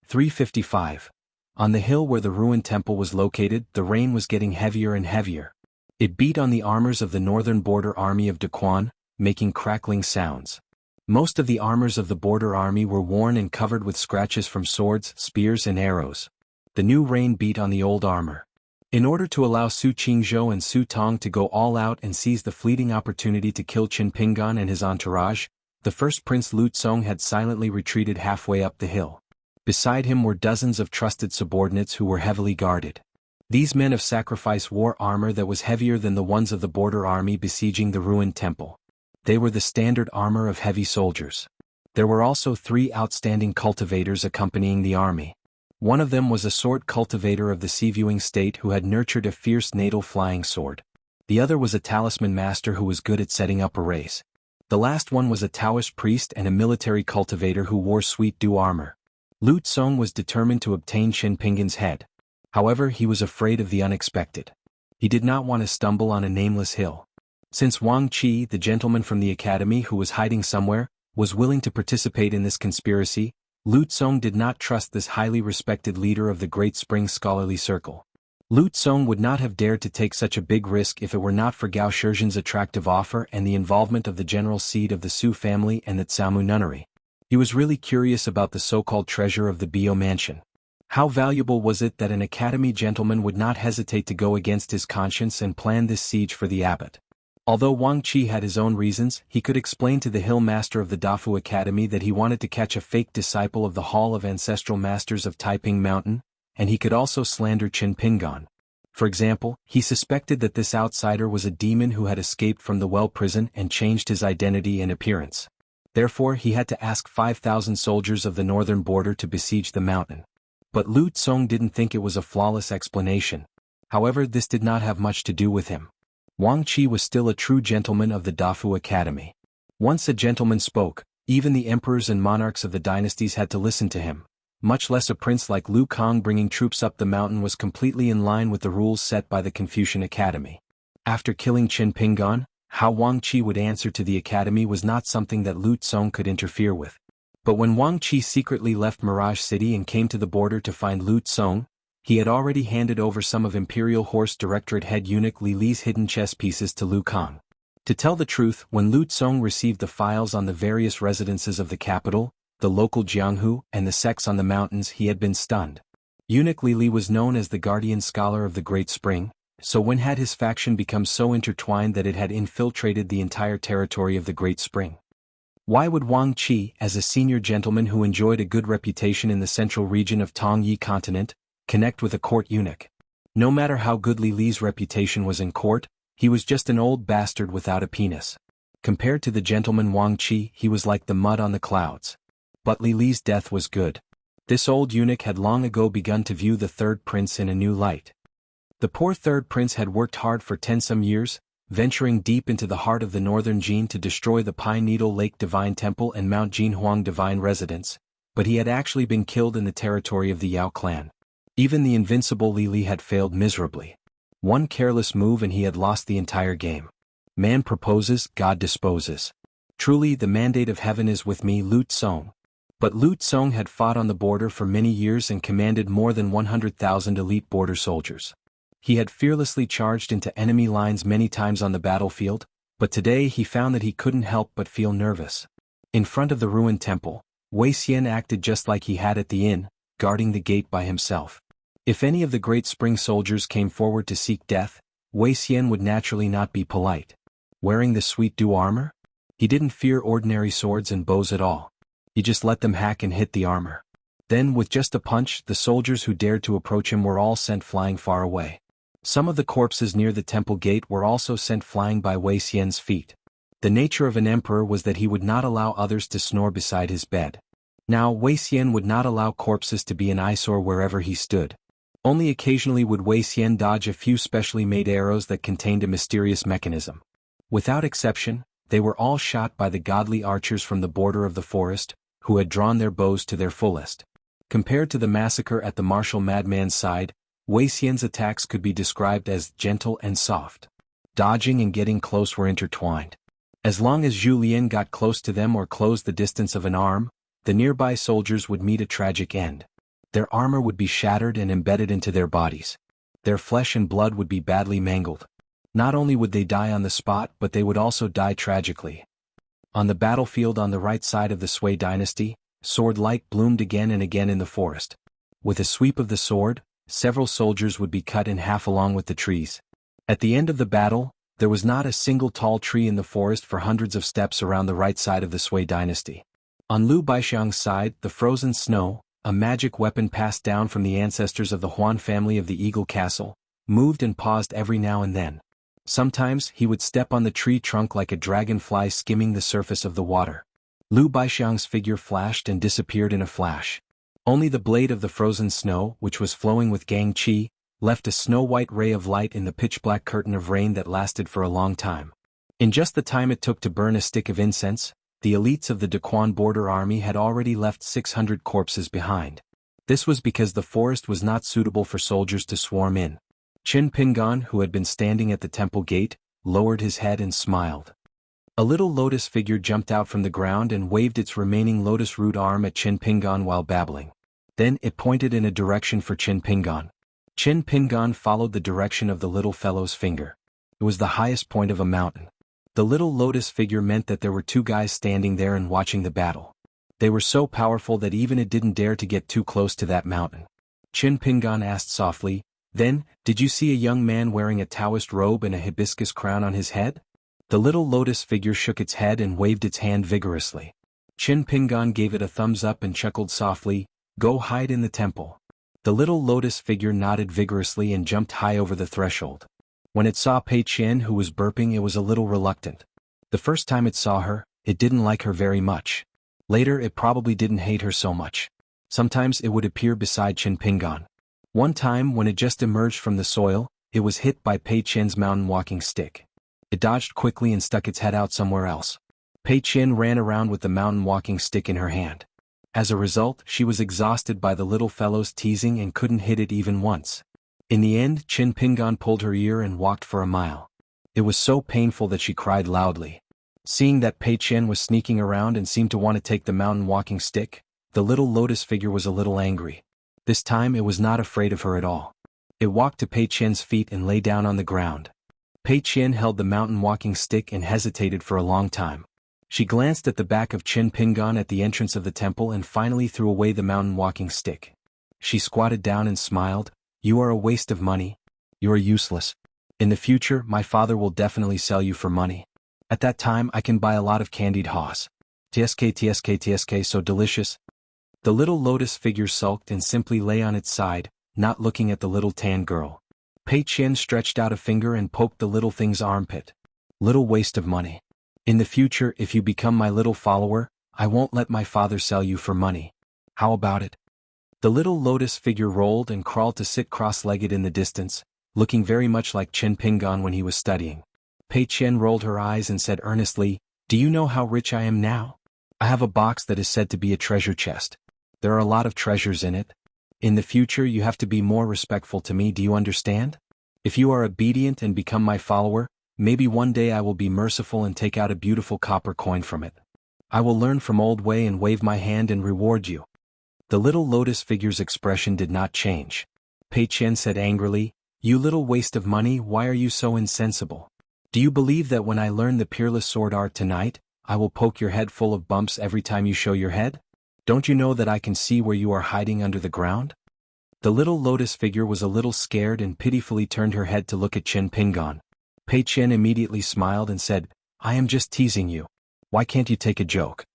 355. On the hill where the ruined temple was located, the rain was getting heavier and heavier. It beat on the armors of the northern border army of Daquan, making crackling sounds. Most of the armors of the border army were worn and covered with scratches from swords, spears and arrows. The new rain beat on the old armor. In order to allow Su Qingzhou and Su Tong to go all out and seize the fleeting opportunity to kill Qin Pingan and his entourage, the first prince Lu Tsong had silently retreated halfway up the hill. Beside him were dozens of trusted subordinates who were heavily guarded. These men of sacrifice wore armor that was heavier than the ones of the border army besieging the ruined temple. They were the standard armor of heavy soldiers. There were also 3 outstanding cultivators accompanying the army. One of them was a sword cultivator of the sea-viewing state who had nurtured a fierce natal flying sword. The other was a talisman master who was good at setting up arrays. The last one was a Taoist priest and a military cultivator who wore sweet dew armor. Lu Tsong was determined to obtain Qin Pingan's head. However, he was afraid of the unexpected. He did not want to stumble on a nameless hill. Since Wang Qi, the gentleman from the academy who was hiding somewhere, was willing to participate in this conspiracy, Lu Tsong did not trust this highly respected leader of the Great Spring Scholarly Circle. Lu Tsong would not have dared to take such a big risk if it were not for Gao Shizhen's attractive offer and the involvement of the general seed of the Su family and the Tsamu nunnery. He was really curious about the so-called treasure of the Bio mansion. How valuable was it that an academy gentleman would not hesitate to go against his conscience and plan this siege for the abbot? Although Wang Qi had his own reasons, he could explain to the hill master of the Dafu Academy that he wanted to catch a fake disciple of the Hall of Ancestral Masters of Taiping Mountain, and he could also slander Qin Pingan. For example, he suspected that this outsider was a demon who had escaped from the well prison and changed his identity and appearance. Therefore, he had to ask 5,000 soldiers of the northern border to besiege the mountain. But Lu Tsong didn't think it was a flawless explanation. However, this did not have much to do with him. Wang Qi was still a true gentleman of the Dafu Academy. Once a gentleman spoke, even the emperors and monarchs of the dynasties had to listen to him. Much less a prince like Lu Kang bringing troops up the mountain was completely in line with the rules set by the Confucian Academy. After killing Qin Pingan, how Wang Qi would answer to the academy was not something that Lu Tsong could interfere with. But when Wang Qi secretly left Mirage City and came to the border to find Lu Tsong, he had already handed over some of Imperial Horse Directorate head eunuch Li Li's hidden chess pieces to Lu Kang. To tell the truth, when Lu Tsong received the files on the various residences of the capital, the local Jianghu, and the sects on the mountains, he had been stunned. Eunuch Li Li was known as the guardian scholar of the Great Spring, so when had his faction become so intertwined that it had infiltrated the entire territory of the Great Spring? Why would Wang Qi, as a senior gentleman who enjoyed a good reputation in the central region of Tongyi continent, connect with a court eunuch? No matter how good Li Li's reputation was in court, he was just an old bastard without a penis. Compared to the gentleman Wang Qi, he was like the mud on the clouds. But Li Li's death was good. This old eunuch had long ago begun to view the third prince in a new light. The poor third prince had worked hard for 10-some years, venturing deep into the heart of the northern Jin to destroy the Pine Needle Lake Divine Temple and Mount Jinhuang Divine Residence, but he had actually been killed in the territory of the Yao clan. Even the invincible Li Li had failed miserably. One careless move and he had lost the entire game. Man proposes, God disposes. Truly, the mandate of heaven is with me, Lu Tsong. But Lu Tsong had fought on the border for many years and commanded more than 100,000 elite border soldiers. He had fearlessly charged into enemy lines many times on the battlefield, but today he found that he couldn't help but feel nervous. In front of the ruined temple, Wei Xian acted just like he had at the inn, guarding the gate by himself. If any of the Great Spring soldiers came forward to seek death, Wei Xian would naturally not be polite. Wearing the sweet dew armor? He didn't fear ordinary swords and bows at all. He just let them hack and hit the armor. Then, with just a punch, the soldiers who dared to approach him were all sent flying far away. Some of the corpses near the temple gate were also sent flying by Wei Xian's feet. The nature of an emperor was that he would not allow others to snore beside his bed. Now, Wei Xian would not allow corpses to be an eyesore wherever he stood. Only occasionally would Wei Xian dodge a few specially made arrows that contained a mysterious mechanism. Without exception, they were all shot by the godly archers from the border of the forest, who had drawn their bows to their fullest. Compared to the massacre at the martial madman's side, Wei Xian's attacks could be described as gentle and soft. Dodging and getting close were intertwined. As long as Zhu Lian got close to them or closed the distance of an arm, the nearby soldiers would meet a tragic end. Their armor would be shattered and embedded into their bodies. Their flesh and blood would be badly mangled. Not only would they die on the spot, but they would also die tragically. On the battlefield on the right side of the Sui dynasty, sword light bloomed again and again in the forest. With a sweep of the sword, several soldiers would be cut in half along with the trees. At the end of the battle, there was not a single tall tree in the forest for hundreds of steps around the right side of the Sui dynasty. On Liu Baixiang's side, the frozen snow, a magic weapon passed down from the ancestors of the Huan family of the Eagle Castle, moved and paused every now and then. Sometimes he would step on the tree trunk like a dragonfly skimming the surface of the water. Liu Baixiang's figure flashed and disappeared in a flash. Only the blade of the frozen snow, which was flowing with gang qi, left a snow-white ray of light in the pitch-black curtain of rain that lasted for a long time. In just the time it took to burn a stick of incense, the elites of the Daquan border army had already left 600 corpses behind. This was because the forest was not suitable for soldiers to swarm in. Qin Pingan, who had been standing at the temple gate, lowered his head and smiled. A little lotus figure jumped out from the ground and waved its remaining lotus root arm at Qin Pingan while babbling. Then it pointed in a direction for Qin Pingan. Qin Pingan followed the direction of the little fellow's finger. It was the highest point of a mountain. The little lotus figure meant that there were two guys standing there and watching the battle. They were so powerful that even it didn't dare to get too close to that mountain. Qin Pingan asked softly, "Then, did you see a young man wearing a Taoist robe and a hibiscus crown on his head?" The little lotus figure shook its head and waved its hand vigorously. Qin Pingan gave it a thumbs up and chuckled softly, "Go hide in the temple." The little lotus figure nodded vigorously and jumped high over the threshold. When it saw Pei Qian, who was burping, it was a little reluctant. The first time it saw her, it didn't like her very much. Later it probably didn't hate her so much. Sometimes it would appear beside Qin Pingan. One time when it just emerged from the soil, it was hit by Pei Qian's mountain walking stick. It dodged quickly and stuck its head out somewhere else. Pei Qian ran around with the mountain walking stick in her hand. As a result, she was exhausted by the little fellow's teasing and couldn't hit it even once. In the end, Qin Pingan pulled her ear and walked for a mile. It was so painful that she cried loudly. Seeing that Pei Qian was sneaking around and seemed to want to take the mountain walking stick, the little lotus figure was a little angry. This time it was not afraid of her at all. It walked to Pei Qian's feet and lay down on the ground. Pei Qian held the mountain walking stick and hesitated for a long time. She glanced at the back of Qin Pingan at the entrance of the temple and finally threw away the mountain walking stick. She squatted down and smiled. "You are a waste of money. You are useless. In the future, my father will definitely sell you for money. At that time I can buy a lot of candied haws. Tsk, so delicious." The little lotus figure sulked and simply lay on its side, not looking at the little tan girl. Pei Qian stretched out a finger and poked the little thing's armpit. "Little waste of money. In the future, if you become my little follower, I won't let my father sell you for money. How about it?" The little lotus figure rolled and crawled to sit cross-legged in the distance, looking very much like Qin Pingan when he was studying. Pei Qian rolled her eyes and said earnestly, "Do you know how rich I am now? I have a box that is said to be a treasure chest. There are a lot of treasures in it. In the future you have to be more respectful to me, do you understand? If you are obedient and become my follower, maybe one day I will be merciful and take out a beautiful copper coin from it. I will learn from Old Wei and wave my hand and reward you." The little lotus figure's expression did not change. Pei Qian said angrily, "You little waste of money, why are you so insensible? Do you believe that when I learn the peerless sword art tonight, I will poke your head full of bumps every time you show your head? Don't you know that I can see where you are hiding under the ground?" The little lotus figure was a little scared and pitifully turned her head to look at Qin Pingan. Pei Qian immediately smiled and said, "I am just teasing you. Why can't you take a joke?"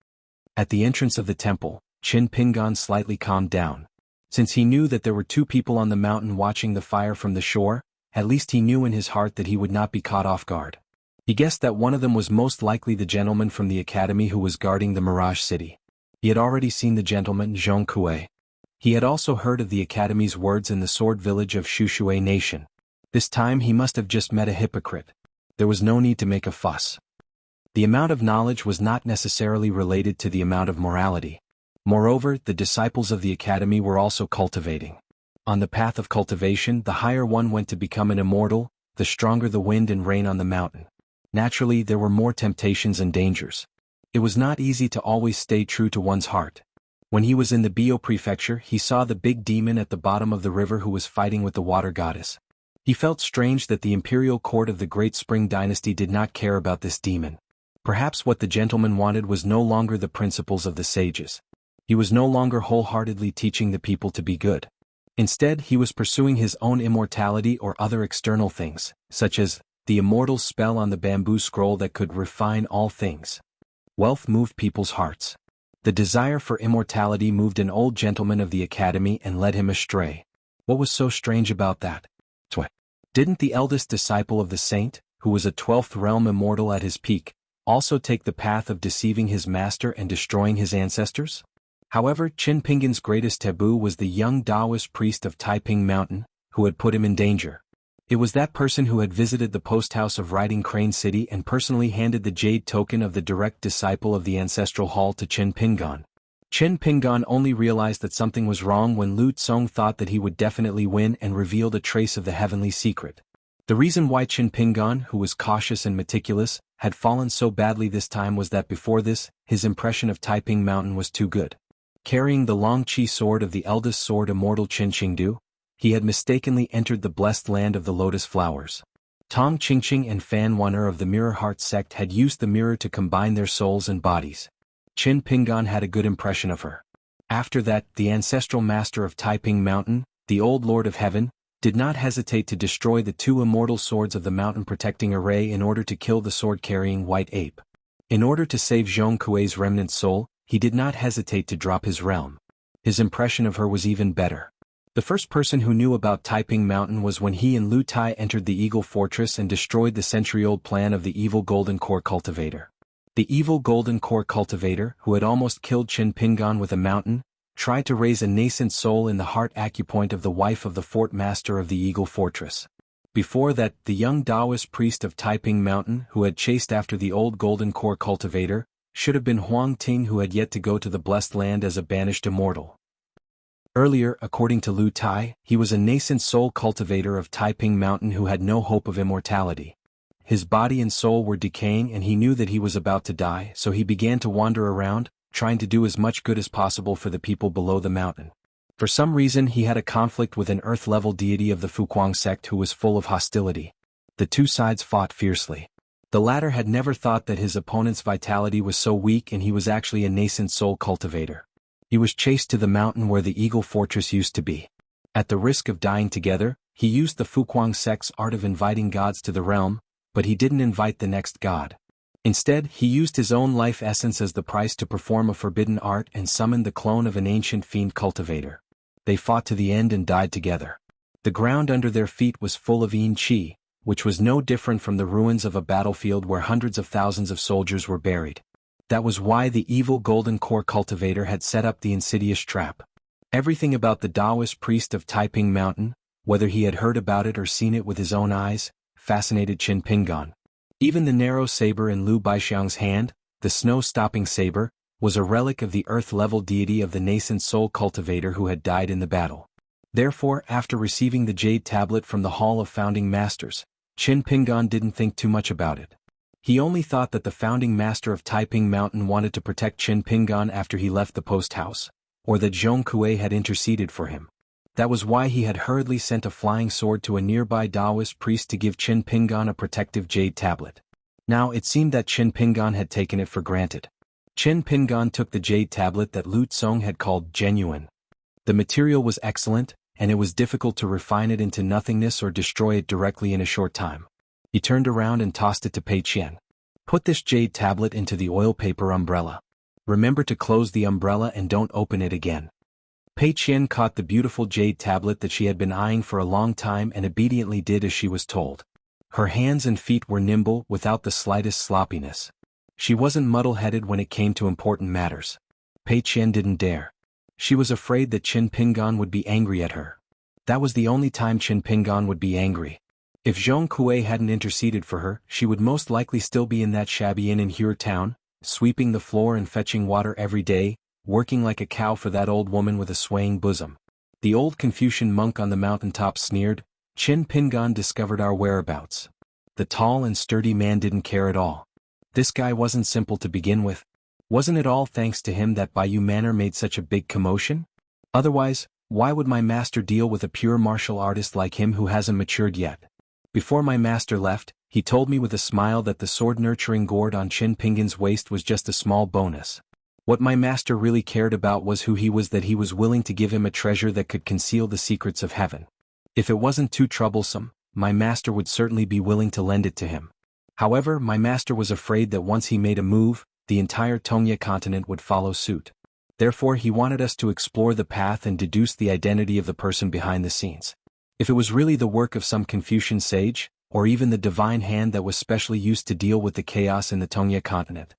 At the entrance of the temple, Qin Pingan slightly calmed down. Since he knew that there were two people on the mountain watching the fire from the shore, at least he knew in his heart that he would not be caught off guard. He guessed that one of them was most likely the gentleman from the academy who was guarding the Mirage City. He had already seen the gentleman, Zhong Kuei. He had also heard of the academy's words in the sword village of Shushui Nation. This time he must have just met a hypocrite. There was no need to make a fuss. The amount of knowledge was not necessarily related to the amount of morality. Moreover, the disciples of the academy were also cultivating. On the path of cultivation, the higher one went to become an immortal, the stronger the wind and rain on the mountain. Naturally, there were more temptations and dangers. It was not easy to always stay true to one's heart. When he was in the Bio prefecture, he saw the big demon at the bottom of the river who was fighting with the water goddess. He felt strange that the imperial court of the Great Spring Dynasty did not care about this demon. Perhaps what the gentleman wanted was no longer the principles of the sages. He was no longer wholeheartedly teaching the people to be good. Instead, he was pursuing his own immortality or other external things, such as the immortal spell on the bamboo scroll that could refine all things. Wealth moved people's hearts. The desire for immortality moved an old gentleman of the academy and led him astray. What was so strange about that? Didn't the eldest disciple of the saint, who was a 12th realm immortal at his peak, also take the path of deceiving his master and destroying his ancestors? However, Qin Pingan's greatest taboo was the young Taoist priest of Taiping Mountain, who had put him in danger. It was that person who had visited the post house of Riding Crane City and personally handed the jade token of the direct disciple of the ancestral hall to Qin Pingan. Qin Pingan only realized that something was wrong when Lu Tsong thought that he would definitely win and revealed a trace of the heavenly secret. The reason why Qin Pingan, who was cautious and meticulous, had fallen so badly this time was that before this, his impression of Taiping Mountain was too good. Carrying the long qi sword of the eldest sword immortal Qin Qingdu, he had mistakenly entered the blessed land of the lotus flowers. Tong Qingqing and Fan Wan'er of the Mirror Heart sect had used the mirror to combine their souls and bodies. Qin Pingan had a good impression of her. After that, the ancestral master of Taiping Mountain, the old lord of heaven, did not hesitate to destroy the two immortal swords of the mountain protecting array in order to kill the sword-carrying white ape. In order to save Zhong Kuei's remnant soul, he did not hesitate to drop his realm. His impression of her was even better. The first person who knew about Taiping Mountain was when he and Lu Tai entered the Eagle Fortress and destroyed the century-old plan of the evil Golden Core Cultivator. The evil Golden Core Cultivator, who had almost killed Qin Pingan with a mountain, tried to raise a nascent soul in the heart acupoint of the wife of the fort master of the Eagle Fortress. Before that, the young Taoist priest of Taiping Mountain, who had chased after the old Golden Core Cultivator, should have been Huang Ting, who had yet to go to the blessed land as a banished immortal. Earlier, according to Lu Tai, he was a nascent soul cultivator of Taiping Mountain who had no hope of immortality. His body and soul were decaying and he knew that he was about to die, so he began to wander around, trying to do as much good as possible for the people below the mountain. For some reason he had a conflict with an earth-level deity of the Fuquang sect who was full of hostility. The two sides fought fiercely. The latter had never thought that his opponent's vitality was so weak and he was actually a nascent soul cultivator. He was chased to the mountain where the Eagle Fortress used to be. At the risk of dying together, he used the Fuquang sect's art of inviting gods to the realm, but he didn't invite the next god. Instead, he used his own life essence as the price to perform a forbidden art and summoned the clone of an ancient fiend cultivator. They fought to the end and died together. The ground under their feet was full of Yin Qi, which was no different from the ruins of a battlefield where hundreds of thousands of soldiers were buried. That was why the evil Golden Core Cultivator had set up the insidious trap. Everything about the Taoist priest of Taiping Mountain, whether he had heard about it or seen it with his own eyes, fascinated Qin Pingan. Even the narrow saber in Lu Baixiang's hand, the snow-stopping saber, was a relic of the earth-level deity of the nascent soul cultivator who had died in the battle. Therefore, after receiving the jade tablet from the Hall of Founding Masters, Qin Pingan didn't think too much about it. He only thought that the founding master of Taiping Mountain wanted to protect Qin Pingan after he left the post house, or that Zhong Kuei had interceded for him. That was why he had hurriedly sent a flying sword to a nearby Taoist priest to give Qin Pingan a protective jade tablet. Now it seemed that Qin Pingan had taken it for granted. Qin Pingan took the jade tablet that Lu Tsong had called genuine. The material was excellent, and it was difficult to refine it into nothingness or destroy it directly in a short time. He turned around and tossed it to Pei Qian. Put this jade tablet into the oil paper umbrella. Remember to close the umbrella and don't open it again. Pei Qian caught the beautiful jade tablet that she had been eyeing for a long time and obediently did as she was told. Her hands and feet were nimble without the slightest sloppiness. She wasn't muddle-headed when it came to important matters. Pei Qian didn't dare. She was afraid that Qin Pingan would be angry at her. That was the only time Qin Pingan would be angry. If Zhong Kuei hadn't interceded for her, she would most likely still be in that shabby inn in Hure Town, sweeping the floor and fetching water every day, working like a cow for that old woman with a swaying bosom. The old Confucian monk on the mountaintop sneered, "Qin Pingan discovered our whereabouts." The tall and sturdy man didn't care at all. This guy wasn't simple to begin with. Wasn't it all thanks to him that Bayou Manor made such a big commotion? Otherwise, why would my master deal with a pure martial artist like him who hasn't matured yet? Before my master left, he told me with a smile that the sword-nurturing gourd on Chin Pingin's waist was just a small bonus. What my master really cared about was who he was, that he was willing to give him a treasure that could conceal the secrets of heaven. If it wasn't too troublesome, my master would certainly be willing to lend it to him. However, my master was afraid that once he made a move, the entire Tongya continent would follow suit. Therefore he wanted us to explore the path and deduce the identity of the person behind the scenes. If it was really the work of some Confucian sage, or even the divine hand that was specially used to deal with the chaos in the Tongya continent.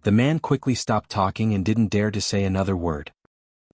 The man quickly stopped talking and didn't dare to say another word.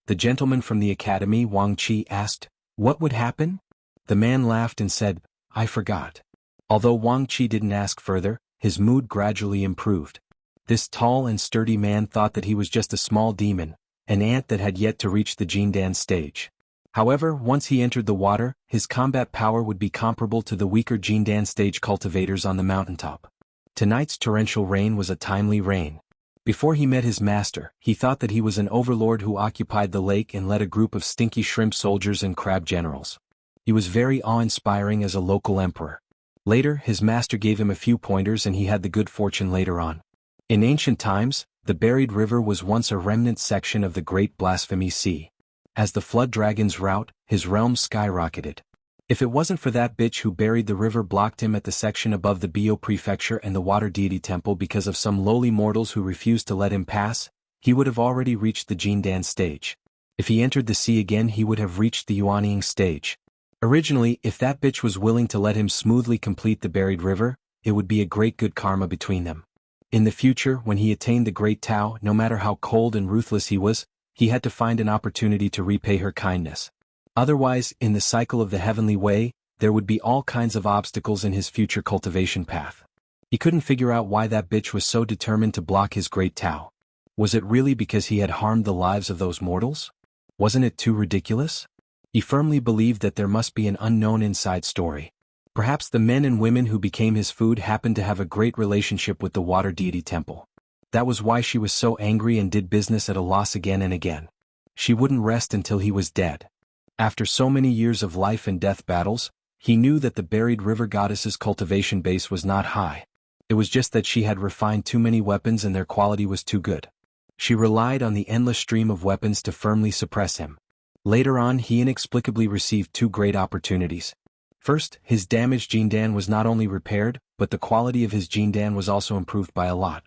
The gentleman from the academy, Wang Qi, asked, "What would happen?" The man laughed and said, "I forgot." Although Wang Qi didn't ask further, his mood gradually improved. This tall and sturdy man thought that he was just a small demon, an ant that had yet to reach the Jindan stage. However, once he entered the water, his combat power would be comparable to the weaker Jindan stage cultivators on the mountaintop. Tonight's torrential rain was a timely rain. Before he met his master, he thought that he was an overlord who occupied the lake and led a group of stinky shrimp soldiers and crab generals. He was very awe-inspiring as a local emperor. Later, his master gave him a few pointers and he had the good fortune later on. In ancient times, the buried river was once a remnant section of the Great Blasphemy Sea. As the flood dragon's route, his realm skyrocketed. If it wasn't for that bitch who buried the river blocked him at the section above the Bio Prefecture and the Water Deity Temple because of some lowly mortals who refused to let him pass, he would have already reached the Jindan stage. If he entered the sea again, he would have reached the Yuanying stage. Originally, if that bitch was willing to let him smoothly complete the buried river, it would be a great good karma between them. In the future, when he attained the Great Tao, no matter how cold and ruthless he was, he had to find an opportunity to repay her kindness. Otherwise, in the cycle of the heavenly way, there would be all kinds of obstacles in his future cultivation path. He couldn't figure out why that bitch was so determined to block his Great Tao. Was it really because he had harmed the lives of those mortals? Wasn't it too ridiculous? He firmly believed that there must be an unknown inside story. Perhaps the men and women who became his food happened to have a great relationship with the Water Deity Temple. That was why she was so angry and did business at a loss again and again. She wouldn't rest until he was dead. After so many years of life and death battles, he knew that the buried river goddess's cultivation base was not high. It was just that she had refined too many weapons and their quality was too good. She relied on the endless stream of weapons to firmly suppress him. Later on, he inexplicably received two great opportunities. First, his damaged Jindan was not only repaired, but the quality of his Jindan was also improved by a lot.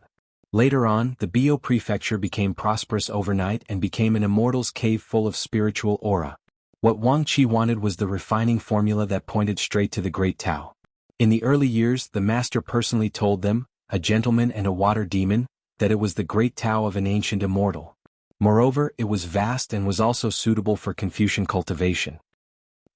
Later on, the Bio Prefecture became prosperous overnight and became an immortal's cave full of spiritual aura. What Wang Qi wanted was the refining formula that pointed straight to the Great Tao. In the early years, the master personally told them, a gentleman and a water demon, that it was the Great Tao of an ancient immortal. Moreover, it was vast and was also suitable for Confucian cultivation.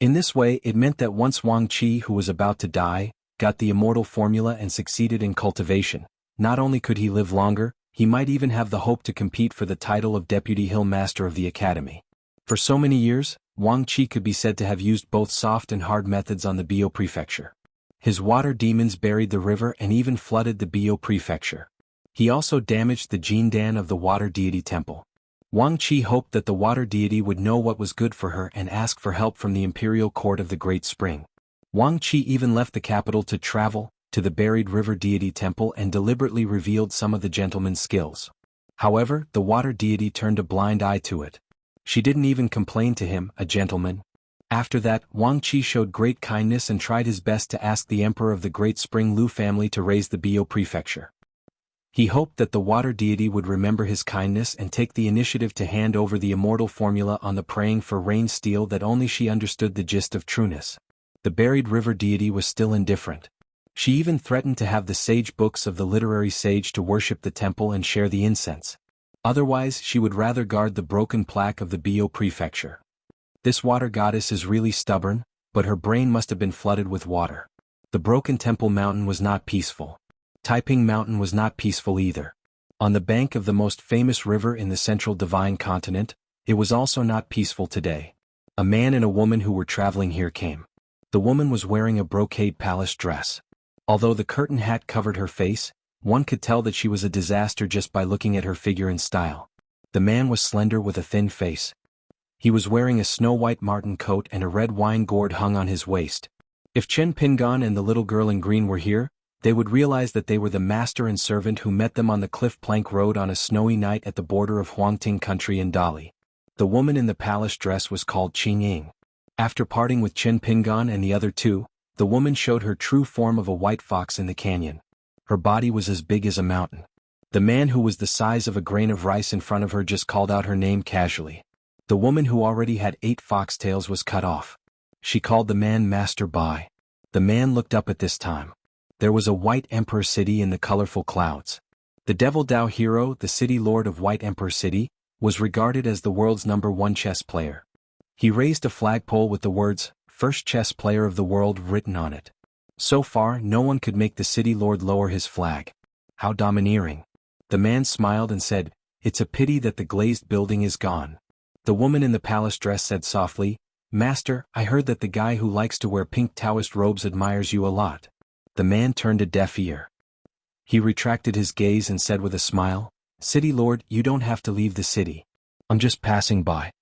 In this way, it meant that once Wang Qi, who was about to die, got the immortal formula and succeeded in cultivation, not only could he live longer, he might even have the hope to compete for the title of Deputy Hill Master of the Academy. For so many years, Wang Qi could be said to have used both soft and hard methods on the Bio Prefecture. His water demons buried the river and even flooded the Bio Prefecture. He also damaged the Jindan of the Water Deity Temple. Wang Qi hoped that the water deity would know what was good for her and ask for help from the imperial court of the Great Spring. Wang Qi even left the capital to travel to the buried river deity temple and deliberately revealed some of the gentleman's skills. However, the water deity turned a blind eye to it. She didn't even complain to him, a gentleman. After that, Wang Qi showed great kindness and tried his best to ask the emperor of the Great Spring Lu family to raise the Bio Prefecture. He hoped that the water deity would remember his kindness and take the initiative to hand over the immortal formula on the praying for rain steel that only she understood the gist of trueness. The buried river deity was still indifferent. She even threatened to have the sage books of the literary sage to worship the temple and share the incense. Otherwise, she would rather guard the broken plaque of the Bio Prefecture. This water goddess is really stubborn, but her brain must have been flooded with water. The broken temple mountain was not peaceful. Taiping Mountain was not peaceful either. On the bank of the most famous river in the central divine continent, it was also not peaceful today. A man and a woman who were traveling here came. The woman was wearing a brocade palace dress. Although the curtain hat covered her face, One could tell that she was a disaster just by looking at her figure and style. The man was slender with a thin face. He was wearing a snow-white marten coat and a red wine gourd hung on his waist. If Chen Pingon and the little girl in green were here, they would realize that they were the master and servant who met them on the cliff plank road on a snowy night at the border of Huangting country in Dali. The woman in the palace dress was called Qing Ying. After parting with Chen Pingon and the other two, the woman showed her true form of a white fox in the canyon. Her body was as big as a mountain. The man who was the size of a grain of rice in front of her just called out her name casually. The woman who already had 8 foxtails was cut off. She called the man Master Bai. The man looked up at this time. There was a white emperor city in the colorful clouds. The Devil Dao hero, the city lord of White Emperor City, was regarded as the world's #1 chess player. He raised a flagpole with the words, "First chess player of the world" written on it. So far, no one could make the city lord lower his flag. How domineering. The man smiled and said, "It's a pity that the glazed building is gone." The woman in the palace dress said softly, "Master, I heard that the guy who likes to wear pink Taoist robes admires you a lot." The man turned a deaf ear. He retracted his gaze and said with a smile, "City lord, you don't have to leave the city. I'm just passing by."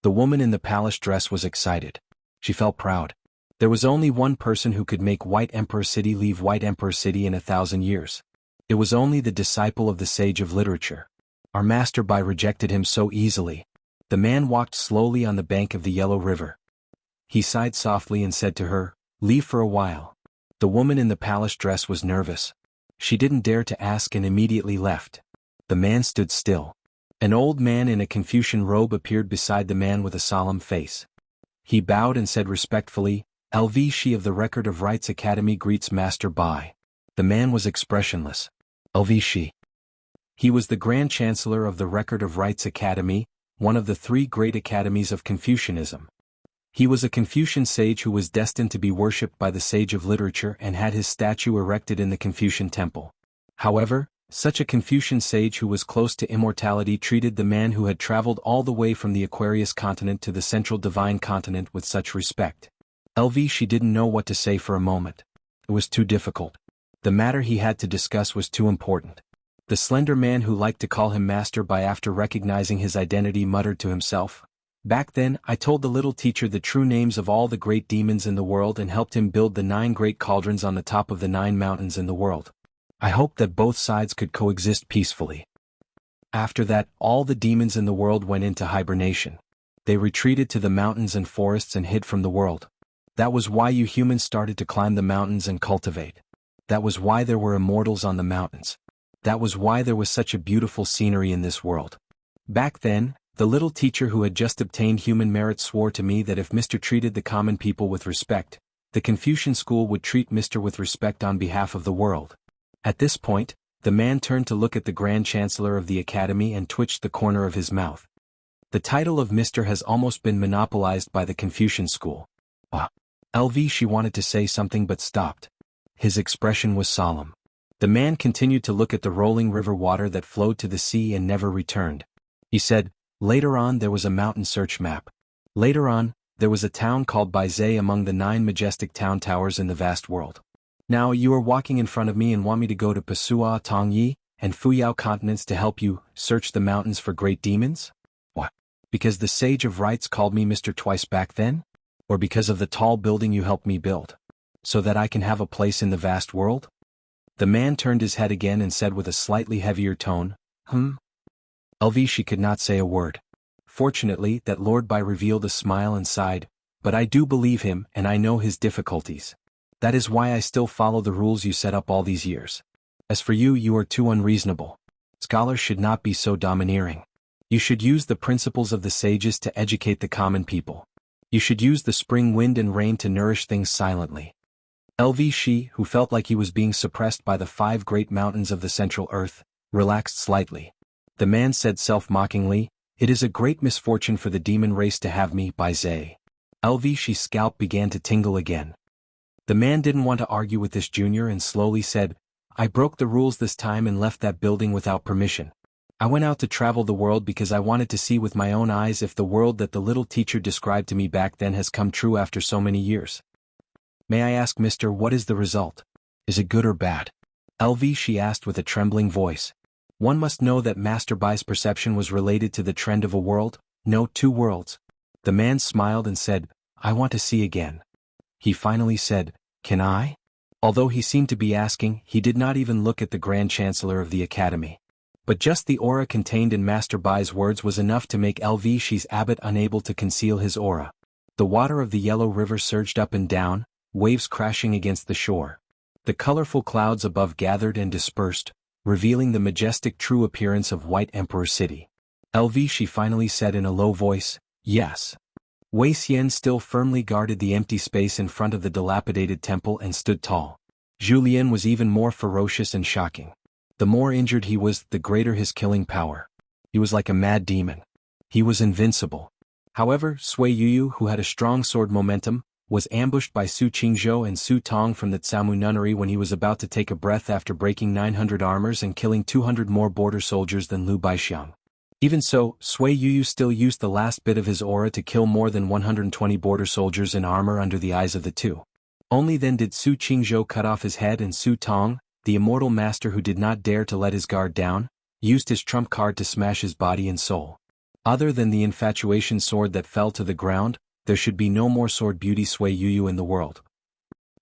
The woman in the palace dress was excited. She felt proud. There was only one person who could make White Emperor City leave White Emperor City in 1,000 years. It was only the disciple of the sage of literature. Our master Bai rejected him so easily. The man walked slowly on the bank of the Yellow River. He sighed softly and said to her, "Leave for a while." The woman in the palace dress was nervous. She didn't dare to ask and immediately left. The man stood still. An old man in a Confucian robe appeared beside the man with a solemn face. He bowed and said respectfully, "LV Shi of the Record of Rights Academy greets Master Bai." The man was expressionless. LV Shi. He was the Grand Chancellor of the Record of Rights Academy, one of the 3 great academies of Confucianism. He was a Confucian sage who was destined to be worshipped by the sage of literature and had his statue erected in the Confucian temple. However, such a Confucian sage who was close to immortality treated the man who had traveled all the way from the Aquarius continent to the central divine continent with such respect. LV Shi didn't know what to say for a moment. It was too difficult. The matter he had to discuss was too important. The slender man who liked to call him Master Bai after recognizing his identity muttered to himself, "Back then, I told the little teacher the true names of all the great demons in the world and helped him build the 9 great cauldrons on the top of the 9 mountains in the world. I hoped that both sides could coexist peacefully." After that, all the demons in the world went into hibernation. They retreated to the mountains and forests and hid from the world. That was why you humans started to climb the mountains and cultivate. That was why there were immortals on the mountains. That was why there was such a beautiful scenery in this world. Back then, the little teacher who had just obtained human merit swore to me that if Mr. treated the common people with respect, the Confucian school would treat Mr. with respect on behalf of the world. At this point, the man turned to look at the Grand Chancellor of the Academy and twitched the corner of his mouth. The title of Mr. has almost been monopolized by the Confucian school. LV Shi wanted to say something but stopped. His expression was solemn. The man continued to look at the rolling river water that flowed to the sea and never returned. He said, "Later on there was a mountain search map. Later on, there was a town called Baizé among the 9 majestic town towers in the vast world. Now you are walking in front of me and want me to go to Pasua, Tongyi, and Fuyao continents to help you search the mountains for great demons? What? Because the sage of rights called me Mr. twice back then? Or because of the tall building you helped me build? So that I can have a place in the vast world?" The man turned his head again and said with a slightly heavier tone, LV Shi could not say a word. Fortunately, that Lord Bai revealed a smile and sighed, "But I do believe him and I know his difficulties. That is why I still follow the rules you set up all these years. As for you, you are too unreasonable. Scholars should not be so domineering. You should use the principles of the sages to educate the common people. You should use the spring wind and rain to nourish things silently." LV Shi, who felt like he was being suppressed by the 5 great mountains of the central earth, relaxed slightly. The man said self-mockingly, "It is a great misfortune for the demon race to have me, Baizé." LV Shi's scalp began to tingle again. The man didn't want to argue with this junior and slowly said, "I broke the rules this time and left that building without permission. I went out to travel the world because I wanted to see with my own eyes if the world that the little teacher described to me back then has come true after so many years. May I ask, Mr., what is the result? Is it good or bad?" LV, she asked with a trembling voice. One must know that Master Bai's perception was related to the trend of a world, no, two worlds. The man smiled and said, I want to see again. He finally said, Can I? Although he seemed to be asking, he did not even look at the Grand Chancellor of the Academy. But just the aura contained in Master Bai's words was enough to make LV Shi's abbot unable to conceal his aura. The water of the Yellow River surged up and down, waves crashing against the shore. The colorful clouds above gathered and dispersed, revealing the majestic true appearance of White Emperor City. LV, she finally said in a low voice, Yes. Wei Xian still firmly guarded the empty space in front of the dilapidated temple and stood tall. Julien was even more ferocious and shocking. The more injured he was, the greater his killing power. He was like a mad demon. He was invincible. However, Sui Yuyu, who had a strong sword momentum, was ambushed by Su Qingzhou and Su Tong from the Tsamu nunnery when he was about to take a breath after breaking 900 armors and killing 200 more border soldiers than Liu Baixiang. Even so, Sui Yuyu still used the last bit of his aura to kill more than 120 border soldiers in armor under the eyes of the two. Only then did Su Qingzhou cut off his head, and Su Tong, the immortal master who did not dare to let his guard down, used his trump card to smash his body and soul. Other than the infatuation sword that fell to the ground, there should be no more sword beauty Sui Yuyu in the world.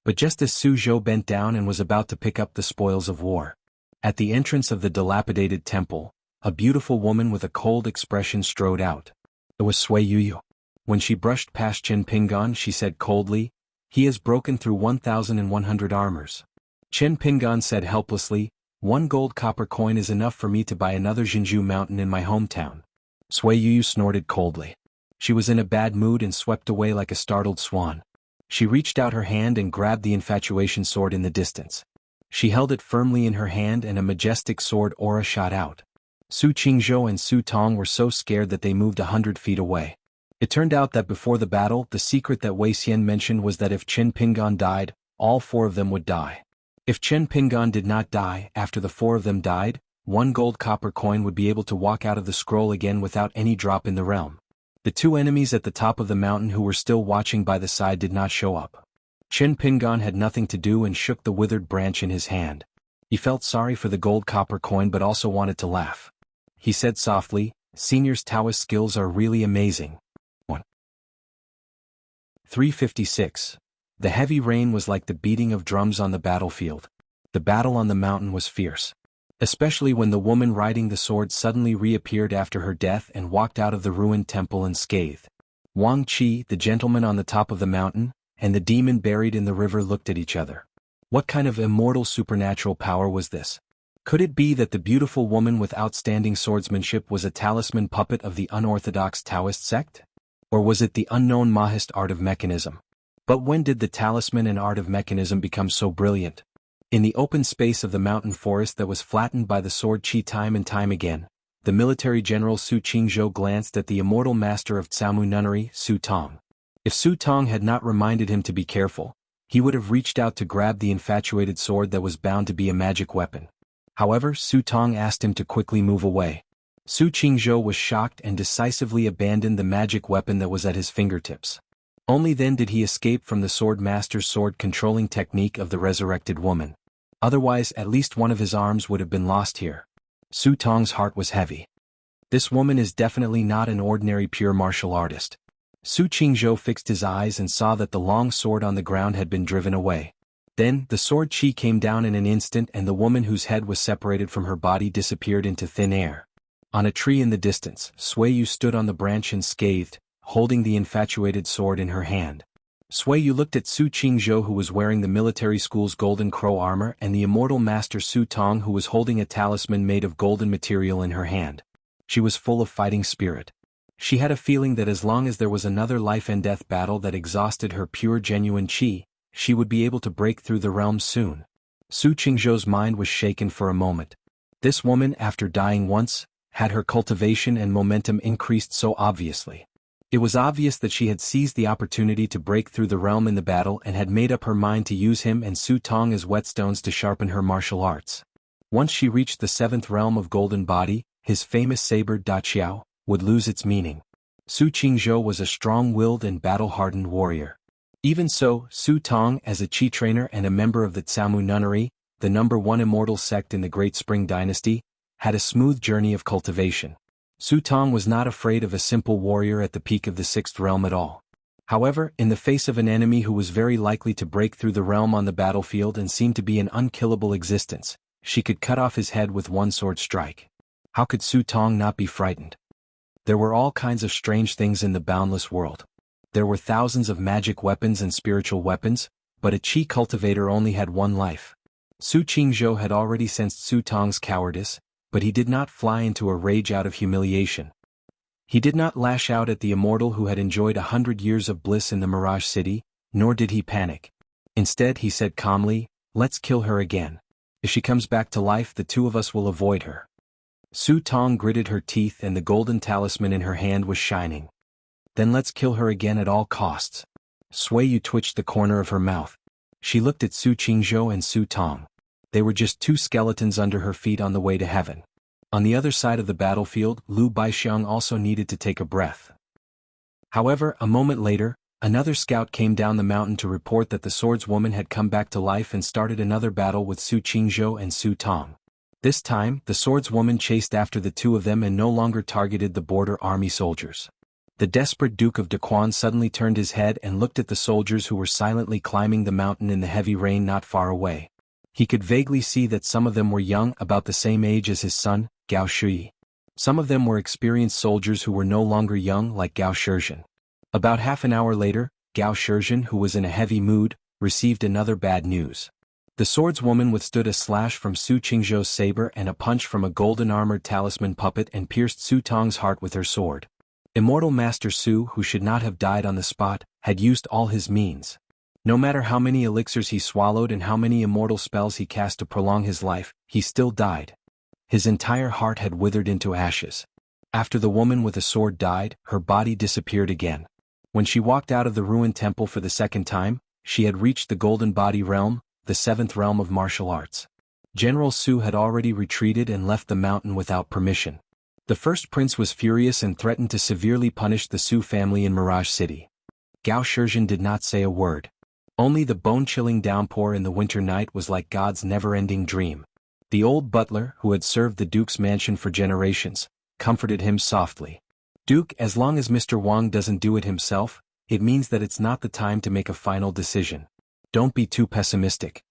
But just as Su Zhou bent down and was about to pick up the spoils of war, at the entrance of the dilapidated temple, a beautiful woman with a cold expression strode out. It was Sui Yuyu. When she brushed past Chen Pingan, she said coldly, He has broken through 1,100 armors. Chen Pingan said helplessly, 1 gold copper coin is enough for me to buy another Jinju mountain in my hometown. Sui Yuyu snorted coldly. She was in a bad mood and swept away like a startled swan. She reached out her hand and grabbed the infatuation sword in the distance. She held it firmly in her hand and a majestic sword aura shot out. Su Qingzhou and Su Tong were so scared that they moved 100 feet away. It turned out that before the battle, the secret that Wei Xian mentioned was that if Chen Pingan died, all 4 of them would die. If Chen Pingan did not die after the 4 of them died, 1 gold copper coin would be able to walk out of the scroll again without any drop in the realm. The 2 enemies at the top of the mountain who were still watching by the side did not show up. Chen Pingan had nothing to do and shook the withered branch in his hand. He felt sorry for the gold copper coin but also wanted to laugh. He said softly, Senior's Taoist skills are really amazing. 356. The heavy rain was like the beating of drums on the battlefield. The battle on the mountain was fierce. Especially when the woman riding the sword suddenly reappeared after her death and walked out of the ruined temple unscathed. Wang Qi, the gentleman on the top of the mountain, and the demon buried in the river looked at each other. What kind of immortal supernatural power was this? Could it be that the beautiful woman with outstanding swordsmanship was a talisman puppet of the unorthodox Taoist sect? Or was it the unknown Mahist art of mechanism? But when did the talisman and art of mechanism become so brilliant? In the open space of the mountain forest that was flattened by the sword Qi time and time again, the military general Su Qingzhou glanced at the immortal master of Tsamu nunnery, Su Tong. If Su Tong had not reminded him to be careful, he would have reached out to grab the infatuated sword that was bound to be a magic weapon. However, Su Tong asked him to quickly move away. Su Qingzhou was shocked and decisively abandoned the magic weapon that was at his fingertips. Only then did he escape from the sword master's sword-controlling technique of the resurrected woman. Otherwise, at least one of his arms would have been lost here. Su Tong's heart was heavy. This woman is definitely not an ordinary pure martial artist. Su Qingzhou fixed his eyes and saw that the long sword on the ground had been driven away. Then, the sword Qi came down in an instant and the woman whose head was separated from her body disappeared into thin air. On a tree in the distance, Sui Yu stood on the branch unscathed, holding the infatuated sword in her hand. Sui Yu looked at Su Qingzhou who was wearing the military school's golden crow armor and the immortal master Su Tong who was holding a talisman made of golden material in her hand. She was full of fighting spirit. She had a feeling that as long as there was another life and death battle that exhausted her pure genuine qi, she would be able to break through the realms soon. Su Qingzhou's mind was shaken for a moment. This woman, after dying once, had her cultivation and momentum increased so obviously. It was obvious that she had seized the opportunity to break through the realm in the battle and had made up her mind to use him and Su Tong as whetstones to sharpen her martial arts. Once she reached the 7th realm of Golden Body, his famous saber Da Qiao would lose its meaning. Su Qingzhou was a strong-willed and battle-hardened warrior. Even so, Su Tong, as a qi trainer and a member of the Tsamu nunnery, the #1 immortal sect in the Great Spring Dynasty, had a smooth journey of cultivation. Su Tong was not afraid of a simple warrior at the peak of the Sixth Realm at all. However, in the face of an enemy who was very likely to break through the realm on the battlefield and seemed to be an unkillable existence, she could cut off his head with one sword strike. How could Su Tong not be frightened? There were all kinds of strange things in the boundless world. There were thousands of magic weapons and spiritual weapons, but a chi cultivator only had one life. Su Qingzhou had already sensed Su Tong's cowardice, but he did not fly into a rage out of humiliation. He did not lash out at the immortal who had enjoyed 100 years of bliss in the Mirage City, nor did he panic. Instead he said calmly, "Let's kill her again. If she comes back to life, the two of us will avoid her." Su Tong gritted her teeth and the golden talisman in her hand was shining. "Then let's kill her again at all costs." Sui Yu twitched the corner of her mouth. She looked at Su Qingzhou and Su Tong. They were just two skeletons under her feet on the way to heaven. On the other side of the battlefield, Lu Baixiang also needed to take a breath. However, a moment later, another scout came down the mountain to report that the swordswoman had come back to life and started another battle with Su Qingzhou and Su Tong. This time, the swordswoman chased after the two of them and no longer targeted the border army soldiers. The desperate Duke of Daquan suddenly turned his head and looked at the soldiers who were silently climbing the mountain in the heavy rain not far away. He could vaguely see that some of them were young, about the same age as his son, Gao Shui. Some of them were experienced soldiers who were no longer young, like Gao Shizhen. About half an hour later, Gao Shizhen, who was in a heavy mood, received another bad news. The swordswoman withstood a slash from Su Qingzhou's saber and a punch from a golden-armored talisman puppet and pierced Su Tong's heart with her sword. Immortal Master Su, who should not have died on the spot, had used all his means. No matter how many elixirs he swallowed and how many immortal spells he cast to prolong his life, he still died. His entire heart had withered into ashes. After the woman with a sword died, her body disappeared again. When she walked out of the ruined temple for the second time, she had reached the Golden Body Realm, the seventh realm of martial arts. General Su had already retreated and left the mountain without permission. The first prince was furious and threatened to severely punish the Su family in Mirage City. Gao Shizhen did not say a word. Only the bone-chilling downpour in the winter night was like God's never-ending dream. The old butler, who had served the Duke's mansion for generations, comforted him softly. "Duke, as long as Mr. Wang doesn't do it himself, it means that it's not the time to make a final decision. Don't be too pessimistic."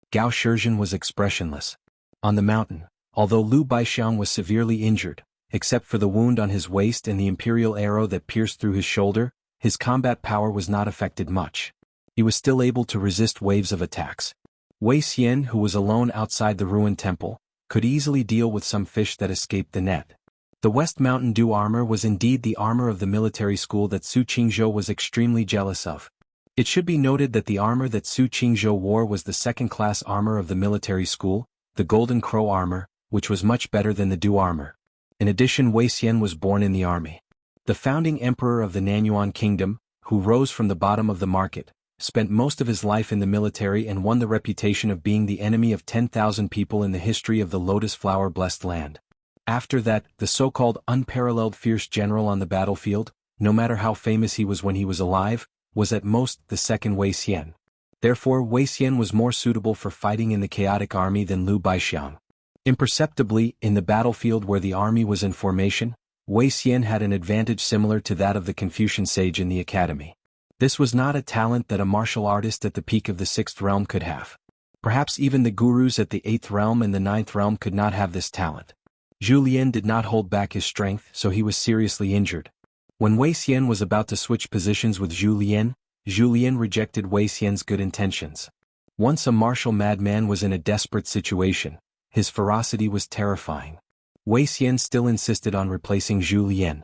Gao Shizhen was expressionless. On the mountain, although Lu Baixiang was severely injured, except for the wound on his waist and the imperial arrow that pierced through his shoulder, his combat power was not affected much. He was still able to resist waves of attacks. Wei Xian, who was alone outside the ruined temple, could easily deal with some fish that escaped the net. The West Mountain Dew armor was indeed the armor of the military school that Su Qingzhou was extremely jealous of. It should be noted that the armor that Su Qingzhou wore was the second-class armor of the military school, the Golden Crow armor, which was much better than the Dew armor. In addition, Wei Xian was born in the army. The founding emperor of the Nanyuan Kingdom, who rose from the bottom of the market, spent most of his life in the military and won the reputation of being the enemy of 10,000 people in the history of the Lotus Flower-blessed land. After that, the so-called unparalleled fierce general on the battlefield, no matter how famous he was when he was alive, was at most the second Wei Xian. Therefore, Wei Xian was more suitable for fighting in the chaotic army than Lu Baixiang. Imperceptibly, in the battlefield where the army was in formation, Wei Xian had an advantage similar to that of the Confucian sage in the academy. This was not a talent that a martial artist at the peak of the sixth realm could have. Perhaps even the gurus at the eighth realm and the ninth realm could not have this talent. Zhu Lian did not hold back his strength, so he was seriously injured. When Wei Xian was about to switch positions with Zhu Lian rejected Wei Xian's good intentions. Once a martial madman was in a desperate situation, his ferocity was terrifying. Wei Xian still insisted on replacing Zhu Lian.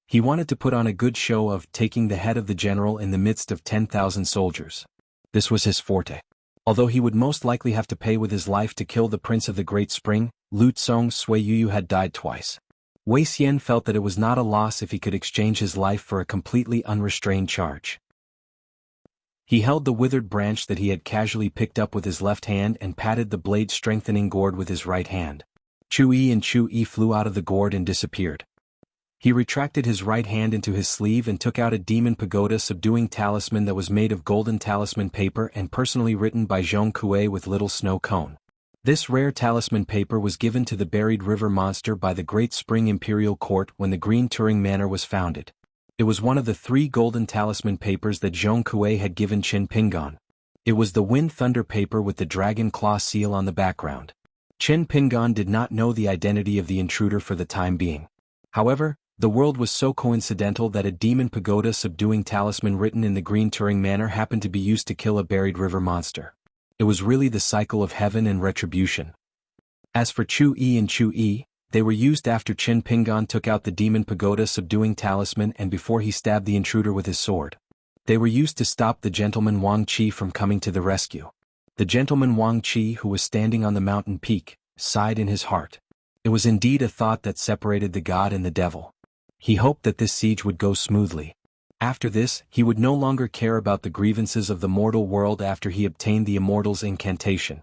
He wanted to put on a good show of taking the head of the general in the midst of 10,000 soldiers. This was his forte. Although he would most likely have to pay with his life to kill the Prince of the Great Spring, Lu Tsong Sui Yu had died twice. Wei Xian felt that it was not a loss if he could exchange his life for a completely unrestrained charge. He held the withered branch that he had casually picked up with his left hand and patted the blade-strengthening gourd with his right hand. Chu Yi and Chu Yi flew out of the gourd and disappeared. He retracted his right hand into his sleeve and took out a demon pagoda subduing talisman that was made of golden talisman paper and personally written by Zhong Kuei with little snow cone. This rare talisman paper was given to the buried river monster by the Great Spring Imperial Court when the Green Turing Manor was founded. It was one of the 3 golden talisman papers that Zhong Kuei had given Qin Pingan. It was the Wind Thunder paper with the dragon claw seal on the background. Qin Pingan did not know the identity of the intruder for the time being. However, the world was so coincidental that a demon pagoda subduing talisman written in the Green Turing Manor happened to be used to kill a buried river monster. It was really the cycle of heaven and retribution. As for Chu Yi and Chu Yi, they were used after Qin Pingan took out the demon pagoda subduing talisman and before he stabbed the intruder with his sword. They were used to stop the gentleman Wang Qi from coming to the rescue. The gentleman Wang Qi, who was standing on the mountain peak, sighed in his heart. It was indeed a thought that separated the god and the devil. He hoped that this siege would go smoothly. After this, he would no longer care about the grievances of the mortal world after he obtained the immortal's incantation.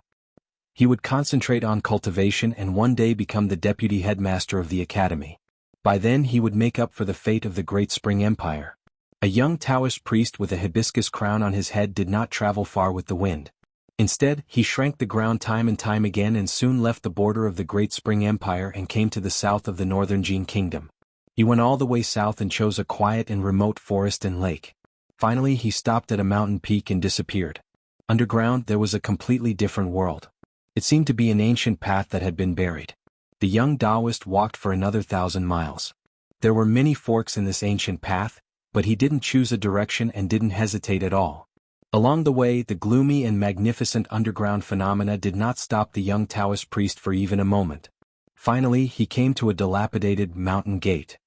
He would concentrate on cultivation and one day become the deputy headmaster of the academy. By then he would make up for the fate of the Great Spring Empire. A young Taoist priest with a hibiscus crown on his head did not travel far with the wind. Instead, he shrank the ground time and time again and soon left the border of the Great Spring Empire and came to the south of the northern Jin Kingdom. He went all the way south and chose a quiet and remote forest and lake. Finally he stopped at a mountain peak and disappeared. Underground there was a completely different world. It seemed to be an ancient path that had been buried. The young Taoist walked for another 1,000 miles. There were many forks in this ancient path, but he didn't choose a direction and didn't hesitate at all. Along the way the gloomy and magnificent underground phenomena did not stop the young Taoist priest for even a moment. Finally he came to a dilapidated mountain gate.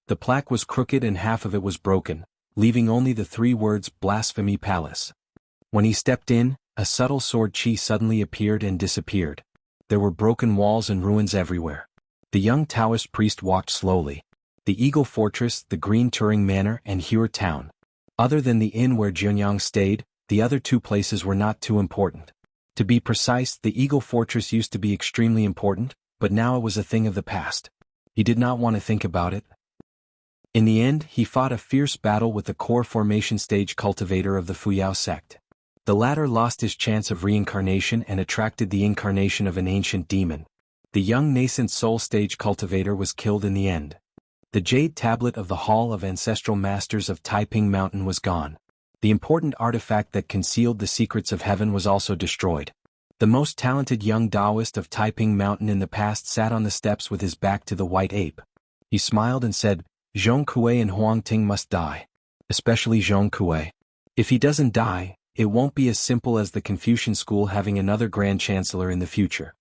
The plaque was crooked and half of it was broken, leaving only the 3 words Blasphemy Palace. When he stepped in, a subtle sword chi suddenly appeared and disappeared. There were broken walls and ruins everywhere. The young Taoist priest walked slowly. The Eagle Fortress, the Green Turing Manor and Hure Town. Other than the inn where Jianyang stayed, the other 2 places were not too important. To be precise, the Eagle Fortress used to be extremely important, but now it was a thing of the past. He did not want to think about it. In the end, he fought a fierce battle with the core formation stage cultivator of the Fuyao sect. The latter lost his chance of reincarnation and attracted the incarnation of an ancient demon. The young nascent soul stage cultivator was killed in the end. The jade tablet of the Hall of Ancestral Masters of Taiping Mountain was gone. The important artifact that concealed the secrets of heaven was also destroyed. The most talented young Taoist of Taiping Mountain in the past sat on the steps with his back to the white ape. He smiled and said, Zhong Kuei and Huang Ting must die. Especially Zhong Kuei. If he doesn't die, it won't be as simple as the Confucian school having another Grand Chancellor in the future.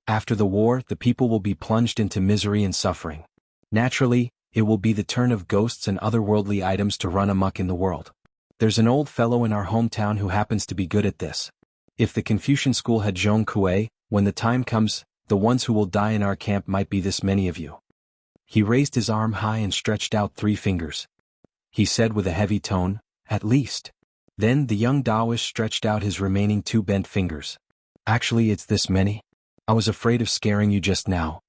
After the war, the people will be plunged into misery and suffering. Naturally, it will be the turn of ghosts and otherworldly items to run amok in the world. There's an old fellow in our hometown who happens to be good at this. If the Confucian school had Zhong Kuei, when the time comes, the ones who will die in our camp might be this many of you. He raised his arm high and stretched out 3 fingers. He said with a heavy tone, at least. Then the young Taoist stretched out his remaining 2 bent fingers. Actually it's this many? I was afraid of scaring you just now.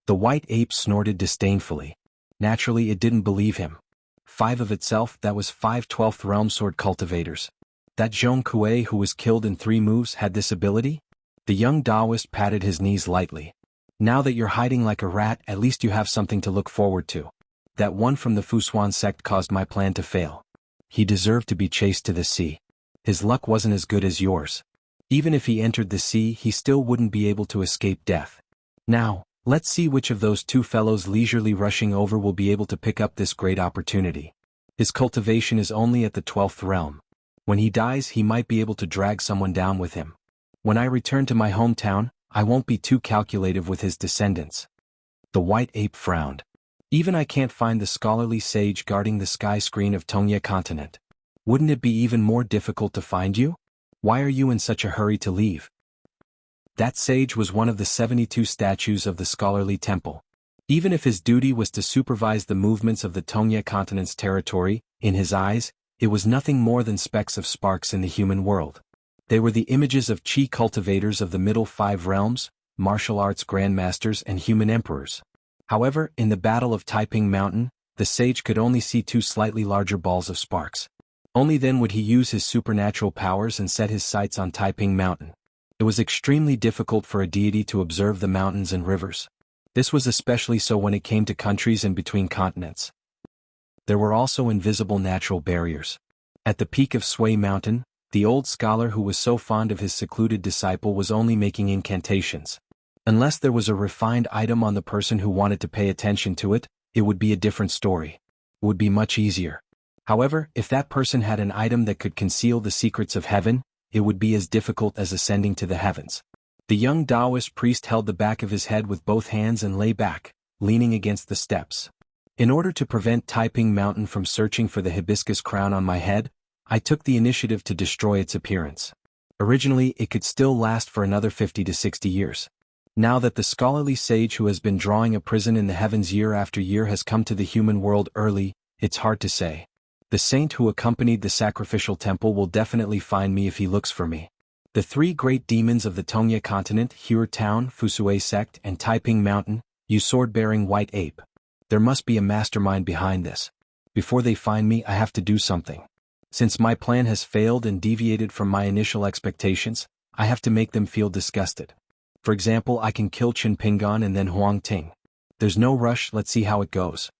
The white ape snorted disdainfully. Naturally it didn't believe him. 5 of itself, that was 5 12th realm sword cultivators. That Zhong Kuei who was killed in 3 moves had this ability? The young Taoist patted his knees lightly. Now that you're hiding like a rat, at least you have something to look forward to. That one from the Fushuan sect caused my plan to fail. He deserved to be chased to the sea. His luck wasn't as good as yours. Even if he entered the sea, he still wouldn't be able to escape death. Now, let's see which of those 2 fellows leisurely rushing over will be able to pick up this great opportunity. His cultivation is only at the 12th realm. When he dies, he might be able to drag someone down with him. When I return to my hometown, I won't be too calculative with his descendants. The white ape frowned. Even I can't find the scholarly sage guarding the sky screen of Tongye continent. Wouldn't it be even more difficult to find you? Why are you in such a hurry to leave? That sage was one of the 72 statues of the scholarly temple. Even if his duty was to supervise the movements of the Tongye continent's territory, in his eyes, it was nothing more than specks of sparks in the human world. They were the images of chi cultivators of the middle 5 realms, martial arts grandmasters and human emperors. However, in the Battle of Taiping Mountain, the sage could only see two slightly larger balls of sparks. Only then would he use his supernatural powers and set his sights on Taiping Mountain. It was extremely difficult for a deity to observe the mountains and rivers. This was especially so when it came to countries and between continents. There were also invisible natural barriers. At the peak of Sui Mountain, the old scholar who was so fond of his secluded disciple was only making incantations. Unless there was a refined item on the person who wanted to pay attention to it, it would be a different story. It would be much easier. However, if that person had an item that could conceal the secrets of heaven, it would be as difficult as ascending to the heavens. The young Taoist priest held the back of his head with both hands and lay back, leaning against the steps. In order to prevent Taiping Mountain from searching for the hibiscus crown on my head, I took the initiative to destroy its appearance. Originally, it could still last for another 50 to 60 years. Now that the scholarly sage who has been drawing a prison in the heavens year after year has come to the human world early, it's hard to say. The saint who accompanied the sacrificial temple will definitely find me if he looks for me. The three great demons of the Tongya continent, Hure Town, Fusue sect, and Taiping Mountain, use sword-bearing white ape. There must be a mastermind behind this. Before they find me, I have to do something. Since my plan has failed and deviated from my initial expectations, I have to make them feel disgusted. For example, I can kill Qin Pingan and then Huang Ting. There's no rush, let's see how it goes.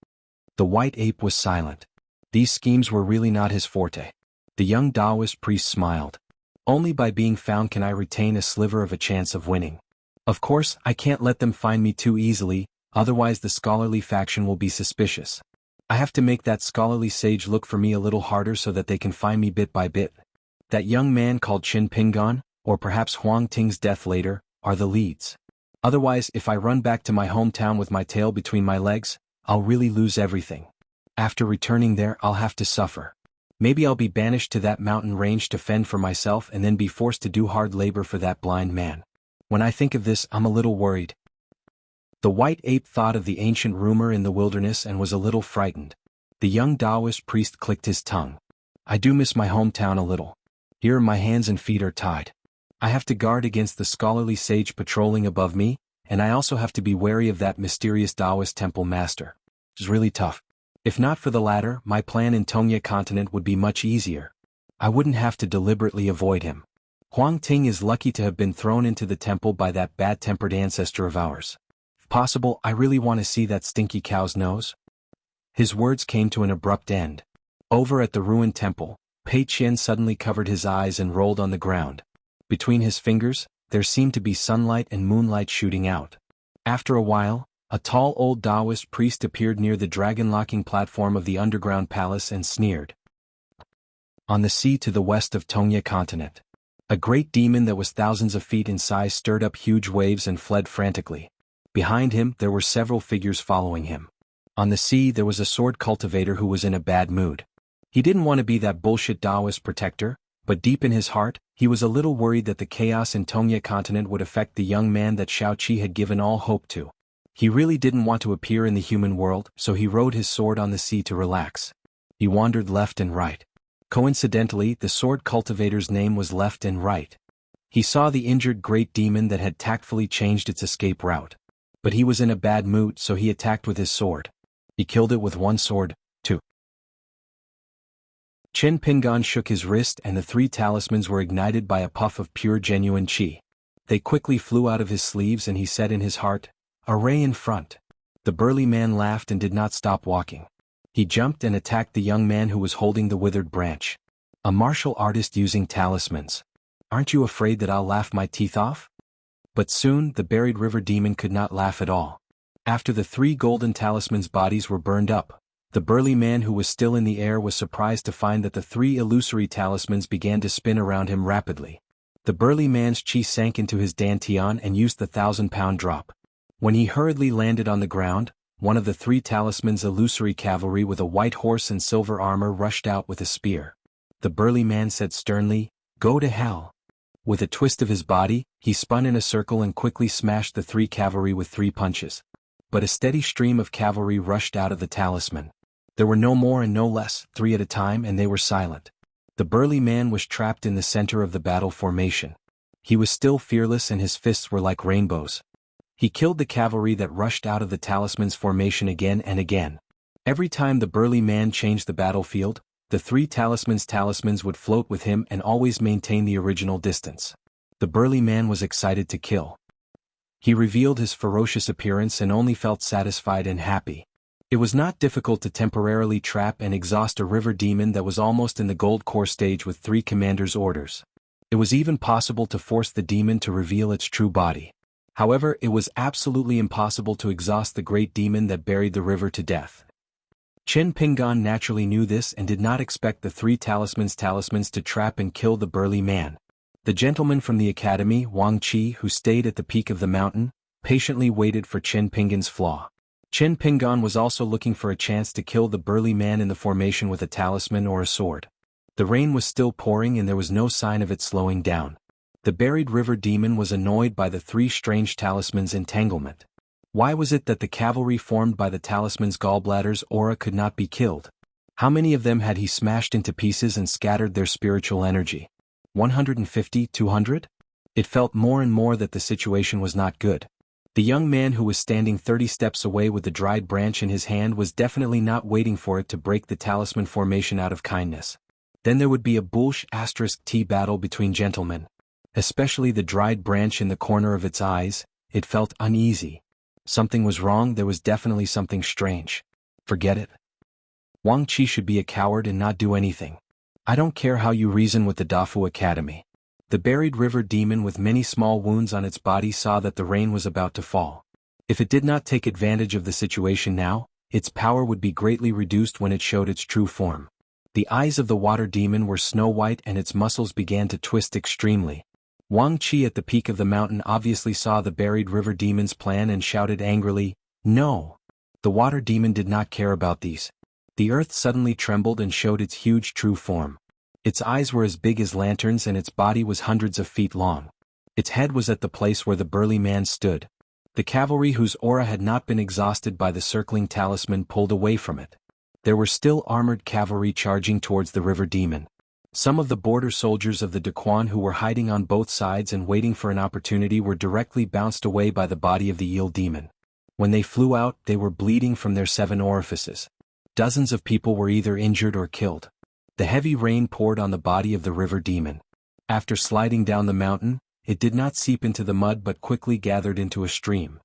The white ape was silent. These schemes were really not his forte. The young Taoist priest smiled. Only by being found can I retain a sliver of a chance of winning. Of course, I can't let them find me too easily, otherwise the scholarly faction will be suspicious. I have to make that scholarly sage look for me a little harder so that they can find me bit by bit. That young man called Qin Pingan, or perhaps Huang Ting's death later, are the leads. Otherwise, if I run back to my hometown with my tail between my legs, I'll really lose everything. After returning there, I'll have to suffer. Maybe I'll be banished to that mountain range to fend for myself and then be forced to do hard labor for that blind man. When I think of this, I'm a little worried. The white ape thought of the ancient rumor in the wilderness and was a little frightened. The young Taoist priest clicked his tongue. I do miss my hometown a little. Here my hands and feet are tied. I have to guard against the scholarly sage patrolling above me, and I also have to be wary of that mysterious Taoist temple master. It's really tough. If not for the latter, my plan in Tongya continent would be much easier. I wouldn't have to deliberately avoid him. Huang Ting is lucky to have been thrown into the temple by that bad-tempered ancestor of ours. If possible, I really want to see that stinky cow's nose. His words came to an abrupt end. Over at the ruined temple, Pei Qian suddenly covered his eyes and rolled on the ground. Between his fingers, there seemed to be sunlight and moonlight shooting out. After a while, a tall old Taoist priest appeared near the dragon-locking platform of the underground palace and sneered. On the sea to the west of Tongya continent, a great demon that was thousands of feet in size stirred up huge waves and fled frantically. Behind him, there were several figures following him. On the sea, there was a sword cultivator who was in a bad mood. He didn't want to be that bullshit Taoist protector, but deep in his heart, he was a little worried that the chaos in Tongya continent would affect the young man that Shao Qi had given all hope to. He really didn't want to appear in the human world, so he rode his sword on the sea to relax. He wandered left and right. Coincidentally, the sword cultivator's name was Left and Right. He saw the injured great demon that had tactfully changed its escape route. But he was in a bad mood, so he attacked with his sword. He killed it with one sword, too. Qin Pingan shook his wrist and the three talismans were ignited by a puff of pure genuine qi. They quickly flew out of his sleeves and he said in his heart, "Array in front." The burly man laughed and did not stop walking. He jumped and attacked the young man who was holding the withered branch. A martial artist using talismans. Aren't you afraid that I'll laugh my teeth off? But soon, the buried river demon could not laugh at all. After the three golden talismans' bodies were burned up, the burly man who was still in the air was surprised to find that the three illusory talismans began to spin around him rapidly. The burly man's qi sank into his dantian and used the 1,000-pound drop. When he hurriedly landed on the ground, one of the three talismans' illusory cavalry with a white horse and silver armor rushed out with a spear. The burly man said sternly, "Go to hell." With a twist of his body, he spun in a circle and quickly smashed the three cavalry with 3 punches. But a steady stream of cavalry rushed out of the talisman. There were no more and no less, 3 at a time, and they were silent. The burly man was trapped in the center of the battle formation. He was still fearless and his fists were like rainbows. He killed the cavalry that rushed out of the talisman's formation again and again. Every time the burly man changed the battlefield, the three talismans would float with him and always maintain the original distance. The burly man was excited to kill. He revealed his ferocious appearance and only felt satisfied and happy. It was not difficult to temporarily trap and exhaust a river demon that was almost in the gold core stage with 3 commanders' orders. It was even possible to force the demon to reveal its true body. However, it was absolutely impossible to exhaust the great demon that buried the river to death. Chen Pingan naturally knew this and did not expect the 3 talismans to trap and kill the burly man. The gentleman from the academy, Wang Qi, who stayed at the peak of the mountain, patiently waited for Chen Pingan's flaw. Chen Pingan was also looking for a chance to kill the burly man in the formation with a talisman or a sword. The rain was still pouring and there was no sign of it slowing down. The buried river demon was annoyed by the 3 strange talismans' entanglement. Why was it that the cavalry formed by the talisman's gallbladder's aura could not be killed? How many of them had he smashed into pieces and scattered their spiritual energy? 150, 200? It felt more and more that the situation was not good. The young man who was standing 30 steps away with the dried branch in his hand was definitely not waiting for it to break the talisman formation out of kindness. Then there would be a *T battle between gentlemen. Especially the dried branch in the corner of its eyes, it felt uneasy. Something was wrong, there was definitely something strange. Forget it. Wang Qi should be a coward and not do anything. I don't care how you reason with the Dafu Academy. The buried river demon with many small wounds on its body saw that the rain was about to fall. If it did not take advantage of the situation now, its power would be greatly reduced when it showed its true form. The eyes of the water demon were snow white and its muscles began to twist extremely. Wang Qi at the peak of the mountain obviously saw the buried river demon's plan and shouted angrily, "No!" The water demon did not care about these. The earth suddenly trembled and showed its huge true form. Its eyes were as big as lanterns and its body was hundreds of feet long. Its head was at the place where the burly man stood. The cavalry whose aura had not been exhausted by the circling talisman pulled away from it. There were still armored cavalry charging towards the river demon. Some of the border soldiers of the Daquan who were hiding on both sides and waiting for an opportunity were directly bounced away by the body of the eel demon. When they flew out, they were bleeding from their 7 orifices. Dozens of people were either injured or killed. The heavy rain poured on the body of the river demon. After sliding down the mountain, it did not seep into the mud but quickly gathered into a stream.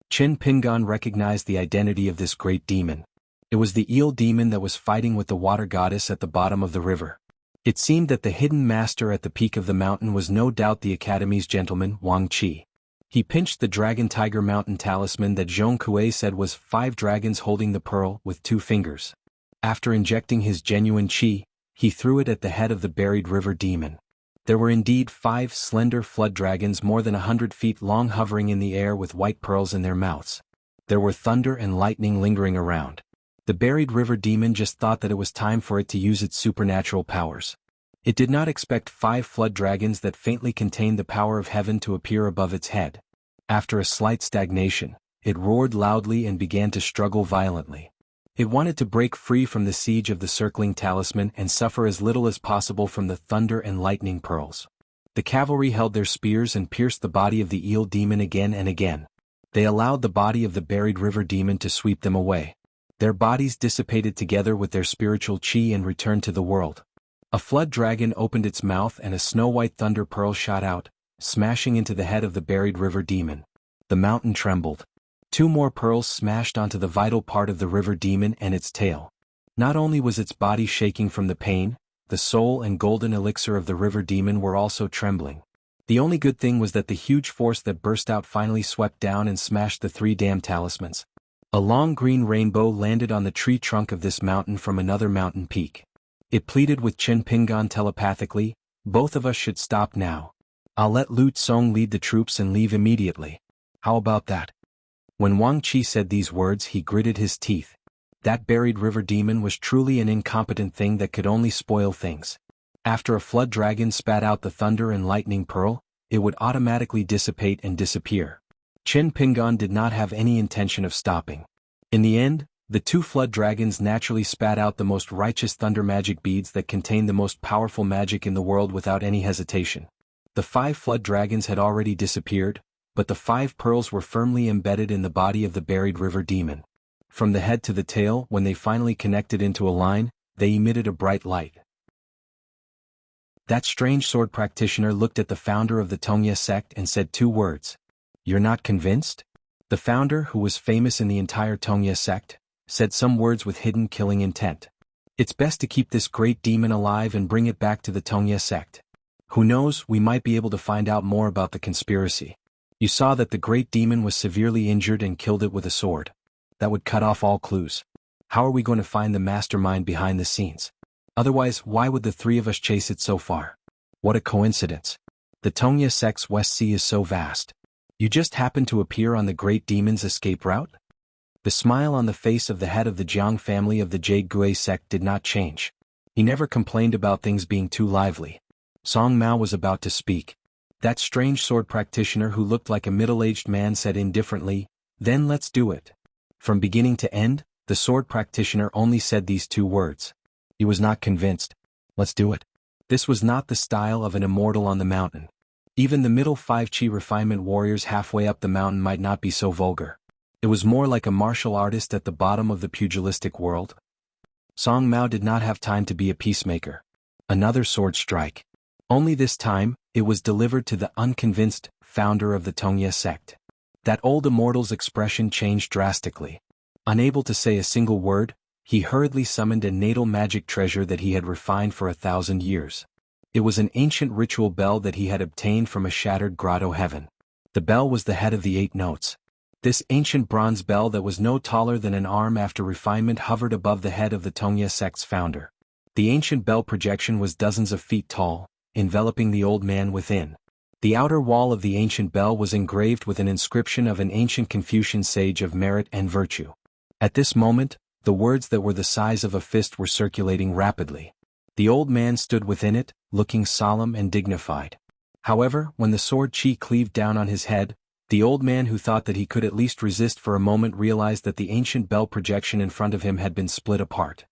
Chen Pingan recognized the identity of this great demon. It was the eel demon that was fighting with the water goddess at the bottom of the river. It seemed that the hidden master at the peak of the mountain was no doubt the academy's gentleman, Wang Qi. He pinched the Dragon Tiger Mountain talisman that Zhong Kuei said was 5 dragons holding the pearl with 2 fingers. After injecting his genuine qi, he threw it at the head of the buried river demon. There were indeed 5 slender flood dragons more than 100 feet long hovering in the air with white pearls in their mouths. There were thunder and lightning lingering around. The buried river demon just thought that it was time for it to use its supernatural powers. It did not expect 5 flood dragons that faintly contained the power of heaven to appear above its head. After a slight stagnation, it roared loudly and began to struggle violently. It wanted to break free from the siege of the circling talisman and suffer as little as possible from the thunder and lightning pearls. The cavalry held their spears and pierced the body of the eel demon again and again. They allowed the body of the buried river demon to sweep them away. Their bodies dissipated together with their spiritual qi and returned to the world. A flood dragon opened its mouth and a snow-white thunder pearl shot out, smashing into the head of the buried river demon. The mountain trembled. 2 more pearls smashed onto the vital part of the river demon and its tail. Not only was its body shaking from the pain, the soul and golden elixir of the river demon were also trembling. The only good thing was that the huge force that burst out finally swept down and smashed the 3 damn talismans. A long green rainbow landed on the tree trunk of this mountain from another mountain peak. It pleaded with Chen Pingan telepathically, "Both of us should stop now. I'll let Lu Tsong lead the troops and leave immediately. How about that?" When Wang Qi said these words, he gritted his teeth. That buried river demon was truly an incompetent thing that could only spoil things. After a flood dragon spat out the thunder and lightning pearl, it would automatically dissipate and disappear. Chen Pingan did not have any intention of stopping. In the end, the 2 flood dragons naturally spat out the most righteous thunder magic beads that contained the most powerful magic in the world without any hesitation. The 5 flood dragons had already disappeared, but the 5 pearls were firmly embedded in the body of the buried river demon. From the head to the tail, when they finally connected into a line, they emitted a bright light. That strange sword practitioner looked at the founder of the Tongya sect and said 2 words. "You're not convinced?" The founder, who was famous in the entire Tongya sect, said some words with hidden killing intent. "It's best to keep this great demon alive and bring it back to the Tongya sect. Who knows, we might be able to find out more about the conspiracy. You saw that the great demon was severely injured and killed it with a sword. That would cut off all clues. How are we going to find the mastermind behind the scenes? Otherwise, why would the 3 of us chase it so far? What a coincidence. The Tongya sect's West Sea is so vast. You just happened to appear on the great demon's escape route?" The smile on the face of the head of the Jiang family of the Jade Gui sect did not change. He never complained about things being too lively. Song Mao was about to speak. That strange sword practitioner who looked like a middle-aged man said indifferently, "Then let's do it." From beginning to end, the sword practitioner only said these 2 words. He was not convinced. Let's do it. This was not the style of an immortal on the mountain. Even the middle 5 chi refinement warriors halfway up the mountain might not be so vulgar. It was more like a martial artist at the bottom of the pugilistic world. Song Mao did not have time to be a peacemaker. Another sword strike. Only this time, it was delivered to the unconvinced founder of the Tongya sect. That old immortal's expression changed drastically. Unable to say a single word, he hurriedly summoned a natal magic treasure that he had refined for 1,000 years. It was an ancient ritual bell that he had obtained from a shattered grotto heaven. The bell was the head of the 8 notes. This ancient bronze bell that was no taller than an arm after refinement hovered above the head of the Tongya sect's founder. The ancient bell projection was dozens of feet tall, enveloping the old man within. The outer wall of the ancient bell was engraved with an inscription of an ancient Confucian sage of merit and virtue. At this moment, the words that were the size of a fist were circulating rapidly. The old man stood within it, looking solemn and dignified. However, when the sword chi cleaved down on his head, the old man, who thought that he could at least resist for a moment, realized that the ancient bell projection in front of him had been split apart.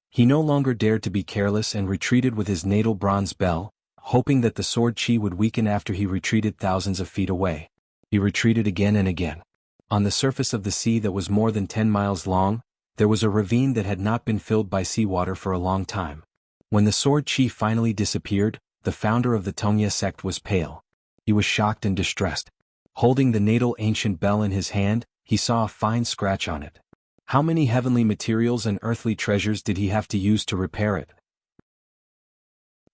He no longer dared to be careless and retreated with his natal bronze bell, hoping that the sword chi would weaken after he retreated thousands of feet away. He retreated again and again. On the surface of the sea that was more than 10 miles long, there was a ravine that had not been filled by seawater for a long time. When the sword chi finally disappeared, the founder of the Tongya sect was pale. He was shocked and distressed. Holding the natal ancient bell in his hand, he saw a fine scratch on it. How many heavenly materials and earthly treasures did he have to use to repair it?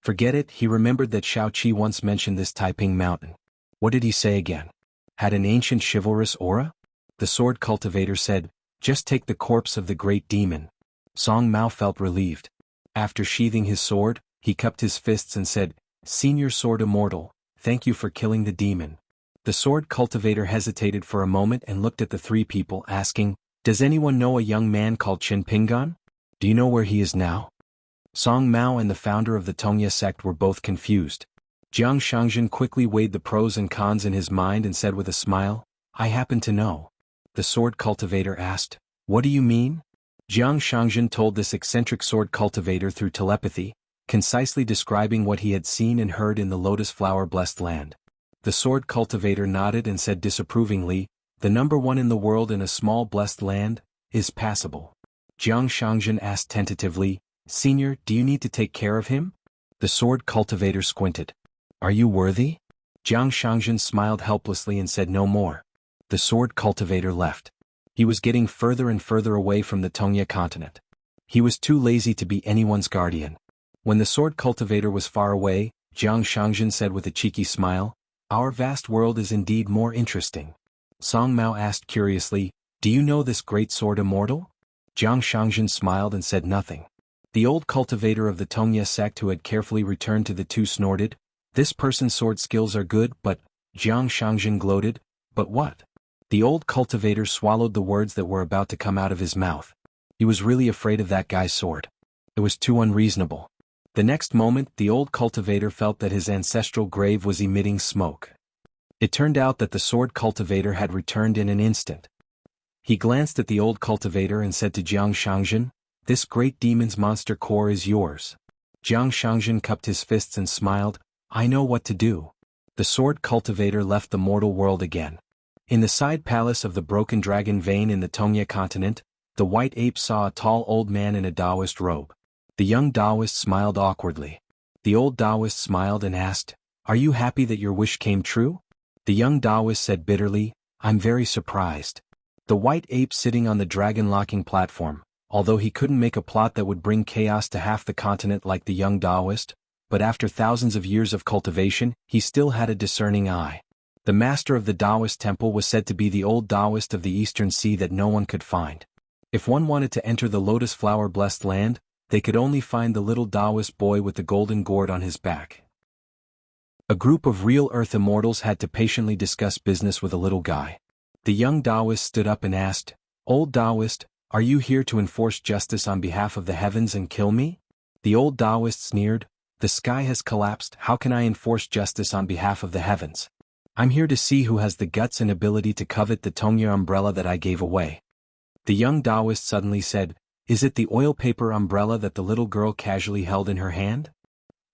Forget it, he remembered that Shao Qi once mentioned this Taiping mountain. What did he say again? Had an ancient chivalrous aura? The sword cultivator said, "Just take the corpse of the great demon." Song Mao felt relieved. After sheathing his sword, he cupped his fists and said, "Senior Sword Immortal, thank you for killing the demon." The sword cultivator hesitated for a moment and looked at the 3 people, asking, "Does anyone know a young man called Qin Pingan? Do you know where he is now?" Song Mao and the founder of the Tongya sect were both confused. Jiang Shangjin quickly weighed the pros and cons in his mind and said with a smile, "I happen to know." The sword cultivator asked, "What do you mean?" Jiang Shangjin told this eccentric sword cultivator through telepathy, concisely describing what he had seen and heard in the lotus flower-blessed land. The sword cultivator nodded and said disapprovingly, "The number 1 in the world in a small blessed land is passable." Jiang Shangjin asked tentatively, "Senior, do you need to take care of him?" The sword cultivator squinted. "Are you worthy?" Jiang Shangjin smiled helplessly and said no more. The sword cultivator left. He was getting further and further away from the Tongya continent. He was too lazy to be anyone's guardian. When the sword cultivator was far away, Jiang Shangjin said with a cheeky smile, "Our vast world is indeed more interesting." Song Mao asked curiously, "Do you know this great sword immortal?" Jiang Shangjin smiled and said nothing. The old cultivator of the Tongya sect, who had carefully returned to the 2, snorted, "This person's sword skills are good, but..." Jiang Shangjin gloated, "But what?" The old cultivator swallowed the words that were about to come out of his mouth. He was really afraid of that guy's sword. It was too unreasonable. The next moment, the old cultivator felt that his ancestral grave was emitting smoke. It turned out that the sword cultivator had returned in an instant. He glanced at the old cultivator and said to Jiang Shangjin, "This great demon's monster core is yours." Jiang Shangjin cupped his fists and smiled, "I know what to do." The sword cultivator left the mortal world again. In the side palace of the Broken Dragon Vein in the Tongya continent, the white ape saw a tall old man in a Taoist robe. The young Taoist smiled awkwardly. The old Taoist smiled and asked, "Are you happy that your wish came true?" The young Taoist said bitterly, "I'm very surprised." The white ape sitting on the dragon-locking platform, although he couldn't make a plot that would bring chaos to half the continent like the young Taoist, but after thousands of years of cultivation, he still had a discerning eye. The master of the Taoist temple was said to be the old Taoist of the Eastern Sea that no one could find. If one wanted to enter the lotus flower-blessed land, they could only find the little Taoist boy with the golden gourd on his back. A group of real earth immortals had to patiently discuss business with a little guy. The young Taoist stood up and asked, "Old Taoist, are you here to enforce justice on behalf of the heavens and kill me?" The old Taoist sneered, "The sky has collapsed, how can I enforce justice on behalf of the heavens? I'm here to see who has the guts and ability to covet the Tongya umbrella that I gave away." The young Taoist suddenly said, "Is it the oil paper umbrella that the little girl casually held in her hand?"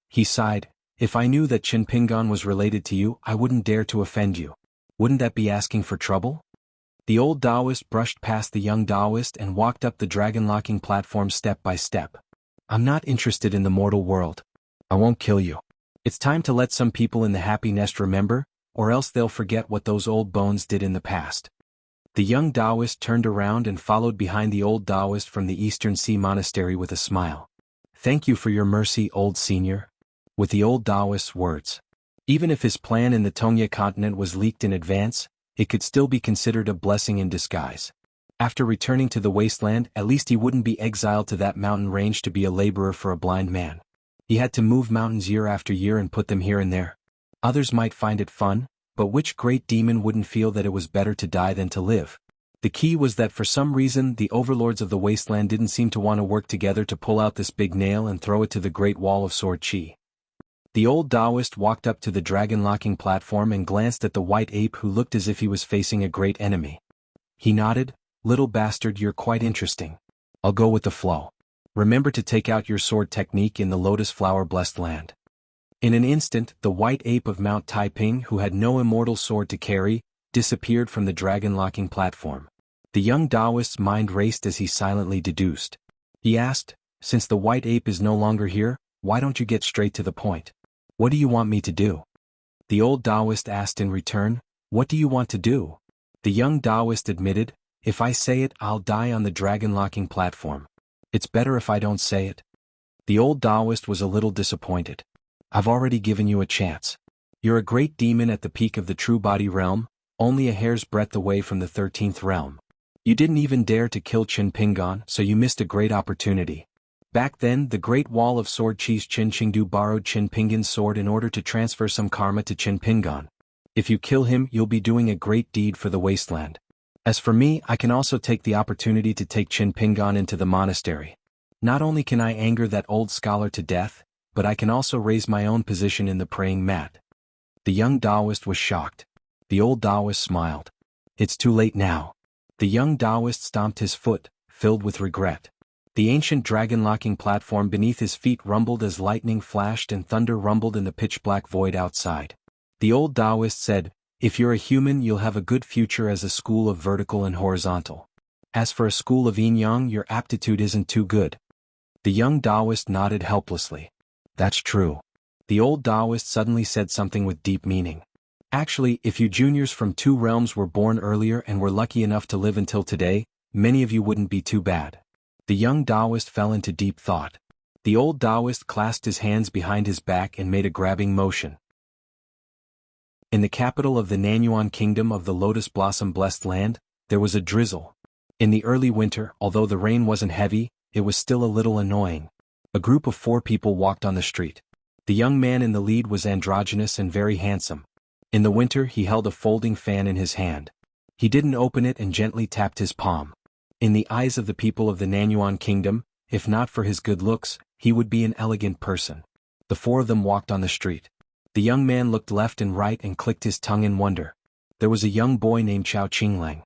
He sighed, "If I knew that Chinpingan was related to you, I wouldn't dare to offend you. Wouldn't that be asking for trouble?" The old Taoist brushed past the young Taoist and walked up the dragon-locking platform step by step. "I'm not interested in the mortal world. I won't kill you. It's time to let some people in the happy nest remember, or else they'll forget what those old bones did in the past." The young Taoist turned around and followed behind the old Taoist from the Eastern Sea Monastery with a smile. "Thank you for your mercy, old senior." With the old Taoist's words, even if his plan in the Tongya continent was leaked in advance, it could still be considered a blessing in disguise. After returning to the wasteland, at least he wouldn't be exiled to that mountain range to be a laborer for a blind man. He had to move mountains year after year and put them here and there. Others might find it fun, but which great demon wouldn't feel that it was better to die than to live? The key was that for some reason the overlords of the wasteland didn't seem to want to work together to pull out this big nail and throw it to the Great Wall of Sword Chi. The old Taoist walked up to the dragon-locking platform and glanced at the white ape who looked as if he was facing a great enemy. He nodded, "Little bastard, you're quite interesting. I'll go with the flow. Remember to take out your sword technique in the lotus flower-blessed land." In an instant, the white ape of Mount Taiping, who had no immortal sword to carry, disappeared from the dragon-locking platform. The young Taoist's mind raced as he silently deduced. He asked, "Since the white ape is no longer here, why don't you get straight to the point? What do you want me to do?" The old Taoist asked in return, "What do you want to do?" The young Taoist admitted, "If I say it, I'll die on the dragon-locking platform. It's better if I don't say it." The old Taoist was a little disappointed. "I've already given you a chance. You're a great demon at the peak of the true body realm, only a hair's breadth away from the 13th realm. You didn't even dare to kill Chinpingan, so you missed a great opportunity. Back then, the Great Wall of Sword Chi's Qin Qingdu borrowed Chinpingan's sword in order to transfer some karma to Chinpingan. If you kill him, you'll be doing a great deed for the wasteland. As for me, I can also take the opportunity to take Chinpingan into the monastery. Not only can I anger that old scholar to death, but I can also raise my own position in the praying mat." The young Taoist was shocked. The old Taoist smiled. "It's too late now." The young Taoist stomped his foot, filled with regret. The ancient dragon-locking platform beneath his feet rumbled as lightning flashed and thunder rumbled in the pitch-black void outside. The old Taoist said, "If you're a human, you'll have a good future as a school of vertical and horizontal. As for a school of yin-yang, your aptitude isn't too good." The young Taoist nodded helplessly. "That's true." The old Taoist suddenly said something with deep meaning. "Actually, if you juniors from 2 realms were born earlier and were lucky enough to live until today, many of you wouldn't be too bad." The young Taoist fell into deep thought. The old Taoist clasped his hands behind his back and made a grabbing motion. In the capital of the Nanyuan Kingdom of the Lotus Blossom Blessed Land, there was a drizzle. In the early winter, although the rain wasn't heavy, it was still a little annoying. A group of 4 people walked on the street. The young man in the lead was androgynous and very handsome. In the winter, he held a folding fan in his hand. He didn't open it and gently tapped his palm. In the eyes of the people of the Nanyuan Kingdom, if not for his good looks, he would be an elegant person. The 4 of them walked on the street. The young man looked left and right and clicked his tongue in wonder. There was a young boy named Chao Qinglang.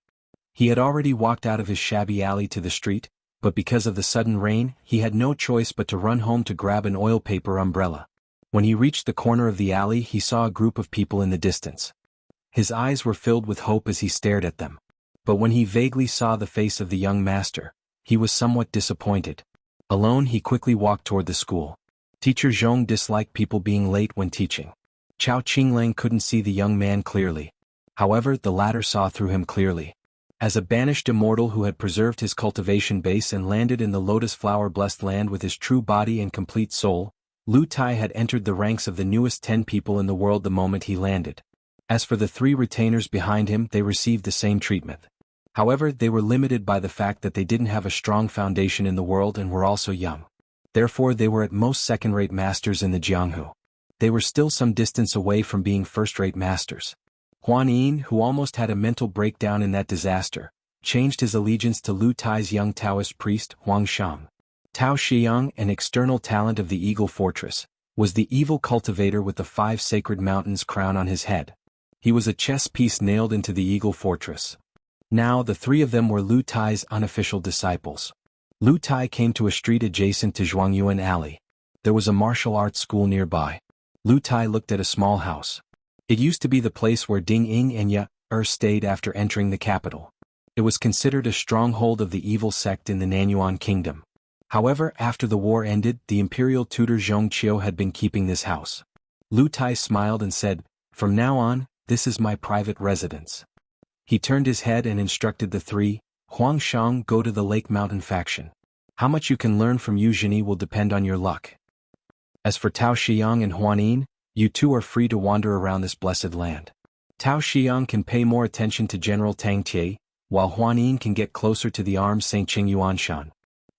He had already walked out of his shabby alley to the street, but because of the sudden rain, he had no choice but to run home to grab an oil paper umbrella. When he reached the corner of the alley, he saw a group of people in the distance. His eyes were filled with hope as he stared at them. But when he vaguely saw the face of the young master, He was somewhat disappointed. Alone, he quickly walked toward the school. Teacher Zhong disliked people being late when teaching. Chao Qinglang couldn't see the young man clearly. However, the latter saw through him clearly. As a banished immortal who had preserved his cultivation base and landed in the lotus flower-blessed land with his true body and complete soul, Lu Tai had entered the ranks of the newest 10 people in the world the moment he landed. As for the 3 retainers behind him, they received the same treatment. However, they were limited by the fact that they didn't have a strong foundation in the world and were also young. Therefore, they were at most second-rate masters in the Jianghu. They were still some distance away from being first-rate masters. Huan Yin, who almost had a mental breakdown in that disaster, changed his allegiance to Lu Tai's young Taoist priest, Huang Shang. Tao Xiang, an external talent of the Eagle Fortress, was the evil cultivator with the 5 sacred mountains crown on his head. He was a chess piece nailed into the Eagle Fortress. Now the 3 of them were Lu Tai's unofficial disciples. Lu Tai came to a street adjacent to Zhuangyuan Alley. There was a martial arts school nearby. Lu Tai looked at a small house. It used to be the place where Ding Ying and Ye stayed after entering the capital. It was considered a stronghold of the evil sect in the Nanyuan kingdom. However, after the war ended, the imperial tutor Zhong Qiu had been keeping this house. Lu Tai smiled and said, "From now on, this is my private residence." He turned his head and instructed the 3, Huang Shang, go to the Lake Mountain faction. How much you can learn from Yu Zhini will depend on your luck. As for Tao Xiang and Huan Yin, you 2 are free to wander around this blessed land. Tao Xiang can pay more attention to General Tang Tie, while Huan Yin can get closer to the armed Saint Qing Yuanshan.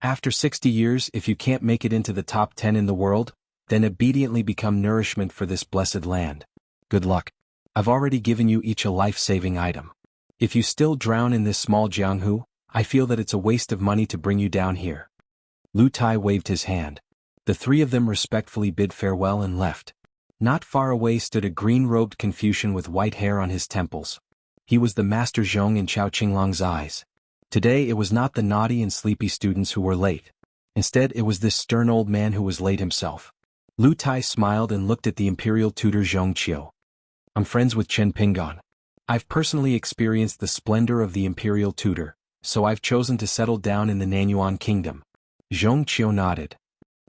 After 60 years, if you can't make it into the top 10 in the world, then obediently become nourishment for this blessed land. Good luck. I've already given you each a life-saving item. If you still drown in this small Jianghu, I feel that it's a waste of money to bring you down here. Lu Tai waved his hand. The 3 of them respectfully bid farewell and left. Not far away stood a green-robed Confucian with white hair on his temples. He was the Master Zhong in Chao Qinglang's eyes. Today it was not the naughty and sleepy students who were late. Instead, it was this stern old man who was late himself. Lu Tai smiled and looked at the imperial tutor Zhong Qiu. I'm friends with Chen Pingan. I've personally experienced the splendor of the imperial tutor, so I've chosen to settle down in the Nanyuan kingdom. Zhong Qiu nodded.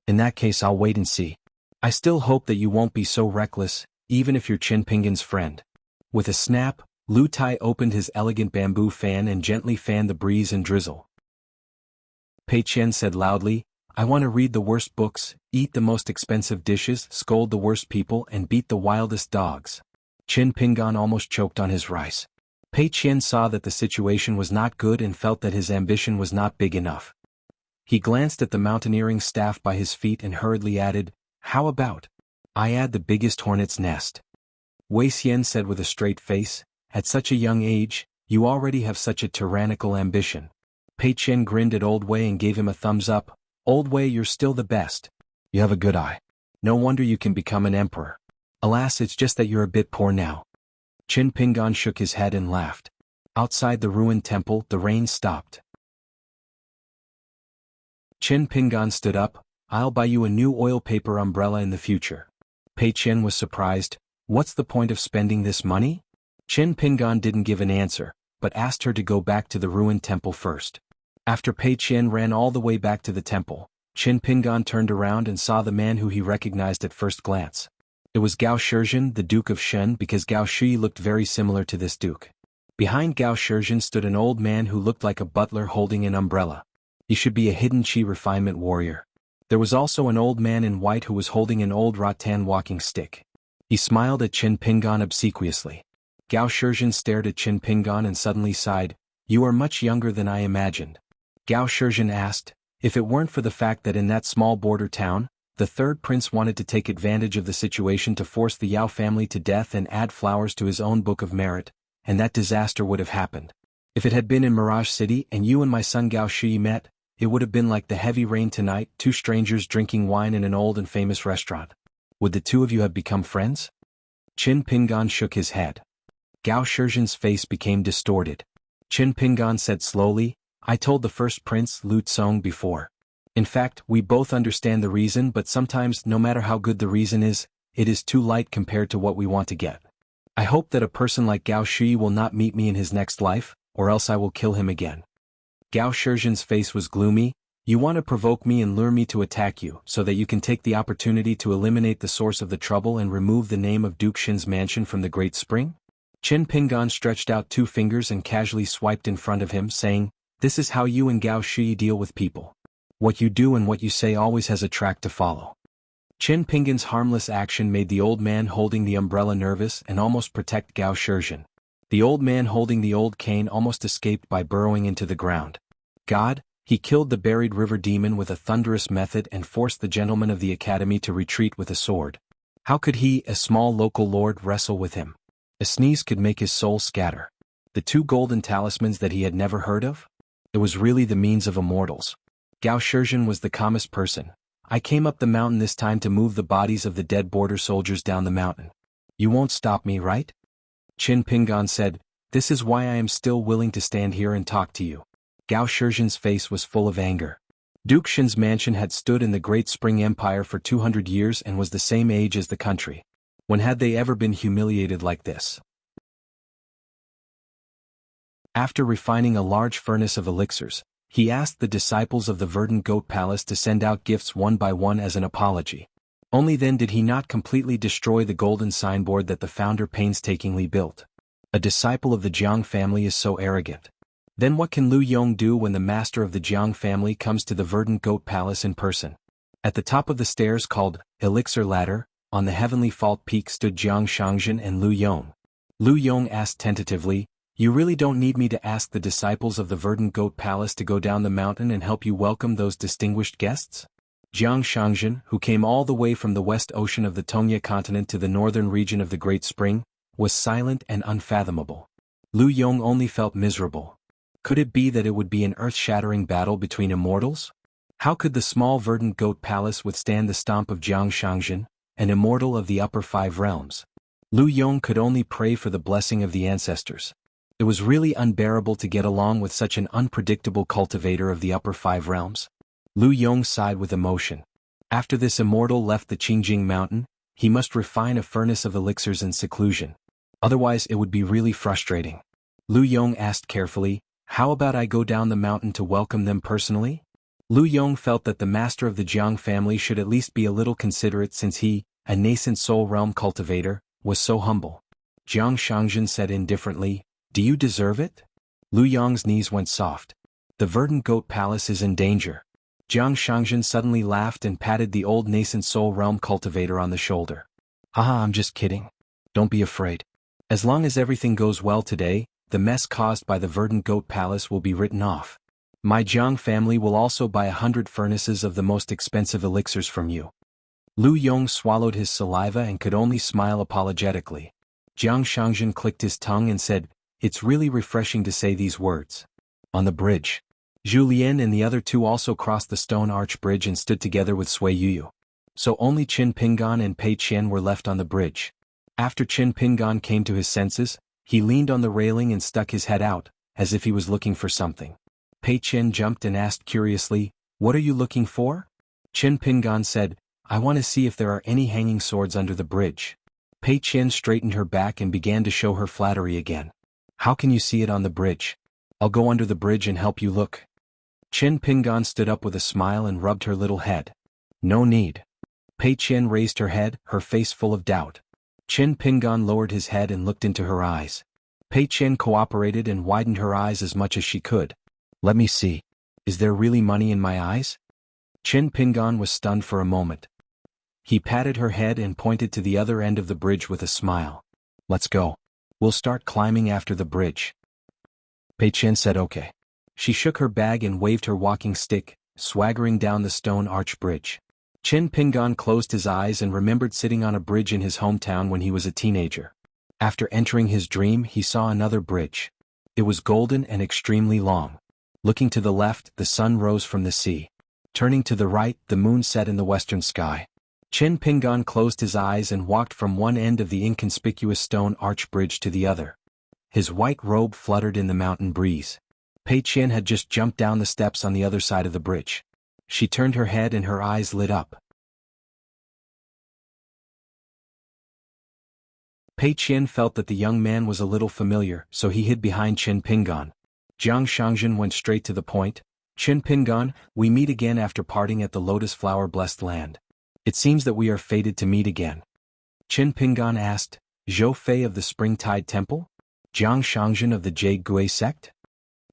In that case, I'll wait and see. I still hope that you won't be so reckless, even if you're Chen Pingan's friend. With a snap, Lu Tai opened his elegant bamboo fan and gently fanned the breeze and drizzle. Pei Qian said loudly, I want to read the worst books, eat the most expensive dishes, scold the worst people, and beat the wildest dogs. Chen Pingan almost choked on his rice. Pei Qian saw that the situation was not good and felt that his ambition was not big enough. He glanced at the mountaineering staff by his feet and hurriedly added, How about I add the biggest hornet's nest? Wei Xian said with a straight face, At such a young age, you already have such a tyrannical ambition. Pei Qian grinned at Old Wei and gave him a thumbs up. Old Wei, you're still the best. You have a good eye. No wonder you can become an emperor. Alas, it's just that you're a bit poor now. Chen Pingan shook his head and laughed. Outside the ruined temple, the rain stopped. Chen Pingan stood up. I'll buy you a new oil paper umbrella in the future. Pei Qian was surprised. What's the point of spending this money? Chen Pingan didn't give an answer, but asked her to go back to the ruined temple first. After Pei Qian ran all the way back to the temple, Chen Pingan turned around and saw the man who he recognized at first glance. It was Gao Shizhen, the Duke of Shen, because Gao Shui looked very similar to this duke. Behind Gao Shizhen stood an old man who looked like a butler holding an umbrella. He should be a hidden Qi refinement warrior. There was also an old man in white who was holding an old rattan walking stick. He smiled at Chen Pingan obsequiously. Gao Shizhen stared at Chen Pingan and suddenly sighed, You are much younger than I imagined. Gao Shizhen asked, If it weren't for the fact that in that small border town, the third prince wanted to take advantage of the situation to force the Yao family to death and add flowers to his own book of merit, and that disaster would have happened. If it had been in Mirage City and you and my son Gao Shui met, it would have been like the heavy rain tonight, 2 strangers drinking wine in an old and famous restaurant. Would the 2 of you have become friends? Chen Pingan shook his head. Gao Shizhen's face became distorted. Chen Pingan said slowly, I told the first prince, Lu Tsong, before. In fact, we both understand the reason, but sometimes, no matter how good the reason is, it is too light compared to what we want to get. I hope that a person like Gao Shui will not meet me in his next life, or else I will kill him again. Gao Shizhen's face was gloomy. You want to provoke me and lure me to attack you so that you can take the opportunity to eliminate the source of the trouble and remove the name of Duke Xin's mansion from the Great Spring? Qin Pingan stretched out 2 fingers and casually swiped in front of him, saying, "This is how you and Gao Shi deal with people. What you do and what you say always has a track to follow." Qin Pingan's harmless action made the old man holding the umbrella nervous and almost protect Gao Shizhen. The old man holding the old cane almost escaped by burrowing into the ground. God, he killed the buried river demon with a thunderous method and forced the gentleman of the academy to retreat with a sword. How could he, a small local lord, wrestle with him? A sneeze could make his soul scatter. The 2 golden talismans that he had never heard of? It was really the means of immortals. Gao Shizhen was the calmest person. I came up the mountain this time to move the bodies of the dead border soldiers down the mountain. You won't stop me, right? Qin Pingan said, "This is why I am still willing to stand here and talk to you." Gao Shizhen's face was full of anger. Duke Xin's mansion had stood in the Great Spring Empire for 200 years and was the same age as the country. When had they ever been humiliated like this? After refining a large furnace of elixirs, he asked the disciples of the Verdant Goat Palace to send out gifts one by one as an apology. Only then did he not completely destroy the golden signboard that the founder painstakingly built. A disciple of the Jiang family is so arrogant. Then what can Lu Yong do when the master of the Jiang family comes to the Verdant Goat Palace in person? At the top of the stairs called Elixir Ladder, on the heavenly fault peak stood Jiang Shangzhen and Lu Yong. Lu Yong asked tentatively, "You really don't need me to ask the disciples of the Verdant Goat Palace to go down the mountain and help you welcome those distinguished guests?" Jiang Shangzhen, who came all the way from the west ocean of the Tongya continent to the northern region of the Great Spring, was silent and unfathomable. Lu Yong only felt miserable. Could it be that it would be an earth-shattering battle between immortals? How could the small Verdant Goat Palace withstand the stomp of Jiang Shangzhen, an immortal of the upper 5 realms? Lu Yong could only pray for the blessing of the ancestors. It was really unbearable to get along with such an unpredictable cultivator of the upper 5 realms. Lu Yong sighed with emotion. After this immortal left the Qingjing mountain, he must refine a furnace of elixirs in seclusion. Otherwise it would be really frustrating. Lu Yong asked carefully, "How about I go down the mountain to welcome them personally?" Lu Yong felt that the master of the Jiang family should at least be a little considerate since he, a nascent soul realm cultivator, was so humble. Jiang Shangzhen said indifferently, "Do you deserve it?" Lu Yong's knees went soft. "The Verdant Goat Palace is in danger." Jiang Shangzhen suddenly laughed and patted the old nascent soul realm cultivator on the shoulder. "Haha, I'm just kidding. Don't be afraid. As long as everything goes well today, the mess caused by the Verdant Goat Palace will be written off. My Jiang family will also buy 100 furnaces of the most expensive elixirs from you." Lu Yong swallowed his saliva and could only smile apologetically. Jiang Shangzhen clicked his tongue and said, "It's really refreshing to say these words." On the bridge, Julien and the other 2 also crossed the stone arch bridge and stood together with Sui Yuyu. So only Qin Pingan and Pei Qian were left on the bridge. After Qin Pingan came to his senses, he leaned on the railing and stuck his head out, as if he was looking for something. Pei Qian jumped and asked curiously, "What are you looking for?" Qin Pingan said, "I want to see if there are any hanging swords under the bridge." Pei Qian straightened her back and began to show her flattery again. "How can you see it on the bridge? I'll go under the bridge and help you look." Qin Pingan stood up with a smile and rubbed her little head. "No need." Pei Qian raised her head, her face full of doubt. Qin Pingan lowered his head and looked into her eyes. Pei Qian cooperated and widened her eyes as much as she could. "Let me see. Is there really money in my eyes?" Qin Pingan was stunned for a moment. He patted her head and pointed to the other end of the bridge with a smile. "Let's go. We'll start climbing after the bridge." Pei Qian said okay. She shook her bag and waved her walking stick, swaggering down the stone arch bridge. Qin Pingan closed his eyes and remembered sitting on a bridge in his hometown when he was a teenager. After entering his dream, he saw another bridge. It was golden and extremely long. Looking to the left, the sun rose from the sea. Turning to the right, the moon set in the western sky. Qin Pingan closed his eyes and walked from one end of the inconspicuous stone arch bridge to the other. His white robe fluttered in the mountain breeze. Pei Qian had just jumped down the steps on the other side of the bridge. She turned her head and her eyes lit up. Pei Qian felt that the young man was a little familiar, so he hid behind Qin Pingan. Jiang Shangjin went straight to the point. Qin Pingan, we meet again after parting at the lotus flower blessed land. It seems that we are fated to meet again. Qin Pingan asked, Zhou Fei of the Springtide Temple? Jiang Shangjin of the Jade Gui sect?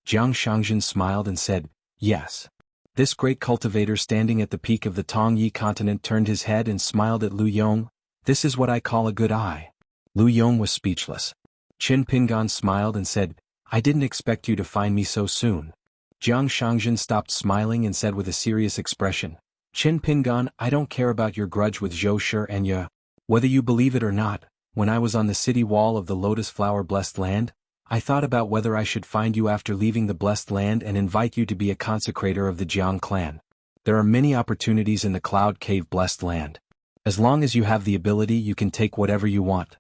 Jiang Shangjin smiled and said, yes. This great cultivator standing at the peak of the Tongyi continent turned his head and smiled at Lu Yong. This is what I call a good eye. Lu Yong was speechless. Qin Pingan smiled and said, I didn't expect you to find me so soon. Jiang Shangjin stopped smiling and said with a serious expression, Qin Pingan, I don't care about your grudge with Zhou Shi and Ye. Whether you believe it or not, when I was on the city wall of the lotus flower blessed land, I thought about whether I should find you after leaving the blessed land and invite you to be a consecrator of the Jiang clan. There are many opportunities in the Cloud Cave blessed land. As long as you have the ability, you can take whatever you want.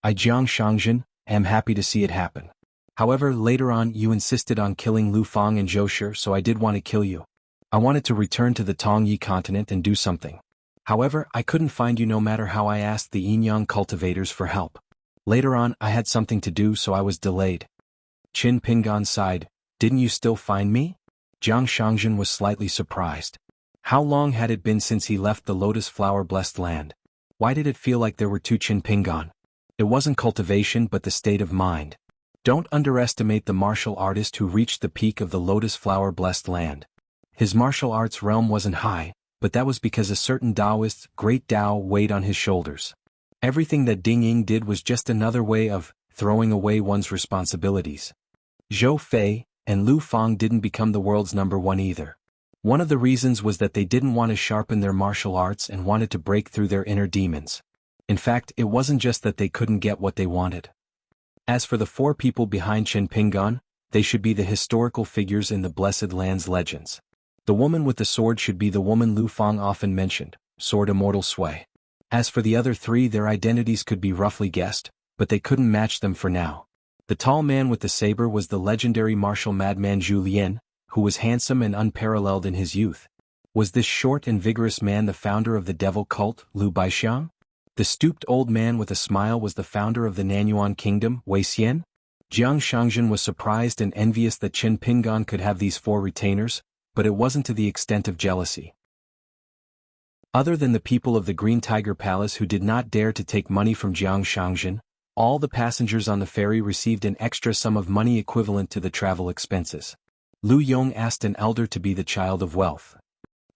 I, Jiang Shangjin, am happy to see it happen. However, later on you insisted on killing Lu Fang and Zhou Shi, so I did want to kill you. I wanted to return to the Tongyi continent and do something. However, I couldn't find you no matter how I asked the Yinyang cultivators for help. Later on I had something to do, so I was delayed. Qin Pingan sighed, didn't you still find me? Jiang Shangjin was slightly surprised. How long had it been since he left the lotus flower blessed land? Why did it feel like there were two Qin Pingan? It wasn't cultivation but the state of mind. Don't underestimate the martial artist who reached the peak of the lotus flower blessed land. His martial arts realm wasn't high, but that was because a certain Taoist's great Tao weighed on his shoulders. Everything that Ding Ying did was just another way of throwing away one's responsibilities. Zhou Fei and Lu Fang didn't become the world's #1 either. One of the reasons was that they didn't want to sharpen their martial arts and wanted to break through their inner demons. In fact, it wasn't just that they couldn't get what they wanted. As for the four people behind Qin Pingan, they should be the historical figures in the Blessed Land's legends. The woman with the sword should be the woman Lu Fang often mentioned, Sword Immortal Sui. As for the other three, their identities could be roughly guessed, but they couldn't match them for now. The tall man with the saber was the legendary martial madman Zhu Lian, who was handsome and unparalleled in his youth. Was this short and vigorous man the founder of the devil cult, Liu Baixiang? The stooped old man with a smile was the founder of the Nanyuan kingdom, Wei Xian? Jiang Shangjin was surprised and envious that Qin Pingan could have these four retainers, but it wasn't to the extent of jealousy. Other than the people of the Green Tiger Palace who did not dare to take money from Jiang Shangjin, all the passengers on the ferry received an extra sum of money equivalent to the travel expenses. Lu Yong asked an elder to be the child of wealth.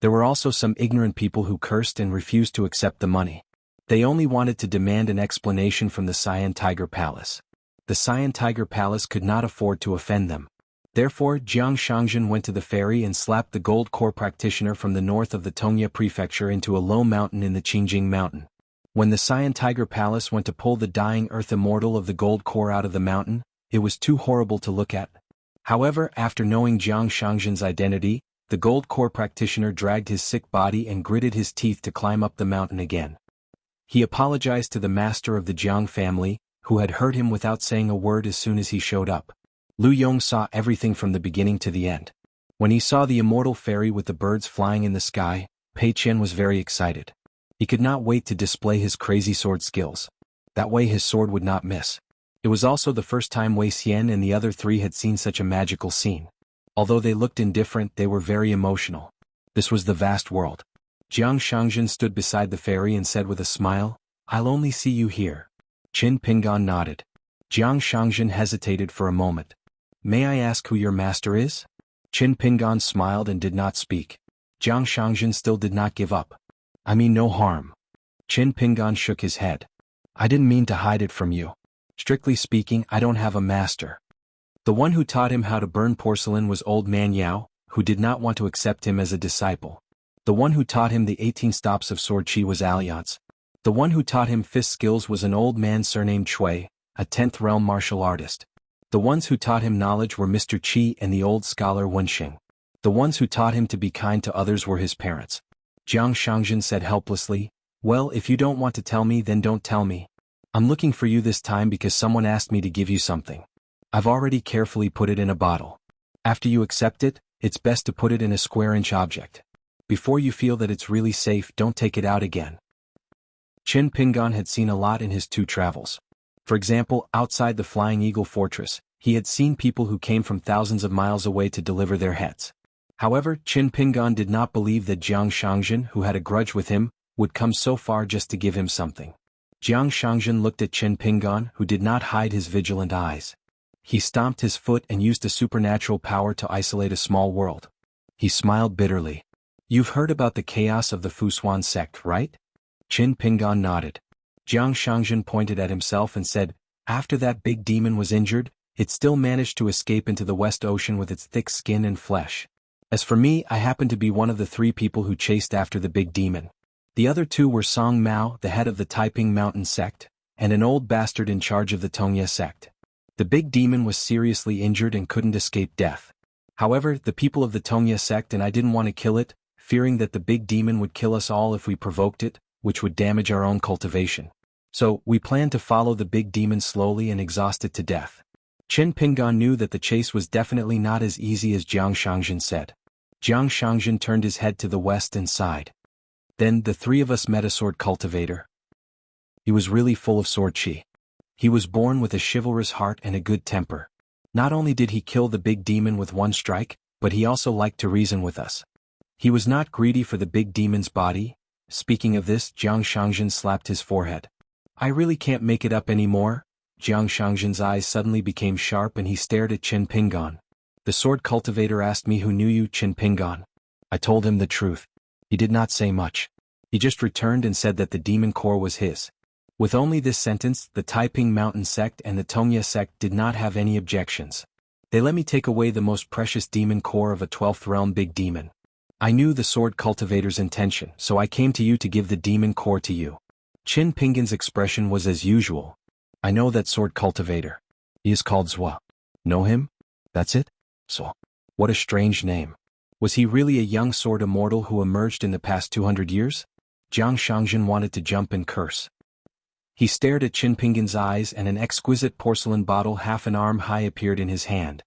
There were also some ignorant people who cursed and refused to accept the money. They only wanted to demand an explanation from the Cyan Tiger Palace. The Cyan Tiger Palace could not afford to offend them. Therefore, Jiang Shangjin went to the ferry and slapped the gold core practitioner from the north of the Tongya prefecture into a low mountain in the Qingjing mountain. When the Cyan Tiger Palace went to pull the dying earth immortal of the gold core out of the mountain, it was too horrible to look at. However, after knowing Jiang Shangjin's identity, the gold core practitioner dragged his sick body and gritted his teeth to climb up the mountain again. He apologized to the master of the Jiang family, who had hurt him without saying a word as soon as he showed up. Lu Yong saw everything from the beginning to the end. When he saw the immortal fairy with the birds flying in the sky, Pei Qian was very excited. He could not wait to display his crazy sword skills. That way his sword would not miss. It was also the first time Wei Xian and the other three had seen such a magical scene. Although they looked indifferent, they were very emotional. This was the vast world. Jiang Shangjin stood beside the ferry and said with a smile, I'll only see you here. Qin Pingan nodded. Jiang Shangjin hesitated for a moment. May I ask who your master is? Qin Pingan smiled and did not speak. Jiang Shangjin still did not give up. I mean no harm. Qin Pingan shook his head. I didn't mean to hide it from you. Strictly speaking, I don't have a master. The one who taught him how to burn porcelain was old man Yao, who did not want to accept him as a disciple. The one who taught him the 18 stops of sword chi was Alliance. The one who taught him fist skills was an old man surnamed Chui, a 10th realm martial artist. The ones who taught him knowledge were Mr. Qi and the old scholar Wenxing. The ones who taught him to be kind to others were his parents. Jiang Shangjin said helplessly, Well, if you don't want to tell me, then don't tell me. I'm looking for you this time because someone asked me to give you something. I've already carefully put it in a bottle. After you accept it, it's best to put it in a square-inch object. Before you feel that it's really safe, don't take it out again. Qin Pingan had seen a lot in his 2 travels. For example, outside the Flying Eagle Fortress, He had seen people who came from thousands of miles away to deliver their heads. However, Qin Pingan did not believe that Jiang Shangjin, who had a grudge with him, would come so far just to give him something. Jiang Shangjin looked at Qin Pingan, who did not hide his vigilant eyes. He stomped his foot and used a supernatural power to isolate a small world. He smiled bitterly. You've heard about the chaos of the Fushuan sect, right? Qin Pingan nodded. Jiang Shangjin pointed at himself and said, after that big demon was injured, it still managed to escape into the West Ocean with its thick skin and flesh. As for me, I happened to be one of the 3 people who chased after the big demon. The other 2 were Song Mao, the head of the Taiping Mountain sect, and an old bastard in charge of the Tongya sect. The big demon was seriously injured and couldn't escape death. However, the people of the Tongya sect and I didn't want to kill it, fearing that the big demon would kill us all if we provoked it, which would damage our own cultivation. So, we planned to follow the big demon slowly and exhaust it to death. Qin Pingan knew that the chase was definitely not as easy as Jiang Shangjin said. Jiang Shangjin turned his head to the west and sighed. Then the 3 of us met a sword cultivator. He was really full of sword chi. He was born with a chivalrous heart and a good temper. Not only did he kill the big demon with 1 strike, but he also liked to reason with us. He was not greedy for the big demon's body. Speaking of this, Jiang Shangjin slapped his forehead. I really can't make it up anymore. Jiang Shangjin's eyes suddenly became sharp and he stared at Qin Pingan. The sword cultivator asked me who knew you, Qin Pingan. I told him the truth. He did not say much. He just returned and said that the demon core was his. With only this sentence, the Taiping Mountain sect and the Tongya sect did not have any objections. They let me take away the most precious demon core of a 12th realm big demon. I knew the sword cultivator's intention, so I came to you to give the demon core to you. Qin Pingan's expression was as usual. I know that sword cultivator. He is called Zhua. Know him? That's it? So. What a strange name. Was he really a young sword immortal who emerged in the past 200 years? Jiang Shangjin wanted to jump and curse. He stared at Qin Pingan's eyes and an exquisite porcelain bottle half an arm high appeared in his hand.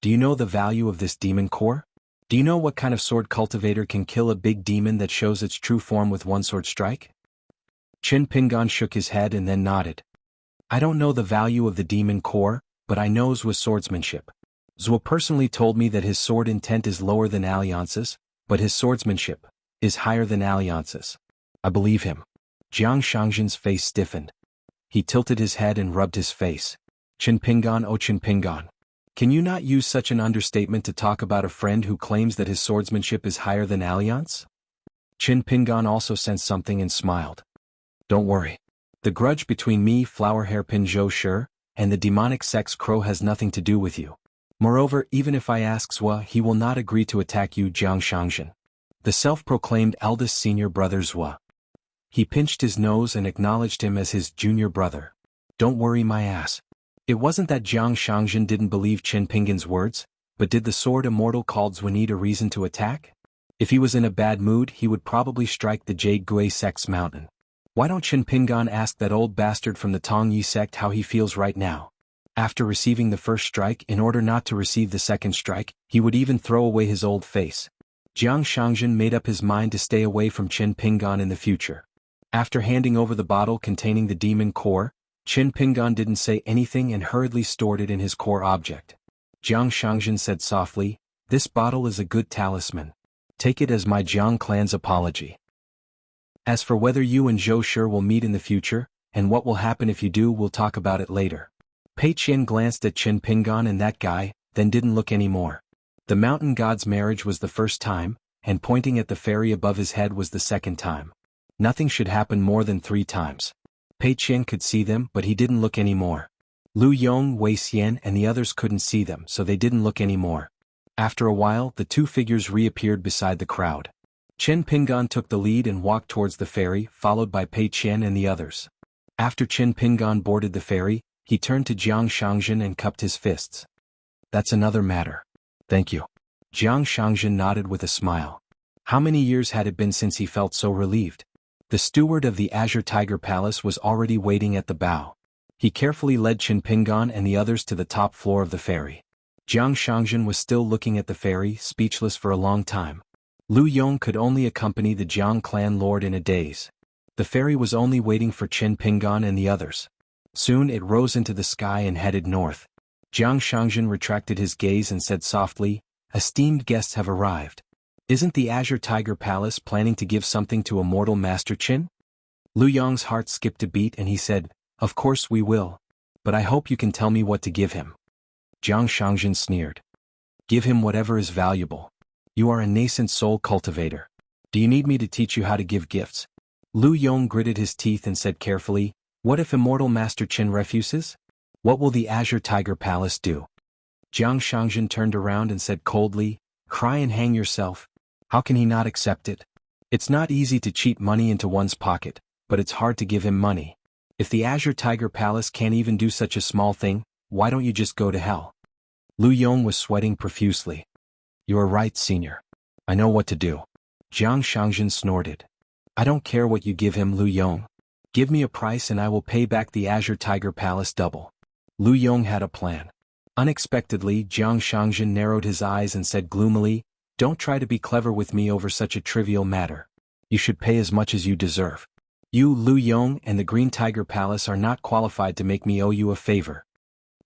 Do you know the value of this demon core? Do you know what kind of sword cultivator can kill a big demon that shows its true form with 1 sword strike? Qin Pingan shook his head and then nodded. I don't know the value of the demon core, but I know Zhua's swordsmanship. Zhua personally told me that his sword intent is lower than Alliance's, but his swordsmanship is higher than Alliance's. I believe him. Jiang Shangjin's face stiffened. He tilted his head and rubbed his face. Qin Pingan, oh Qin Pingan. Can you not use such an understatement to talk about a friend who claims that his swordsmanship is higher than Alliance? Qin Pingan also sensed something and smiled. Don't worry. The grudge between me, Flower Hairpin Zhou Shi, and the demonic sex crow has nothing to do with you. Moreover, even if I ask Zhua, he will not agree to attack you, Jiang Shangjin. The self-proclaimed eldest senior brother Zhua. He pinched his nose and acknowledged him as his junior brother. Don't worry my ass. It wasn't that Jiang Shangjin didn't believe Qin Pingan's words, but did the sword immortal called Zhua need a reason to attack? If he was in a bad mood, he would probably strike the Jade Gui sect's mountain. Why don't Qin Pingan ask that old bastard from the Tong Yi sect how he feels right now? After receiving the first strike, in order not to receive the second strike, he would even throw away his old face. Jiang Shangjin made up his mind to stay away from Qin Pingan in the future. After handing over the bottle containing the demon core, Qin Pingan didn't say anything and hurriedly stored it in his core object. Jiang Shangjin said softly, "This bottle is a good talisman. Take it as my Jiang clan's apology. As for whether you and Zhou Shi will meet in the future, and what will happen if you do, we'll talk about it later." Pei Qian glanced at Qin Pingan and that guy, then didn't look anymore. The mountain god's marriage was the first time, and pointing at the fairy above his head was the second time. Nothing should happen more than 3 times. Pei Qian could see them, but he didn't look anymore. Lu Yong, Wei Xian and the others couldn't see them, so they didn't look anymore. After a while, the 2 figures reappeared beside the crowd. Qin Pingan took the lead and walked towards the ferry, followed by Pei Qian and the others. After Qin Pingan boarded the ferry, he turned to Jiang Shangjin and cupped his fists. "That's another matter. Thank you." Jiang Shangjin nodded with a smile. How many years had it been since he felt so relieved? The steward of the Azure Tiger Palace was already waiting at the bow. He carefully led Qin Pingan and the others to the top floor of the ferry. Jiang Shangjin was still looking at the ferry, speechless for a long time. Lu Yong could only accompany the Jiang clan lord in a daze. The ferry was only waiting for Qin Pingan and the others. Soon it rose into the sky and headed north. Jiang Shangjin retracted his gaze and said softly, "Esteemed guests have arrived. Isn't the Azure Tiger Palace planning to give something to Immortal Master Qin?" Lu Yong's heart skipped a beat and he said, "Of course we will. But I hope you can tell me what to give him." Jiang Shangjin sneered. "Give him whatever is valuable. You are a nascent soul cultivator. Do you need me to teach you how to give gifts?" Lu Yong gritted his teeth and said carefully, "What if Immortal Master Qin refuses? What will the Azure Tiger Palace do?" Jiang Shangjin turned around and said coldly, "Cry and hang yourself. How can he not accept it? It's not easy to cheat money into one's pocket, but it's hard to give him money. If the Azure Tiger Palace can't even do such a small thing, why don't you just go to hell?" Lu Yong was sweating profusely. "You are right, senior. I know what to do." Jiang Shangjin snorted. "I don't care what you give him, Lu Yong. Give me a price and I will pay back the Azure Tiger Palace double." Lu Yong had a plan. Unexpectedly, Jiang Shangjin narrowed his eyes and said gloomily, "Don't try to be clever with me over such a trivial matter. You should pay as much as you deserve. You, Lu Yong, and the Green Tiger Palace are not qualified to make me owe you a favor."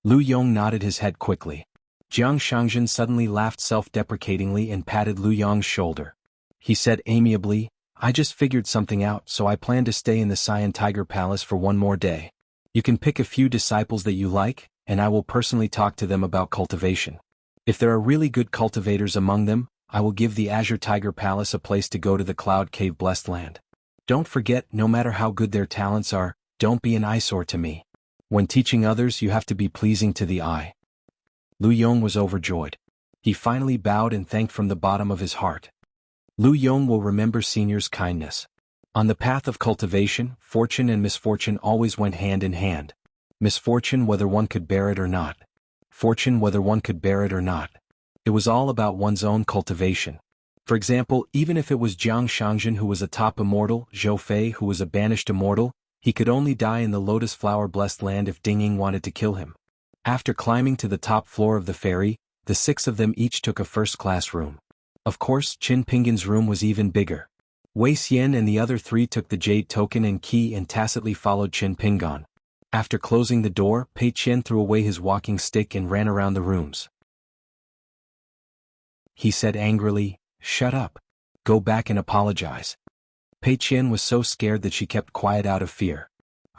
Lu Yong nodded his head quickly. Jiang Shangjin suddenly laughed self-deprecatingly and patted Lu Yong's shoulder. He said amiably, "I just figured something out, so I plan to stay in the Cyan Tiger Palace for one more day. You can pick a few disciples that you like, and I will personally talk to them about cultivation. If there are really good cultivators among them, I will give the Azure Tiger Palace a place to go to the Cloud Cave Blessed Land. Don't forget, no matter how good their talents are, don't be an eyesore to me. When teaching others, you have to be pleasing to the eye." Lu Yong was overjoyed. He finally bowed and thanked from the bottom of his heart. Lu Yong will remember senior's kindness. On the path of cultivation, fortune and misfortune always went hand in hand. Misfortune whether one could bear it or not. Fortune whether one could bear it or not. It was all about one's own cultivation. For example, even if it was Jiang Shangjin who was a top immortal, Zhou Fei who was a banished immortal, he could only die in the Lotus Flower Blessed Land if Ding Ying wanted to kill him. After climbing to the top floor of the ferry, the 6 of them each took a first-class room. Of course, Qin Pingan's room was even bigger. Wei Xian and the other 3 took the jade token and key and tacitly followed Qin Pingan. After closing the door, Pei Qian threw away his walking stick and ran around the rooms. He said angrily, "Shut up. Go back and apologize." Pei Qian was so scared that she kept quiet out of fear.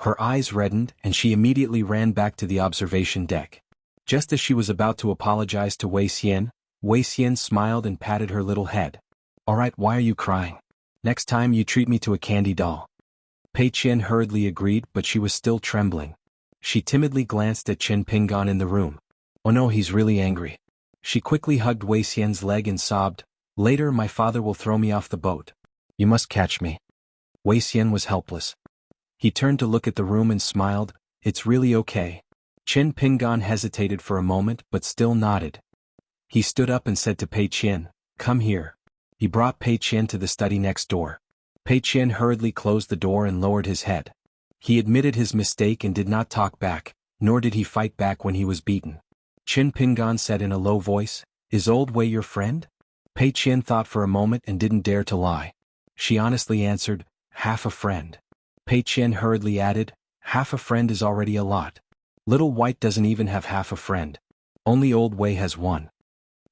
Her eyes reddened and she immediately ran back to the observation deck. Just as she was about to apologize to Wei Xian smiled and patted her little head. "All right, why are you crying? Next time you treat me to a candy doll." Pei Qian hurriedly agreed, but she was still trembling. She timidly glanced at Qin Pingan in the room. "Oh no, he's really angry." She quickly hugged Wei Xian's leg and sobbed, "Later my father will throw me off the boat. You must catch me." Wei Xian was helpless. He turned to look at the room and smiled, "It's really okay." Qin Pingan hesitated for a moment but still nodded. He stood up and said to Pei Qian, "Come here." He brought Pei Qian to the study next door. Pei Qian hurriedly closed the door and lowered his head. He admitted his mistake and did not talk back, nor did he fight back when he was beaten. Qin Pingan said in a low voice, "Is Old Wei your friend?" Pei Qian thought for a moment and didn't dare to lie. She honestly answered, "Half a friend." Pei Qian hurriedly added, "Half a friend is already a lot. Little White doesn't even have half a friend. Only Old Wei has one."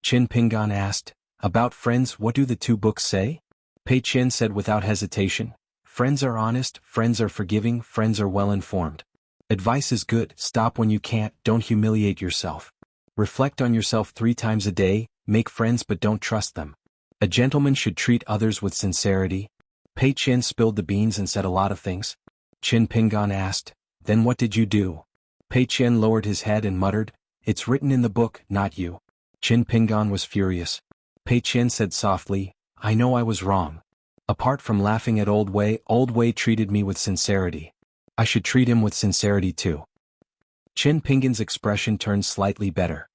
Qin Pingan asked, "About friends, what do the 2 books say?" Pei Qian said without hesitation, "Friends are honest, friends are forgiving, friends are well-informed. Advice is good, stop when you can't, don't humiliate yourself. Reflect on yourself 3 times a day, make friends but don't trust them. A gentleman should treat others with sincerity." Pei Qian spilled the beans and said a lot of things. Qin Pingan asked, "Then what did you do?" Pei Qian lowered his head and muttered, "It's written in the book, not you." Qin Pingan was furious. Pei Qian said softly, "I know I was wrong. Apart from laughing at Old Wei treated me with sincerity. I should treat him with sincerity too." Qin Pingan's expression turned slightly better.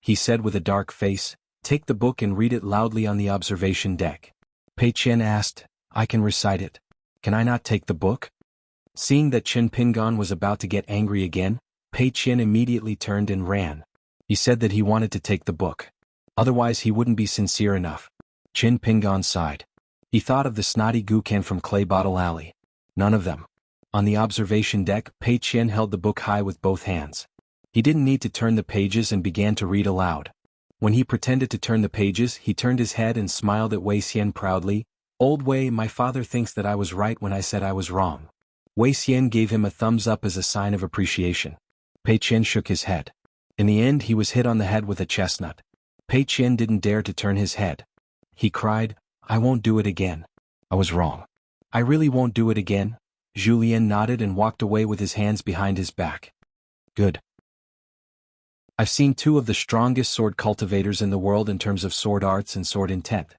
He said with a dark face, "Take the book and read it loudly on the observation deck." Pei Qian asked, "I can recite it. Can I not take the book?" Seeing that Qin Pingan was about to get angry again, Pei Qian immediately turned and ran. He said that he wanted to take the book. Otherwise he wouldn't be sincere enough. Qin Pingan sighed. He thought of the snotty Gukan from Clay Bottle Alley. None of them. On the observation deck, Pei Qian held the book high with both hands. He didn't need to turn the pages and began to read aloud. When he pretended to turn the pages, he turned his head and smiled at Wei Xian proudly. "Old Wei, my father thinks that I was right when I said I was wrong." Wei Xian gave him a thumbs up as a sign of appreciation. Pei Qian shook his head. In the end, he was hit on the head with a chestnut. Pei Qian didn't dare to turn his head. He cried, "I won't do it again. I was wrong. I really won't do it again." Julien nodded and walked away with his hands behind his back. Good. I've seen two of the strongest sword cultivators in the world in terms of sword arts and sword intent.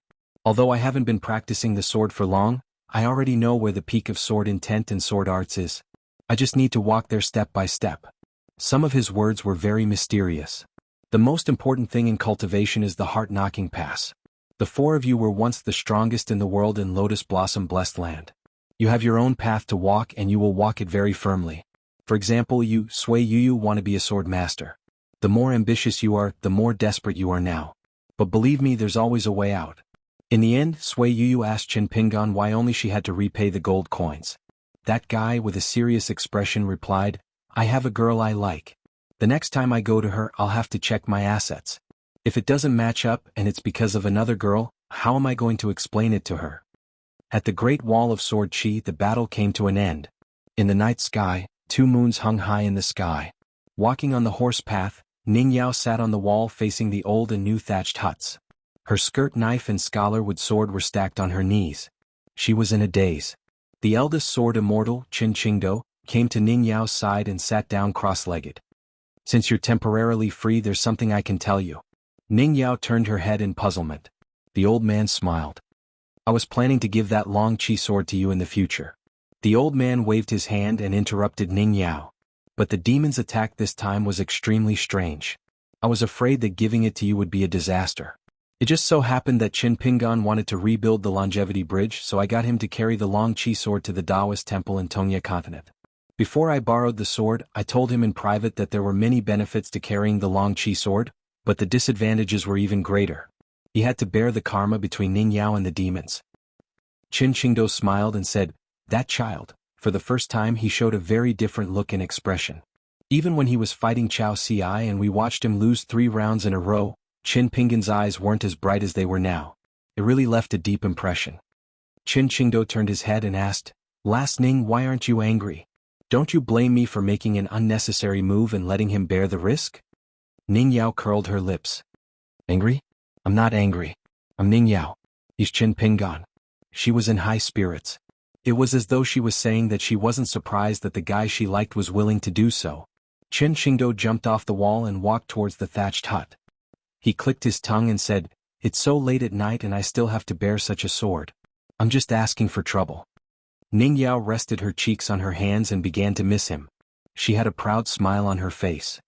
Although I haven't been practicing the sword for long, I already know where the peak of sword intent and sword arts is. I just need to walk there step by step. Some of his words were very mysterious. The most important thing in cultivation is the heart-knocking pass. The four of you were once the strongest in the world in Lotus Blossom Blessed Land. You have your own path to walk and you will walk it very firmly. For example, you, Sui Yu, want to be a sword master. The more ambitious you are, the more desperate you are now. But believe me, there's always a way out. In the end, Sui Yu asked Qin Pingan why only she had to repay the gold coins. That guy with a serious expression replied, "I have a girl I like. The next time I go to her, I'll have to check my assets. If it doesn't match up and it's because of another girl, how am I going to explain it to her?" At the Great Wall of Sword Chi, the battle came to an end. In the night sky, two moons hung high in the sky. Walking on the horse path, Ning Yao sat on the wall facing the old and new thatched huts. Her skirt, knife and scholarwood sword were stacked on her knees. She was in a daze. The eldest sword immortal, Qin Qingdou, came to Ning Yao's side and sat down cross-legged. "Since you're temporarily free, there's something I can tell you." Ning Yao turned her head in puzzlement. The old man smiled. "I was planning to give that long chi sword to you in the future." The old man waved his hand and interrupted Ning Yao. "But the demon's attack this time was extremely strange. I was afraid that giving it to you would be a disaster. It just so happened that Qin Pingan wanted to rebuild the Longevity Bridge, so I got him to carry the long chi sword to the Taoist temple in Tongya continent. Before I borrowed the sword, I told him in private that there were many benefits to carrying the long chi sword, but the disadvantages were even greater. He had to bear the karma between Ning Yao and the demons." Qin Qingdou smiled and said, "That child." For the first time he showed a very different look and expression. Even when he was fighting Chao Ci and we watched him lose 3 rounds in a row, Qin Pingan's eyes weren't as bright as they were now. It really left a deep impression. Qin Qingdou turned his head and asked, "Last Ning, why aren't you angry? Don't you blame me for making an unnecessary move and letting him bear the risk?" Ning Yao curled her lips. "Angry? I'm not angry. I'm Ning Yao. He's Qin Pingan." She was in high spirits. It was as though she was saying that she wasn't surprised that the guy she liked was willing to do so. Qin Qingdou jumped off the wall and walked towards the thatched hut. He clicked his tongue and said, "It's so late at night and I still have to bear such a sword. I'm just asking for trouble." Ning Yao rested her cheeks on her hands and began to miss him. She had a proud smile on her face.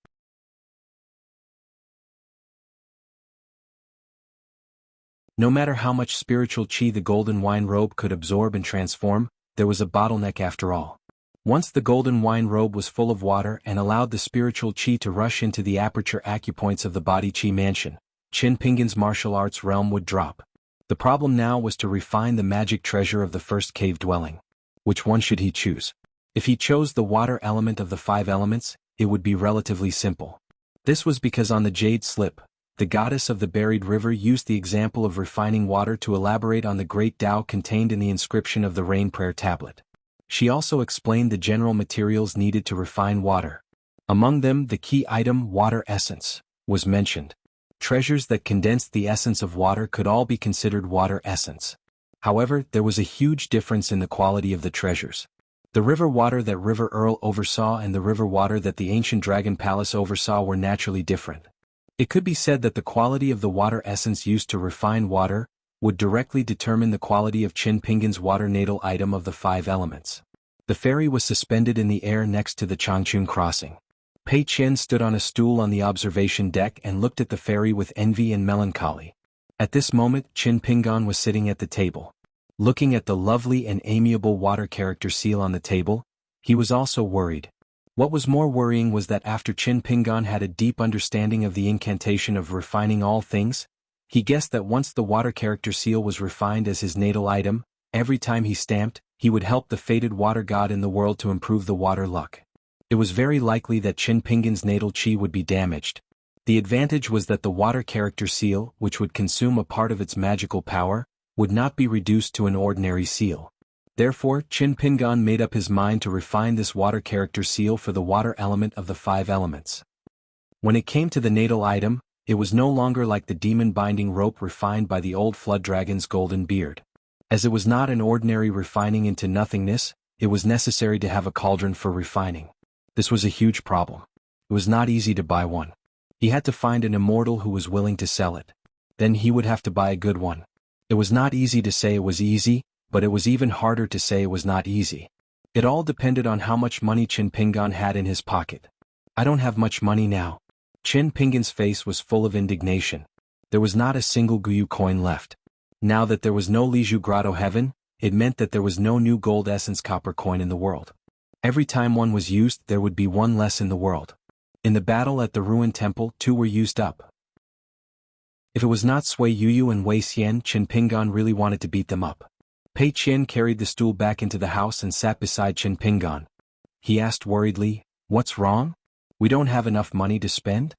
No matter how much spiritual chi the golden wine robe could absorb and transform, there was a bottleneck after all. Once the golden wine robe was full of water and allowed the spiritual chi to rush into the aperture acupoints of the body chi mansion, Qin Pingan's martial arts realm would drop. The problem now was to refine the magic treasure of the first cave dwelling. Which one should he choose? If he chose the water element of the 5 elements, it would be relatively simple. This was because on the jade slip, the goddess of the buried river used the example of refining water to elaborate on the great Tao contained in the inscription of the rain prayer tablet. She also explained the general materials needed to refine water. Among them, the key item, water essence, was mentioned. Treasures that condensed the essence of water could all be considered water essence. However, there was a huge difference in the quality of the treasures. The river water that River Earl oversaw and the river water that the ancient Dragon Palace oversaw were naturally different. It could be said that the quality of the water essence used to refine water would directly determine the quality of Qin Pingan's water natal item of the 5 elements. The ferry was suspended in the air next to the Changchun crossing. Pei Qian stood on a stool on the observation deck and looked at the ferry with envy and melancholy. At this moment, Qin Pingan was sitting at the table. Looking at the lovely and amiable water character seal on the table, he was also worried. What was more worrying was that after Qin Pingan had a deep understanding of the incantation of refining all things, he guessed that once the water character seal was refined as his natal item, every time he stamped, he would help the fated water god in the world to improve the water luck. It was very likely that Qin Pingan's natal chi would be damaged. The advantage was that the water character seal, which would consume a part of its magical power, would not be reduced to an ordinary seal. Therefore, Qin Pingan made up his mind to refine this water character seal for the water element of the 5 elements. When it came to the natal item, it was no longer like the demon-binding rope refined by the old flood dragon's golden beard. As it was not an ordinary refining into nothingness, it was necessary to have a cauldron for refining. This was a huge problem. It was not easy to buy one. He had to find an immortal who was willing to sell it. Then he would have to buy a good one. It was not easy to say it was easy, but it was even harder to say it was not easy. It all depended on how much money Qin Pingan had in his pocket. I don't have much money now. Qin Pingan's face was full of indignation. There was not a single Guyu coin left. Now that there was no Liju Grotto heaven, it meant that there was no new gold essence copper coin in the world. Every time one was used, there would be one less in the world. In the battle at the ruined temple, 2 were used up. If it was not Sui Yuyu and Wei Xian, Qin Pingan really wanted to beat them up. Pei Qian carried the stool back into the house and sat beside Qin Pingan. He asked worriedly, "What's wrong? We don't have enough money to spend?"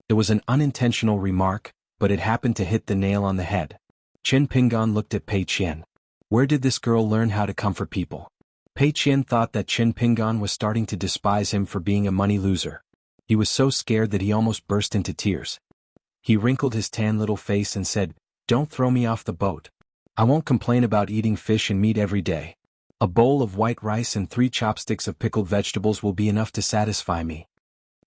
It was an unintentional remark, but it happened to hit the nail on the head. Qin Pingan looked at Pei Qian. Where did this girl learn how to comfort people? Pei Qian thought that Qin Pingan was starting to despise him for being a money loser. He was so scared that he almost burst into tears. He wrinkled his tan little face and said, "Don't throw me off the boat. I won't complain about eating fish and meat every day. A bowl of white rice and 3 chopsticks of pickled vegetables will be enough to satisfy me."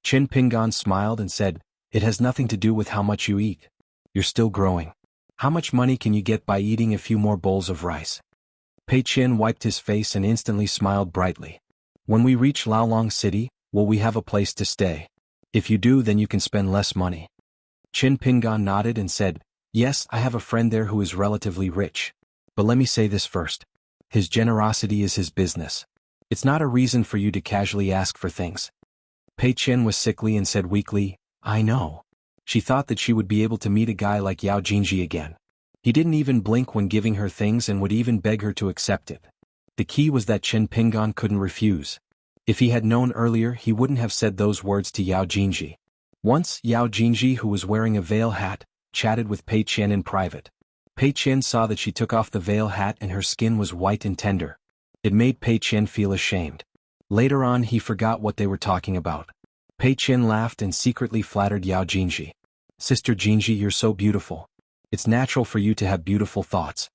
Qin Pingan smiled and said, "It has nothing to do with how much you eat. You're still growing. How much money can you get by eating a few more bowls of rice?" Pei Qian wiped his face and instantly smiled brightly. "When we reach Laolong City, will we have a place to stay? If you do, then you can spend less money." Qin Pingan nodded and said, "Yes, I have a friend there who is relatively rich. But let me say this first. His generosity is his business. It's not a reason for you to casually ask for things." Pei Qian was sickly and said weakly, "I know." She thought that she would be able to meet a guy like Yao Jinji again. He didn't even blink when giving her things and would even beg her to accept it. The key was that Qin Pingan couldn't refuse. If he had known earlier, he wouldn't have said those words to Yao Jinji. Once, Yao Jinji, who was wearing a veil hat, chatted with Pei Qian in private. Pei Qian saw that she took off the veil hat and her skin was white and tender. It made Pei Qian feel ashamed. Later on, he forgot what they were talking about. Pei Qian laughed and secretly flattered Yao Jinji. "Sister Jinji, you're so beautiful. It's natural for you to have beautiful thoughts."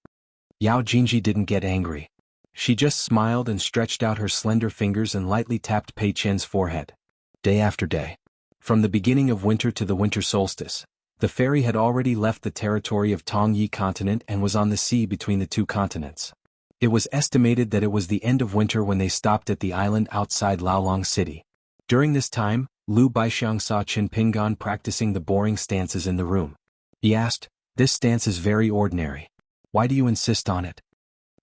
Yao Jinji didn't get angry. She just smiled and stretched out her slender fingers and lightly tapped Pei Qian's forehead. Day after day. From the beginning of winter to the winter solstice, the ferry had already left the territory of Tongyi continent and was on the sea between the 2 continents. It was estimated that it was the end of winter when they stopped at the island outside Laolong City. During this time, Lu Baixiang saw Qin Pingan practicing the boring stances in the room. He asked, "This stance is very ordinary. Why do you insist on it?"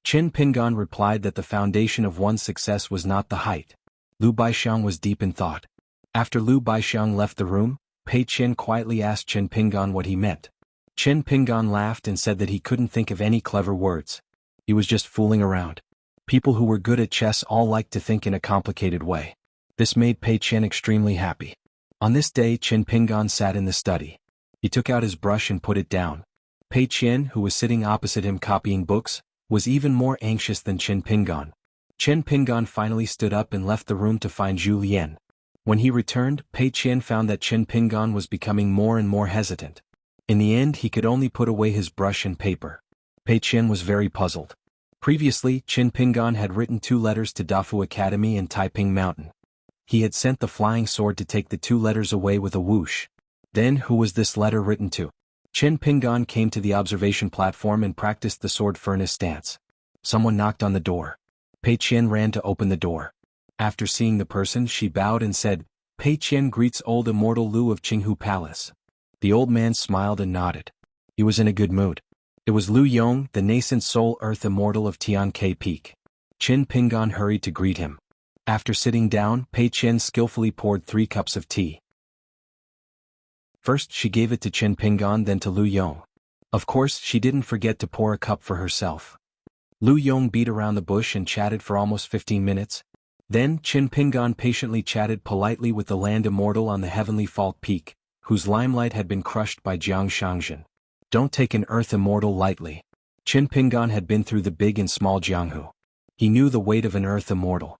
Qin Pingan replied that the foundation of one's success was not the height. Lu Baixiang was deep in thought. After Lu Baixiang left the room, Pei Qian quietly asked Qin Pingan what he meant. Qin Pingan laughed and said that he couldn't think of any clever words. He was just fooling around. People who were good at chess all liked to think in a complicated way. This made Pei Qian extremely happy. On this day, Qin Pingan sat in the study. He took out his brush and put it down. Pei Qian, who was sitting opposite him copying books, was even more anxious than Qin Pingan. Qin Pingan finally stood up and left the room to find Zhu Lian. When he returned, Pei Qian found that Qin Pingan was becoming more and more hesitant. In the end, he could only put away his brush and paper. Pei Qian was very puzzled. Previously, Qin Pingan had written 2 letters to Dafu Academy and Taiping Mountain. He had sent the flying sword to take the 2 letters away with a whoosh. Then, who was this letter written to? Qin Pingan came to the observation platform and practiced the sword furnace stance. Someone knocked on the door. Pei Qian ran to open the door. After seeing the person, she bowed and said, "Pei Qian greets old immortal Lu of Qinghu Palace." The old man smiled and nodded. He was in a good mood. It was Lu Yong, the nascent soul earth immortal of Tiankei Peak. Qin Pingan hurried to greet him. After sitting down, Pei Qian skillfully poured 3 cups of tea. First she gave it to Qin Pingan, then to Lu Yong. Of course, she didn't forget to pour a cup for herself. Lu Yong beat around the bush and chatted for almost 15 minutes. Then Qin Pingan patiently chatted politely with the land immortal on the heavenly fault peak, whose limelight had been crushed by Jiang Shangzhen. Don't take an earth immortal lightly. Qin Pingan had been through the big and small Jianghu. He knew the weight of an earth immortal.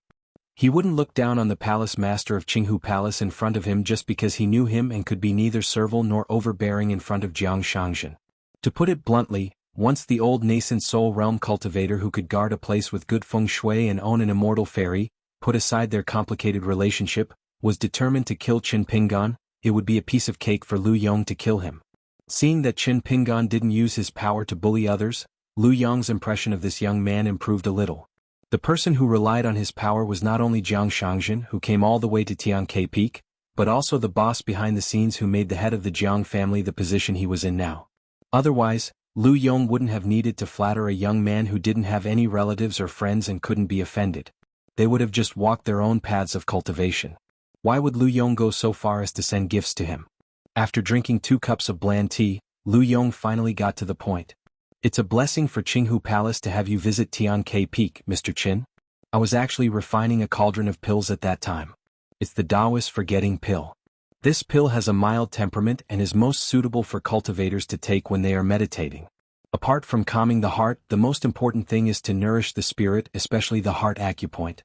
He wouldn't look down on the palace master of Qinghu Palace in front of him just because he knew him and could be neither servile nor overbearing in front of Jiang Shangzhen. To put it bluntly, once the old nascent soul realm cultivator who could guard a place with good feng shui and own an immortal fairy, put aside their complicated relationship, was determined to kill Qin Pingan, it would be a piece of cake for Lu Yong to kill him. Seeing that Qin Pingan didn't use his power to bully others, Lu Yong's impression of this young man improved a little. The person who relied on his power was not only Jiang Shangzhen, who came all the way to Tianke Peak, but also the boss behind the scenes who made the head of the Jiang family the position he was in now. Otherwise, Lu Yong wouldn't have needed to flatter a young man who didn't have any relatives or friends and couldn't be offended. They would have just walked their own paths of cultivation. Why would Lu Yong go so far as to send gifts to him? After drinking 2 cups of bland tea, Lu Yong finally got to the point. It's a blessing for Qinghu Palace to have you visit Tianke Peak, Mr. Qin. I was actually refining a cauldron of pills at that time. It's the Taoist forgetting pill. This pill has a mild temperament and is most suitable for cultivators to take when they are meditating. Apart from calming the heart, the most important thing is to nourish the spirit, especially the heart acupoint.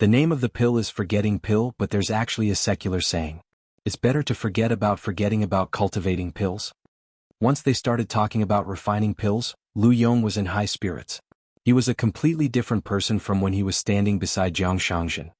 The name of the pill is forgetting pill, but there's actually a secular saying. It's better to forget about forgetting about cultivating pills. Once they started talking about refining pills, Lu Yong was in high spirits. He was a completely different person from when he was standing beside Jiang Shangzhen.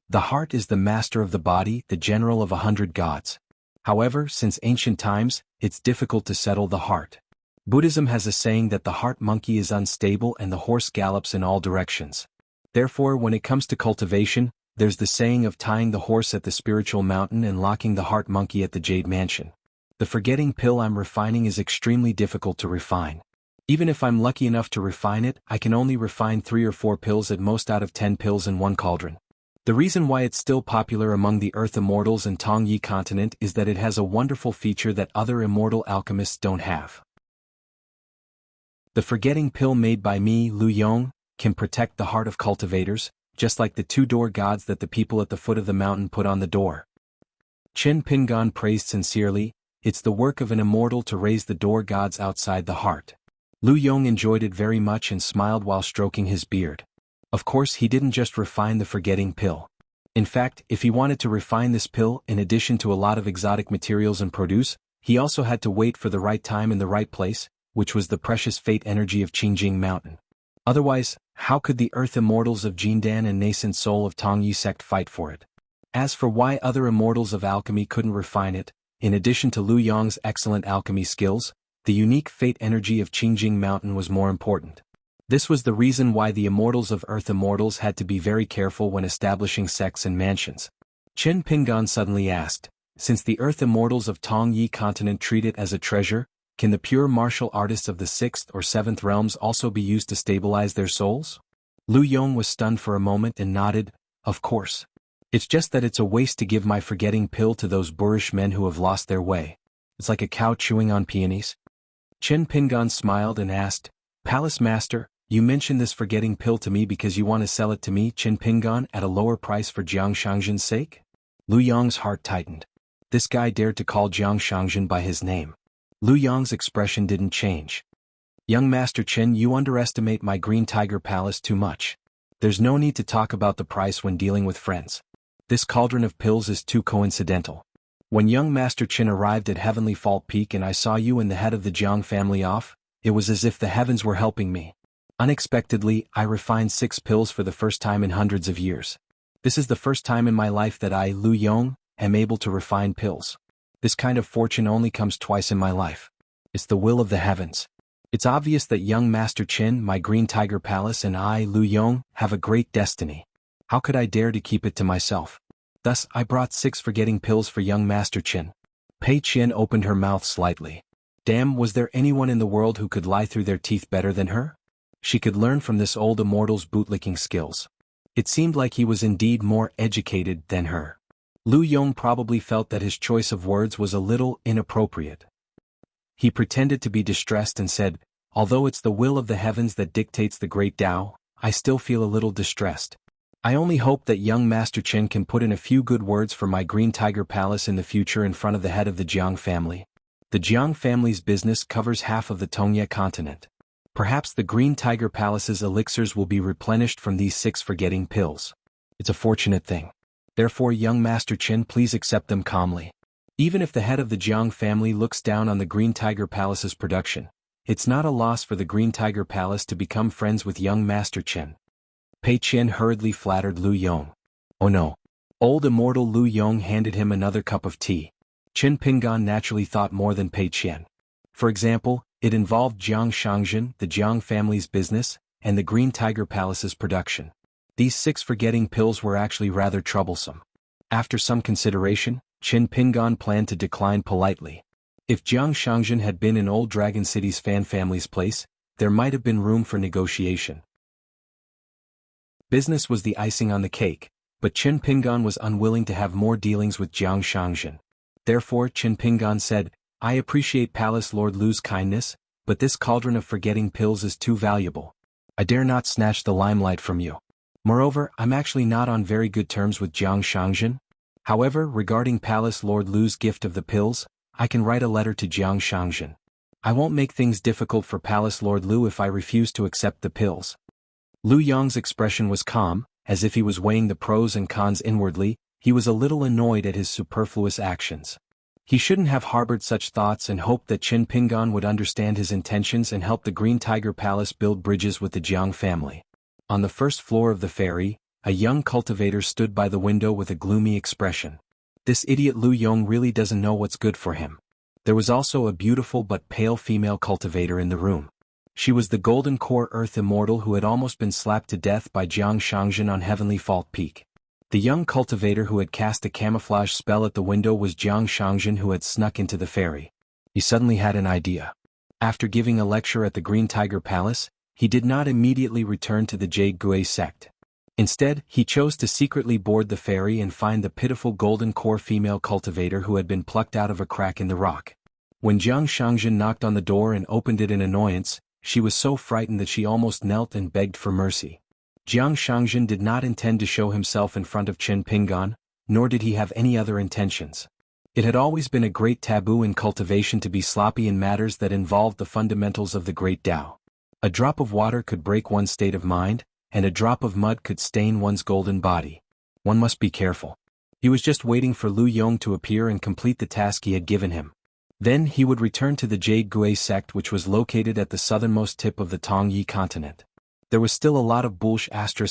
The heart is the master of the body, the general of 100 gods. However, since ancient times, it's difficult to settle the heart. Buddhism has a saying that the heart monkey is unstable and the horse gallops in all directions. Therefore, when it comes to cultivation, there's the saying of tying the horse at the spiritual mountain and locking the heart monkey at the jade mansion. The forgetting pill I'm refining is extremely difficult to refine. Even if I'm lucky enough to refine it, I can only refine 3 or 4 pills at most out of 10 pills in one cauldron. The reason why it's still popular among the Earth Immortals and Tongyi continent is that it has a wonderful feature that other immortal alchemists don't have. The forgetting pill made by me, Lu Yong, can protect the heart of cultivators, just like the 2 door gods that the people at the foot of the mountain put on the door. Qin Pingan praised sincerely, it's the work of an immortal to raise the door gods outside the heart. Lu Yong enjoyed it very much and smiled while stroking his beard. Of course, he didn't just refine the forgetting pill. In fact, if he wanted to refine this pill in addition to a lot of exotic materials and produce, he also had to wait for the right time in the right place, which was the precious fate energy of Qingjing Mountain. Otherwise, how could the Earth Immortals of Jindan and Nascent Soul of Tongyi sect fight for it? As for why other immortals of alchemy couldn't refine it, in addition to Lu Yong's excellent alchemy skills, the unique fate energy of Qingjing Mountain was more important. This was the reason why the immortals of Earth Immortals had to be very careful when establishing sects and mansions. Qin Pingan suddenly asked, since the Earth Immortals of Tongyi continent treat it as a treasure, can the pure martial artists of the 6th or 7th realms also be used to stabilize their souls? Lu Yong was stunned for a moment and nodded, of course. It's just that it's a waste to give my forgetting pill to those boorish men who have lost their way. It's like a cow chewing on peonies. Qin Pingan smiled and asked, Palace Master, you mentioned this forgetting pill to me because you want to sell it to me, Qin Pingan, at a lower price for Jiang Shangzhen's sake? Lu Yong's heart tightened. This guy dared to call Jiang Shangzhen by his name. Lu Yong's expression didn't change. Young Master Qin, you underestimate my Green Tiger Palace too much. There's no need to talk about the price when dealing with friends. This cauldron of pills is too coincidental. When young Master Qin arrived at Heavenly Fault Peak and I saw you and the head of the Jiang family off, it was as if the heavens were helping me. Unexpectedly, I refined 6 pills for the first time in hundreds of years. This is the first time in my life that I, Lu Yong, am able to refine pills. This kind of fortune only comes twice in my life. It's the will of the heavens. It's obvious that young Master Qin, my Green Tiger Palace, and I, Lu Yong, have a great destiny. How could I dare to keep it to myself? Thus, I brought 6 forgetting pills for young Master Qin. Pei Qian opened her mouth slightly. Damn, was there anyone in the world who could lie through their teeth better than her? She could learn from this old immortal's bootlicking skills. It seemed like he was indeed more educated than her. Lu Yong probably felt that his choice of words was a little inappropriate. He pretended to be distressed and said, although it's the will of the heavens that dictates the great Tao, I still feel a little distressed. I only hope that young Master Qin can put in a few good words for my Green Tiger Palace in the future in front of the head of the Jiang family. The Jiang family's business covers half of the Tongye continent. Perhaps the Green Tiger Palace's elixirs will be replenished from these 6 forgetting pills. It's a fortunate thing. Therefore, young Master Qin, please accept them calmly. Even if the head of the Jiang family looks down on the Green Tiger Palace's production, it's not a loss for the Green Tiger Palace to become friends with young Master Qin. Pei Qian hurriedly flattered Lu Yong. Oh no. Old immortal Lu Yong handed him another cup of tea. Qin Pingan naturally thought more than Pei Qian. For example, it involved Jiang Shangzhen, the Jiang family's business, and the Green Tiger Palace's production. These 6 forgetting pills were actually rather troublesome. After some consideration, Qin Pingan planned to decline politely. If Jiang Shangzhen had been in Old Dragon City's fan family's place, there might have been room for negotiation. Business was the icing on the cake, but Qin Pingan was unwilling to have more dealings with Jiang Shangzhen. Therefore, Qin Pingan said, I appreciate Palace Lord Lu's kindness, but this cauldron of forgetting pills is too valuable. I dare not snatch the limelight from you. Moreover, I'm actually not on very good terms with Jiang Shangzhen. However, regarding Palace Lord Lu's gift of the pills, I can write a letter to Jiang Shangzhen. I won't make things difficult for Palace Lord Lu if I refuse to accept the pills. Lu Yong's expression was calm, as if he was weighing the pros and cons inwardly. He was a little annoyed at his superfluous actions. He shouldn't have harbored such thoughts and hoped that Qin Pingan would understand his intentions and help the Green Tiger Palace build bridges with the Jiang family. On the first floor of the ferry, a young cultivator stood by the window with a gloomy expression. This idiot Lu Yong really doesn't know what's good for him. There was also a beautiful but pale female cultivator in the room. She was the Golden Core Earth Immortal who had almost been slapped to death by Jiang Shangzhen on Heavenly Fault Peak. The young cultivator who had cast a camouflage spell at the window was Jiang Shangzhen, who had snuck into the ferry. He suddenly had an idea. After giving a lecture at the Green Tiger Palace, he did not immediately return to the Jade Gui sect. Instead, he chose to secretly board the ferry and find the pitiful Golden Core female cultivator who had been plucked out of a crack in the rock. When Jiang Shangzhen knocked on the door and opened it in annoyance, she was so frightened that she almost knelt and begged for mercy. Jiang Shangzhen did not intend to show himself in front of Qin Pingan, nor did he have any other intentions. It had always been a great taboo in cultivation to be sloppy in matters that involved the fundamentals of the Great Tao. A drop of water could break one's state of mind, and a drop of mud could stain one's golden body. One must be careful. He was just waiting for Lu Yong to appear and complete the task he had given him. Then he would return to the Jade Gui sect, which was located at the southernmost tip of the Tongyi continent. There was still a lot of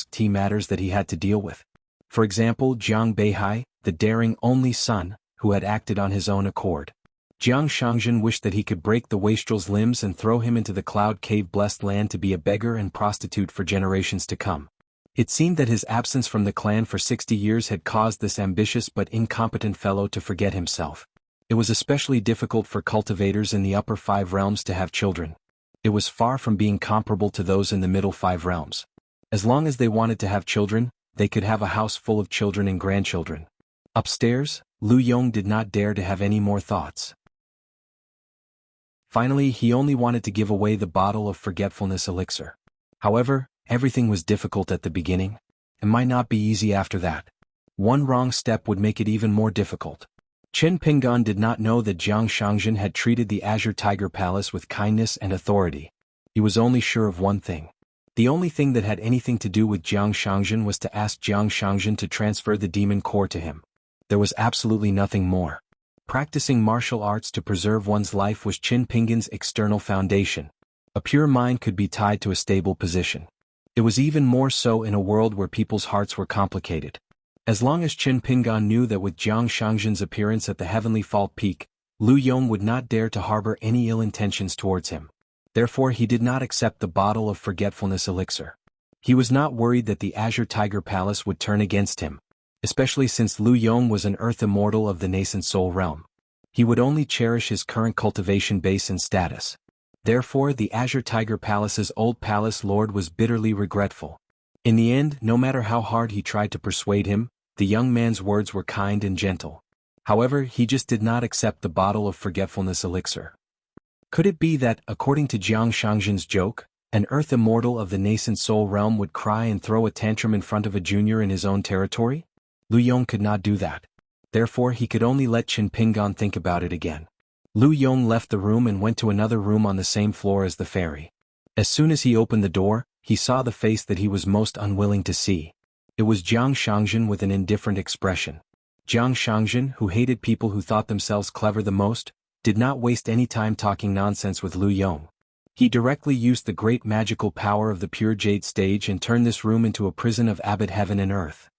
*T matters that he had to deal with. For example, Jiang Beihai, the daring only son, who had acted on his own accord. Jiang Shangzhen wished that he could break the wastrel's limbs and throw him into the cloud cave blessed land to be a beggar and prostitute for generations to come. It seemed that his absence from the clan for 60 years had caused this ambitious but incompetent fellow to forget himself. It was especially difficult for cultivators in the upper 5 realms to have children. It was far from being comparable to those in the middle 5 realms. As long as they wanted to have children, they could have a house full of children and grandchildren. Upstairs, Lu Yong did not dare to have any more thoughts. Finally, he only wanted to give away the bottle of forgetfulness elixir. However, everything was difficult at the beginning. It might not be easy after that. One wrong step would make it even more difficult. Qin Pingan did not know that Jiang Shangzhen had treated the Azure Tiger Palace with kindness and authority. He was only sure of one thing. The only thing that had anything to do with Jiang Shangzhen was to ask Jiang Shangzhen to transfer the demon core to him. There was absolutely nothing more. Practicing martial arts to preserve one's life was Qin Pingan's external foundation. A pure mind could be tied to a stable position. It was even more so in a world where people's hearts were complicated. As long as Qin Pingan knew that with Jiang Shangzhen's appearance at the Heavenly Fault Peak, Lu Yong would not dare to harbor any ill intentions towards him. Therefore he did not accept the bottle of forgetfulness elixir. He was not worried that the Azure Tiger Palace would turn against him, especially since Lu Yong was an Earth Immortal of the nascent Soul Realm. He would only cherish his current cultivation base and status. Therefore the Azure Tiger Palace's old palace lord was bitterly regretful. In the end, no matter how hard he tried to persuade him, the young man's words were kind and gentle. However, he just did not accept the bottle of forgetfulness elixir. Could it be that, according to Jiang Shangzhen's joke, An earth immortal of the nascent soul realm would cry and throw a tantrum in front of a junior in his own territory? Lu Yong could not do that. Therefore he could only let Qin Pingan think about it again. Lu Yong left the room and went to another room on the same floor as the fairy. As soon as he opened the door, he saw the face that he was most unwilling to see. It was Jiang Shangjin with an indifferent expression. Jiang Shangjin, who hated people who thought themselves clever the most, did not waste any time talking nonsense with Lu Yong. He directly used the great magical power of the pure jade stage and turned this room into a prison of abbot heaven and earth.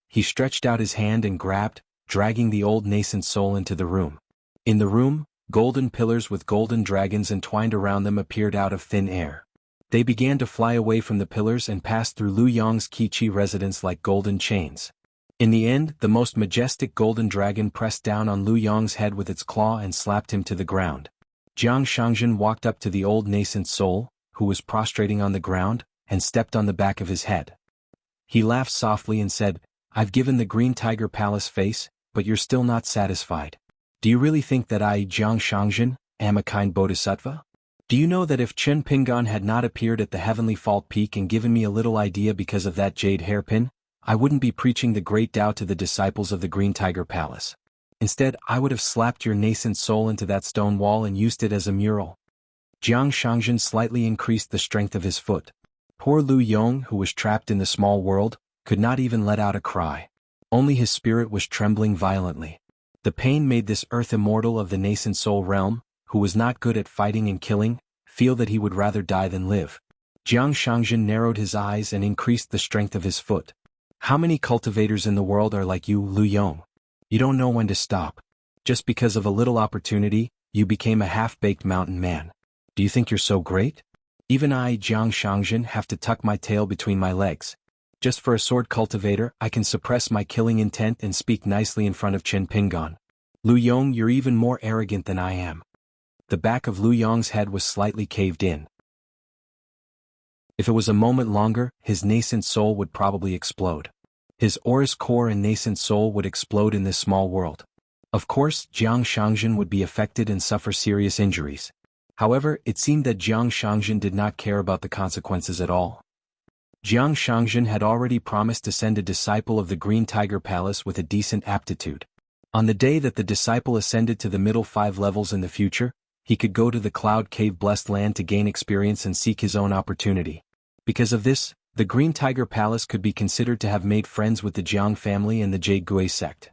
He stretched out his hand and grabbed, dragging the old nascent soul into the room. In the room, golden pillars with golden dragons entwined around them appeared out of thin air. They began to fly away from the pillars and passed through Lu Yong's Qiqi residence like golden chains. In the end, the most majestic golden dragon pressed down on Lu Yong's head with its claw and slapped him to the ground. Jiang Shangjin walked up to the old nascent soul, who was prostrating on the ground, and stepped on the back of his head. He laughed softly and said, "I've given the Green Tiger Palace face, but you're still not satisfied. Do you really think that I, Jiang Shangjin, am a kind bodhisattva? Do you know that if Qin Pingan had not appeared at the heavenly fault peak and given me a little idea because of that jade hairpin, I wouldn't be preaching the great Tao to the disciples of the Green Tiger Palace. Instead, I would have slapped your nascent soul into that stone wall and used it as a mural." Jiang Shangjin slightly increased the strength of his foot. Poor Lu Yong, who was trapped in the small world, could not even let out a cry. Only his spirit was trembling violently. The pain made this earth immortal of the nascent soul realm, who was not good at fighting and killing, feel that he would rather die than live. Jiang Shangjin narrowed his eyes and increased the strength of his foot. "How many cultivators in the world are like you, Lu Yong? You don't know when to stop. Just because of a little opportunity, you became a half-baked mountain man. Do you think you're so great? Even I, Jiang Shangjin, have to tuck my tail between my legs. Just for a sword cultivator, I can suppress my killing intent and speak nicely in front of Qin Pingan. Lu Yong, you're even more arrogant than I am." The back of Lu Yong's head was slightly caved in. If it was a moment longer, his nascent soul would probably explode. His Aurous core and nascent soul would explode in this small world. Of course, Jiang Shangjin would be affected and suffer serious injuries. However, it seemed that Jiang Shangjin did not care about the consequences at all. Jiang Shangjin had already promised to send a disciple of the Green Tiger Palace with a decent aptitude. On the day that the disciple ascended to the middle 5 levels in the future, he could go to the Cloud Cave Blessed Land to gain experience and seek his own opportunity. Because of this, the Green Tiger Palace could be considered to have made friends with the Jiang family and the Jade Gui sect.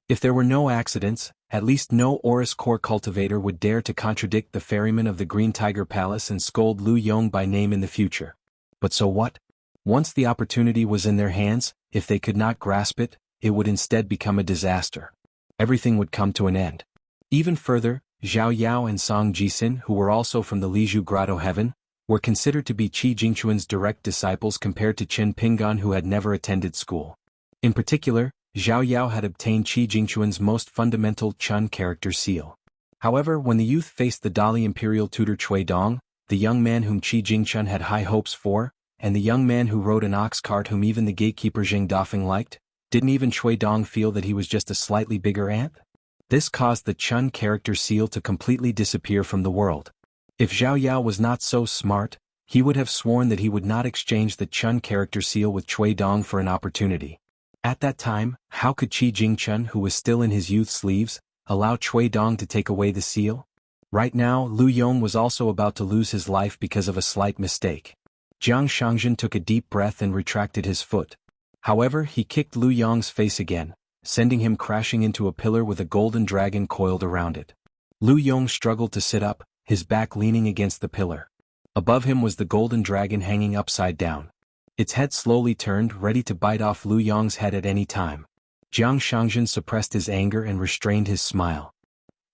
If there were no accidents, at least no Aurous core cultivator would dare to contradict the ferryman of the Green Tiger Palace and scold Lu Yong by name in the future. But so what? Once the opportunity was in their hands, if they could not grasp it, it would instead become a disaster. Everything would come to an end. Even further, Zhao Yao and Song Jisin, who were also from the Liju Grotto Heaven, were considered to be Qi Jingquan's direct disciples compared to Qin Pingan, who had never attended school. In particular, Zhao Yao had obtained Qi Jingquan's most fundamental Chun character seal. However, when the youth faced the Dali imperial tutor Cui Dong, the young man whom Qi Jingquan had high hopes for, and the young man who rode an ox cart whom even the gatekeeper Zheng Dafeng liked, didn't even Cui Dong feel that he was just a slightly bigger ant? This caused the Chun character seal to completely disappear from the world. If Zhao Yao was not so smart, he would have sworn that he would not exchange the Chun character seal with Cui Dong for an opportunity. At that time, how could Qi Jingquan, who was still in his youth sleeves, allow Cui Dong to take away the seal? Right now, Lu Yong was also about to lose his life because of a slight mistake. Jiang Shangjin took a deep breath and retracted his foot. However, he kicked Lu Yong's face again, sending him crashing into a pillar with a golden dragon coiled around it. Lu Yong struggled to sit up, his back leaning against the pillar. Above him was the golden dragon hanging upside down. Its head slowly turned, ready to bite off Lu Yong's head at any time. Jiang Shangjin suppressed his anger and restrained his smile.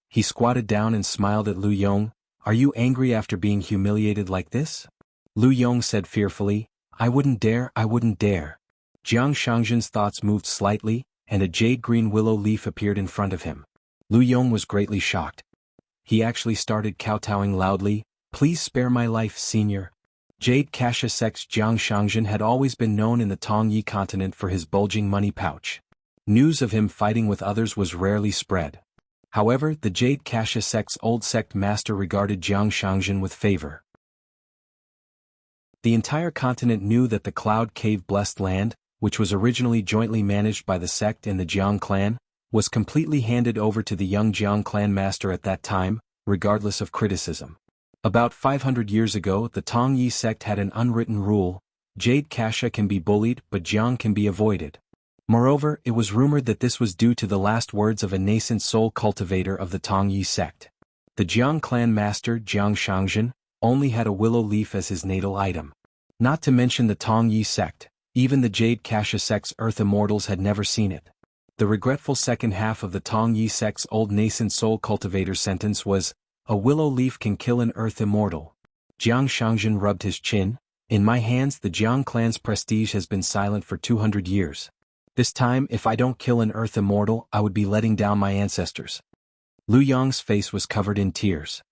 He squatted down and smiled at Lu Yong. "Are you angry after being humiliated like this?" Lu Yong said fearfully, I wouldn't dare." Jiang Shangjin's thoughts moved slightly, and a jade-green willow leaf appeared in front of him. Lu Yong was greatly shocked. He actually started kowtowing loudly, "Please spare my life, senior." Jade Kasha Sect's Jiang Shangjin had always been known in the Tongyi continent for his bulging money pouch. News of him fighting with others was rarely spread. However, the Jade Kasha Sect's old sect master regarded Jiang Shangjin with favor. The entire continent knew that the Cloud Cave Blessed Land, which was originally jointly managed by the sect and the Jiang clan, was completely handed over to the young Jiang clan master at that time, regardless of criticism. About 500 years ago, the Tongyi sect had an unwritten rule: Jade Kasha can be bullied but Jiang can be avoided. Moreover, it was rumored that this was due to the last words of a nascent soul cultivator of the Tongyi sect. The Jiang clan master, Jiang Shangzhen, only had a willow leaf as his natal item. Not to mention the Tongyi sect, even the Jade Kasha sect's earth immortals had never seen it. The regretful second half of the Tongyi sect's old nascent soul cultivator sentence was, "A willow leaf can kill an earth immortal." Jiang Shangzhen rubbed his chin. "In my hands the Jiang clan's prestige has been silent for 200 years. This time if I don't kill an earth immortal I would be letting down my ancestors." Lu Yong's face was covered in tears.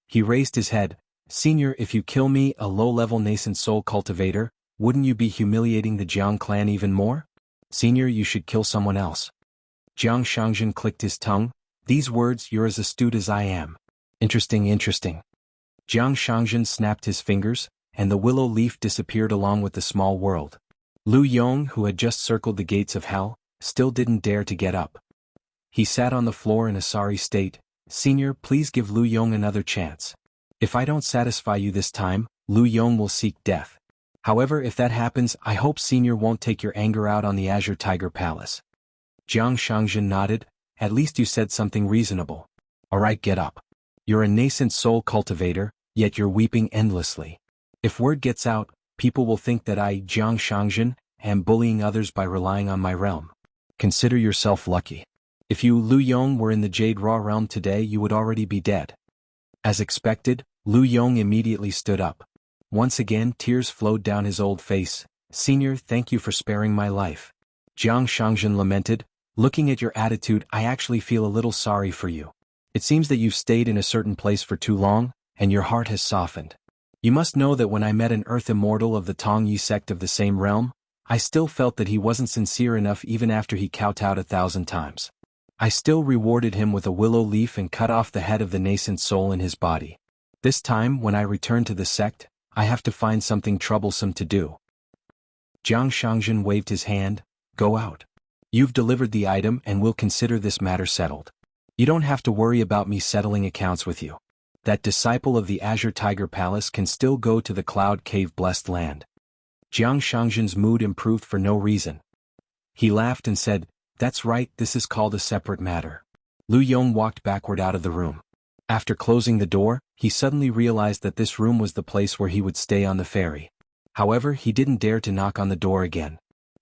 He raised his head. "Senior, if you kill me, a low-level nascent soul cultivator, wouldn't you be humiliating the Jiang clan even more? Senior, you should kill someone else." Jiang Shangzhen clicked his tongue. "These words, you're as astute as I am." Interesting. Jiang Shangzhen snapped his fingers, and the willow leaf disappeared along with the small world. Lu Yong, who had just circled the gates of hell, still didn't dare to get up. He sat on the floor in a sorry state. "Senior, please give Lu Yong another chance. If I don't satisfy you this time, Lu Yong will seek death. However, if that happens, I hope Senior won't take your anger out on the Azure Tiger Palace." Jiang Shangzhen nodded. "At least you said something reasonable. Alright, get up. You're a nascent soul cultivator, yet you're weeping endlessly. If word gets out, people will think that I, Jiang Shangzhen, am bullying others by relying on my realm. Consider yourself lucky. If you, Lu Yong, were in the Jade Raw realm today you would already be dead." As expected, Lu Yong immediately stood up. Once again tears flowed down his old face. "Senior, thank you for sparing my life." Jiang Shangzhen lamented. "Looking at your attitude I actually feel a little sorry for you. It seems that you've stayed in a certain place for too long, and your heart has softened. You must know that when I met an earth immortal of the Tongyi sect of the same realm, I still felt that he wasn't sincere enough even after he kowtowed 1,000 times. I still rewarded him with a willow leaf and cut off the head of the nascent soul in his body. This time, when I return to the sect, I have to find something troublesome to do." Jiang Shangzhen waved his hand. "Go out. You've delivered the item and we'll consider this matter settled. You don't have to worry about me settling accounts with you. That disciple of the Azure Tiger Palace can still go to the Cloud Cave Blessed Land." Jiang Shangzhen's mood improved for no reason. He laughed and said, "That's right, this is called a separate matter." Lu Yong walked backward out of the room. After closing the door, he suddenly realized that this room was the place where he would stay on the ferry. However, he didn't dare to knock on the door again.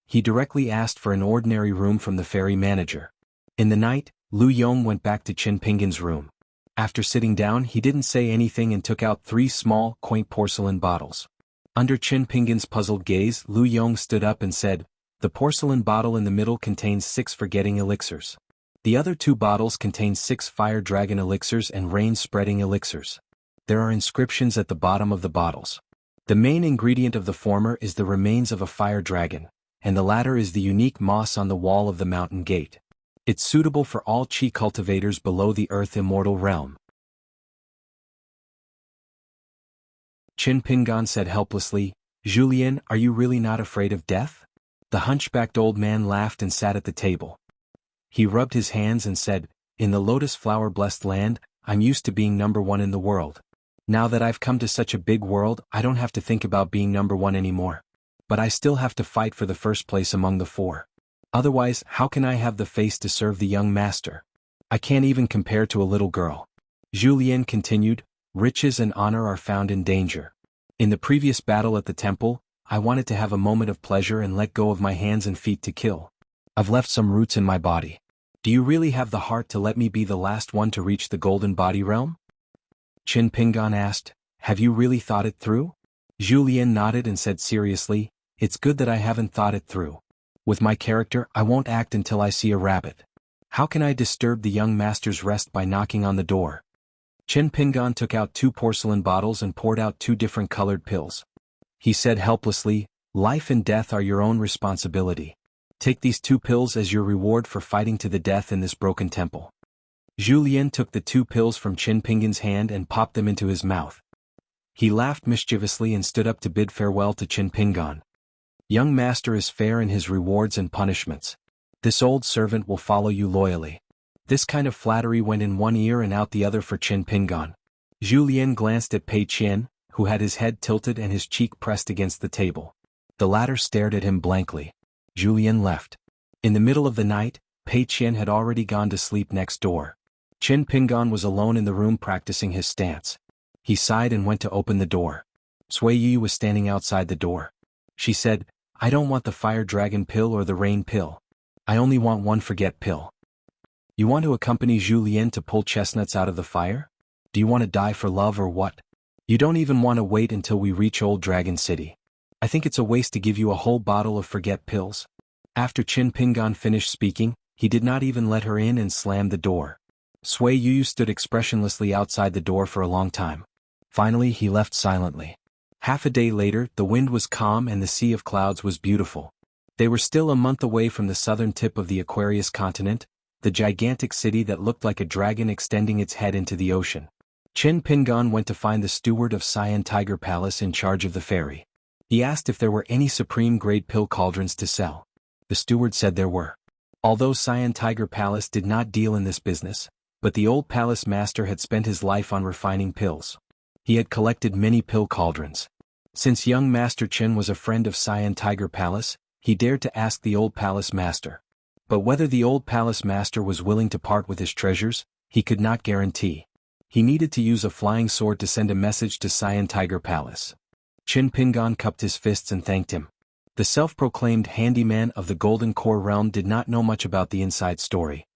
He directly asked for an ordinary room from the ferry manager. In the night, Lu Yong went back to Qin Pingan's room. After sitting down he didn't say anything and took out 3 small, quaint porcelain bottles. Under Qin Pingan's puzzled gaze, Lu Yong stood up and said, "The porcelain bottle in the middle contains 6 forgetting elixirs. The other 2 bottles contain 6 fire dragon elixirs and rain-spreading elixirs. There are inscriptions at the bottom of the bottles. The main ingredient of the former is the remains of a fire dragon, and the latter is the unique moss on the wall of the mountain gate. It's suitable for all Qi cultivators below the Earth Immortal realm." Qin Pingan said helplessly, "Julien, are you really not afraid of death?" The hunchbacked old man laughed and sat at the table. He rubbed his hands and said, "In the Lotus Flower Blessed Land, I'm used to being number 1 in the world. Now that I've come to such a big world, I don't have to think about being number 1 anymore. But I still have to fight for the first place among the 4. Otherwise, how can I have the face to serve the young master? I can't even compare to a little girl." Julien continued, "Riches and honor are found in danger. In the previous battle at the temple, I wanted to have a moment of pleasure and let go of my hands and feet to kill. I've left some roots in my body. Do you really have the heart to let me be the last one to reach the golden body realm?" Qin Pingan asked, "Have you really thought it through?" Julien nodded and said seriously, "It's good that I haven't thought it through. With my character, I won't act until I see a rabbit. How can I disturb the young master's rest by knocking on the door?" Qin Pingan took out 2 porcelain bottles and poured out 2 different colored pills. He said helplessly, "Life and death are your own responsibility. Take these 2 pills as your reward for fighting to the death in this broken temple." Julien took the 2 pills from Qin Pingan's hand and popped them into his mouth. He laughed mischievously and stood up to bid farewell to Chin Pingan. Young master is fair in his rewards and punishments. This old servant will follow you loyally. This kind of flattery went in one ear and out the other for Chin Pingan. Julien glanced at Pei Qian, who had his head tilted and his cheek pressed against the table. The latter stared at him blankly. Julien left. In the middle of the night, Pei Qian had already gone to sleep next door. Chin Pingan was alone in the room practicing his stance. He sighed and went to open the door. Sui Yu was standing outside the door. She said, "I don't want the fire dragon pill or the rain pill. I only want one forget pill." "You want to accompany Julien to pull chestnuts out of the fire? Do you want to die for love or what? You don't even want to wait until we reach Old Dragon City. I think it's a waste to give you a whole bottle of forget pills." After Chin Pingan finished speaking, he did not even let her in and slammed the door. Sui Yu stood expressionlessly outside the door for a long time. Finally he left silently. Half a day later, the wind was calm and the sea of clouds was beautiful. They were still a month away from the southern tip of the Aquarius continent, the gigantic city that looked like a dragon extending its head into the ocean. Chin Pingan went to find the steward of Cyan Tiger Palace in charge of the ferry. He asked if there were any supreme-grade pill cauldrons to sell. The steward said there were. Although Cyan Tiger Palace did not deal in this business, but the old palace master had spent his life on refining pills. He had collected many pill cauldrons. Since young Master Chen was a friend of Cyan Tiger Palace, he dared to ask the old palace master. But whether the old palace master was willing to part with his treasures, he could not guarantee. He needed to use a flying sword to send a message to Cyan Tiger Palace. Chin Pingan cupped his fists and thanked him. The self-proclaimed handyman of the Golden Core realm did not know much about the inside story.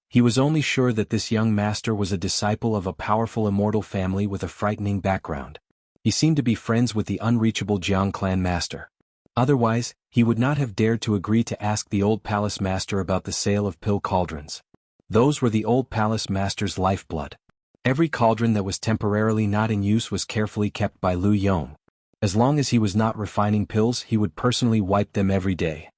He was only sure that this young master was a disciple of a powerful immortal family with a frightening background. He seemed to be friends with the unreachable Jiang clan master. Otherwise, he would not have dared to agree to ask the old palace master about the sale of pill cauldrons. Those were the old palace master's lifeblood. Every cauldron that was temporarily not in use was carefully kept by Lu Yong. As long as he was not refining pills, he would personally wipe them every day.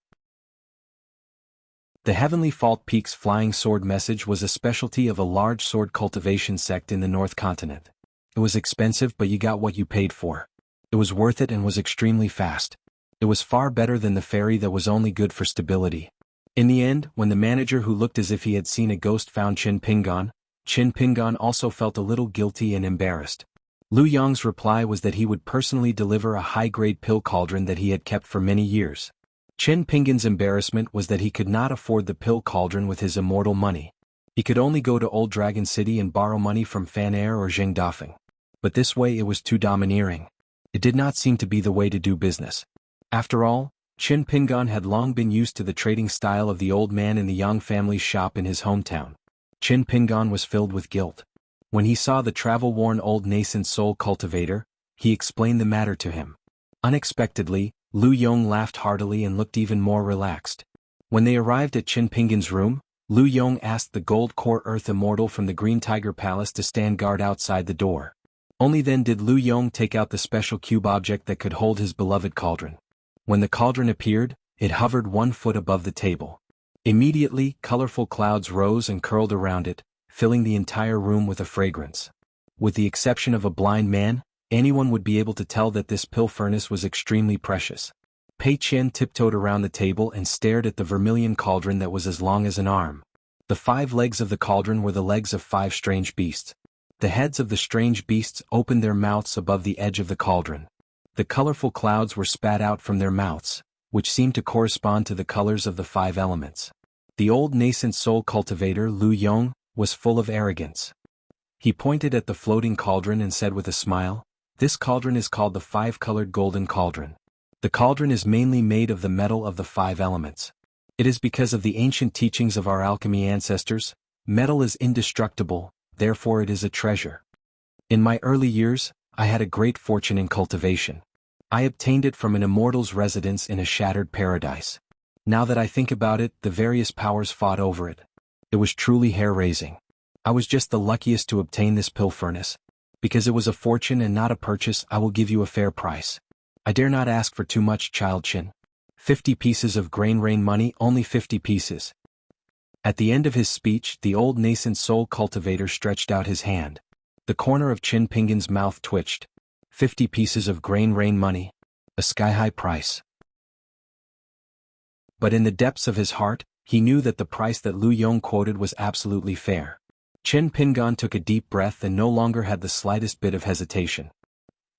The Heavenly Fault Peak's flying sword message was a specialty of a large sword cultivation sect in the North Continent. It was expensive, but you got what you paid for. It was worth it and was extremely fast. It was far better than the ferry that was only good for stability. In the end, when the manager who looked as if he had seen a ghost found Chin Pingan also felt a little guilty and embarrassed. Lu Yong's reply was that he would personally deliver a high-grade pill cauldron that he had kept for many years. Chin Pingan's embarrassment was that he could not afford the pill cauldron with his immortal money. He could only go to Old Dragon City and borrow money from Fan Air or Zheng Dafeng. But this way it was too domineering. It did not seem to be the way to do business. After all, Chin Pingan had long been used to the trading style of the old man in the Yang family's shop in his hometown. Chin Pingan was filled with guilt. When he saw the travel-worn old nascent soul cultivator, he explained the matter to him. Unexpectedly, Lu Yong laughed heartily and looked even more relaxed. When they arrived at Chin Pingan's room, Lu Yong asked the Gold Core Earth Immortal from the Green Tiger Palace to stand guard outside the door. Only then did Lu Yong take out the special cube object that could hold his beloved cauldron. When the cauldron appeared, it hovered 1 foot above the table. Immediately, colorful clouds rose and curled around it, filling the entire room with a fragrance. With the exception of a blind man, anyone would be able to tell that this pill furnace was extremely precious. Pei Qian tiptoed around the table and stared at the vermilion cauldron that was as long as an arm. The 5 legs of the cauldron were the legs of 5 strange beasts. The heads of the strange beasts opened their mouths above the edge of the cauldron. The colorful clouds were spat out from their mouths, which seemed to correspond to the colors of the 5 elements. The old nascent soul cultivator Lu Yong was full of arrogance. He pointed at the floating cauldron and said with a smile, "This cauldron is called the 5-colored golden cauldron. The cauldron is mainly made of the metal of the 5 elements. It is because of the ancient teachings of our alchemy ancestors, metal is indestructible, therefore it is a treasure. In my early years, I had a great fortune in cultivation. I obtained it from an immortal's residence in a shattered paradise. Now that I think about it, the various powers fought over it. It was truly hair-raising. I was just the luckiest to obtain this pill furnace. Because it was a fortune and not a purchase, I will give you a fair price. I dare not ask for too much, Child Chin. 50 pieces of grain rain money, only 50 pieces." At the end of his speech, the old nascent soul cultivator stretched out his hand. The corner of Chin Pingan's mouth twitched. 50 pieces of grain rain money. A sky-high price. But in the depths of his heart, he knew that the price that Lu Yong quoted was absolutely fair. Chen Pingan took a deep breath and no longer had the slightest bit of hesitation.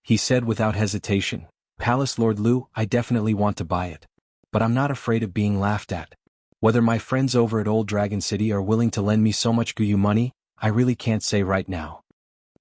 He said without hesitation, "Palace Lord Lu, I definitely want to buy it. But I'm not afraid of being laughed at. Whether my friends over at Old Dragon City are willing to lend me so much Guyu money, I really can't say right now."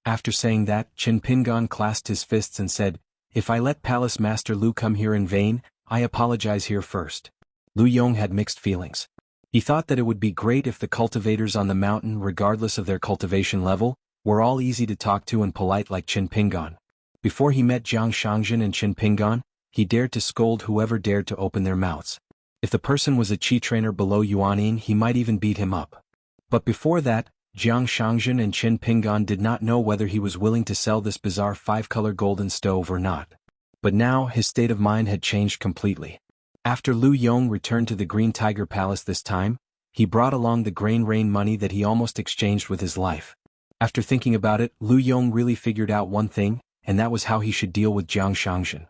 After saying that, Chen Pingan clasped his fists and said, "If I let Palace Master Lu come here in vain, I apologize here first." Lu Yong had mixed feelings. He thought that it would be great if the cultivators on the mountain, regardless of their cultivation level, were all easy to talk to and polite like Chen Pingan. Before he met Jiang Shangjin and Chen Pingan, he dared to scold whoever dared to open their mouths. If the person was a chi trainer below Yuaning, he might even beat him up. But before that, Jiang Shangjin and Chen Pingan did not know whether he was willing to sell this bizarre 5-color golden stove or not. But now his state of mind had changed completely. After Lu Yong returned to the Green Tiger Palace this time, he brought along the grain rain money that he almost exchanged with his life. After thinking about it, Lu Yong really figured out one thing, and that was how he should deal with Jiang Shangjin.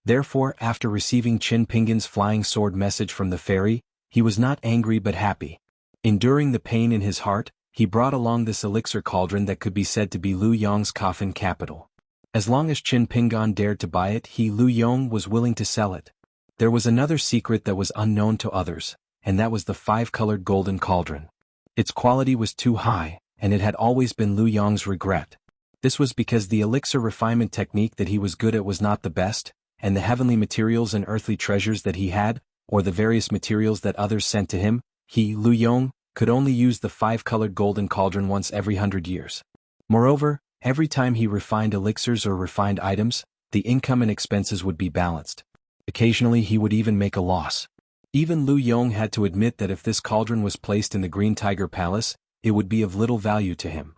Therefore, after receiving Chen Pingan's flying sword message from the fairy, he was not angry but happy. Enduring the pain in his heart, he brought along this elixir cauldron that could be said to be Lu Yong's coffin capital. As long as Chen Pingan dared to buy it, Lu Yong was willing to sell it. There was another secret that was unknown to others, and that was the 5-colored golden cauldron. Its quality was too high, and it had always been Lu Yong's regret. This was because the elixir refinement technique that he was good at was not the best, and the heavenly materials and earthly treasures that he had, or the various materials that others sent to him, Lu Yong, could only use the 5-colored golden cauldron once every 100 years. Moreover, every time he refined elixirs or refined items, the income and expenses would be balanced. Occasionally he would even make a loss. Even Lu Yong had to admit that if this cauldron was placed in the Green Tiger Palace, it would be of little value to him.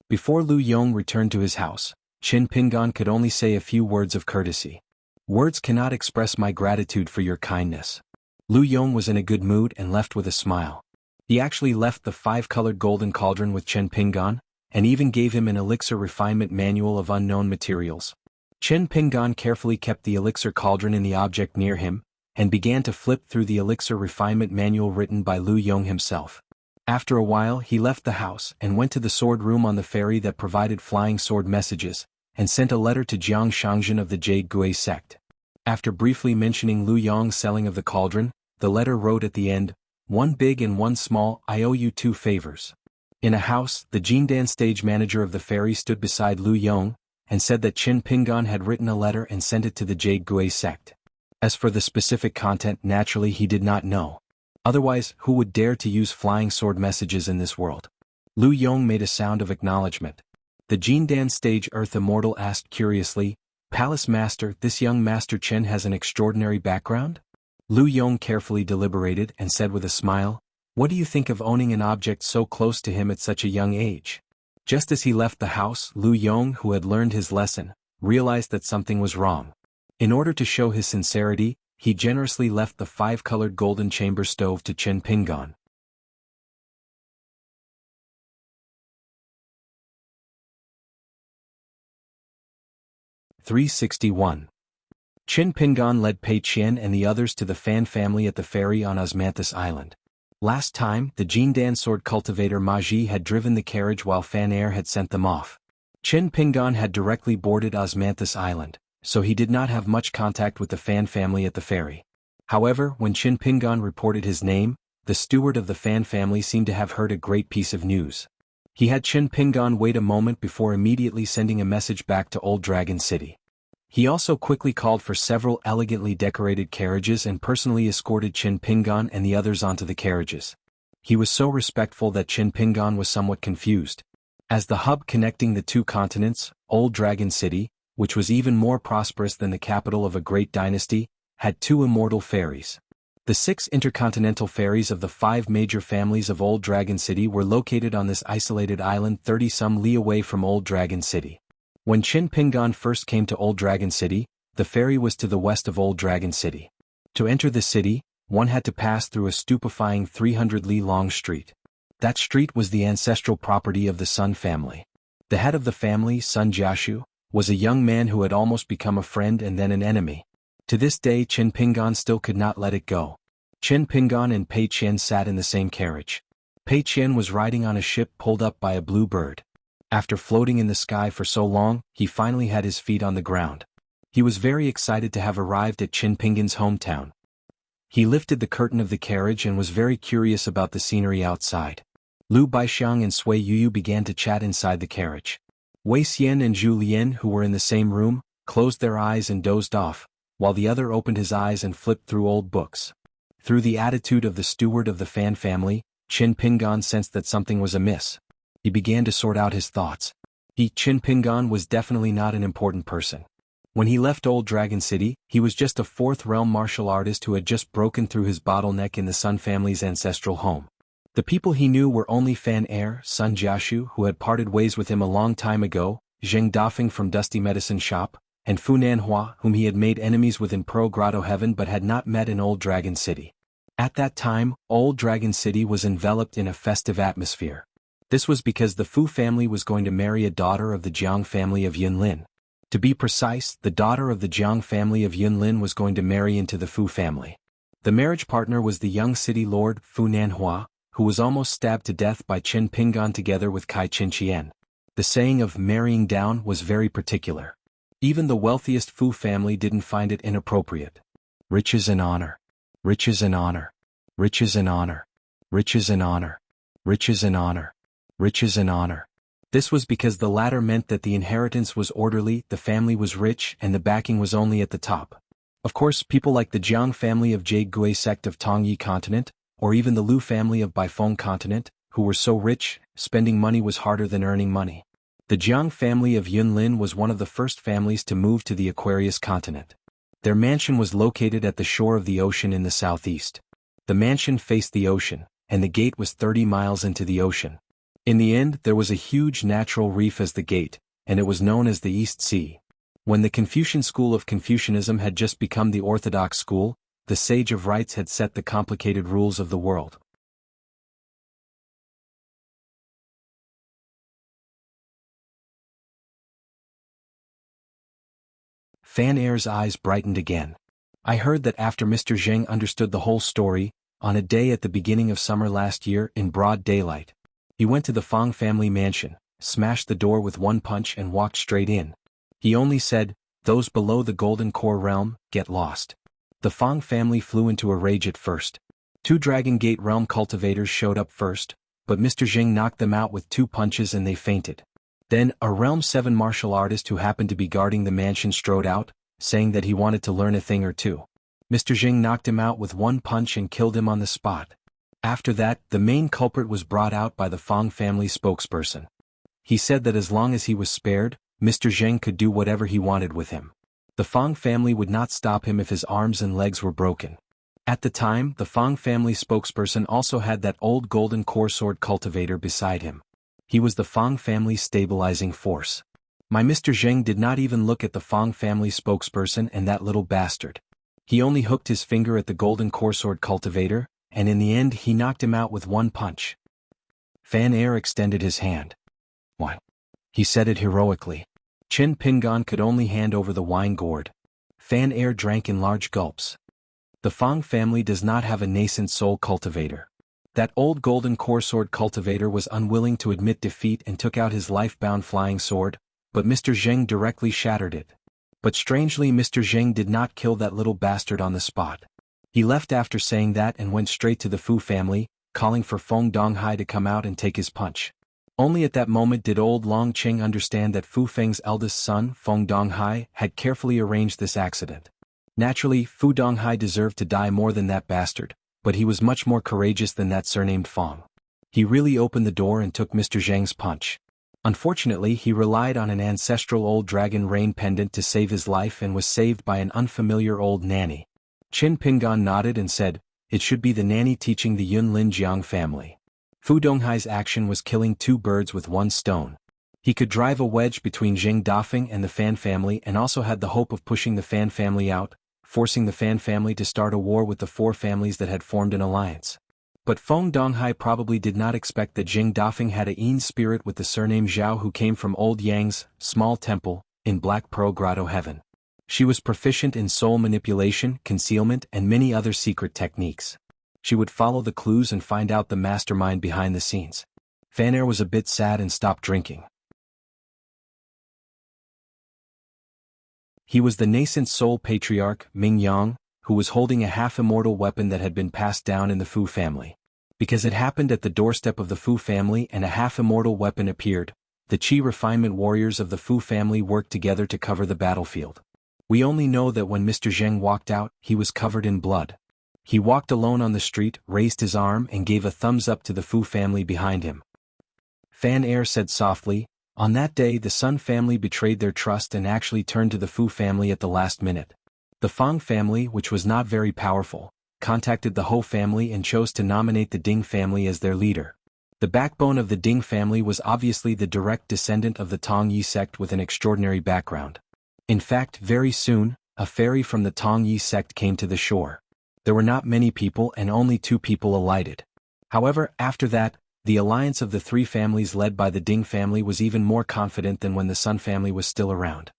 Before Lu Yong returned to his house, Chen Pingan could only say a few words of courtesy. "Words cannot express my gratitude for your kindness." Lu Yong was in a good mood and left with a smile. He actually left the 5-colored golden cauldron with Chen Pingan, and even gave him an elixir refinement manual of unknown materials. Chen Pingan carefully kept the elixir cauldron in the object near him, and began to flip through the elixir refinement manual written by Lu Yong himself. After a while he left the house and went to the sword room on the ferry that provided flying sword messages, and sent a letter to Jiang Shangjin of the Jade Gui sect. After briefly mentioning Lu Yong's selling of the cauldron, the letter wrote at the end, "One big and one small, I owe you 2 favors." In a house, the Jindan stage manager of the ferry stood beside Lu Yong, and said that Chen Pingan had written a letter and sent it to the Jade Gui sect. As for the specific content, naturally he did not know. Otherwise, who would dare to use flying sword messages in this world? Lu Yong made a sound of acknowledgement. The Jindan stage Earth Immortal asked curiously, "Palace Master, this young Master Chen has an extraordinary background?" Lu Yong carefully deliberated and said with a smile, "What do you think of owning an object so close to him at such a young age?" Just as he left the house, Lu Yong, who had learned his lesson, realized that something was wrong. In order to show his sincerity, he generously left the 5-colored golden chamber stove to Chen Pingan. (361) Chen Pingan led Pei Qian and the others to the Fan family at the ferry on Osmanthus Island. Last time, the Jindan sword cultivator Ma Ji had driven the carriage while Fan Air had sent them off. Chen Pingan had directly boarded Osmanthus Island, so he did not have much contact with the Fan family at the ferry. However, when Chen Pingan reported his name, the steward of the Fan family seemed to have heard a great piece of news. He had Chen Pingan wait a moment before immediately sending a message back to Old Dragon City. He also quickly called for several elegantly decorated carriages and personally escorted Chen Pingan and the others onto the carriages. He was so respectful that Chen Pingan was somewhat confused. As the hub connecting the 2 continents, Old Dragon City, which was even more prosperous than the capital of a great dynasty, had 2 immortal ferries. The 6 intercontinental ferries of the 5 major families of Old Dragon City were located on this isolated island 30-some li away from Old Dragon City. When Chen Pingan first came to Old Dragon City, the ferry was to the west of Old Dragon City. To enter the city, one had to pass through a stupefying 300 li long street. That street was the ancestral property of the Sun family. The head of the family, Sun Jiashu, was a young man who had almost become a friend and then an enemy. To this day Qin Pingan still could not let it go. Qin Pingan and Pei Qian sat in the same carriage. Pei Qian was riding on a ship pulled up by a blue bird. After floating in the sky for so long, he finally had his feet on the ground. He was very excited to have arrived at Qin Pingan's hometown. He lifted the curtain of the carriage and was very curious about the scenery outside. Liu Baixiang and Sui Yuyu began to chat inside the carriage. Wei Xian and Zhu Lian, who were in the same room, closed their eyes and dozed off, while the other opened his eyes and flipped through old books. Through the attitude of the steward of the Fan family, Qin Pingan sensed that something was amiss. He began to sort out his thoughts. Qin Pingan was definitely not an important person. When he left Old Dragon City, he was just a fourth realm martial artist who had just broken through his bottleneck in the Sun family's ancestral home. The people he knew were only Fan Heir, Sun Jiaxu, who had parted ways with him a long time ago, Zheng Dafeng from Dusty Medicine Shop, and Fu Nanhua, whom he had made enemies with in Pearl Grotto Heaven but had not met in Old Dragon City. At that time, Old Dragon City was enveloped in a festive atmosphere. This was because the Fu family was going to marry a daughter of the Jiang family of Yunlin. To be precise, the daughter of the Jiang family of Yunlin was going to marry into the Fu family. The marriage partner was the young city lord, Fu Nanhua, who was almost stabbed to death by Qin Pingan together with Kai Qinqian. The saying of marrying down was very particular. Even the wealthiest Fu family didn't find it inappropriate. Riches and honor. Riches and honor. Riches and honor. Riches and honor. Riches and honor. Riches and honor. This was because the latter meant that the inheritance was orderly, the family was rich, and the backing was only at the top. Of course, people like the Jiang family of Jade Gui sect of Tongyi continent, or even the Lu family of Baifeng continent, who were so rich, spending money was harder than earning money. The Jiang family of Yunlin was one of the first families to move to the Aquarius continent. Their mansion was located at the shore of the ocean in the southeast. The mansion faced the ocean, and the gate was 30 miles into the ocean. In the end, there was a huge natural reef as the gate, and it was known as the East Sea. When the Confucian school of Confucianism had just become the orthodox school, the sage of rites had set the complicated rules of the world. Fan Air's eyes brightened again. I heard that after Mr. Zheng understood the whole story, on a day at the beginning of summer last year in broad daylight, he went to the Fang family mansion, smashed the door with one punch and walked straight in. He only said, "Those below the Golden Core realm, get lost." The Fang family flew into a rage at first. 2 Dragon Gate realm cultivators showed up first, but Mr. Zheng knocked them out with 2 punches and they fainted. Then, a Realm 7 martial artist who happened to be guarding the mansion strode out, saying that he wanted to learn a thing or two. Mr. Zheng knocked him out with 1 punch and killed him on the spot. After that, the main culprit was brought out by the Fang family spokesperson. He said that as long as he was spared, Mr. Zheng could do whatever he wanted with him. The Fang family would not stop him if his arms and legs were broken. At the time, the Fang family spokesperson also had that old golden core sword cultivator beside him. He was the Fang family's stabilizing force. My Mr. Zheng did not even look at the Fang family spokesperson and that little bastard. He only hooked his finger at the golden core sword cultivator, and in the end he knocked him out with 1 punch. Fan Air extended his hand. "What?" He said it heroically. Qin Pingan could only hand over the wine gourd. Fan Air drank in large gulps. The Fang family does not have a nascent soul cultivator. That old golden core sword cultivator was unwilling to admit defeat and took out his life-bound flying sword, but Mr. Zheng directly shattered it. But strangely, Mr. Zheng did not kill that little bastard on the spot. He left after saying that and went straight to the Fu family, calling for Feng Donghai to come out and take his punch. Only at that moment did old Long Qing understand that Fu Feng's eldest son, Feng Donghai, had carefully arranged this accident. Naturally, Fu Donghai deserved to die more than that bastard, but he was much more courageous than that surnamed Feng. He really opened the door and took Mr. Zheng's punch. Unfortunately, he relied on an ancestral old dragon rain pendant to save his life and was saved by an unfamiliar old nanny. Qin Pingan nodded and said, "It should be the nanny teaching the Yunlin Jiang family." Fu Donghai's action was killing 2 birds with 1 stone. He could drive a wedge between Zheng Dafeng and the Fan family and also had the hope of pushing the Fan family out, forcing the Fan family to start a war with the 4 families that had formed an alliance. But Feng Donghai probably did not expect that Zheng Dafeng had a Yin spirit with the surname Zhao who came from Old Yang's small temple in Black Pearl Grotto Heaven. She was proficient in soul manipulation, concealment, and many other secret techniques. She would follow the clues and find out the mastermind behind the scenes. Fanair was a bit sad and stopped drinking. He was the nascent soul patriarch, Ming Yang, who was holding a half-immortal weapon that had been passed down in the Fu family. Because it happened at the doorstep of the Fu family and a half-immortal weapon appeared, the Qi refinement warriors of the Fu family worked together to cover the battlefield. We only know that when Mr. Zheng walked out, he was covered in blood. He walked alone on the street, raised his arm and gave a thumbs up to the Fu family behind him. Fanair said softly, "On that day the Sun family betrayed their trust and actually turned to the Fu family at the last minute. The Fang family, which was not very powerful, contacted the Ho family and chose to nominate the Ding family as their leader. The backbone of the Ding family was obviously the direct descendant of the Tong Yi sect with an extraordinary background. In fact, very soon, a ferry from the Tong Yi sect came to the shore. There were not many people and only 2 people alighted. However, after that, the alliance of the 3 families led by the Ding family was even more confident than when the Sun family was still around.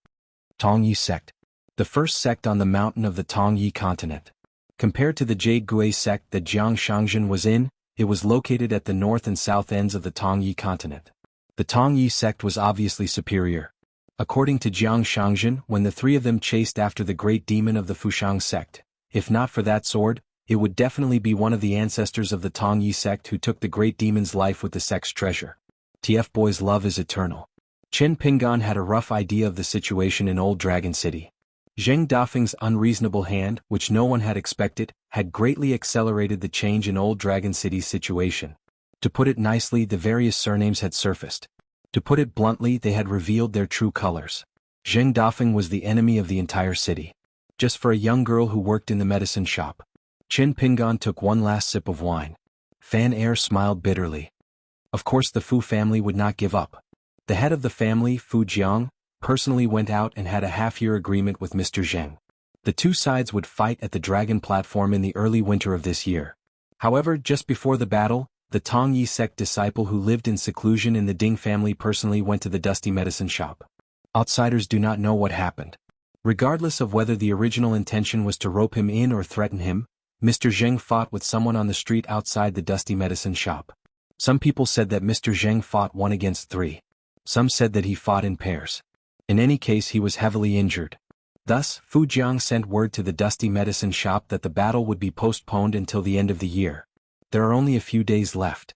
Tong Yi sect. The first sect on the mountain of the Tong Yi continent. Compared to the Jade Gui sect that Jiang Shangzhen was in, it was located at the north and south ends of the Tong Yi continent. The Tong Yi sect was obviously superior. According to Jiang Shangzhen, when the 3 of them chased after the great demon of the Fushang sect, if not for that sword, it would definitely be one of the ancestors of the Tong Yi sect who took the great demon's life with the sect's treasure. TF Boy's love is eternal. Qin Pingan had a rough idea of the situation in Old Dragon City. Zheng Dafeng's unreasonable hand, which no one had expected, had greatly accelerated the change in Old Dragon City's situation. To put it nicely, the various surnames had surfaced. To put it bluntly, they had revealed their true colors. Zheng Dafeng was the enemy of the entire city. Just for a young girl who worked in the medicine shop. Qin Pingan took one last sip of wine. Fanair smiled bitterly. Of course the Fu family would not give up. The head of the family, Fu Jiang, personally went out and had a half-year agreement with Mr. Zheng. The 2 sides would fight at the Dragon platform in the early winter of this year. However, just before the battle, the Tong Yi sect disciple who lived in seclusion in the Ding family personally went to the dusty medicine shop. Outsiders do not know what happened. Regardless of whether the original intention was to rope him in or threaten him, Mr. Zheng fought with someone on the street outside the dusty medicine shop. Some people said that Mr. Zheng fought 1 against 3. Some said that he fought in pairs. In any case, he was heavily injured. Thus, Fu Jiang sent word to the dusty medicine shop that the battle would be postponed until the end of the year. There are only a few days left.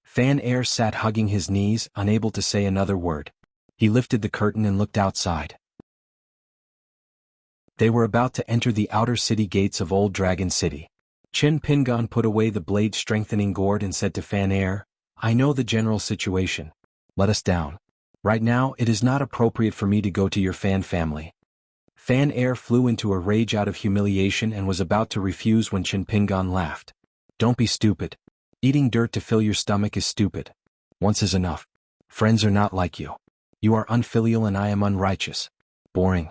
Fanair sat hugging his knees, unable to say another word. He lifted the curtain and looked outside. They were about to enter the outer city gates of Old Dragon City. Qin Pingan put away the blade-strengthening gourd and said to Fanair, "I know the general situation. Let us down. Right now, it is not appropriate for me to go to your family." Fanair flew into a rage out of humiliation and was about to refuse when Qin Pingan laughed. "Don't be stupid. Eating dirt to fill your stomach is stupid. Once is enough. Friends are not like you. You are unfilial and I am unrighteous. Boring."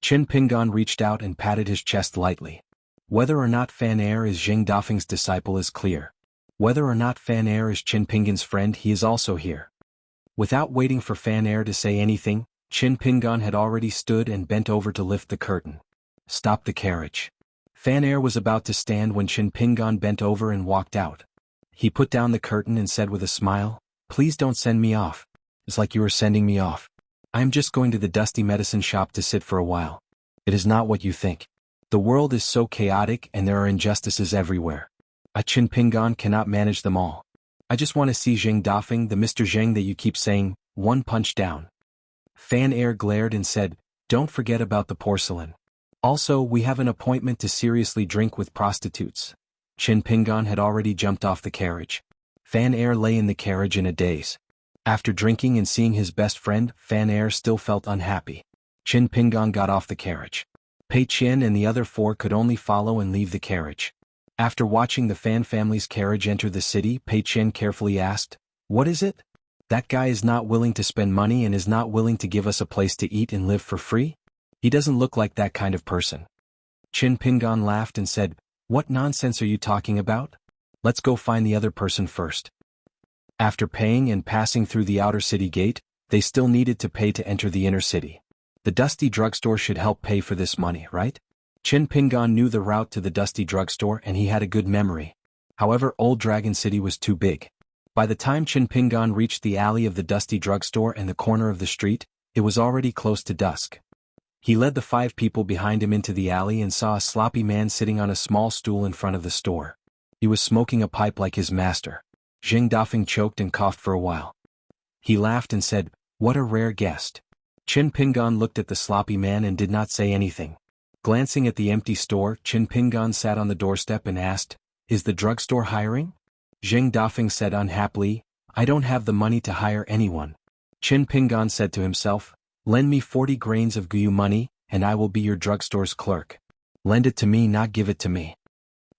Qin Pingan reached out and patted his chest lightly. Whether or not Fanair is Zheng Dafeng's disciple is clear. Whether or not Fanair is Qin Pingan's friend, he is also here. Without waiting for Fanair to say anything, Qin Pingan had already stood and bent over to lift the curtain. "Stop the carriage." Fanair was about to stand when Qin Pingan bent over and walked out. He put down the curtain and said with a smile, "Please don't send me off. It's like you are sending me off. I am just going to the dusty medicine shop to sit for a while. It is not what you think. The world is so chaotic and there are injustices everywhere. Qin Pingan cannot manage them all. I just want to see Zheng Dafeng, the Mr. Zheng that you keep saying, one punch down." Fanair glared and said, "Don't forget about the porcelain. Also, we have an appointment to seriously drink with prostitutes." Qin Pingan had already jumped off the carriage. Fanair lay in the carriage in a daze. After drinking and seeing his best friend, Fanair still felt unhappy. Qin Pingan got off the carriage. Pei Qian and the other 4 could only follow and leave the carriage. After watching the Fan family's carriage enter the city, Pei Qian carefully asked, "What is it? That guy is not willing to spend money and is not willing to give us a place to eat and live for free? He doesn't look like that kind of person." Qin Pingan laughed and said, "What nonsense are you talking about? Let's go find the other person first." After paying and passing through the outer city gate, they still needed to pay to enter the inner city. The dusty drugstore should help pay for this money, right? Chin Pingon knew the route to the dusty drugstore and he had a good memory. However, Old Dragon City was too big. By the time Chin Pingon reached the alley of the dusty drugstore and the corner of the street, it was already close to dusk. He led the 5 people behind him into the alley and saw a sloppy man sitting on a small stool in front of the store. He was smoking a pipe like his master. Jing Dafeng choked and coughed for a while. He laughed and said, "What a rare guest." Chin Pingon looked at the sloppy man and did not say anything. Glancing at the empty store, Chin Pingon sat on the doorstep and asked, "Is the drugstore hiring?" Jing Dafeng said unhappily, "I don't have the money to hire anyone." Chin Pingon said to himself, "Lend me 40 grains of Guyu money, and I will be your drugstore's clerk. Lend it to me, not give it to me."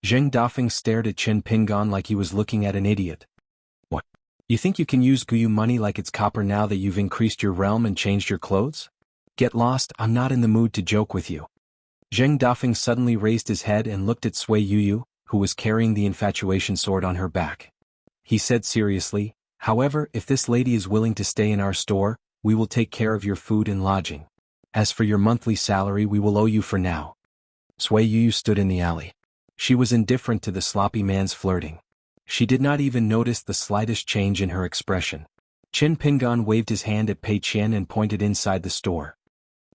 Jing Dafeng stared at Chin Pingon like he was looking at an idiot. "What? You think you can use Guyu money like it's copper now that you've increased your realm and changed your clothes? Get lost, I'm not in the mood to joke with you." Jing Dafeng suddenly raised his head and looked at Sui Yuyu, who was carrying the infatuation sword on her back. He said seriously, "However, if this lady is willing to stay in our store, we will take care of your food and lodging. As for your monthly salary, we will owe you for now." Sui Yuyu stood in the alley. She was indifferent to the sloppy man's flirting. She did not even notice the slightest change in her expression. Chin Pingon waved his hand at Pei Qian and pointed inside the store.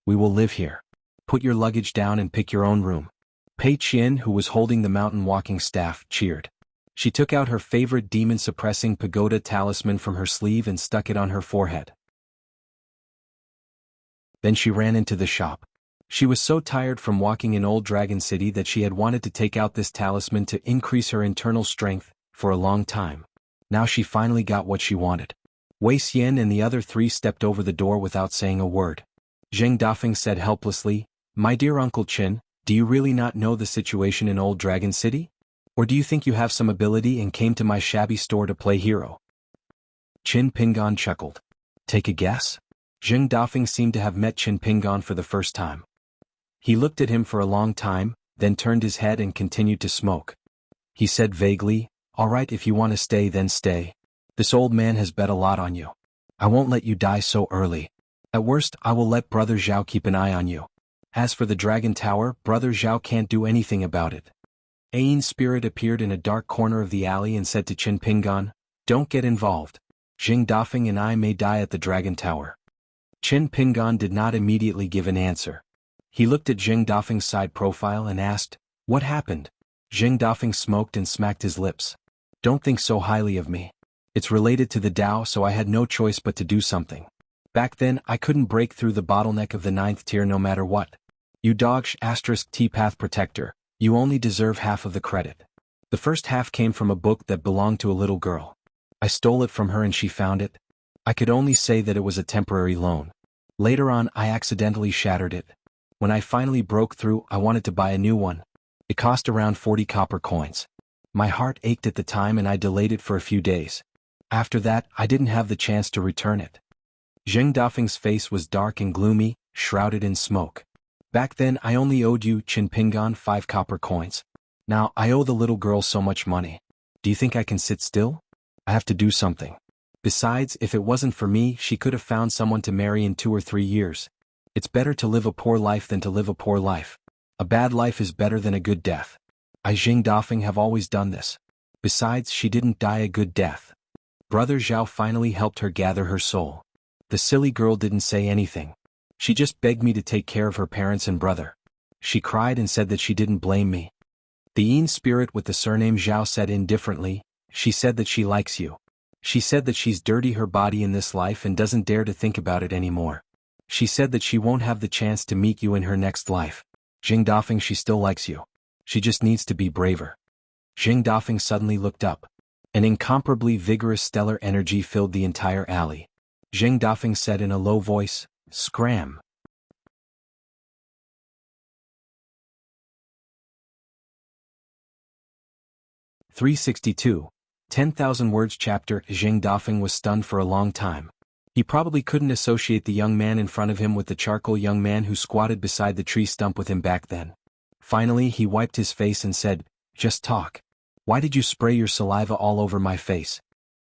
"We will live here. Put your luggage down and pick your own room." Pei Qian, who was holding the mountain walking staff, cheered. She took out her favorite demon-suppressing pagoda talisman from her sleeve and stuck it on her forehead. Then she ran into the shop. She was so tired from walking in Old Dragon City that she had wanted to take out this talisman to increase her internal strength for a long time. Now she finally got what she wanted. Wei Xian and the other 3 stepped over the door without saying a word. Jing Dafeng said helplessly, "My dear Uncle Chin, do you really not know the situation in Old Dragon City? Or do you think you have some ability and came to my shabby store to play hero?" Chin Pingon chuckled. "Take a guess?" Jing Dafeng seemed to have met Chin Pingon for the first time. He looked at him for a long time, then turned his head and continued to smoke. He said vaguely, "All right, if you want to stay then stay. This old man has bet a lot on you. I won't let you die so early. At worst, I will let Brother Zhao keep an eye on you. As for the Dragon Tower, Brother Zhao can't do anything about it." Ain's spirit appeared in a dark corner of the alley and said to Chin Pingon, "Don't get involved. Jing Dafeng and I may die at the Dragon Tower." Chin Pingon did not immediately give an answer. He looked at Jing Dafeng's side profile and asked, "What happened?" Jing Dafeng smoked and smacked his lips. "Don't think so highly of me. It's related to the Tao, so I had no choice but to do something. Back then, I couldn't break through the bottleneck of the 9th tier no matter what. You dog T-Path Protector, you only deserve half of the credit. The first half came from a book that belonged to a little girl. I stole it from her and she found it. I could only say that it was a temporary loan. Later on, I accidentally shattered it. When I finally broke through, I wanted to buy a new one. It cost around 40 copper coins. My heart ached at the time and I delayed it for a few days. After that, I didn't have the chance to return it." Jing Dafeng's face was dark and gloomy, shrouded in smoke. "Back then I only owed you, Chin Pingon, 5 copper coins. Now I owe the little girl so much money. Do you think I can sit still? I have to do something. Besides, if it wasn't for me, she could have found someone to marry in 2 or 3 years. It's better to live a poor life than to live a poor life. A bad life is better than a good death. I, Jing Dafeng, have always done this. Besides, she didn't die a good death." Brother Zhao finally helped her gather her soul. The silly girl didn't say anything. She just begged me to take care of her parents and brother. She cried and said that she didn't blame me. The Yin spirit with the surname Zhao said indifferently, "She said that she likes you. She said that she's dirty her body in this life and doesn't dare to think about it anymore. She said that she won't have the chance to meet you in her next life. Jing Dafeng, she still likes you. She just needs to be braver." Jing Dafeng suddenly looked up. An incomparably vigorous stellar energy filled the entire alley. Jing Dafeng said in a low voice, "Scram." (362) 10,000 words chapter. Jing Dafeng was stunned for a long time. He probably couldn't associate the young man in front of him with the charcoal young man who squatted beside the tree stump with him back then. Finally, he wiped his face and said, "Just talk. Why did you spray your saliva all over my face?"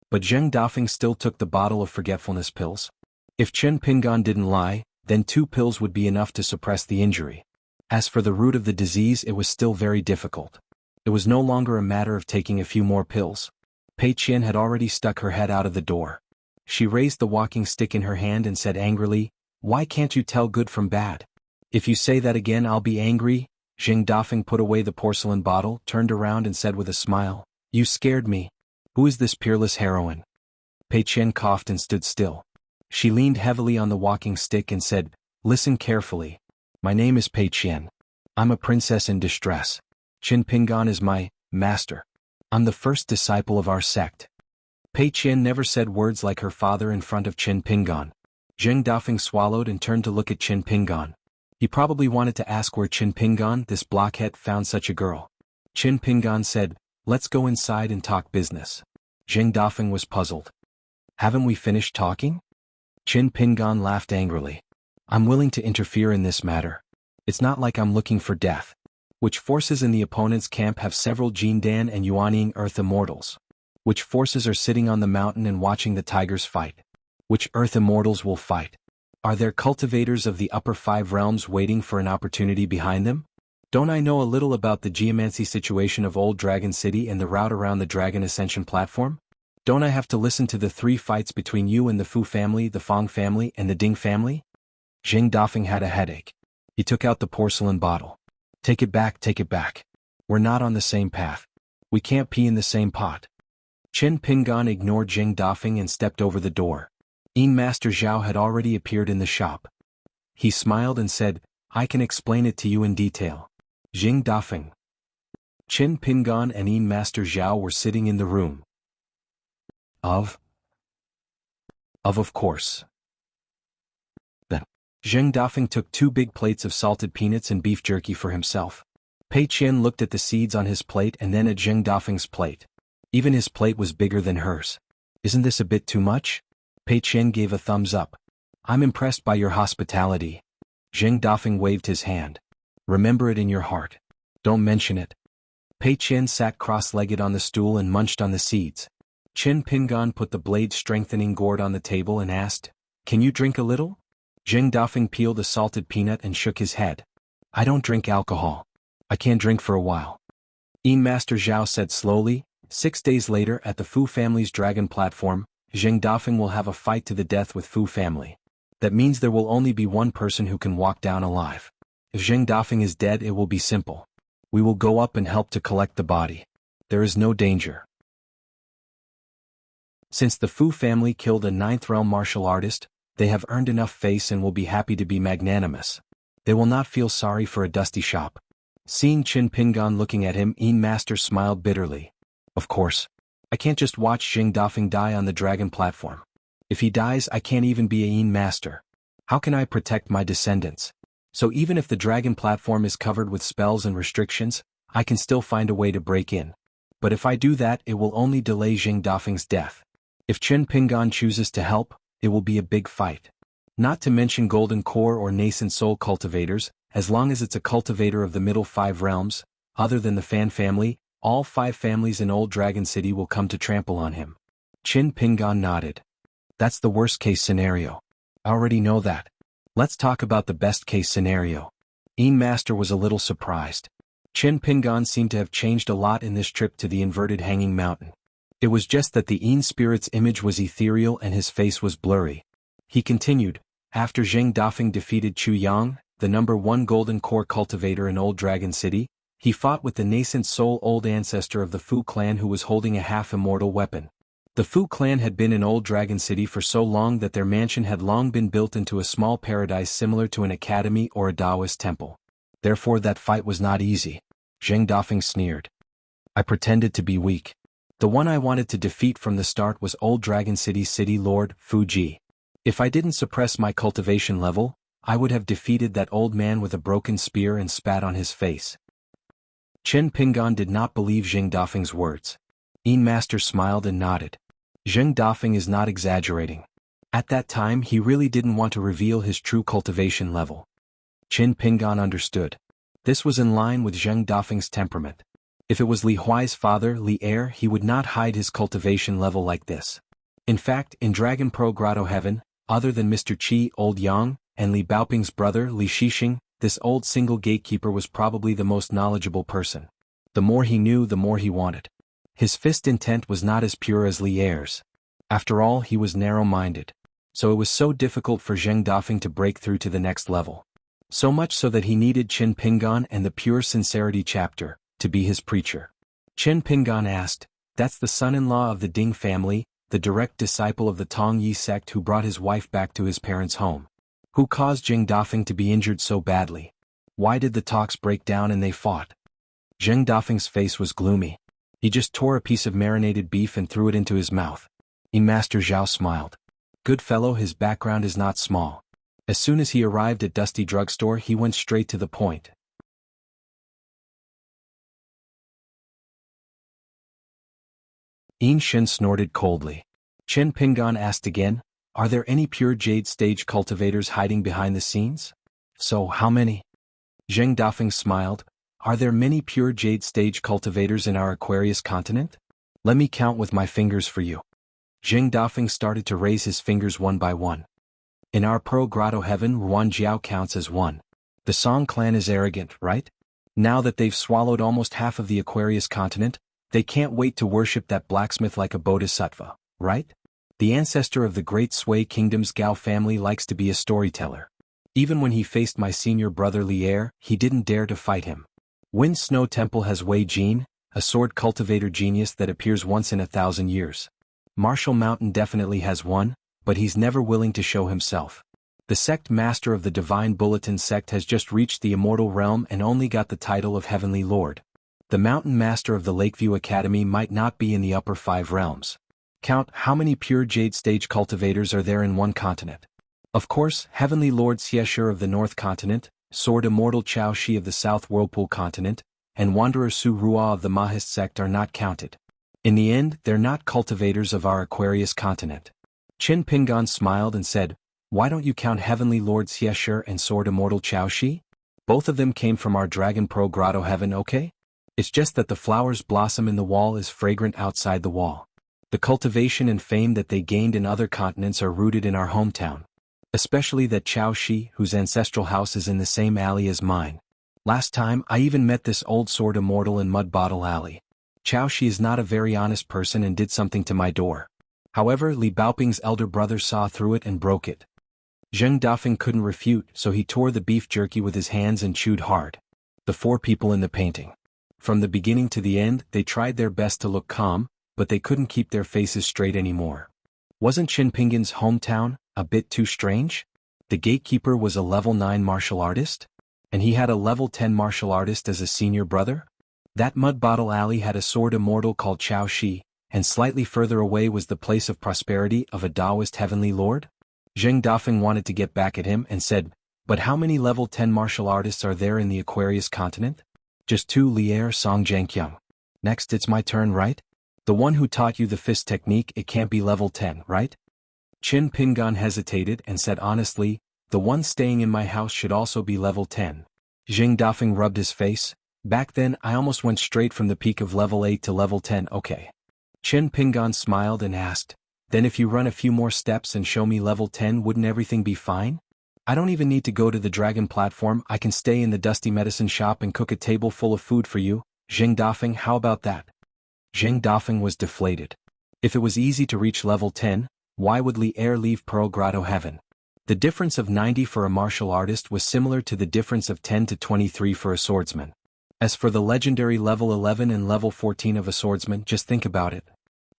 But Jing Dafeng still took the bottle of forgetfulness pills. If Chin Pingon didn't lie, then 2 pills would be enough to suppress the injury. As for the root of the disease, it was still very difficult. It was no longer a matter of taking a few more pills. Pei Qian had already stuck her head out of the door. She raised the walking stick in her hand and said angrily, "Why can't you tell good from bad? If you say that again, I'll be angry." Zheng Dafeng put away the porcelain bottle, turned around and said with a smile, "You scared me. Who is this peerless heroine?" Pei Qian coughed and stood still. She leaned heavily on the walking stick and said, "Listen carefully. My name is Pei Qian. I'm a princess in distress. Qin Pingan is my master. I'm the first disciple of our sect." Pei Qian never said words like her father in front of Qin Pingan. Zheng Dafeng swallowed and turned to look at Qin Pingan. He probably wanted to ask where Qin Pingan, this blockhead, found such a girl. Qin Pingan said, "Let's go inside and talk business." Zheng Dafeng was puzzled. "Haven't we finished talking?" Qin Pingan laughed angrily. "I'm willing to interfere in this matter. It's not like I'm looking for death. Which forces in the opponent's camp have several Jindan and Yuanying Earth Immortals? Which forces are sitting on the mountain and watching the tigers fight? Which Earth Immortals will fight? Are there cultivators of the upper 5 realms waiting for an opportunity behind them? Don't I know a little about the geomancy situation of Old Dragon City and the route around the Dragon Ascension platform? Don't I have to listen to the 3 fights between you and the Fu family, the Fong family, and the Ding family?" Zheng Dafeng had a headache. He took out the porcelain bottle. Take it back, take it back. We're not on the same path. We can't pee in the same pot." Qin Pingan ignored Zheng Dafeng and stepped over the door. Master Zhao had already appeared in the shop. He smiled and said, "I can explain it to you in detail." Zheng Dafeng. Qin Pingan and Master Zhao were sitting in the room. Of course. Then Zheng Dafeng took 2 big plates of salted peanuts and beef jerky for himself. Pei Qian looked at the seeds on his plate and then at Zheng Dafeng's plate. Even his plate was bigger than hers. "Isn't this a bit too much?" Pei Qian gave a thumbs up. "I'm impressed by your hospitality." Zheng Dafeng waved his hand. "Remember it in your heart. Don't mention it." Pei Qian sat cross-legged on the stool and munched on the seeds. Qin Pingan put the blade-strengthening gourd on the table and asked, "Can you drink a little?" Zheng Dafeng peeled a salted peanut and shook his head. "I don't drink alcohol. I can't drink for a while." Master Zhao said slowly, 6 days later at the Fu family's dragon platform, Zheng Dafeng will have a fight to the death with Fu family. That means there will only be one person who can walk down alive. If Zheng Dafeng is dead, it will be simple. We will go up and help to collect the body. There is no danger. Since the Fu family killed a 9th realm martial artist, they have earned enough face and will be happy to be magnanimous. They will not feel sorry for a dusty shop. Seeing Qin Pingan looking at him, Master smiled bitterly. "Of course. I can't just watch Zheng Dafeng die on the dragon platform. If he dies, I can't even be a Master. How can I protect my descendants? So even if the dragon platform is covered with spells and restrictions, I can still find a way to break in. But if I do that, it will only delay Zheng Dafeng's death. If Qin Pingan chooses to help, it will be a big fight. Not to mention golden core or nascent soul cultivators, as long as it's a cultivator of the middle 5 realms, other than the Fan family, all 5 families in Old Dragon City will come to trample on him." Qin Pingan nodded. "That's the worst-case scenario. I already know that. Let's talk about the best-case scenario." Master was a little surprised. Qin Pingan seemed to have changed a lot in this trip to the inverted hanging mountain. It was just that the spirit's image was ethereal and his face was blurry. He continued, "After Zheng Dafeng defeated Chu Yang, the number 1 golden core cultivator in Old Dragon City, he fought with the nascent soul old ancestor of the Fu clan who was holding a half-immortal weapon. The Fu clan had been in Old Dragon City for so long that their mansion had long been built into a small paradise similar to an academy or a Taoist temple. Therefore that fight was not easy." Zheng Dafeng sneered. "I pretended to be weak. The one I wanted to defeat from the start was Old Dragon City's city lord, Fu Ji. If I didn't suppress my cultivation level, I would have defeated that old man with a broken spear and spat on his face." Qin Pingan did not believe Zheng Dafeng's words. Master smiled and nodded. Zheng Dafeng is not exaggerating. At that time he really didn't want to reveal his true cultivation level. Qin Pingan understood. This was in line with Zheng Dafeng's temperament. If it was Li Huai's father, Li Er, he would not hide his cultivation level like this. In fact, in Dragon Pro Grotto Heaven, other than Mr. Qi, Old Yang, and Li Baoping's brother Li Shixing, this old single gatekeeper was probably the most knowledgeable person. The more he knew, the more he wanted. His fist intent was not as pure as Li Er's. After all, he was narrow-minded. So it was so difficult for Zheng Dafeng to break through to the next level. So much so that he needed Qin Pingan and the Pure Sincerity chapter to be his preacher. Qin Pingan asked, "That's the son-in-law of the Ding family, the direct disciple of the Tong Yi sect who brought his wife back to his parents' home. Who caused Zheng Dafeng to be injured so badly? Why did the talks break down and they fought?" Zheng Dafeng's face was gloomy. He just tore a piece of marinated beef and threw it into his mouth. Master Zhao smiled. Good fellow, his background is not small. As soon as he arrived at Dusty Drugstore, he went straight to the point. Shen snorted coldly. Qin Pingan asked again, "Are there any pure jade stage cultivators hiding behind the scenes?" "So, how many?" Zheng Dafeng smiled. "Are there many pure jade stage cultivators in our Aquarius continent? Let me count with my fingers for you." Zheng Dafeng started to raise his fingers one by one. "In our Pearl Grotto heaven, Ruan Jiao counts as one. The Song clan is arrogant, right? Now that they've swallowed almost half of the Aquarius continent, they can't wait to worship that blacksmith like a bodhisattva, right? The ancestor of the great Sui Kingdom's Gao family likes to be a storyteller. Even when he faced my senior brother Li Er, he didn't dare to fight him. Wind Snow Temple has Wei Jin, a sword cultivator genius that appears once in 1,000 years. Martial Mountain definitely has one, but he's never willing to show himself. The sect master of the Divine Bulletin sect has just reached the immortal realm and only got the title of Heavenly Lord. The mountain master of the Lakeview Academy might not be in the upper 5 realms. Count how many pure jade stage cultivators are there in one continent. Of course, Heavenly Lord Xieshur of the North Continent, Sword Immortal Chao Shi of the South Whirlpool Continent, and Wanderer Su Rua of the Mahist sect are not counted. In the end, they're not cultivators of our Aquarius continent. Qin Pingan smiled and said, "Why don't you count Heavenly Lord Xieshur and Sword Immortal Chao Shi? Both of them came from our Dragon Pro Grotto heaven, okay? It's just that the flowers blossom in the wall is fragrant outside the wall. The cultivation and fame that they gained in other continents are rooted in our hometown. Especially that Chao Shi, whose ancestral house is in the same alley as mine. Last time, I even met this old Sword Immortal in Mud Bottle Alley. Chao Shi is not a very honest person and did something to my door. However, Li Baoping's elder brother saw through it and broke it." Zheng Dafeng couldn't refute, so he tore the beef jerky with his hands and chewed hard. The 4 people in the painting. From the beginning to the end, they tried their best to look calm, but they couldn't keep their faces straight anymore. Wasn't Qin Pingan's hometown a bit too strange? The gatekeeper was a level 9 martial artist? And he had a level 10 martial artist as a senior brother? That Mud Bottle Alley had a sword immortal called Chao Shi, and slightly further away was the place of prosperity of a Taoist heavenly lord? Zheng Dafeng wanted to get back at him and said, "But how many level 10 martial artists are there in the Aquarius continent?" "Just 2, Li Er, Song Zhangqiang. Next it's my turn, right? The one who taught you the fist technique, it can't be level 10, right?" Qin Pingan hesitated and said honestly, "The one staying in my house should also be level 10. Zheng Dafeng rubbed his face. "Back then I almost went straight from the peak of level 8 to level 10, okay." Qin Pingan smiled and asked, "Then if you run a few more steps and show me level 10, wouldn't everything be fine? I don't even need to go to the dragon platform, I can stay in the dusty medicine shop and cook a table full of food for you. Zheng Dafeng, how about that?" Zheng Dafeng was deflated. If it was easy to reach level 10, why would Li Er leave Pearl Grotto heaven? The difference of 90 for a martial artist was similar to the difference of 10 to 23 for a swordsman. As for the legendary level 11 and level 14 of a swordsman, just think about it.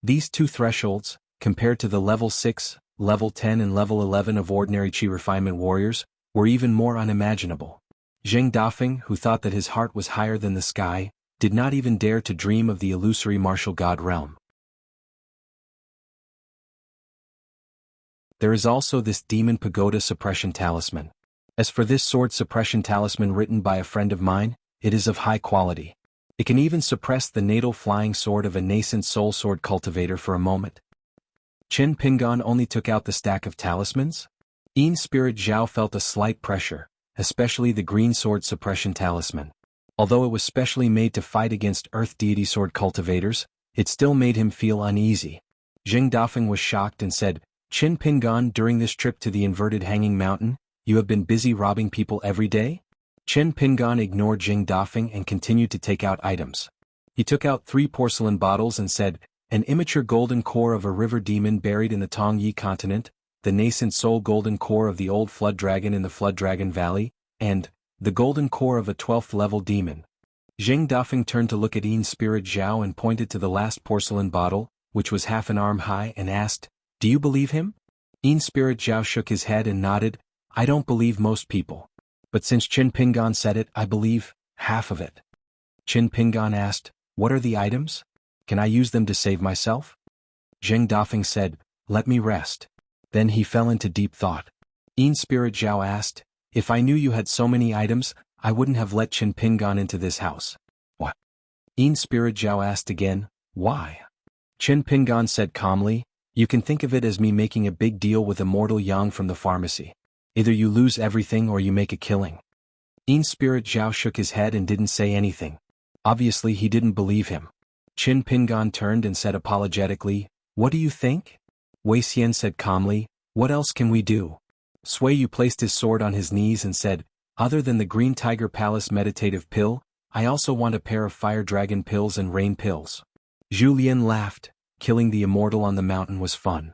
These 2 thresholds, compared to the level 6, level 10 and level 11 of ordinary Qi refinement warriors, were even more unimaginable. Zheng Dafeng, who thought that his heart was higher than the sky, did not even dare to dream of the illusory martial god realm. There is also this Demon Pagoda Suppression Talisman. As for this sword suppression talisman written by a friend of mine, it is of high quality. It can even suppress the natal flying sword of a nascent soul sword cultivator for a moment. Qin Pingan only took out the stack of talismans? Spirit Zhao felt a slight pressure, especially the green sword suppression talisman. Although it was specially made to fight against earth deity sword cultivators, it still made him feel uneasy. Zheng Dafeng was shocked and said, "Qin Pingan, during this trip to the inverted hanging mountain, You have been busy robbing people every day? Chen Pingan ignored Jing Dafeng and continued to take out items. He took out 3 porcelain bottles and said, an immature golden core of a river demon buried in the Tongyi continent, the nascent soul golden core of the old flood dragon in the Flood Dragon Valley, and the golden core of a 12th level demon. Jing Dafeng turned to look at Yin Spirit Zhao and pointed to the last porcelain bottle, which was half an arm high, and asked, do you believe him? Yin Spirit Zhao shook his head and nodded, I don't believe most people. But since Qin Pingan said it, I believe half of it. Qin Pingan asked, what are the items? Can I use them to save myself? Jing Dafeng said, let me rest. Then he fell into deep thought. Yin Spirit Zhao asked, if I knew you had so many items, I wouldn't have let Qin Pingan into this house. What? Yin Spirit Zhao asked again, why? Qin Pingan said calmly, you can think of it as me making a big deal with Immortal Yang from the pharmacy. Either you lose everything or you make a killing. Yin Spirit Zhao shook his head and didn't say anything. Obviously he didn't believe him. Qin Pingan turned and said apologetically, what do you think? Wei Xian said calmly, what else can we do? Sui Yu placed his sword on his knees and said, other than the Green Tiger Palace meditative pill, I also want a pair of Fire Dragon pills and Rain pills. Zhu Lian laughed, killing the immortal on the mountain was fun.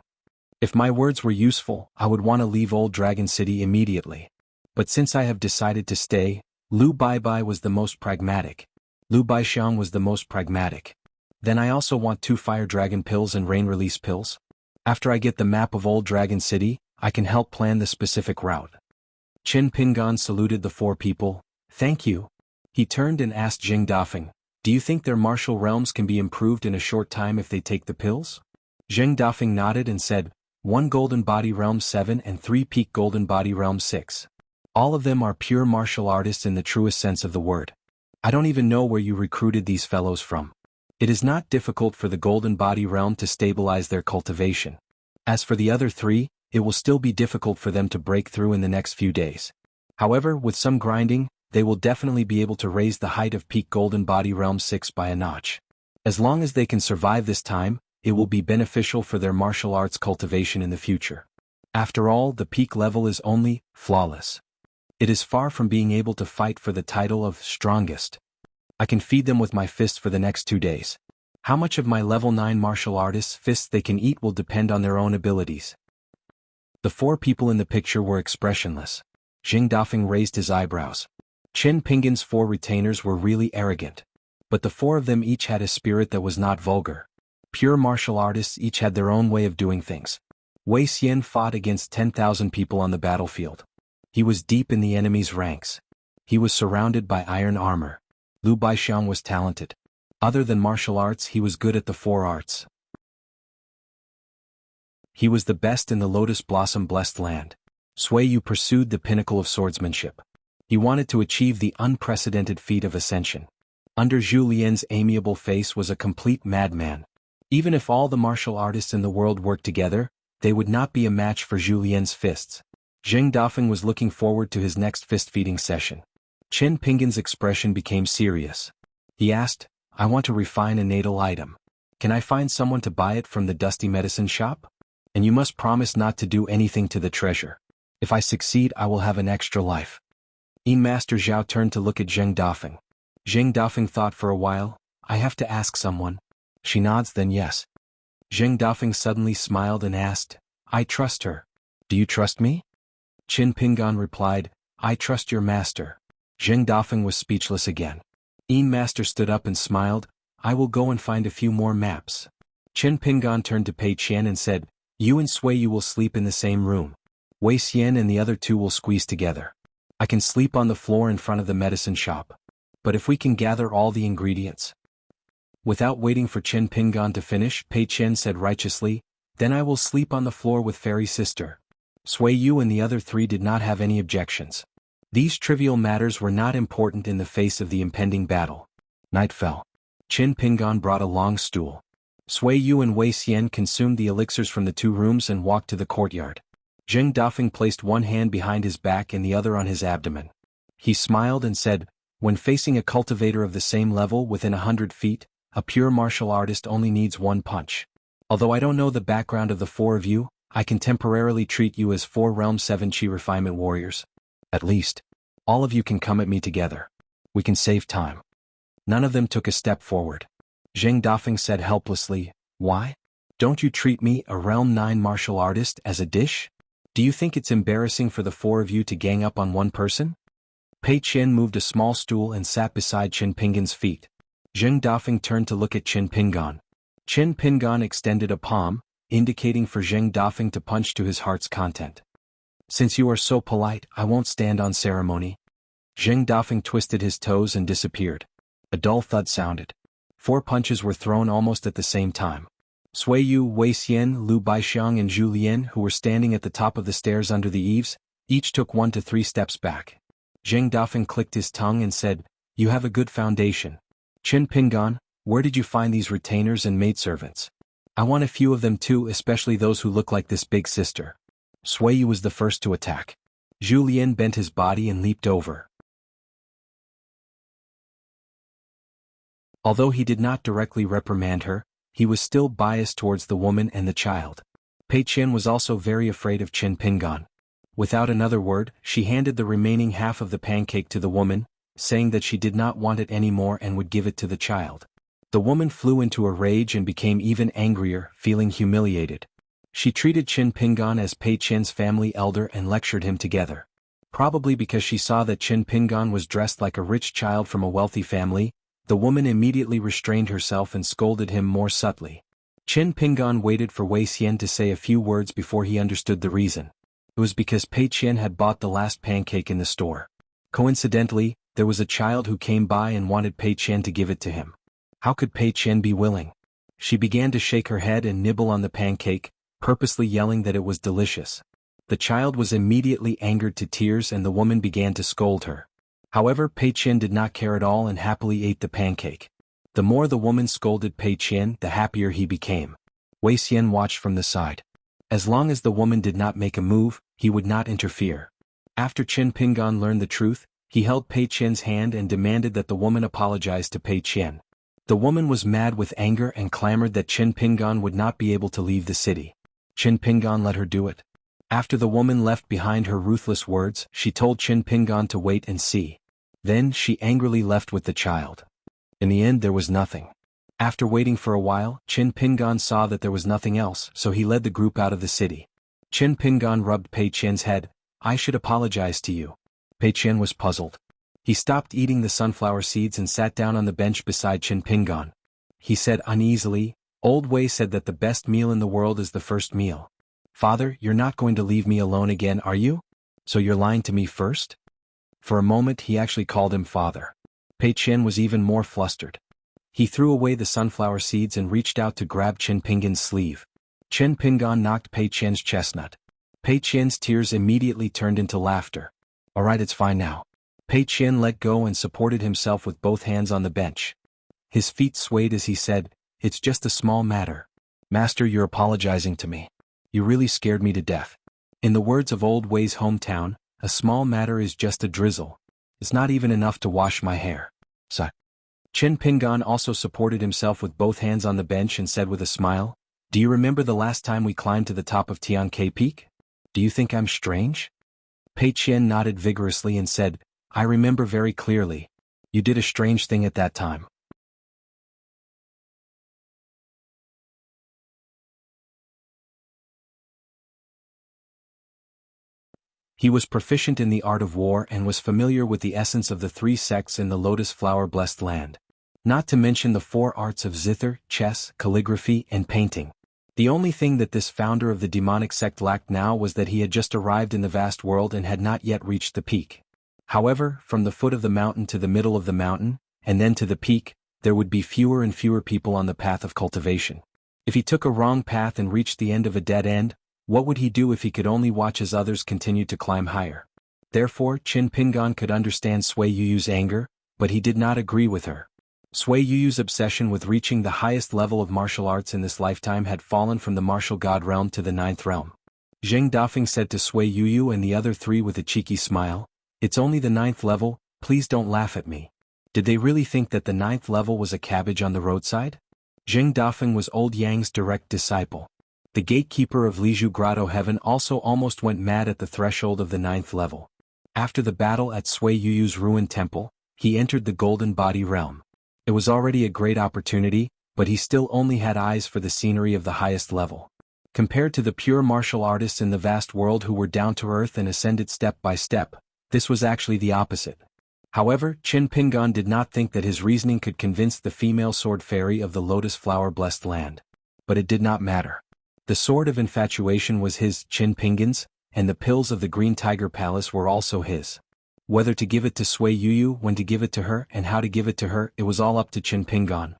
If my words were useful, I would want to leave Old Dragon City immediately. But since I have decided to stay, Lu Baibai was the most pragmatic. Lu Baixiang was the most pragmatic. Then I also want 2 Fire Dragon pills and Rain Release pills. After I get the map of Old Dragon City, I can help plan the specific route. Qin Pingan saluted the 4 people, thank you. He turned and asked Jing Dafeng, do you think their martial realms can be improved in a short time if they take the pills? Jing Dafeng nodded and said, 1 Golden Body Realm 7 and 3 Peak Golden Body Realm 6. All of them are pure martial artists in the truest sense of the word. I don't even know where you recruited these fellows from. It is not difficult for the Golden Body Realm to stabilize their cultivation. As for the other 3, it will still be difficult for them to break through in the next few days. However, with some grinding, they will definitely be able to raise the height of Peak Golden Body Realm 6 by a notch. As long as they can survive this time, it will be beneficial for their martial arts cultivation in the future. After all, the peak level is only flawless. It is far from being able to fight for the title of strongest. I can feed them with my fists for the next 2 days. How much of my level 9 martial artists' fists they can eat will depend on their own abilities. The 4 people in the picture were expressionless. Jing Dafeng raised his eyebrows. Qin Pingan's 4 retainers were really arrogant. But the 4 of them each had a spirit that was not vulgar. Pure martial artists each had their own way of doing things. Wei Xian fought against 10,000 people on the battlefield. He was deep in the enemy's ranks. He was surrounded by iron armor. Lu Baixiang was talented. Other than martial arts, he was good at the 4 arts. He was the best in the Lotus Blossom Blessed Land. Sui Yu pursued the pinnacle of swordsmanship. He wanted to achieve the unprecedented feat of ascension. Under Zhu Lian's amiable face was a complete madman. Even if all the martial artists in the world worked together, they would not be a match for Zhu Lian's fists. Jing Dafeng was looking forward to his next fist-feeding session. Qin Pingan's expression became serious. He asked, I want to refine a natal item. Can I find someone to buy it from the dusty medicine shop? And you must promise not to do anything to the treasure. If I succeed, I will have an extra life. Yin Master Zhao turned to look at Jing Dafeng. Jing Dafeng thought for a while, I have to ask someone. She nods, then yes. Jing Dafeng suddenly smiled and asked, I trust her. Do you trust me? Qin Pingan replied, I trust your master. Jing Dafeng was speechless again. Yin Master stood up and smiled, I will go and find a few more maps. Qin Pingan turned to Pei Qian and said, you and Sui Yu will sleep in the same room. Wei Xian and the other 2 will squeeze together. I can sleep on the floor in front of the medicine shop. But if we can gather all the ingredients. Without waiting for Qin Pingan to finish, Pei Qian said righteously, then I will sleep on the floor with Fairy Sister. Sui Yu and the other 3 did not have any objections. These trivial matters were not important in the face of the impending battle. Night fell. Qin Pingan brought a long stool. Sui Yu and Wei Xian consumed the elixirs from the 2 rooms and walked to the courtyard. Jing Dafeng placed one hand behind his back and the other on his abdomen. He smiled and said, when facing a cultivator of the same level within 100 feet, a pure martial artist only needs 1 punch. Although I don't know the background of the 4 of you, I can temporarily treat you as 4 Realm 7 Chi refinement warriors. At least, all of you can come at me together. We can save time. None of them took a step forward. Zheng Dafeng said helplessly, why? Don't you treat me, a Realm 9 martial artist, as a dish? Do you think it's embarrassing for the 4 of you to gang up on one person? Pei Qian moved a small stool and sat beside Qin Pingan's feet. Zheng Dafeng turned to look at Qin Pingan. Qin Pingan extended a palm, indicating for Zheng Dafeng to punch to his heart's content. Since you are so polite, I won't stand on ceremony. Zheng Dafeng twisted his toes and disappeared. A dull thud sounded. 4 punches were thrown almost at the same time. Sui Yu, Wei Xian, Lu Baixiang and Zhu Lian, who were standing at the top of the stairs under the eaves, each took 1 to 3 steps back. Zheng Dafeng clicked his tongue and said, you have a good foundation. Qin Pingan, where did you find these retainers and maidservants? I want a few of them too, especially those who look like this big sister. Sui Yu was the first to attack. Zhu Lian bent his body and leaped over. Although he did not directly reprimand her, he was still biased towards the woman and the child. Pei Qian was also very afraid of Qin Pingan. Without another word, she handed the remaining half of the pancake to the woman, saying that she did not want it anymore and would give it to the child. The woman flew into a rage and became even angrier, feeling humiliated. She treated Qin Pingan as Pei Qian's family elder and lectured him together. Probably because she saw that Qin Pingan was dressed like a rich child from a wealthy family, the woman immediately restrained herself and scolded him more subtly. Qin Pingan waited for Wei Xian to say a few words before he understood the reason. It was because Pei Qian had bought the last pancake in the store. Coincidentally, there was a child who came by and wanted Pei Qian to give it to him. How could Pei Qian be willing? She began to shake her head and nibble on the pancake, purposely yelling that it was delicious. The child was immediately angered to tears and the woman began to scold her. However, Pei Qian did not care at all and happily ate the pancake. The more the woman scolded Pei Qian, the happier he became. Wei Xian watched from the side. As long as the woman did not make a move, he would not interfere. After Qin Pingan learned the truth, he held Pei Qian's hand and demanded that the woman apologize to Pei Qian. The woman was mad with anger and clamored that Qin Pingan would not be able to leave the city. Qin Pingan let her do it. After the woman left behind her ruthless words, she told Qin Pingan to wait and see. Then she angrily left with the child. In the end there was nothing. After waiting for a while, Qin Pingan saw that there was nothing else, so he led the group out of the city. Qin Pingan rubbed Pei Qian's head. I should apologize to you. Pei Qian was puzzled. He stopped eating the sunflower seeds and sat down on the bench beside Qin Pingan. He said uneasily, Old Wei said that the best meal in the world is the first meal. Father, you're not going to leave me alone again, are you? So you're lying to me first? For a moment he actually called him father. Pei Qian was even more flustered. He threw away the sunflower seeds and reached out to grab Qin Pingan's sleeve. Qin Pingan knocked Pei Qian's chestnut. Pei Qian's tears immediately turned into laughter. Alright, it's fine now. Pei Qian let go and supported himself with both hands on the bench. His feet swayed as he said, It's just a small matter. Master, you're apologizing to me. You really scared me to death. In the words of Old Wei's hometown, a small matter is just a drizzle. It's not even enough to wash my hair. So. Qin Pingan also supported himself with both hands on the bench and said with a smile, Do you remember the last time we climbed to the top of Tiancai Peak? Do you think I'm strange? Pei Qian nodded vigorously and said, I remember very clearly. You did a strange thing at that time. He was proficient in the art of war and was familiar with the essence of the 3 sects in the lotus flower-blessed land. Not to mention the 4 arts of zither, chess, calligraphy, and painting. The only thing that this founder of the demonic sect lacked now was that he had just arrived in the vast world and had not yet reached the peak. However, from the foot of the mountain to the middle of the mountain, and then to the peak, there would be fewer and fewer people on the path of cultivation. If he took a wrong path and reached the end of a dead end, what would he do if he could only watch as others continued to climb higher? Therefore, Qin Pingan could understand Sui Yuyu's anger, but he did not agree with her. Sui Yuyu's obsession with reaching the highest level of martial arts in this lifetime had fallen from the martial god realm to the 9th realm. Zheng Dafeng said to Sui Yuyu and the other 3 with a cheeky smile, It's only the 9th level, please don't laugh at me. Did they really think that the 9th level was a cabbage on the roadside? Zheng Dafeng was old Yang's direct disciple. The gatekeeper of Liju Grotto Heaven also almost went mad at the threshold of the 9th level. After the battle at Sui Yuyu's ruined temple, he entered the Golden Body realm. It was already a great opportunity, but he still only had eyes for the scenery of the highest level. Compared to the pure martial artists in the vast world who were down to earth and ascended step by step, this was actually the opposite. However, Qin Pingan did not think that his reasoning could convince the female sword fairy of the lotus flower-blessed land. But it did not matter. The sword of infatuation was his, Qin Pingan's, and the pills of the Green Tiger Palace were also his. Whether to give it to Sui Yuyu, when to give it to her, and how to give it to her, it was all up to Qin Pingan.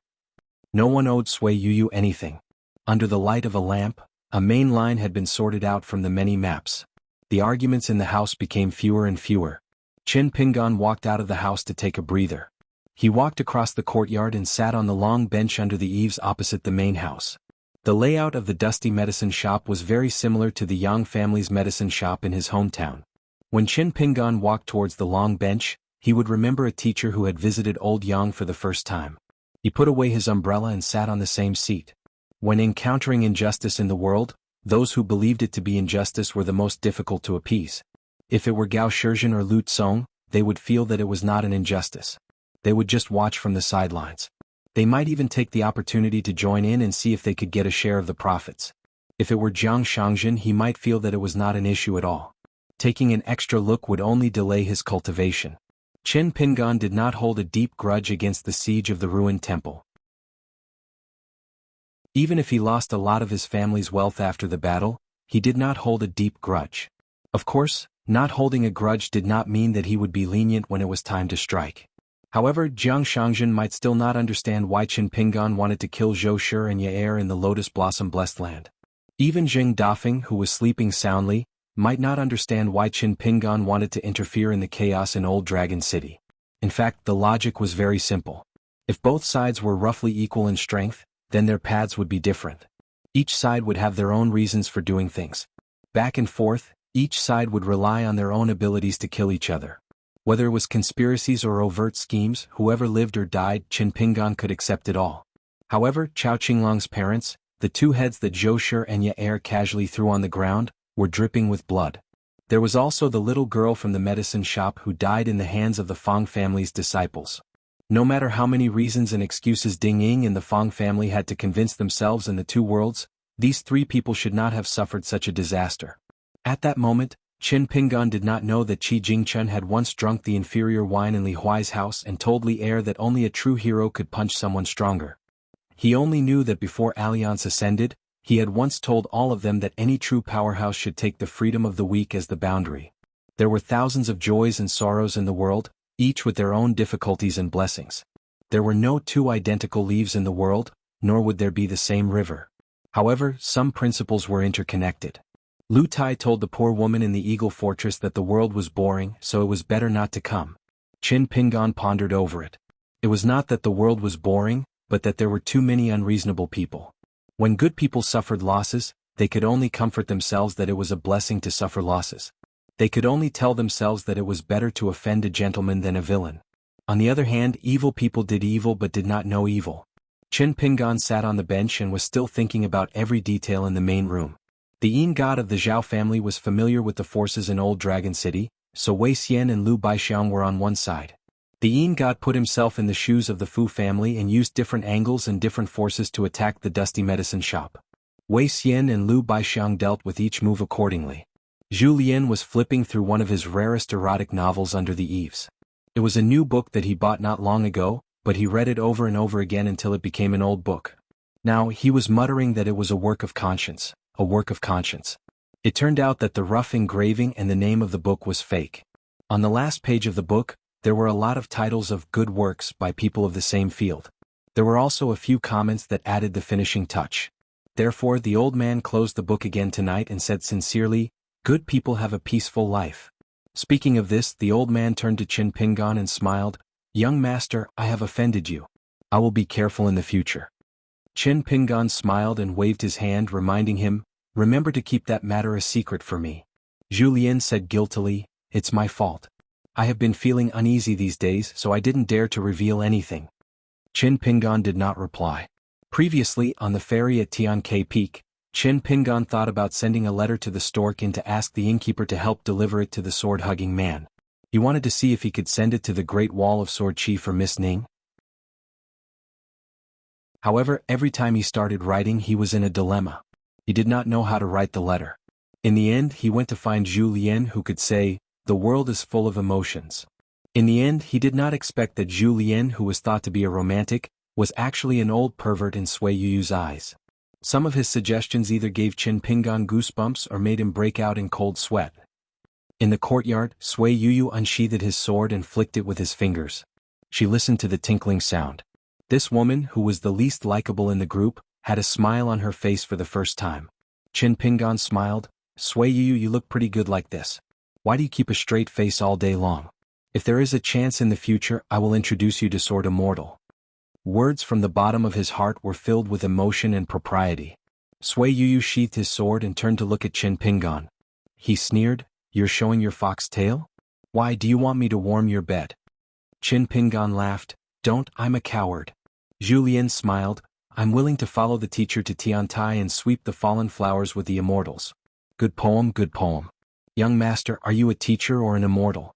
No one owed Sui Yuyu anything. Under the light of a lamp, a main line had been sorted out from the many maps. The arguments in the house became fewer and fewer. Qin Pingan walked out of the house to take a breather. He walked across the courtyard and sat on the long bench under the eaves opposite the main house. The layout of the dusty medicine shop was very similar to the Yang family's medicine shop in his hometown. When Qin Pingan walked towards the long bench, he would remember a teacher who had visited old Yang for the first time. He put away his umbrella and sat on the same seat. When encountering injustice in the world, those who believed it to be injustice were the most difficult to appease. If it were Gao Shizhen or Lu Tsong, they would feel that it was not an injustice. They would just watch from the sidelines. They might even take the opportunity to join in and see if they could get a share of the profits. If it were Jiang Shangzhen, he might feel that it was not an issue at all. Taking an extra look would only delay his cultivation. Qin Pingan did not hold a deep grudge against the siege of the ruined temple. Even if he lost a lot of his family's wealth after the battle, he did not hold a deep grudge. Of course, not holding a grudge did not mean that he would be lenient when it was time to strike. However, Jiang Shangzhen might still not understand why Qin Pingan wanted to kill Zhou Shi and Yair in the Lotus Blossom Blessed Land. Even Jing Dafeng, who was sleeping soundly, might not understand why Qin Pingan wanted to interfere in the chaos in Old Dragon City. In fact, the logic was very simple. If both sides were roughly equal in strength, then their paths would be different. Each side would have their own reasons for doing things. Back and forth, each side would rely on their own abilities to kill each other. Whether it was conspiracies or overt schemes, whoever lived or died, Qin Pingan could accept it all. However, Chao Qinglong's parents, the two heads that Zhou Shi and Yair casually threw on the ground, were dripping with blood. There was also the little girl from the medicine shop who died in the hands of the Fang family's disciples. No matter how many reasons and excuses Ding Ying and the Fang family had to convince themselves in the two worlds, these three people should not have suffered such a disaster. At that moment, Qin Pingan did not know that Qi Jingchun had once drunk the inferior wine in Li Huai's house and told Li Er that only a true hero could punch someone stronger. He only knew that before Alliance ascended, he had once told all of them that any true powerhouse should take the freedom of the weak as the boundary. There were thousands of joys and sorrows in the world, each with their own difficulties and blessings. There were no two identical leaves in the world, nor would there be the same river. However, some principles were interconnected. Lu Tai told the poor woman in the Eagle Fortress that the world was boring, so it was better not to come. Qin Pingan pondered over it. It was not that the world was boring, but that there were too many unreasonable people. When good people suffered losses, they could only comfort themselves that it was a blessing to suffer losses. They could only tell themselves that it was better to offend a gentleman than a villain. On the other hand, evil people did evil but did not know evil. Qin Pingan sat on the bench and was still thinking about every detail in the main room. The Yin god of the Zhao family was familiar with the forces in Old Dragon City, so Wei Xian and Lu Baixiang were on one side. The Yin god put himself in the shoes of the Fu family and used different angles and different forces to attack the dusty medicine shop. Wei Xian and Lu Baixiang dealt with each move accordingly. Zhu Lian was flipping through one of his rarest erotic novels under the eaves. It was a new book that he bought not long ago, but he read it over and over again until it became an old book. Now, he was muttering that it was a work of conscience. A work of conscience. It turned out that the rough engraving and the name of the book was fake. On the last page of the book, there were a lot of titles of good works by people of the same field. There were also a few comments that added the finishing touch. Therefore, the old man closed the book again tonight and said sincerely, "Good people have a peaceful life." Speaking of this, the old man turned to Qin Pingan and smiled, "Young master, I have offended you. I will be careful in the future." Qin Pingan smiled and waved his hand, reminding him, "Remember to keep that matter a secret for me." Zhu Lian said guiltily, "It's my fault. I have been feeling uneasy these days, so I didn't dare to reveal anything." Qin Pingan did not reply. Previously, on the ferry at Tian Ke Peak, Qin Pingan thought about sending a letter to the stork Inn to ask the innkeeper to help deliver it to the sword-hugging man. He wanted to see if he could send it to the Great Wall of Sword Chi for Miss Ning. However, every time he started writing he was in a dilemma. He did not know how to write the letter. In the end he went to find Zhu Lian, who could say, "The world is full of emotions." In the end he did not expect that Zhu Lian, who was thought to be a romantic, was actually an old pervert in Sui Yuyu's eyes. Some of his suggestions either gave Qin Pingan goosebumps or made him break out in cold sweat. In the courtyard, Sui Yuyu unsheathed his sword and flicked it with his fingers. She listened to the tinkling sound. This woman, who was the least likable in the group, had a smile on her face for the first time. Qin Pingan smiled. "Sui Yuyu, you look pretty good like this. Why do you keep a straight face all day long? If there is a chance in the future, I will introduce you to Sword Immortal." Words from the bottom of his heart were filled with emotion and propriety. Sui Yuyu sheathed his sword and turned to look at Qin Pingan. He sneered, "You're showing your fox tail? Why do you want me to warm your bed?" Qin Pingan laughed. "Don't, I'm a coward." Zhu Lian smiled. "I'm willing to follow the teacher to Tiantai and sweep the fallen flowers with the immortals." Good poem, good poem. Young master, are you a teacher or an immortal?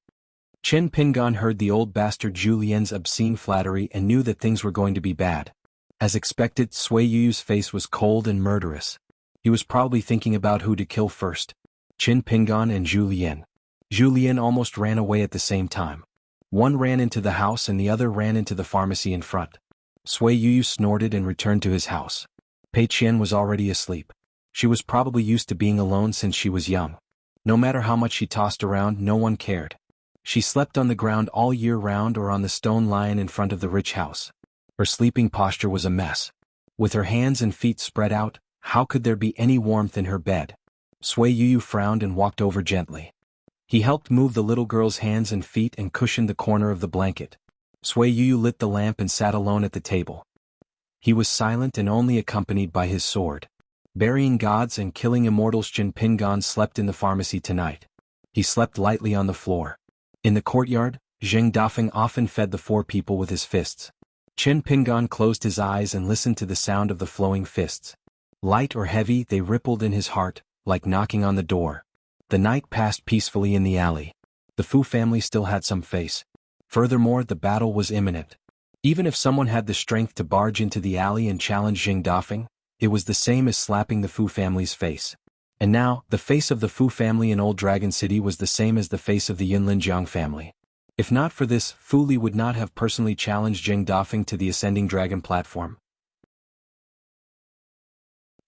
Qin Pingan heard the old bastard Zhu Lian's obscene flattery and knew that things were going to be bad. As expected, Sui Yuyu's face was cold and murderous. He was probably thinking about who to kill first. Qin Pingan and Zhu Lian. Zhu Lian almost ran away at the same time. One ran into the house and the other ran into the pharmacy in front. Sui Yuyu snorted and returned to his house. Pei Qian was already asleep. She was probably used to being alone since she was young. No matter how much she tossed around, no one cared. She slept on the ground all year round or on the stone lion in front of the rich house. Her sleeping posture was a mess. With her hands and feet spread out, how could there be any warmth in her bed? Sui Yuyu frowned and walked over gently. He helped move the little girl's hands and feet and cushioned the corner of the blanket. Sui Yuyu lit the lamp and sat alone at the table. He was silent and only accompanied by his sword. Burying gods and killing immortals. Qin Pingan slept in the pharmacy tonight. He slept lightly on the floor. In the courtyard, Zheng Dafeng often fed the four people with his fists. Qin Pingan closed his eyes and listened to the sound of the flowing fists. Light or heavy, they rippled in his heart, like knocking on the door. The night passed peacefully in the alley. The Fu family still had some face. Furthermore, the battle was imminent. Even if someone had the strength to barge into the alley and challenge Zheng Dafeng, it was the same as slapping the Fu family's face. And now, the face of the Fu family in Old Dragon City was the same as the face of the Yunlin Jiang family. If not for this, Fu Li would not have personally challenged Zheng Dafeng to the Ascending Dragon platform.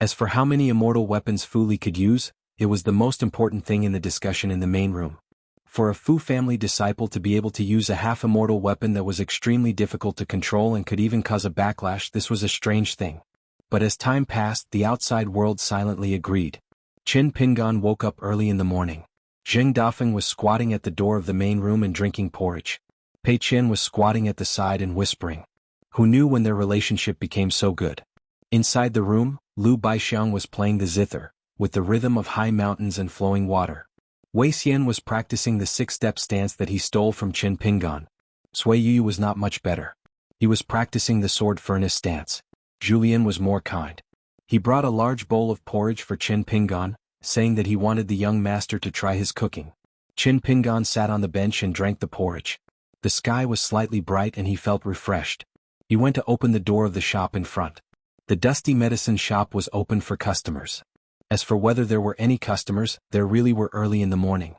As for how many immortal weapons Fu Li could use, it was the most important thing in the discussion in the main room. For a Fu family disciple to be able to use a half-immortal weapon that was extremely difficult to control and could even cause a backlash, this was a strange thing. But as time passed, the outside world silently agreed. Qin Pingan woke up early in the morning. Zheng Dafeng was squatting at the door of the main room and drinking porridge. Pei Qian was squatting at the side and whispering. Who knew when their relationship became so good? Inside the room, Liu Baixiang was playing the zither, with the rhythm of high mountains and flowing water. Wei Xian was practicing the six-step stance that he stole from Qin Pingan. Sui Yuyu was not much better. He was practicing the sword furnace stance. Zhu Lian was more kind. He brought a large bowl of porridge for Qin Pingan, saying that he wanted the young master to try his cooking. Qin Pingan sat on the bench and drank the porridge. The sky was slightly bright and he felt refreshed. He went to open the door of the shop in front. The dusty medicine shop was open for customers. As for whether there were any customers, there really were early in the morning.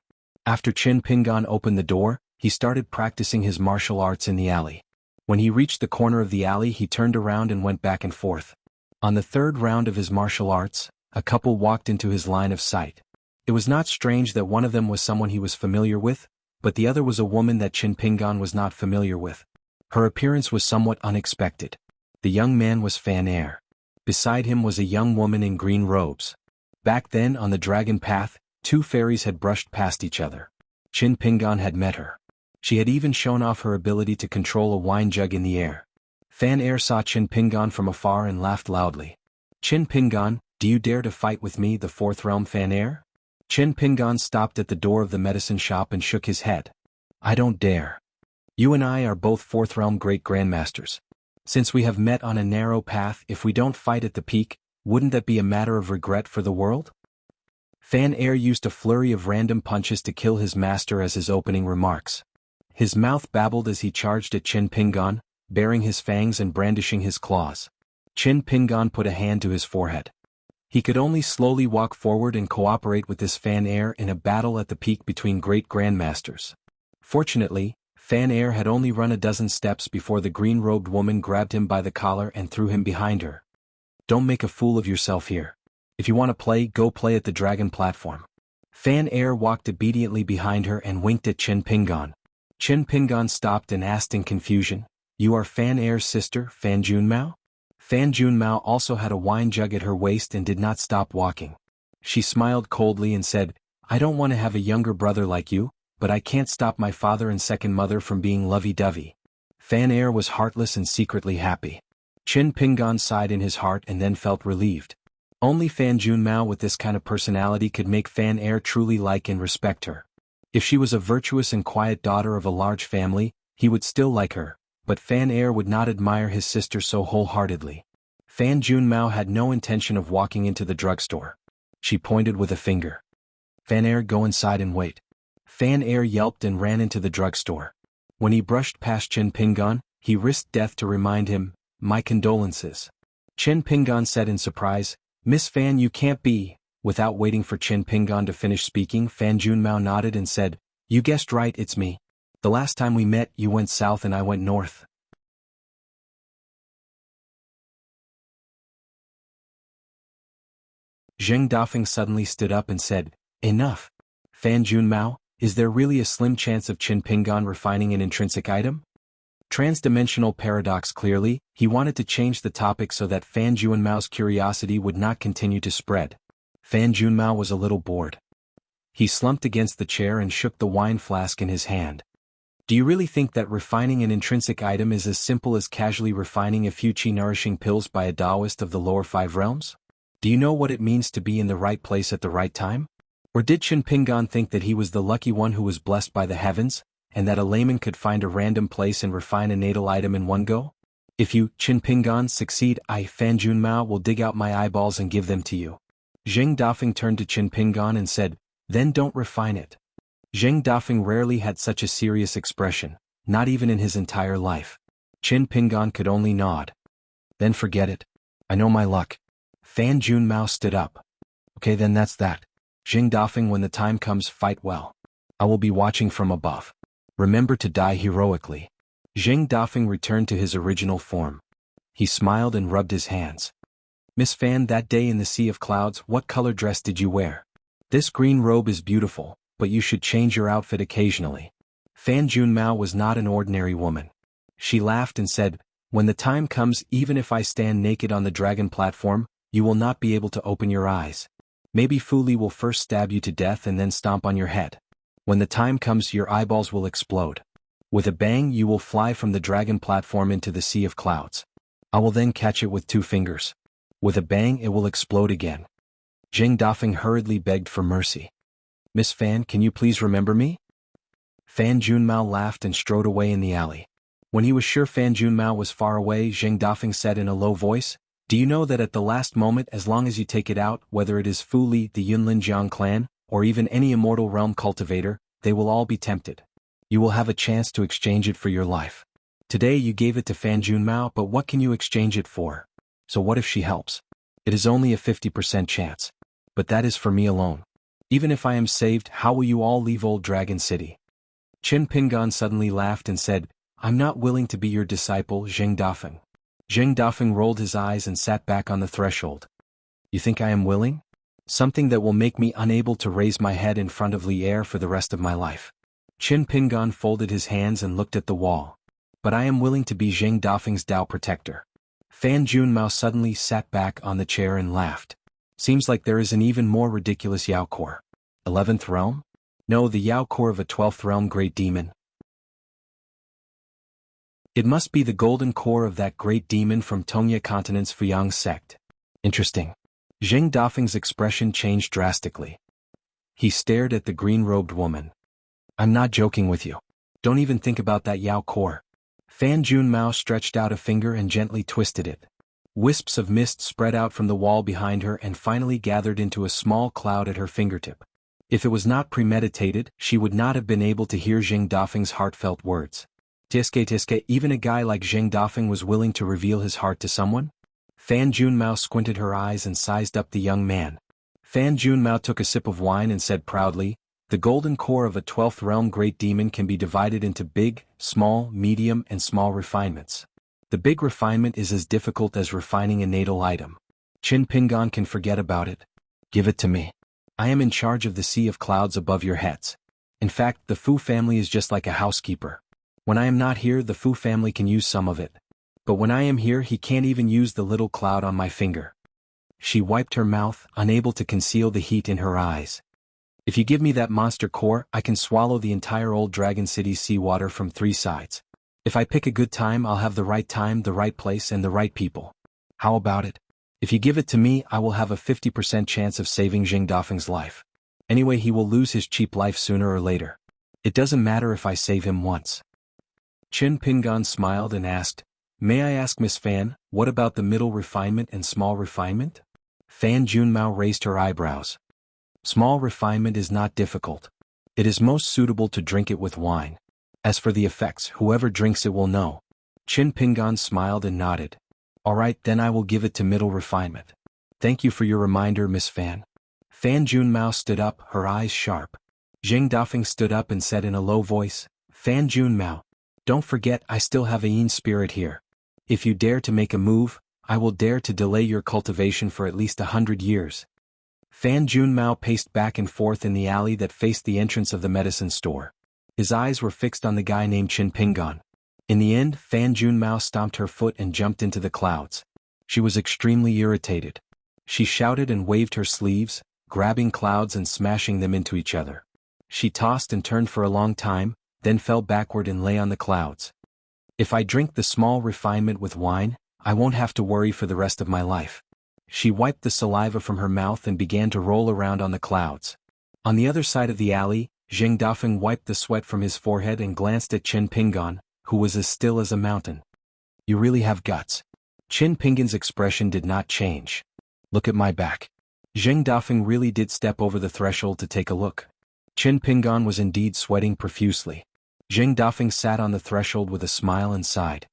After Qin Pingan opened the door, he started practicing his martial arts in the alley. When he reached the corner of the alley, he turned around and went back and forth. On the third round of his martial arts, a couple walked into his line of sight. It was not strange that one of them was someone he was familiar with, but the other was a woman that Qin Pingan was not familiar with. Her appearance was somewhat unexpected. The young man was Fan Air. Beside him was a young woman in green robes. Back then, on the dragon path, two fairies had brushed past each other. Qin Pingan had met her. She had even shown off her ability to control a wine jug in the air. Fan Air saw Qin Pingan from afar and laughed loudly. Qin Pingan, do you dare to fight with me, the fourth realm Fan Air? Qin Pingan stopped at the door of the medicine shop and shook his head. I don't dare. You and I are both fourth realm great grandmasters. Since we have met on a narrow path, if we don't fight at the peak, Wouldn't that be a matter of regret for the world? Fan Air used a flurry of random punches to kill his master as his opening remarks. His mouth babbled as he charged at Chin Pingon, baring his fangs and brandishing his claws. Chin Pingon put a hand to his forehead. He could only slowly walk forward and cooperate with this Fan Air in a battle at the peak between great grandmasters. Fortunately, Fan Air had only run a dozen steps before the green-robed woman grabbed him by the collar and threw him behind her. Don't make a fool of yourself here. If you want to play, go play at the dragon platform. Fan Air walked obediently behind her and winked at Chin Pingon. Chin Pingon stopped and asked in confusion, "You are Fan Air's sister, Fan Junmao?" Fan Junmao also had a wine jug at her waist and did not stop walking. She smiled coldly and said, "I don't want to have a younger brother like you, but I can't stop my father and second mother from being lovey-dovey." Fan Air was heartless and secretly happy. Chin Pingon sighed in his heart and then felt relieved. Only Fan Junmao with this kind of personality could make Fan Air truly like and respect her. If she was a virtuous and quiet daughter of a large family, he would still like her, but Fan Air would not admire his sister so wholeheartedly. Fan Junmao had no intention of walking into the drugstore. She pointed with a finger. "Fan Air, go inside and wait." Fan Air yelped and ran into the drugstore. When he brushed past Chin Pingon, he risked death to remind him, "My condolences." Chin Pingon said in surprise, "Miss Fan, you can't be." Without waiting for Chin Pingon to finish speaking, Fan Junmao nodded and said, "You guessed right, it's me. The last time we met, you went south and I went north." Zheng Dafeng suddenly stood up and said, "Enough. Fan Junmao, is there really a slim chance of Chin Pingon refining an intrinsic item?" Transdimensional paradox. Clearly, he wanted to change the topic so that Fan Junmao's curiosity would not continue to spread. Fan Junmao was a little bored. He slumped against the chair and shook the wine flask in his hand. "Do you really think that refining an intrinsic item is as simple as casually refining a few qi-nourishing pills by a Taoist of the lower five realms? Do you know what it means to be in the right place at the right time? Or did Chin Pingon think that he was the lucky one who was blessed by the heavens, and that a layman could find a random place and refine a natal item in one go? If you, Chin Pingon, succeed, I, Fan Junmao, will dig out my eyeballs and give them to you." Zheng Dafeng turned to Chin Pingon and said, "Then don't refine it." Zheng Dafeng rarely had such a serious expression, not even in his entire life. Chin Pingon could only nod. "Then forget it. I know my luck." Fan Junmao stood up. "Okay, then that's that. Zheng Dafeng, when the time comes, fight well. I will be watching from above. Remember to die heroically." Zheng Dafeng returned to his original form. He smiled and rubbed his hands. "Miss Fan, that day in the Sea of Clouds, what color dress did you wear? This green robe is beautiful, but you should change your outfit occasionally." Fan Junmao was not an ordinary woman. She laughed and said, "When the time comes, even if I stand naked on the dragon platform, you will not be able to open your eyes. Maybe Fu Li will first stab you to death and then stomp on your head. When the time comes, your eyeballs will explode. With a bang, you will fly from the dragon platform into the Sea of Clouds. I will then catch it with 2 fingers. With a bang, it will explode again." Zheng Dafeng hurriedly begged for mercy. "Miss Fan, can you please remember me?" Fan Junmao laughed and strode away in the alley. When he was sure Fan Junmao was far away, Zheng Dafeng said in a low voice, "Do you know that at the last moment, as long as you take it out, whether it is Fu Li, the Yunlin Jiang clan, or even any immortal realm cultivator, they will all be tempted. You will have a chance to exchange it for your life. Today you gave it to Fan Junmao, but what can you exchange it for? So what if she helps? It is only a 50% chance. But that is for me alone. Even if I am saved, how will you all leave Old Dragon City?" Chin Pingon suddenly laughed and said, "I'm not willing to be your disciple, Zheng Dafeng." Zheng Dafeng rolled his eyes and sat back on the threshold. "You think I am willing? Something that will make me unable to raise my head in front of Li Er for the rest of my life." Chin Pingon folded his hands and looked at the wall. "But I am willing to be Zheng Dafeng's Dao protector." Fan Junmao suddenly sat back on the chair and laughed. "Seems like there is an even more ridiculous Yao core. 11th realm? No, the Yao core of a 12th realm great demon. It must be the golden core of that great demon from Tongya Continent's Fuyang sect. Interesting." Zheng Dafeng's expression changed drastically. He stared at the green-robed woman. "I'm not joking with you. Don't even think about that Yao core." Fan Junmao stretched out a finger and gently twisted it. Wisps of mist spread out from the wall behind her and finally gathered into a small cloud at her fingertip. If it was not premeditated, she would not have been able to hear Jing Dafeng's heartfelt words. Tiske, even a guy like Jing Dafeng was willing to reveal his heart to someone? Fan Junmao squinted her eyes and sized up the young man. Fan Junmao took a sip of wine and said proudly, "The golden core of a 12th realm great demon can be divided into big, small, medium and small refinements. The big refinement is as difficult as refining a natal item. Qin Pingan can forget about it. Give it to me. I am in charge of the sea of clouds above your heads. In fact, the Fu family is just like a housekeeper. When I am not here, the Fu family can use some of it. But when I am here, he can't even use the little cloud on my finger." She wiped her mouth, unable to conceal the heat in her eyes. "If you give me that monster core, I can swallow the entire old Dragon City's seawater from 3 sides. If I pick a good time, I'll have the right time, the right place and the right people. How about it? If you give it to me, I will have a 50% chance of saving Jing Dafeng's life. Anyway, he will lose his cheap life sooner or later. It doesn't matter if I save him once." Qin Pingan smiled and asked, "May I ask Miss Fan, what about the middle refinement and small refinement?" Fan Junmao raised her eyebrows. "Small refinement is not difficult. It is most suitable to drink it with wine. As for the effects, whoever drinks it will know." Qin Pingan smiled and nodded. "All right, then I will give it to middle refinement. Thank you for your reminder, Miss Fan." Fan Junmao stood up, her eyes sharp. Jing Dafeng stood up and said in a low voice, "Fan Junmao, don't forget I still have a yin spirit here. If you dare to make a move, I will dare to delay your cultivation for at least 100 years. Fan Junmao paced back and forth in the alley that faced the entrance of the medicine store. His eyes were fixed on the guy named Qin Pingan. In the end, Fan Junmao stomped her foot and jumped into the clouds. She was extremely irritated. She shouted and waved her sleeves, grabbing clouds and smashing them into each other. She tossed and turned for a long time, then fell backward and lay on the clouds. "If I drink the small refinement with wine, I won't have to worry for the rest of my life." She wiped the saliva from her mouth and began to roll around on the clouds. On the other side of the alley, Jing Dafeng wiped the sweat from his forehead and glanced at Qin Pingan, who was as still as a mountain. "You really have guts." Qin Pingan's expression did not change. "Look at my back." Jing Dafeng really did step over the threshold to take a look. Qin Pingan was indeed sweating profusely. Jing Dafeng sat on the threshold with a smile and sighed.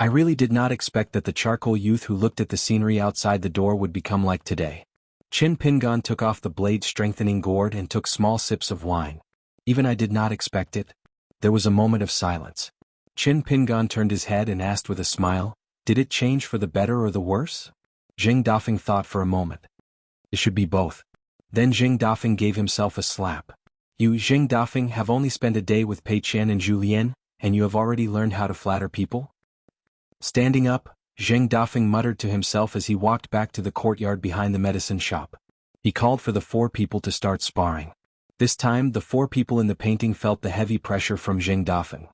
"I really did not expect that the charcoal youth who looked at the scenery outside the door would become like today." Qin Pingan took off the blade-strengthening gourd and took small sips of wine. "Even I did not expect it." There was a moment of silence. Qin Pingan turned his head and asked with a smile, "Did it change for the better or the worse?" Jing Dafeng thought for a moment. "It should be both." Then Jing Dafeng gave himself a slap. "You, Jing Dafeng, have only spent a day with Pei Qian and Julien, and you have already learned how to flatter people?" Standing up, Jing Dafeng muttered to himself as he walked back to the courtyard behind the medicine shop. He called for the 4 people to start sparring. This time, the 4 people in the painting felt the heavy pressure from Jing Dafeng.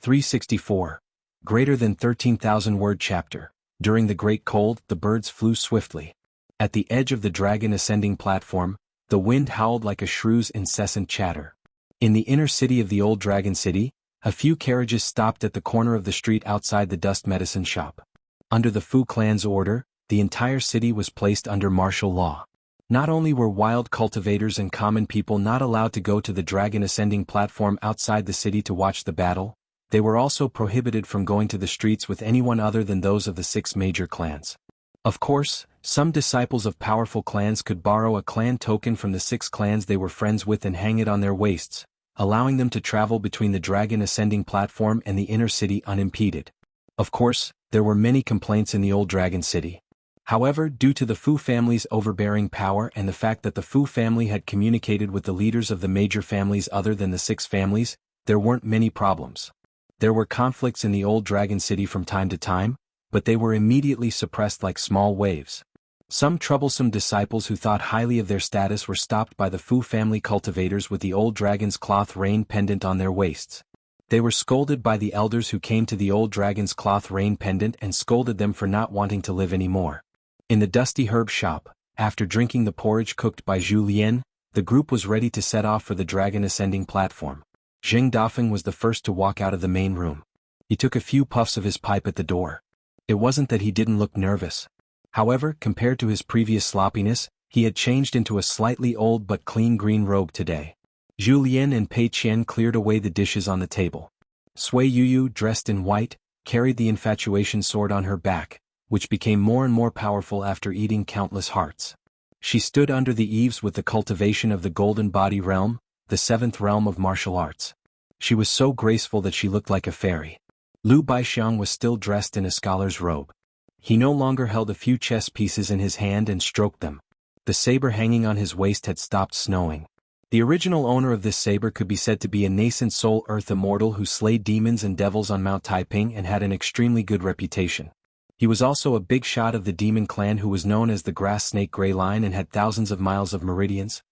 364. Greater than 13,000 word chapter. During the great cold, the birds flew swiftly. At the edge of the dragon ascending platform, the wind howled like a shrew's incessant chatter. In the inner city of the old Dragon City, a few carriages stopped at the corner of the street outside the dust medicine shop. Under the Fu clan's order, the entire city was placed under martial law. Not only were wild cultivators and common people not allowed to go to the dragon ascending platform outside the city to watch the battle, they were also prohibited from going to the streets with anyone other than those of the 6 major clans. Of course, some disciples of powerful clans could borrow a clan token from the 6 clans they were friends with and hang it on their waists, allowing them to travel between the dragon ascending platform and the inner city unimpeded. Of course, there were many complaints in the old Dragon City. However, due to the Fu family's overbearing power and the fact that the Fu family had communicated with the leaders of the major families other than the 6 families, there weren't many problems. There were conflicts in the old Dragon City from time to time, but they were immediately suppressed like small waves. Some troublesome disciples who thought highly of their status were stopped by the Fu family cultivators with the old dragon's cloth rain pendant on their waists. They were scolded by the elders who came to the old dragon's cloth rain pendant and scolded them for not wanting to live anymore. In the dusty herb shop, after drinking the porridge cooked by Zhu Lian, The group was ready to set off for the dragon ascending platform. Zheng Dafeng was the first to walk out of the main room. He took a few puffs of his pipe at the door. It wasn't that he didn't look nervous. However, compared to his previous sloppiness, he had changed into a slightly old but clean green robe today. Zhu Lian and Pei Qian cleared away the dishes on the table. Sui Yuyu, dressed in white, carried the infatuation sword on her back, which became more and more powerful after eating countless hearts. She stood under the eaves with the cultivation of the Golden Body Realm, the seventh realm of martial arts. She was so graceful that she looked like a fairy. Liu Baixiang was still dressed in a scholar's robe. He no longer held a few chess pieces in his hand and stroked them. The saber hanging on his waist had stopped snowing. The original owner of this saber could be said to be a nascent soul earth immortal who slayed demons and devils on Mount Taiping and had an extremely good reputation. He was also a big shot of the demon clan who was known as the Grass Snake Grey Line and had thousands of miles of meridians.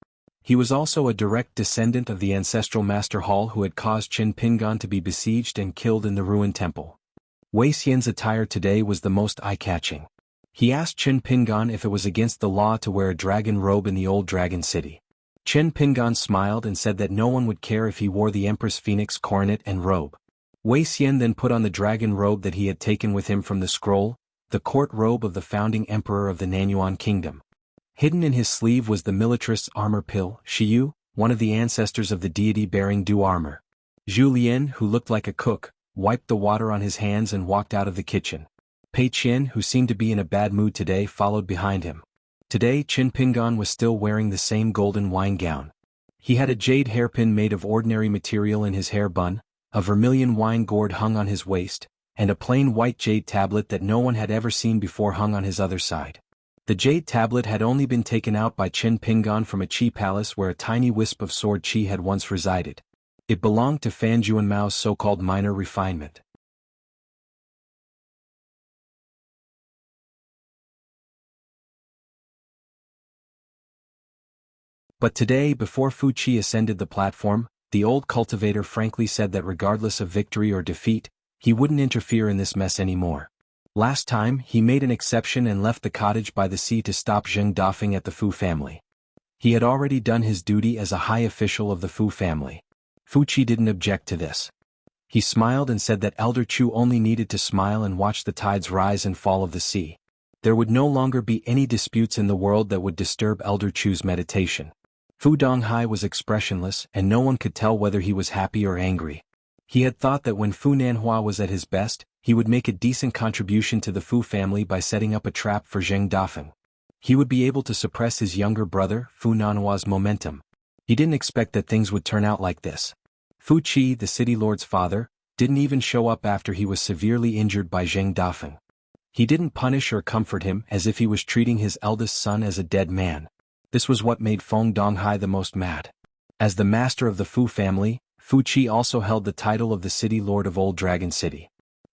He was also a direct descendant of the ancestral Master Hall who had caused Qin Pingan to be besieged and killed in the ruined temple. Wei Xian's attire today was the most eye-catching. He asked Qin Pingan if it was against the law to wear a dragon robe in the old dragon city. Qin Pingan smiled and said that no one would care if he wore the Empress Phoenix coronet and robe. Wei Xian then put on the dragon robe that he had taken with him from the scroll, the court robe of the founding emperor of the Nanyuan kingdom. Hidden in his sleeve was the militarist's armor pill, Shiyu, one of the ancestors of the deity bearing dew armor. Zhu Lian, who looked like a cook, wiped the water on his hands and walked out of the kitchen. Pei Qian, who seemed to be in a bad mood today, followed behind him. Today Qin Pingan was still wearing the same golden wine gown. He had a jade hairpin made of ordinary material in his hair bun, a vermilion wine gourd hung on his waist, and a plain white jade tablet that no one had ever seen before hung on his other side. The jade tablet had only been taken out by Qin Pingan from a qi palace where a tiny wisp of sword qi had once resided. It belonged to Fan Juanmao's so-called minor refinement. But today, before Fu Qi ascended the platform, the old cultivator frankly said that regardless of victory or defeat, he wouldn't interfere in this mess anymore. Last time, he made an exception and left the cottage by the sea to stop Zheng Dafeng at the Fu family. He had already done his duty as a high official of the Fu family. Fu Qi didn't object to this. He smiled and said that Elder Chu only needed to smile and watch the tides rise and fall of the sea. There would no longer be any disputes in the world that would disturb Elder Chu's meditation. Fu Donghai was expressionless and no one could tell whether he was happy or angry. He had thought that when Fu Nanhua was at his best, he would make a decent contribution to the Fu family by setting up a trap for Zheng Dafeng. He would be able to suppress his younger brother, Fu Nanhua's momentum. He didn't expect that things would turn out like this. Fu Qi, the city lord's father, didn't even show up after he was severely injured by Zheng Dafeng. He didn't punish or comfort him as if he was treating his eldest son as a dead man. This was what made Feng Donghai the most mad. As the master of the Fu family, Fu Qi also held the title of the city lord of Old Dragon City.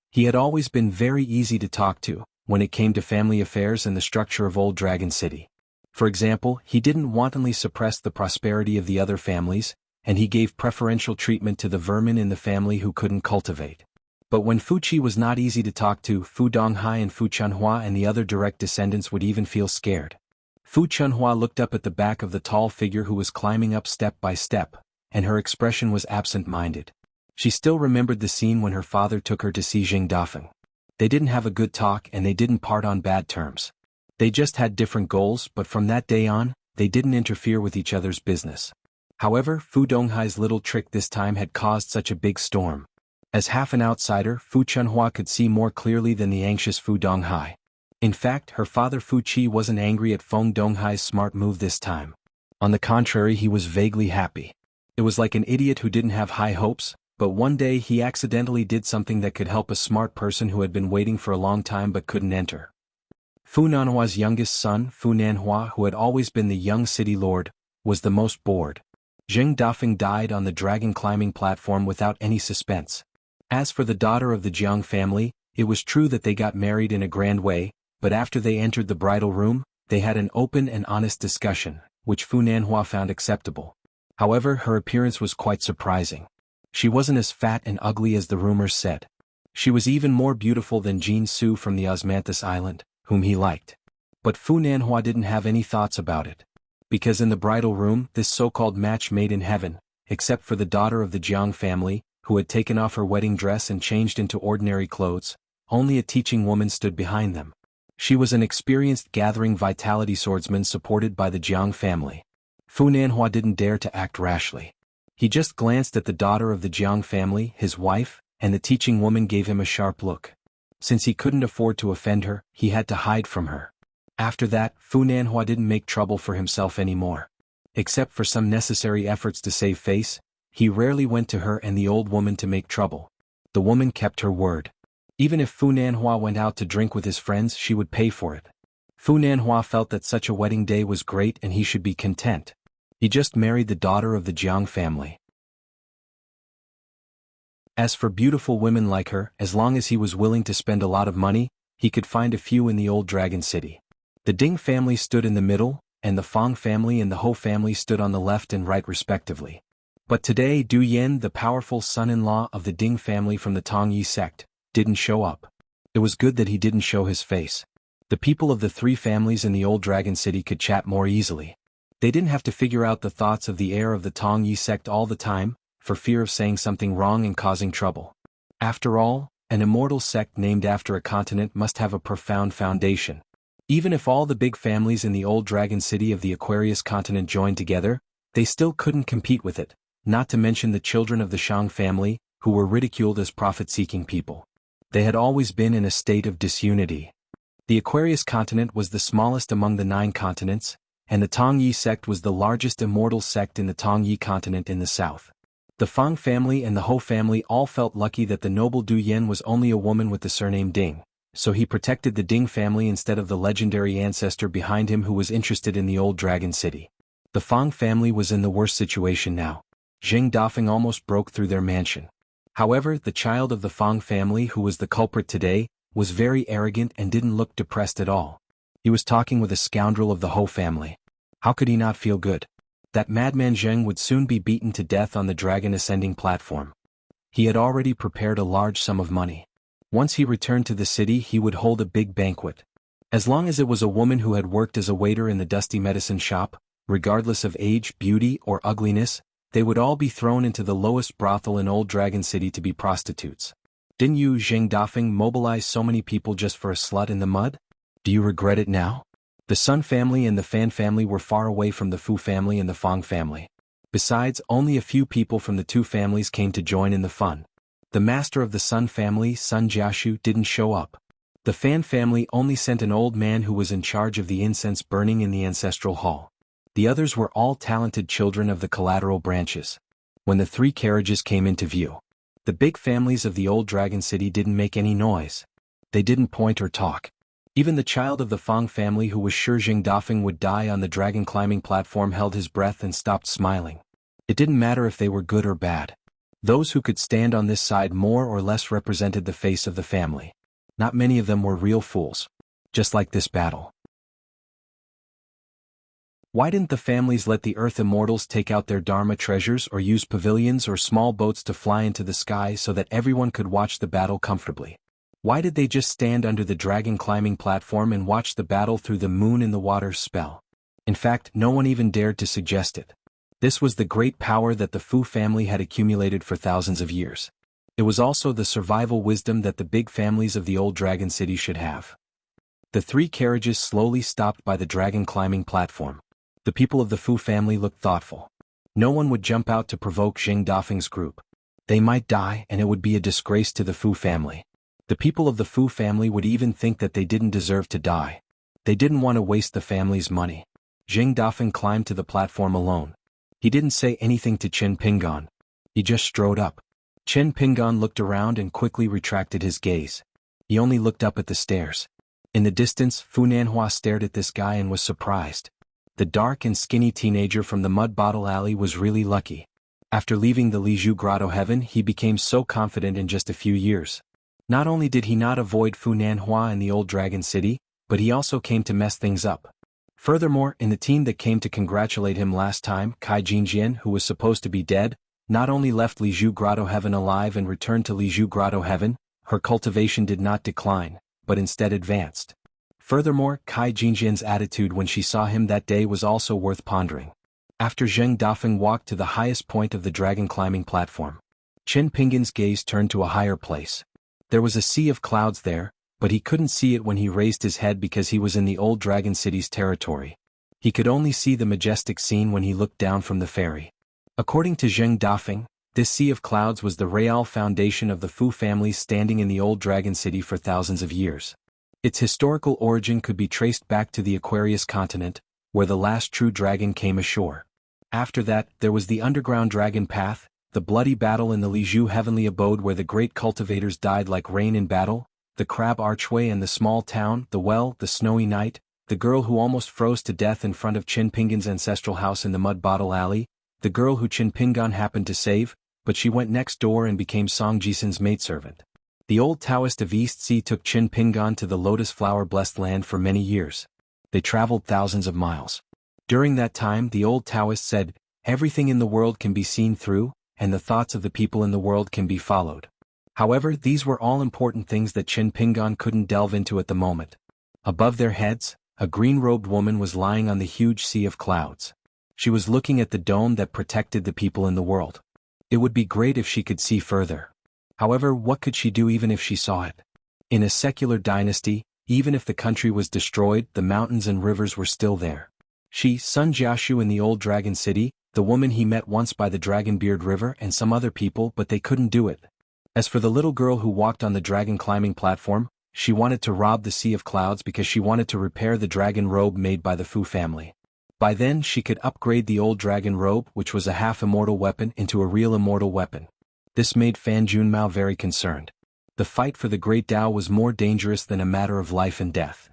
He had always been very easy to talk to when it came to family affairs and the structure of Old Dragon City. For example, he didn't wantonly suppress the prosperity of the other families, and he gave preferential treatment to the vermin in the family who couldn't cultivate. But when Fu Qi was not easy to talk to, Fu Donghai and Fu Chunhua and the other direct descendants would even feel scared. Fu Chunhua looked up at the back of the tall figure who was climbing up step by step, and her expression was absent-minded. She still remembered the scene when her father took her to see Zheng Dafeng. They didn't have a good talk and they didn't part on bad terms. They just had different goals, but from that day on, they didn't interfere with each other's business. However, Fu Donghai's little trick this time had caused such a big storm. As half an outsider, Fu Chunhua could see more clearly than the anxious Fu Donghai. In fact, her father Fu Qi wasn't angry at Feng Donghai's smart move this time. On the contrary, he was vaguely happy. It was like an idiot who didn't have high hopes, but one day he accidentally did something that could help a smart person who had been waiting for a long time but couldn't enter. Fu Nanhua's youngest son, Fu Nanhua, who had always been the young city lord, was the most bored. Zheng Dafeng died on the dragon climbing platform without any suspense. As for the daughter of the Jiang family, it was true that they got married in a grand way, but after they entered the bridal room, they had an open and honest discussion, which Fu Nanhua found acceptable. However, her appearance was quite surprising. She wasn't as fat and ugly as the rumors said. She was even more beautiful than Jin Su from the Osmanthus Island, whom he liked. But Fu Nanhua didn't have any thoughts about it. Because in the bridal room, this so-called match made in heaven, except for the daughter of the Jiang family, who had taken off her wedding dress and changed into ordinary clothes, only a teaching woman stood behind them. She was an experienced gathering vitality swordsman supported by the Jiang family. Fu Nanhua didn't dare to act rashly. He just glanced at the daughter of the Jiang family, his wife, and the teaching woman gave him a sharp look. Since he couldn't afford to offend her, he had to hide from her. After that, Fu Nanhua didn't make trouble for himself anymore. Except for some necessary efforts to save face, he rarely went to her and the old woman to make trouble. The woman kept her word. Even if Fu Nanhua went out to drink with his friends, she would pay for it. Fu Nanhua felt that such a wedding day was great and he should be content. He just married the daughter of the Jiang family. As for beautiful women like her, as long as he was willing to spend a lot of money, he could find a few in the old Dragon City. The Ding family stood in the middle, and the Fang family and the Ho family stood on the left and right respectively. But today Du Yen, the powerful son-in-law of the Ding family from the Tongyi sect, didn't show up. It was good that he didn't show his face. The people of the three families in the old Dragon City could chat more easily. They didn't have to figure out the thoughts of the heir of the Tongyi sect all the time, for fear of saying something wrong and causing trouble. After all, an immortal sect named after a continent must have a profound foundation. Even if all the big families in the old Dragon City of the Aquarius continent joined together, they still couldn't compete with it, not to mention the children of the Shang family, who were ridiculed as profit-seeking people. They had always been in a state of disunity. The Aquarius continent was the smallest among the 9 continents, and the Tongyi sect was the largest immortal sect in the Tongyi continent in the south. The Fang family and the Ho family all felt lucky that the noble Du Yen was only a woman with the surname Ding, so he protected the Ding family instead of the legendary ancestor behind him who was interested in the old Dragon City. The Fang family was in the worst situation now. Zheng Dafeng almost broke through their mansion. However, the child of the Fang family who was the culprit today, was very arrogant and didn't look depressed at all. He was talking with a scoundrel of the Ho family. How could he not feel good? That madman Zheng would soon be beaten to death on the dragon ascending platform. He had already prepared a large sum of money. Once he returned to the city, he would hold a big banquet. As long as it was a woman who had worked as a waiter in the dusty medicine shop, regardless of age, beauty, or ugliness, they would all be thrown into the lowest brothel in Old Dragon City to be prostitutes. Didn't you, Zheng Dafeng, mobilize so many people just for a slut in the mud? Do you regret it now? The Sun family and the Fan family were far away from the Fu family and the Fang family. Besides, only a few people from the 2 families came to join in the fun. The master of the Sun family, Sun Jiashu, didn't show up. The Fan family only sent an old man who was in charge of the incense burning in the ancestral hall. The others were all talented children of the collateral branches. When the 3 carriages came into view, the big families of the old Dragon City didn't make any noise. They didn't point or talk. Even the child of the Fang family who was sure Zheng Dafeng would die on the dragon climbing platform held his breath and stopped smiling. It didn't matter if they were good or bad. Those who could stand on this side more or less represented the face of the family. Not many of them were real fools. Just like this battle. Why didn't the families let the Earth Immortals take out their Dharma treasures or use pavilions or small boats to fly into the sky so that everyone could watch the battle comfortably? Why did they just stand under the dragon climbing platform and watch the battle through the moon in the water's spell? In fact, no one even dared to suggest it. This was the great power that the Fu family had accumulated for thousands of years. It was also the survival wisdom that the big families of the old Dragon City should have. The 3 carriages slowly stopped by the dragon climbing platform. The people of the Fu family looked thoughtful. No one would jump out to provoke Zheng Dafeng's group. They might die and it would be a disgrace to the Fu family. The people of the Fu family would even think that they didn't deserve to die. They didn't want to waste the family's money. Zheng Dafeng climbed to the platform alone. He didn't say anything to Chen Pingon. He just strode up. Chen Pingon looked around and quickly retracted his gaze. He only looked up at the stairs. In the distance, Fu Nanhua stared at this guy and was surprised. The dark and skinny teenager from the Mud Bottle Alley was really lucky. After leaving the Lizhu Grotto Heaven, he became so confident in just a few years. Not only did he not avoid Fu Nanhua in the old Dragon City, but he also came to mess things up. Furthermore, in the team that came to congratulate him last time, Kai Jinjian, who was supposed to be dead, not only left Lizhu Grotto Heaven alive and returned to Lizhu Grotto Heaven, her cultivation did not decline, but instead advanced. Furthermore, Kai Jinjian's attitude when she saw him that day was also worth pondering. After Zheng Dafeng walked to the highest point of the dragon climbing platform, Chen Pingan's gaze turned to a higher place. There was a sea of clouds there, but he couldn't see it when he raised his head because he was in the old dragon city's territory. He could only see the majestic scene when he looked down from the ferry. According to Zheng Dafeng, this sea of clouds was the real foundation of the Fu family standing in the old dragon city for thousands of years. Its historical origin could be traced back to the Aquarius continent, where the last true dragon came ashore. After that, there was the underground dragon path, the bloody battle in the Lizhu heavenly abode where the great cultivators died like rain in battle, the crab archway and the small town, the well, the snowy night, the girl who almost froze to death in front of Qin Pingan's ancestral house in the mud bottle alley, the girl who Qin Pingan happened to save, but she went next door and became Song Jisun's maidservant. The old Taoist of East Sea took Qin Pingan to the lotus flower-blessed land for many years. They traveled thousands of miles. During that time the old Taoist said, everything in the world can be seen through, and the thoughts of the people in the world can be followed. However, these were all important things that Qin Pingan couldn't delve into at the moment. Above their heads, a green-robed woman was lying on the huge sea of clouds. She was looking at the dome that protected the people in the world. It would be great if she could see further. However, what could she do even if she saw it? In a secular dynasty, even if the country was destroyed, the mountains and rivers were still there. She, Sun Jiashu in the old dragon city, the woman he met once by the Dragonbeard River and some other people, but they couldn't do it. As for the little girl who walked on the dragon climbing platform, she wanted to rob the Sea of Clouds because she wanted to repair the dragon robe made by the Fu family. By then she could upgrade the old dragon robe, which was a half-immortal weapon, into a real immortal weapon. This made Fan Junmao very concerned. The fight for the Great Tao was more dangerous than a matter of life and death.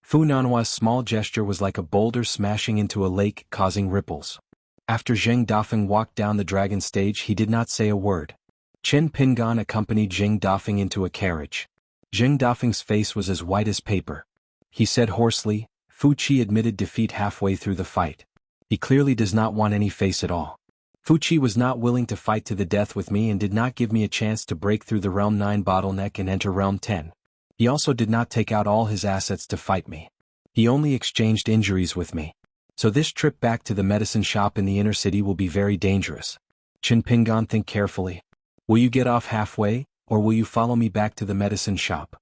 Fu Nanhua's small gesture was like a boulder smashing into a lake, causing ripples. After Zheng Dafeng walked down the dragon stage, he did not say a word. Chen Pingan accompanied Zheng Dafeng into a carriage. Zheng Dafeng's face was as white as paper. He said hoarsely, Fu Qi admitted defeat halfway through the fight. He clearly does not want any face at all. Fu Qi was not willing to fight to the death with me and did not give me a chance to break through the Realm 9 bottleneck and enter Realm 10. He also did not take out all his assets to fight me. He only exchanged injuries with me. So this trip back to the medicine shop in the inner city will be very dangerous. Qin Pingan, think carefully. Will you get off halfway, or will you follow me back to the medicine shop?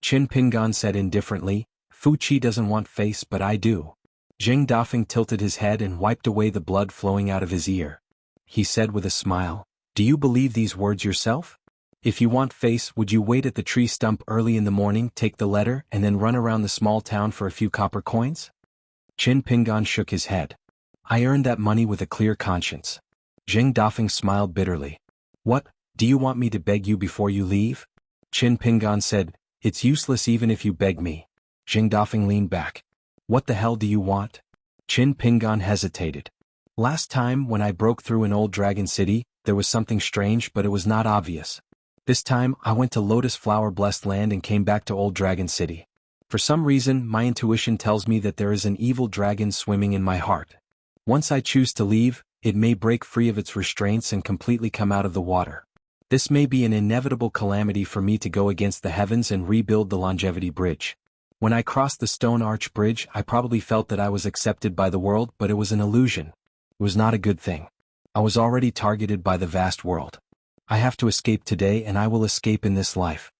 Qin Pingan said indifferently, Fu Qi doesn't want face but I do. Zheng Dafeng tilted his head and wiped away the blood flowing out of his ear. He said with a smile, do you believe these words yourself? If you want face, would you wait at the tree stump early in the morning, take the letter, and then run around the small town for a few copper coins? Qin Pingan shook his head. I earned that money with a clear conscience. Zheng Dafeng smiled bitterly. What, do you want me to beg you before you leave? Qin Pingan said, it's useless even if you beg me. Zheng Dafeng leaned back. What the hell do you want? Qin Pingan hesitated. Last time when I broke through an old dragon city, there was something strange but it was not obvious. This time I went to Lotus Flower Blessed Land and came back to Old Dragon City. For some reason my intuition tells me that there is an evil dragon swimming in my heart. Once I choose to leave, it may break free of its restraints and completely come out of the water. This may be an inevitable calamity for me to go against the heavens and rebuild the Longevity Bridge. When I crossed the Stone Arch Bridge, I probably felt that I was accepted by the world, but it was an illusion. It was not a good thing. I was already targeted by the vast world. I have to escape today and I will escape in this life.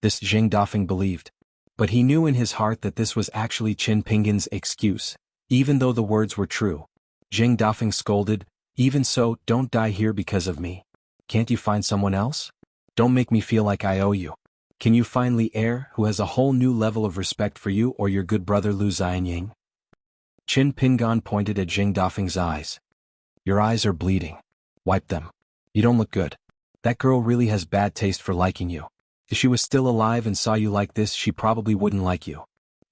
This Zheng Dafeng believed. But he knew in his heart that this was actually Qin Pingan's excuse, even though the words were true. Zheng Dafeng scolded, even so, don't die here because of me. Can't you find someone else? Don't make me feel like I owe you. Can you find Li Er, who has a whole new level of respect for you, or your good brother Lu Xianying? Qin Pingan pointed at Zheng Dafeng's eyes. Your eyes are bleeding. Wipe them. You don't look good. That girl really has bad taste for liking you. If she was still alive and saw you like this, she probably wouldn't like you.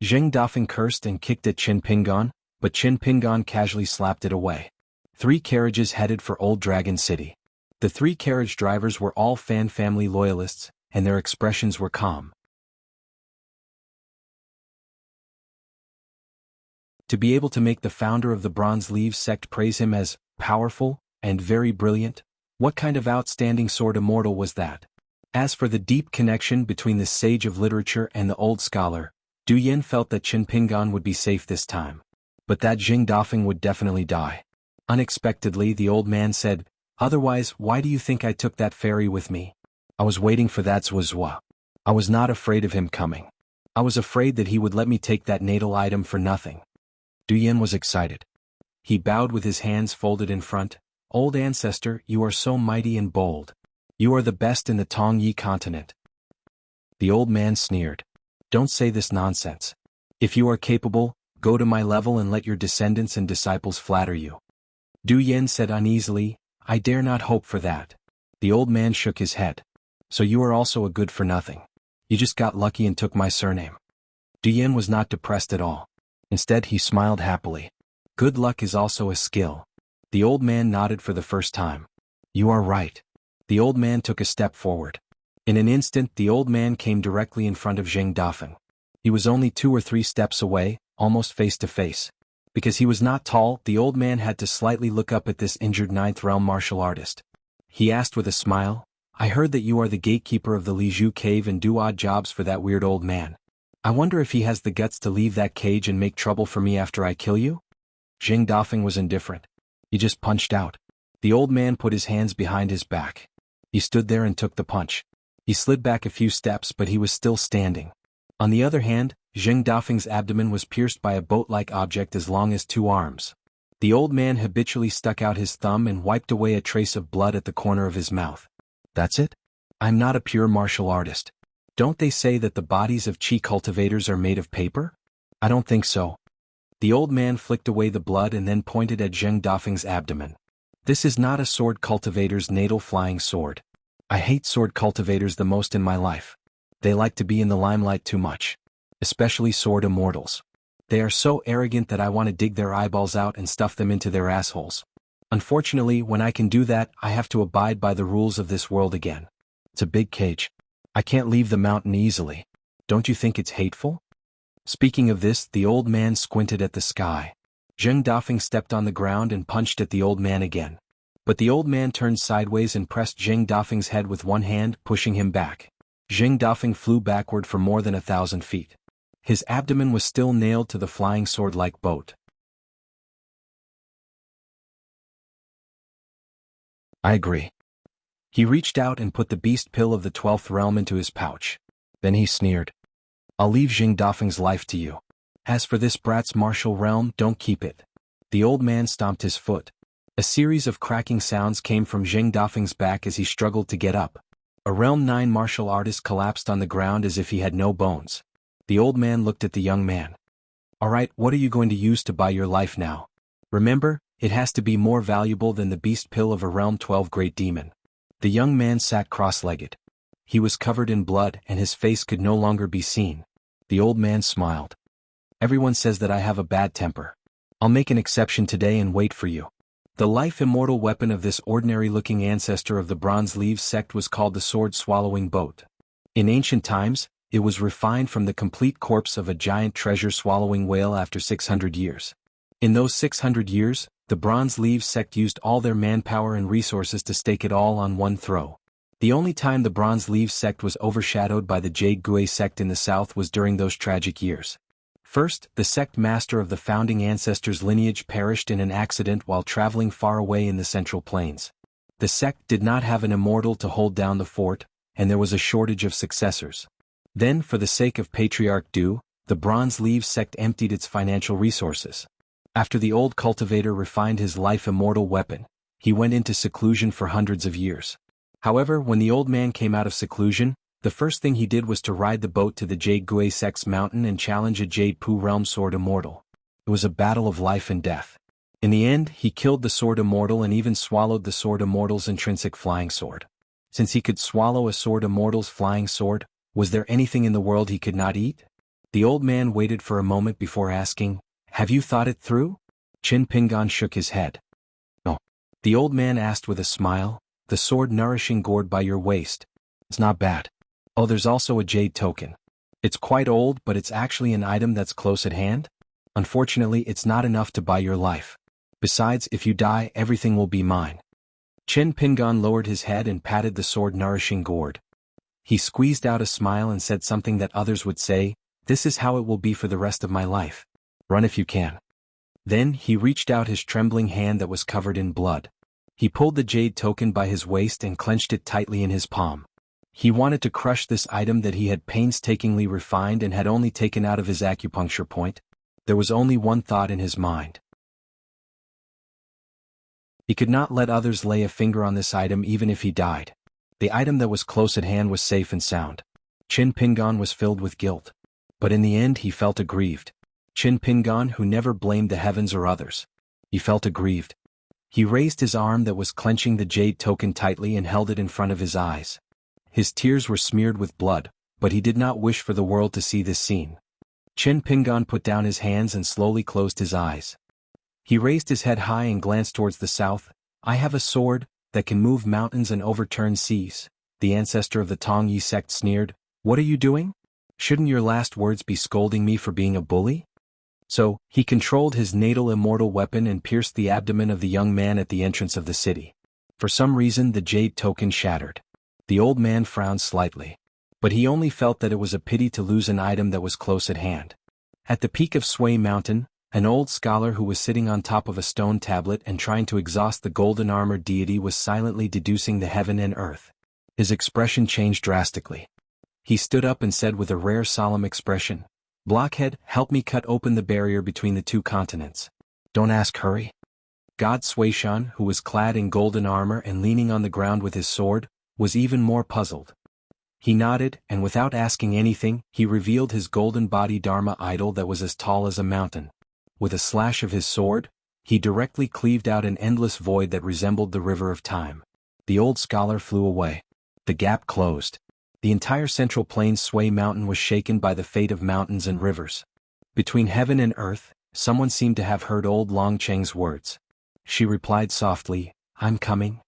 Zheng Dafeng cursed and kicked at Qin Pingan, but Qin Pingan casually slapped it away. 3 carriages headed for Old Dragon City. The 3 carriage drivers were all Fan family loyalists, and their expressions were calm. To be able to make the founder of the Bronze Leaves sect praise him as powerful and very brilliant, What kind of outstanding sword immortal was that? As for the deep connection between the sage of literature and the old scholar, Du Yin felt that Qin Pingan would be safe this time. But that Jing Dafeng would definitely die. Unexpectedly, the old man said, "Otherwise, why do you think I took that fairy with me? I was waiting for that Zhuozhua. I was not afraid of him coming. I was afraid that he would let me take that natal item for nothing." Du Yin was excited. He bowed with his hands folded in front. "Old ancestor, you are so mighty and bold. You are the best in the Tongyi continent." The old man sneered. "Don't say this nonsense. If you are capable, go to my level and let your descendants and disciples flatter you." Du Yin said uneasily, "I dare not hope for that." The old man shook his head. "So you are also a good-for-nothing. You just got lucky and took my surname." Du Yin was not depressed at all. Instead, he smiled happily. "Good luck is also a skill." The old man nodded for the first time. "You are right." The old man took a step forward. In an instant, the old man came directly in front of Jing Dafeng. He was only 2 or 3 steps away, almost face to face. Because he was not tall, the old man had to slightly look up at this injured 9th realm martial artist. He asked with a smile, "I heard that you are the gatekeeper of the Lizhu cave and do odd jobs for that weird old man. I wonder if he has the guts to leave that cage and make trouble for me after I kill you?" Jing Dafeng was indifferent. He just punched out. The old man put his hands behind his back. He stood there and took the punch. He slid back a few steps, but he was still standing. On the other hand, Jing Dafeng's abdomen was pierced by a boat-like object as long as 2 arms. The old man habitually stuck out his thumb and wiped away a trace of blood at the corner of his mouth. "That's it? I'm not a pure martial artist. Don't they say that the bodies of Qi cultivators are made of paper? I don't think so." The old man flicked away the blood and then pointed at Jing Dafeng's abdomen. "This is not a sword cultivator's natal flying sword. I hate sword cultivators the most in my life. They like to be in the limelight too much. Especially sword immortals. They are so arrogant that I want to dig their eyeballs out and stuff them into their assholes. Unfortunately, when I can do that, I have to abide by the rules of this world again. It's a big cage. I can't leave the mountain easily. Don't you think it's hateful?" Speaking of this, the old man squinted at the sky. Jing Dafeng stepped on the ground and punched at the old man again. But the old man turned sideways and pressed Jing Dafeng's head with one hand, pushing him back. Jing Dafeng flew backward for more than 1,000 feet. His abdomen was still nailed to the flying sword-like boat. "I agree." He reached out and put the beast pill of the 12th realm into his pouch. Then he sneered. "I'll leave Jing Dafeng's life to you. As for this brat's martial realm, don't keep it." The old man stomped his foot. A series of cracking sounds came from Jing Dafeng's back as he struggled to get up. A Realm 9 martial artist collapsed on the ground as if he had no bones. The old man looked at the young man. "All right, what are you going to use to buy your life now? Remember, it has to be more valuable than the beast pill of a Realm 12 great demon." The young man sat cross-legged. He was covered in blood and his face could no longer be seen. The old man smiled. "Everyone says that I have a bad temper. I'll make an exception today and wait for you." The life-immortal weapon of this ordinary-looking ancestor of the Bronze Leaves sect was called the sword-swallowing boat. In ancient times, it was refined from the complete corpse of a giant treasure-swallowing whale after 600 years. In those 600 years, the Bronze Leaves sect used all their manpower and resources to stake it all on one throw. The only time the Bronze Leaves sect was overshadowed by the Jade Gui sect in the south was during those tragic years. First, the sect master of the founding ancestors' lineage perished in an accident while traveling far away in the Central Plains. The sect did not have an immortal to hold down the fort, and there was a shortage of successors. Then, for the sake of Patriarch Du, the Bronze Leaves sect emptied its financial resources. After the old cultivator refined his life-immortal weapon, he went into seclusion for hundreds of years. However, when the old man came out of seclusion, the first thing he did was to ride the boat to the Jade Gui sect's mountain and challenge a Jade Pu realm sword immortal. It was a battle of life and death. In the end, he killed the sword immortal and even swallowed the sword immortal's intrinsic flying sword. Since he could swallow a sword immortal's flying sword, was there anything in the world he could not eat? The old man waited for a moment before asking, "Have you thought it through?" Qin Pingan shook his head. "No." The old man asked with a smile, "The sword nourishing gourd by your waist. It's not bad. Oh, there's also a jade token. It's quite old, but it's actually an item that's close at hand. Unfortunately, it's not enough to buy your life. Besides, if you die, everything will be mine." Chen Pingon lowered his head and patted the sword-nourishing gourd. He squeezed out a smile and said something that others would say, "This is how it will be for the rest of my life. Run if you can." Then he reached out his trembling hand that was covered in blood. He pulled the jade token by his waist and clenched it tightly in his palm. He wanted to crush this item that he had painstakingly refined and had only taken out of his acupuncture point. There was only one thought in his mind. He could not let others lay a finger on this item even if he died. The item that was close at hand was safe and sound. Chin Pingon was filled with guilt. But in the end he felt aggrieved. Chin Pingon, who never blamed the heavens or others. He felt aggrieved. He raised his arm that was clenching the jade token tightly and held it in front of his eyes. His tears were smeared with blood, but he did not wish for the world to see this scene. Chin Pingon put down his hands and slowly closed his eyes. He raised his head high and glanced towards the south. "I have a sword that can move mountains and overturn seas," the ancestor of the Tong Yi sect sneered. "What are you doing? Shouldn't your last words be scolding me for being a bully?" So, he controlled his natal immortal weapon and pierced the abdomen of the young man at the entrance of the city. For some reason the jade token shattered. The old man frowned slightly. But he only felt that it was a pity to lose an item that was close at hand. At the peak of Sway Mountain, an old scholar who was sitting on top of a stone tablet and trying to exhaust the golden armored deity was silently deducing the heaven and earth. His expression changed drastically. He stood up and said with a rare solemn expression, "Blockhead, help me cut open the barrier between the two continents. Don't ask, hurry." God Suishan, who was clad in golden armor and leaning on the ground with his sword, was even more puzzled. He nodded, and without asking anything, he revealed his golden body Dharma idol that was as tall as a mountain. With a slash of his sword, he directly cleaved out an endless void that resembled the river of time. The old scholar flew away. The gap closed. The entire central plains Sway Mountain was shaken by the fate of mountains and rivers. Between heaven and earth, someone seemed to have heard old Long Cheng's words. She replied softly, "I'm coming."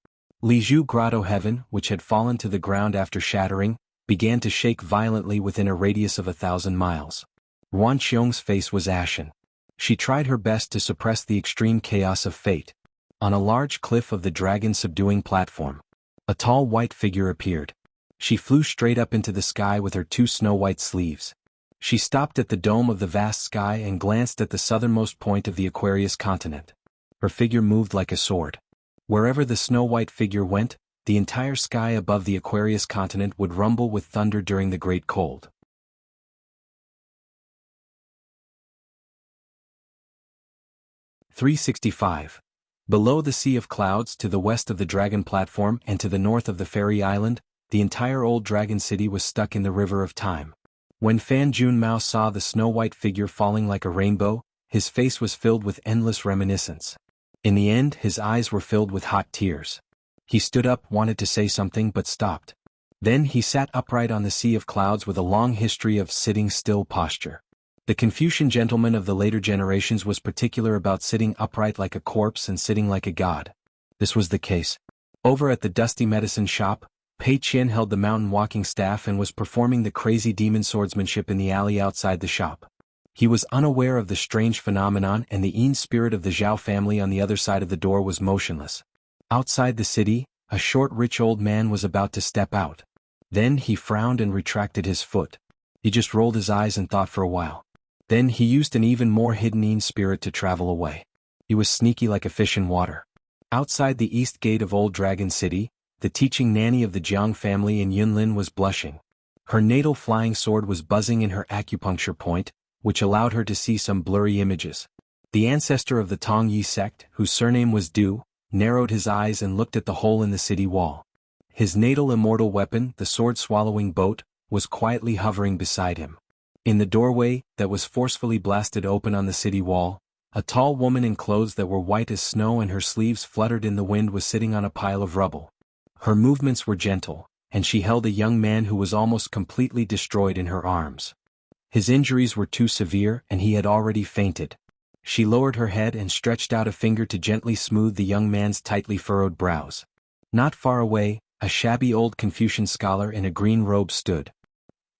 Lizhu Grotto Heaven, which had fallen to the ground after shattering, began to shake violently within a radius of 1,000 miles. Yuan Xiong's face was ashen. She tried her best to suppress the extreme chaos of fate. On a large cliff of the dragon-subduing platform, a tall white figure appeared. She flew straight up into the sky with her two snow-white sleeves. She stopped at the dome of the vast sky and glanced at the southernmost point of the Aquarius continent. Her figure moved like a sword. Wherever the snow-white figure went, the entire sky above the Aquarius continent would rumble with thunder during the great cold. 365. Below the Sea of Clouds, to the west of the Dragon Platform and to the north of the Fairy Island, the entire old Dragon City was stuck in the river of time. When Fan Junmao saw the snow-white figure falling like a rainbow, his face was filled with endless reminiscence. In the end, his eyes were filled with hot tears. He stood up, wanted to say something but stopped. Then he sat upright on the Sea of Clouds with a long history of sitting still posture. The Confucian gentleman of the later generations was particular about sitting upright like a corpse and sitting like a god. This was the case. Over at the dusty medicine shop, Pei Qian held the mountain walking staff and was performing the crazy demon swordsmanship in the alley outside the shop. He was unaware of the strange phenomenon, and the Yin spirit of the Zhao family on the other side of the door was motionless. Outside the city, a short rich old man was about to step out. Then he frowned and retracted his foot. He just rolled his eyes and thought for a while. Then he used an even more hidden Yin spirit to travel away. He was sneaky like a fish in water. Outside the east gate of Old Dragon City, the teaching nanny of the Jiang family in Yunlin was blushing. Her natal flying sword was buzzing in her acupuncture point, which allowed her to see some blurry images. The ancestor of the Tong Yi sect, whose surname was Du, narrowed his eyes and looked at the hole in the city wall. His natal immortal weapon, the sword-swallowing boat, was quietly hovering beside him. In the doorway, that was forcefully blasted open on the city wall, a tall woman in clothes that were white as snow and her sleeves fluttered in the wind was sitting on a pile of rubble. Her movements were gentle, and she held a young man who was almost completely destroyed in her arms. His injuries were too severe and he had already fainted. She lowered her head and stretched out a finger to gently smooth the young man's tightly furrowed brows. Not far away, a shabby old Confucian scholar in a green robe stood.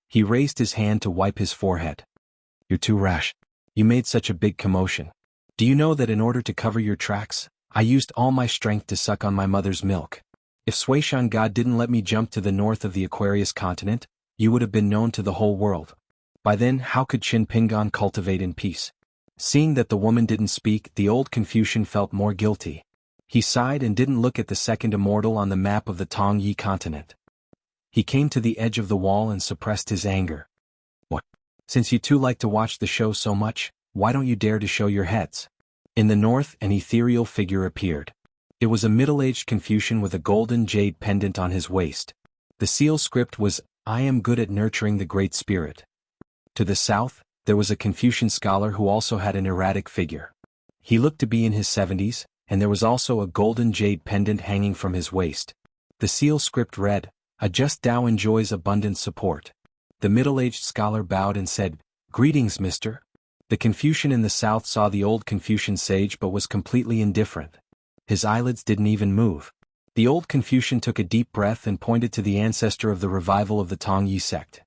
He raised his hand to wipe his forehead. "You're too rash. You made such a big commotion. Do you know that in order to cover your tracks, I used all my strength to suck on my mother's milk. If Suishan God didn't let me jump to the north of the Aquarius continent, you would have been known to the whole world. By then, how could Qin Pingan cultivate in peace? Seeing that the woman didn't speak, the old Confucian felt more guilty. He sighed and didn't look at the second immortal on the map of the Tongyi continent. He came to the edge of the wall and suppressed his anger. What? Since you two like to watch the show so much, why don't you dare to show your heads? In the north, an ethereal figure appeared. It was a middle-aged Confucian with a golden jade pendant on his waist. The seal script was, "I am good at nurturing the Great Spirit." To the south, there was a Confucian scholar who also had an erratic figure. He looked to be in his 70s, and there was also a golden jade pendant hanging from his waist. The seal script read, "A just Tao enjoys abundant support." The middle-aged scholar bowed and said, "Greetings, mister." The Confucian in the south saw the old Confucian sage but was completely indifferent. His eyelids didn't even move. The old Confucian took a deep breath and pointed to the ancestor of the revival of the Tongyi sect.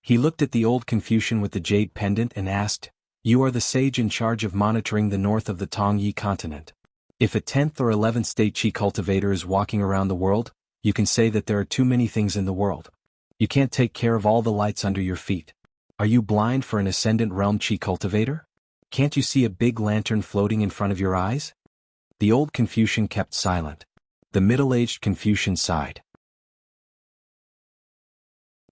He looked at the old Confucian with the jade pendant and asked, "You are the sage in charge of monitoring the north of the Tongyi continent. If a 10th or 11th state Qi cultivator is walking around the world, you can say that there are too many things in the world. You can't take care of all the lights under your feet. Are you blind for an ascendant realm Qi cultivator? Can't you see a big lantern floating in front of your eyes?" The old Confucian kept silent. The middle-aged Confucian sighed.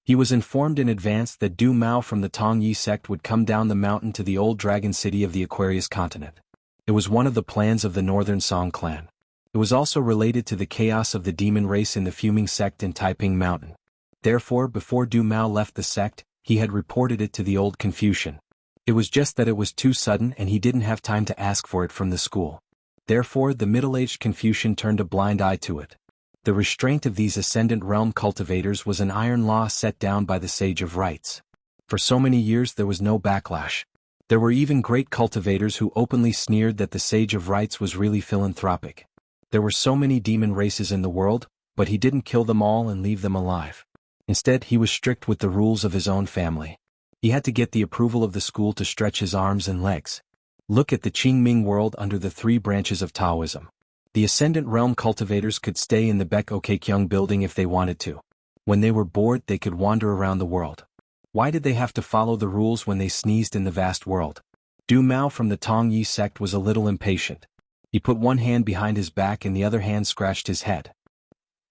He was informed in advance that Du Mao from the Tongyi sect would come down the mountain to the old dragon city of the Aquarius continent. It was one of the plans of the Northern Song clan. It was also related to the chaos of the demon race in the Fuming sect in Taiping Mountain. Therefore, before Du Mao left the sect, he had reported it to the old Confucian. It was just that it was too sudden and he didn't have time to ask for it from the school. Therefore, the middle-aged Confucian turned a blind eye to it. The restraint of these ascendant realm cultivators was an iron law set down by the Sage of Rights. For so many years there was no backlash. There were even great cultivators who openly sneered that the Sage of Rights was really philanthropic. There were so many demon races in the world, but he didn't kill them all and leave them alive. Instead, he was strict with the rules of his own family. He had to get the approval of the school to stretch his arms and legs. Look at the Qingming world under the three branches of Taoism. The Ascendant Realm cultivators could stay in the Baek-Okekyung building if they wanted to. When they were bored, they could wander around the world. Why did they have to follow the rules when they sneezed in the vast world? Du Mao from the Tongyi sect was a little impatient. He put one hand behind his back and the other hand scratched his head.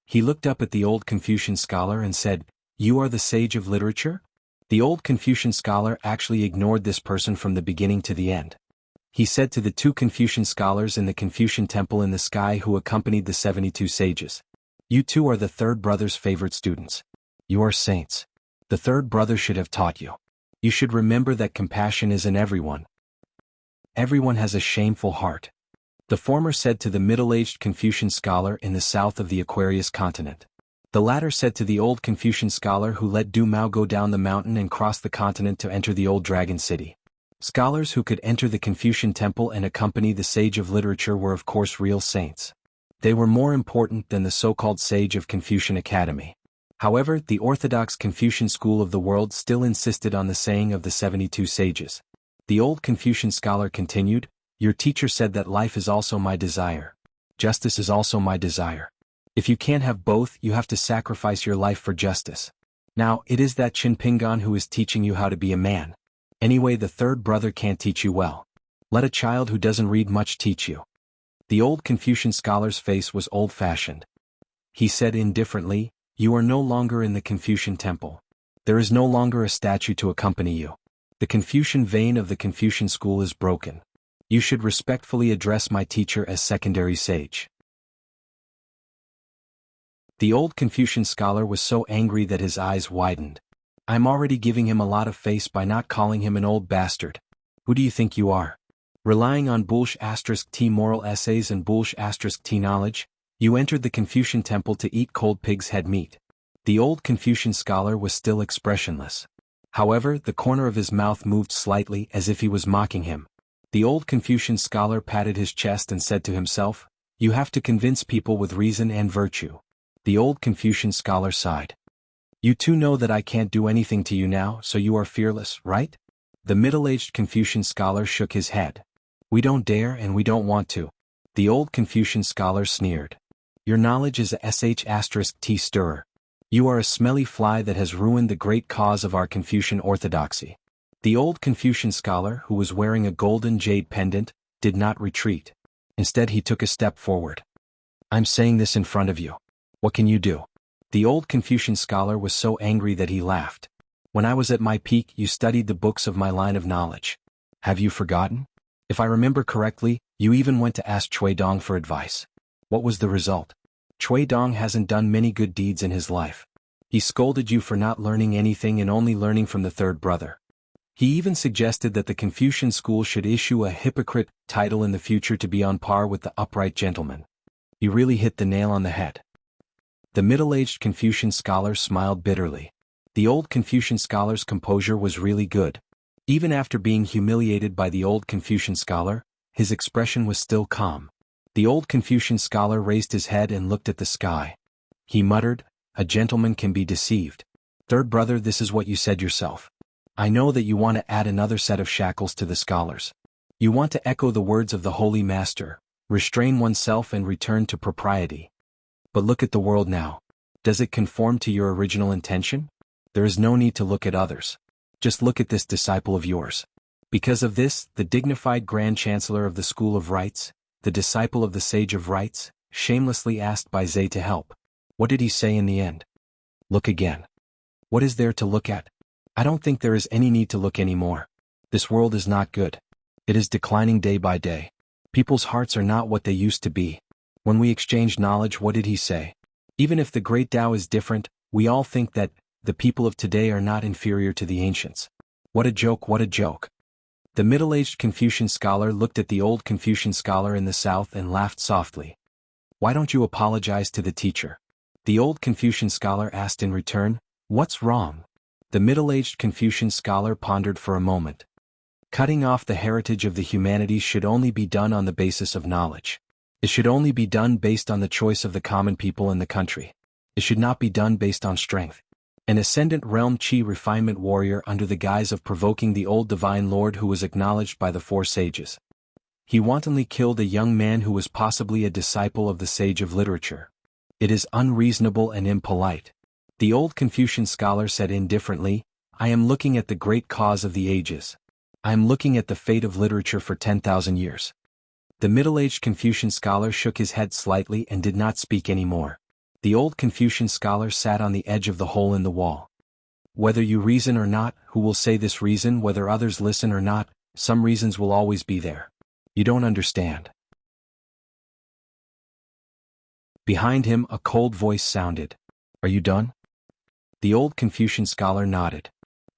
He looked up at the old Confucian scholar and said, "You are the sage of literature?" The old Confucian scholar actually ignored this person from the beginning to the end. He said to the two Confucian scholars in the Confucian temple in the sky who accompanied the 72 sages, "You two are the third brother's favorite students. You are saints. The third brother should have taught you. You should remember that compassion is in everyone. Everyone has a shameful heart." The former said to the middle-aged Confucian scholar in the south of the Aquarius continent. The latter said to the old Confucian scholar who let Du Mao go down the mountain and cross the continent to enter the old dragon city. Scholars who could enter the Confucian temple and accompany the sage of literature were of course real saints. They were more important than the so-called sage of Confucian Academy. However, the orthodox Confucian school of the world still insisted on the saying of the 72 sages. The old Confucian scholar continued, "Your teacher said that life is also my desire. Justice is also my desire. If you can't have both, you have to sacrifice your life for justice. Now, it is that Qin Pingan who is teaching you how to be a man. Anyway, the third brother can't teach you well. Let a child who doesn't read much teach you." The old Confucian scholar's face was old-fashioned. He said indifferently, "You are no longer in the Confucian temple. There is no longer a statue to accompany you. The Confucian vein of the Confucian school is broken. You should respectfully address my teacher as secondary sage." The old Confucian scholar was so angry that his eyes widened. "I'm already giving him a lot of face by not calling him an old bastard. Who do you think you are? Relying on *T moral essays and *T knowledge, you entered the Confucian temple to eat cold pig's head meat." The old Confucian scholar was still expressionless. However, the corner of his mouth moved slightly as if he was mocking him. The old Confucian scholar patted his chest and said to himself, "You have to convince people with reason and virtue." The old Confucian scholar sighed. "You two know that I can't do anything to you now, so you are fearless, right?" The middle-aged Confucian scholar shook his head. "We don't dare and we don't want to. The old Confucian scholar sneered. Your knowledge is a sh*t stirrer. You are a smelly fly that has ruined the great cause of our Confucian orthodoxy. The old Confucian scholar, who was wearing a golden jade pendant, did not retreat. Instead he took a step forward. I'm saying this in front of you. What can you do? The old Confucian scholar was so angry that he laughed. When I was at my peak, you studied the books of my line of knowledge. Have you forgotten? If I remember correctly, you even went to ask Cui Dong for advice. What was the result? Cui Dong hasn't done many good deeds in his life. He scolded you for not learning anything and only learning from the third brother. He even suggested that the Confucian school should issue a hypocrite title in the future to be on par with the upright gentleman. You really hit the nail on the head. The middle-aged Confucian scholar smiled bitterly. The old Confucian scholar's composure was really good. Even after being humiliated by the old Confucian scholar, his expression was still calm. The old Confucian scholar raised his head and looked at the sky. He muttered, "A gentleman can be deceived. Third brother, this is what you said yourself. I know that you want to add another set of shackles to the scholars. You want to echo the words of the Holy Master, restrain oneself and return to propriety. But look at the world now. Does it conform to your original intention? There is no need to look at others. Just look at this disciple of yours." Because of this, the dignified Grand Chancellor of the School of Rites, the disciple of the Sage of Rites, shamelessly asked Bai Zhe to help. What did he say in the end? Look again. What is there to look at? I don't think there is any need to look anymore. This world is not good. It is declining day by day. People's hearts are not what they used to be. When we exchanged knowledge, what did he say? Even if the great Tao is different, we all think that the people of today are not inferior to the ancients. What a joke, what a joke. The middle-aged Confucian scholar looked at the old Confucian scholar in the south and laughed softly. Why don't you apologize to the teacher? The old Confucian scholar asked in return. What's wrong? The middle-aged Confucian scholar pondered for a moment. Cutting off the heritage of the humanities should only be done on the basis of knowledge. It should only be done based on the choice of the common people in the country. It should not be done based on strength. An ascendant realm Qi refinement warrior under the guise of provoking the old divine lord who was acknowledged by the four sages. He wantonly killed a young man who was possibly a disciple of the sage of literature. It is unreasonable and impolite. The old Confucian scholar said indifferently, I am looking at the great cause of the ages. I am looking at the fate of literature for 10,000 years. The middle-aged Confucian scholar shook his head slightly and did not speak any more. The old Confucian scholar sat on the edge of the hole in the wall. Whether you reason or not, who will say this reason? Whether others listen or not, some reasons will always be there. You don't understand. Behind him, a cold voice sounded. Are you done? The old Confucian scholar nodded.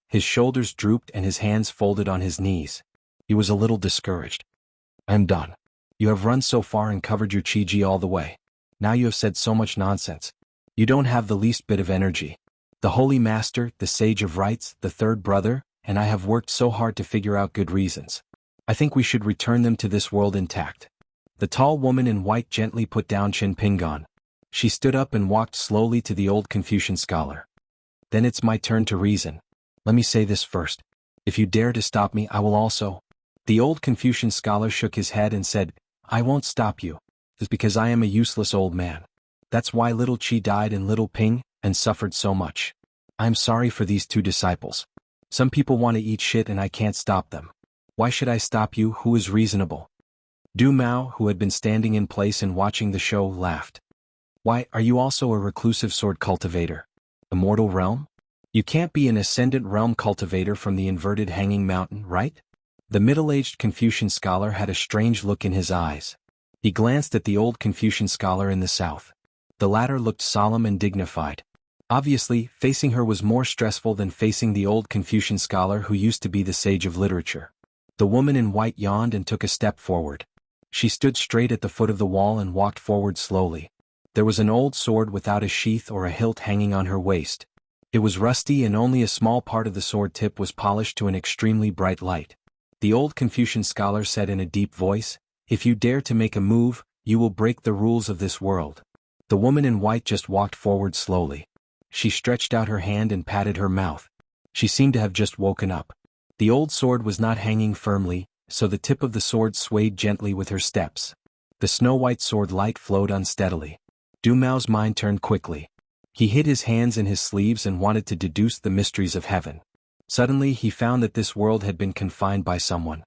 His shoulders drooped and his hands folded on his knees. He was a little discouraged. I am done. You have run so far and covered your Qi all the way. Now you have said so much nonsense. You don't have the least bit of energy. The Holy Master, the Sage of Rites, the third brother, and I have worked so hard to figure out good reasons. I think we should return them to this world intact. The tall woman in white gently put down Chin Pingon. She stood up and walked slowly to the old Confucian scholar. Then it's my turn to reason. Let me say this first. If you dare to stop me, I will also. The old Confucian scholar shook his head and said, I won't stop you. It's because I am a useless old man. That's why little Qi died in Little Ping and suffered so much. I'm sorry for these two disciples. Some people want to eat shit and I can't stop them. Why should I stop you? Who is reasonable? Du Mao, who had been standing in place and watching the show, laughed. Why, are you also a reclusive sword cultivator? Immortal realm? You can't be an ascendant realm cultivator from the inverted hanging mountain, right? The middle-aged Confucian scholar had a strange look in his eyes. He glanced at the old Confucian scholar in the south. The latter looked solemn and dignified. Obviously, facing her was more stressful than facing the old Confucian scholar who used to be the sage of literature. The woman in white yawned and took a step forward. She stood straight at the foot of the wall and walked forward slowly. There was an old sword without a sheath or a hilt hanging on her waist. It was rusty and only a small part of the sword tip was polished to an extremely bright light. The old Confucian scholar said in a deep voice, If you dare to make a move, you will break the rules of this world. The woman in white just walked forward slowly. She stretched out her hand and patted her mouth. She seemed to have just woken up. The old sword was not hanging firmly, so the tip of the sword swayed gently with her steps. The snow-white sword light flowed unsteadily. Du Mao's mind turned quickly. He hid his hands in his sleeves and wanted to deduce the mysteries of heaven. Suddenly he found that this world had been confined by someone.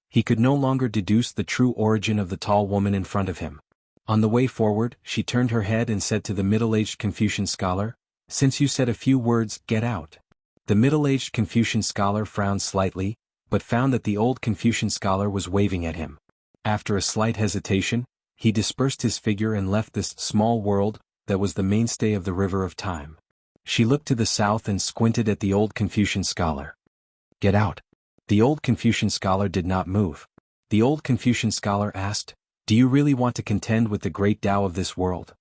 He could no longer deduce the true origin of the tall woman in front of him. On the way forward, she turned her head and said to the middle-aged Confucian scholar, "Since you said a few words, get out." The middle-aged Confucian scholar frowned slightly, but found that the old Confucian scholar was waving at him. After a slight hesitation, he dispersed his figure and left this small world that was the mainstay of the river of time. She looked to the south and squinted at the old Confucian scholar. "Get out." The old Confucian scholar did not move. The old Confucian scholar asked, "Do you really want to contend with the great Tao of this world?"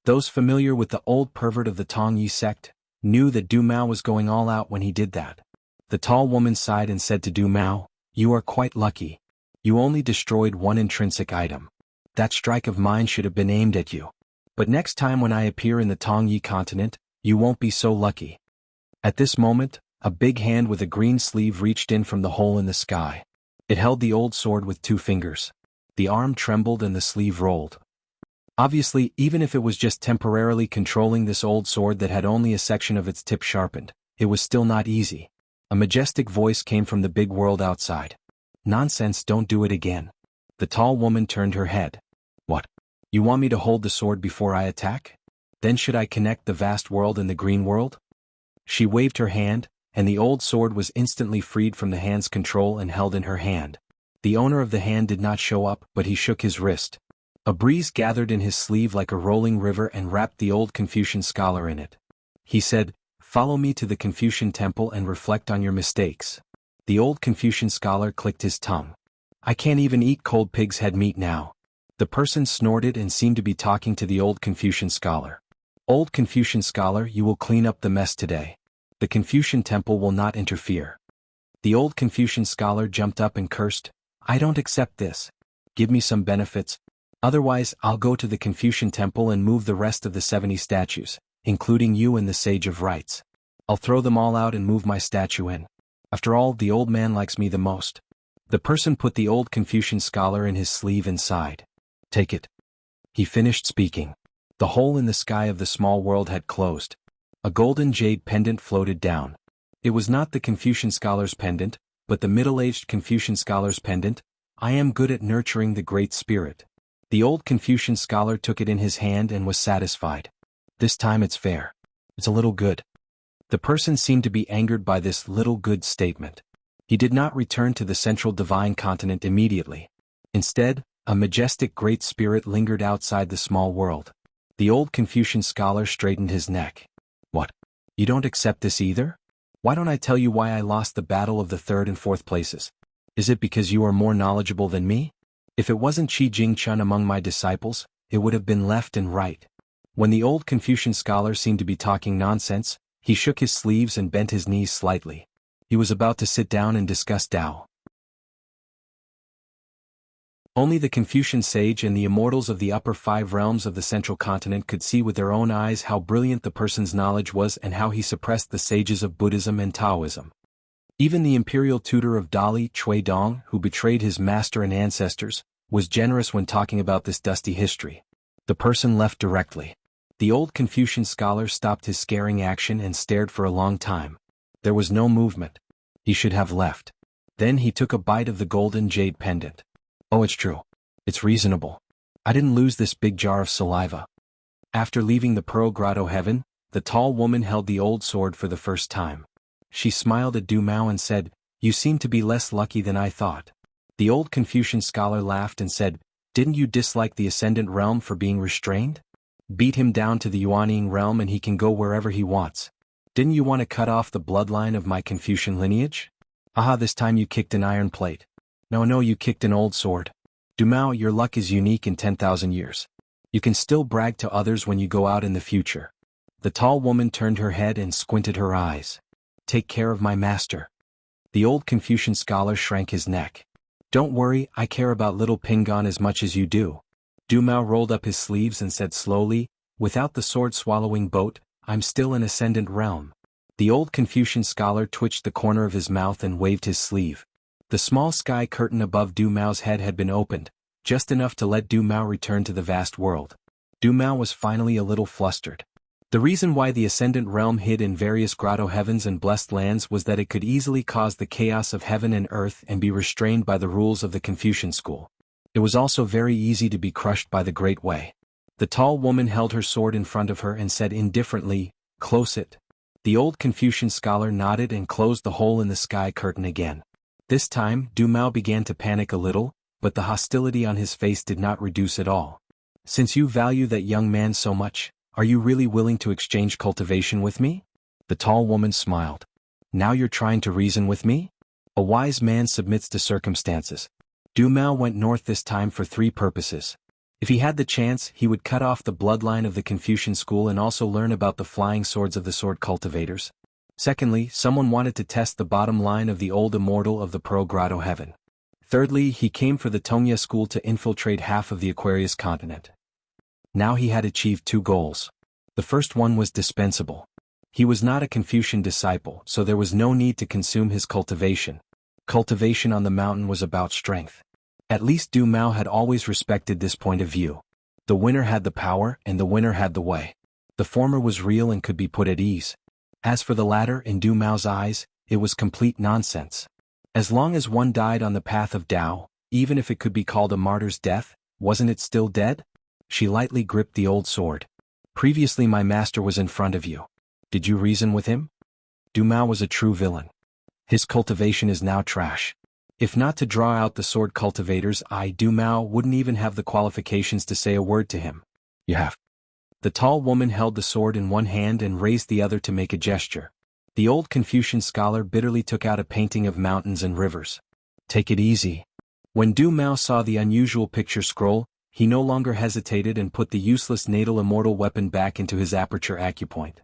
Those familiar with the old pervert of the Tongyi sect knew that Du Mao was going all out when he did that. The tall woman sighed and said to Du Mao, "You are quite lucky. You only destroyed one intrinsic item. That strike of mine should have been aimed at you. But next time when I appear in the Tongyi continent, you won't be so lucky." At this moment, a big hand with a green sleeve reached in from the hole in the sky. It held the old sword with 2 fingers. The arm trembled and the sleeve rolled. Obviously, even if it was just temporarily controlling this old sword that had only a section of its tip sharpened, it was still not easy. A majestic voice came from the big world outside. "Nonsense, don't do it again." The tall woman turned her head. "What? You want me to hold the sword before I attack? Then should I connect the vast world and the green world?" She waved her hand, and the old sword was instantly freed from the hand's control and held in her hand. The owner of the hand did not show up, but he shook his wrist. A breeze gathered in his sleeve like a rolling river and wrapped the old Confucian scholar in it. He said, "Follow me to the Confucian temple and reflect on your mistakes." The old Confucian scholar clicked his tongue. "I can't even eat cold pig's head meat now." The person snorted and seemed to be talking to the old Confucian scholar. "Old Confucian scholar, you will clean up the mess today. The Confucian temple will not interfere." The old Confucian scholar jumped up and cursed, "I don't accept this. Give me some benefits. Otherwise, I'll go to the Confucian temple and move the rest of the 70 statues, including you and the Sage of Rights. I'll throw them all out and move my statue in. After all, the old man likes me the most." The person put the old Confucian scholar in his sleeve and sighed. "Take it." He finished speaking. The hole in the sky of the small world had closed. A golden jade pendant floated down. It was not the Confucian scholar's pendant, but the middle-aged Confucian scholar's pendant. "I am good at nurturing the great spirit." The old Confucian scholar took it in his hand and was satisfied. "This time it's fair. It's a little good." The person seemed to be angered by this little good statement. He did not return to the central divine continent immediately. Instead, a majestic great spirit lingered outside the small world. The old Confucian scholar straightened his neck. "What? You don't accept this either? Why don't I tell you why I lost the battle of the 3rd and 4th places? Is it because you are more knowledgeable than me? If it wasn't Qi Jingchun among my disciples, it would have been left and right." When the old Confucian scholar seemed to be talking nonsense, he shook his sleeves and bent his knees slightly. He was about to sit down and discuss Tao. Only the Confucian sage and the immortals of the upper 5 realms of the central continent could see with their own eyes how brilliant the person's knowledge was and how he suppressed the sages of Buddhism and Taoism. Even the imperial tutor of Dali, Cui Dong, who betrayed his master and ancestors, was generous when talking about this dusty history. The person left directly. The old Confucian scholar stopped his scaring action and stared for a long time. There was no movement. He should have left. Then he took a bite of the golden jade pendant. "Oh, it's true. It's reasonable. I didn't lose this big jar of saliva." After leaving the Pearl Grotto heaven, the tall woman held the old sword for the first time. She smiled at Du Mao and said, "You seem to be less lucky than I thought." The old Confucian scholar laughed and said, "Didn't you dislike the Ascendant realm for being restrained? Beat him down to the Yuanying realm and he can go wherever he wants. Didn't you want to cut off the bloodline of my Confucian lineage? Aha, this time you kicked an iron plate. No, you kicked an old sword. Du Mao, your luck is unique in 10,000 years. You can still brag to others when you go out in the future." The tall woman turned her head and squinted her eyes. "Take care of my master." The old Confucian scholar shrank his neck. "Don't worry, I care about little Pingon as much as you do." Du Mao rolled up his sleeves and said slowly, "Without the sword-swallowing boat, I'm still in Ascendant realm. The old Confucian scholar twitched the corner of his mouth and waved his sleeve. The small sky curtain above Du Mao's head had been opened, just enough to let Du Mao return to the vast world. Du Mao was finally a little flustered. The reason why the Ascendant Realm hid in various grotto heavens and blessed lands was that it could easily cause the chaos of heaven and earth and be restrained by the rules of the Confucian school. It was also very easy to be crushed by the Great Way. The tall woman held her sword in front of her and said indifferently, "Close it." The old Confucian scholar nodded and closed the hole in the sky curtain again. This time, Du Mao began to panic a little, but the hostility on his face did not reduce at all. "Since you value that young man so much, are you really willing to exchange cultivation with me?" The tall woman smiled. "Now you're trying to reason with me?" A wise man submits to circumstances. Du Mao went north this time for 3 purposes. If he had the chance, he would cut off the bloodline of the Confucian school and also learn about the flying swords of the sword cultivators. Secondly, someone wanted to test the bottom line of the old immortal of the Pearl Grotto heaven. Thirdly, he came for the Tongya school to infiltrate half of the Aquarius continent. Now he had achieved 2 goals. The first one was dispensable. He was not a Confucian disciple, so there was no need to consume his cultivation. Cultivation on the mountain was about strength. At least Du Mao had always respected this point of view. The winner had the power and the winner had the way. The former was real and could be put at ease. As for the latter, in Du Mao's eyes, it was complete nonsense. As long as one died on the path of Tao, even if it could be called a martyr's death, wasn't it still dead? She lightly gripped the old sword. "Previously my master was in front of you. Did you reason with him?" Du Mao was a true villain. His cultivation is now trash. If not to draw out the sword cultivators, Du Mao wouldn't even have the qualifications to say a word to him. "You have." The tall woman held the sword in one hand and raised the other to make a gesture. The old Confucian scholar bitterly took out a painting of mountains and rivers. "Take it easy." When Du Mao saw the unusual picture scroll, he no longer hesitated and put the useless natal immortal weapon back into his aperture acupoint.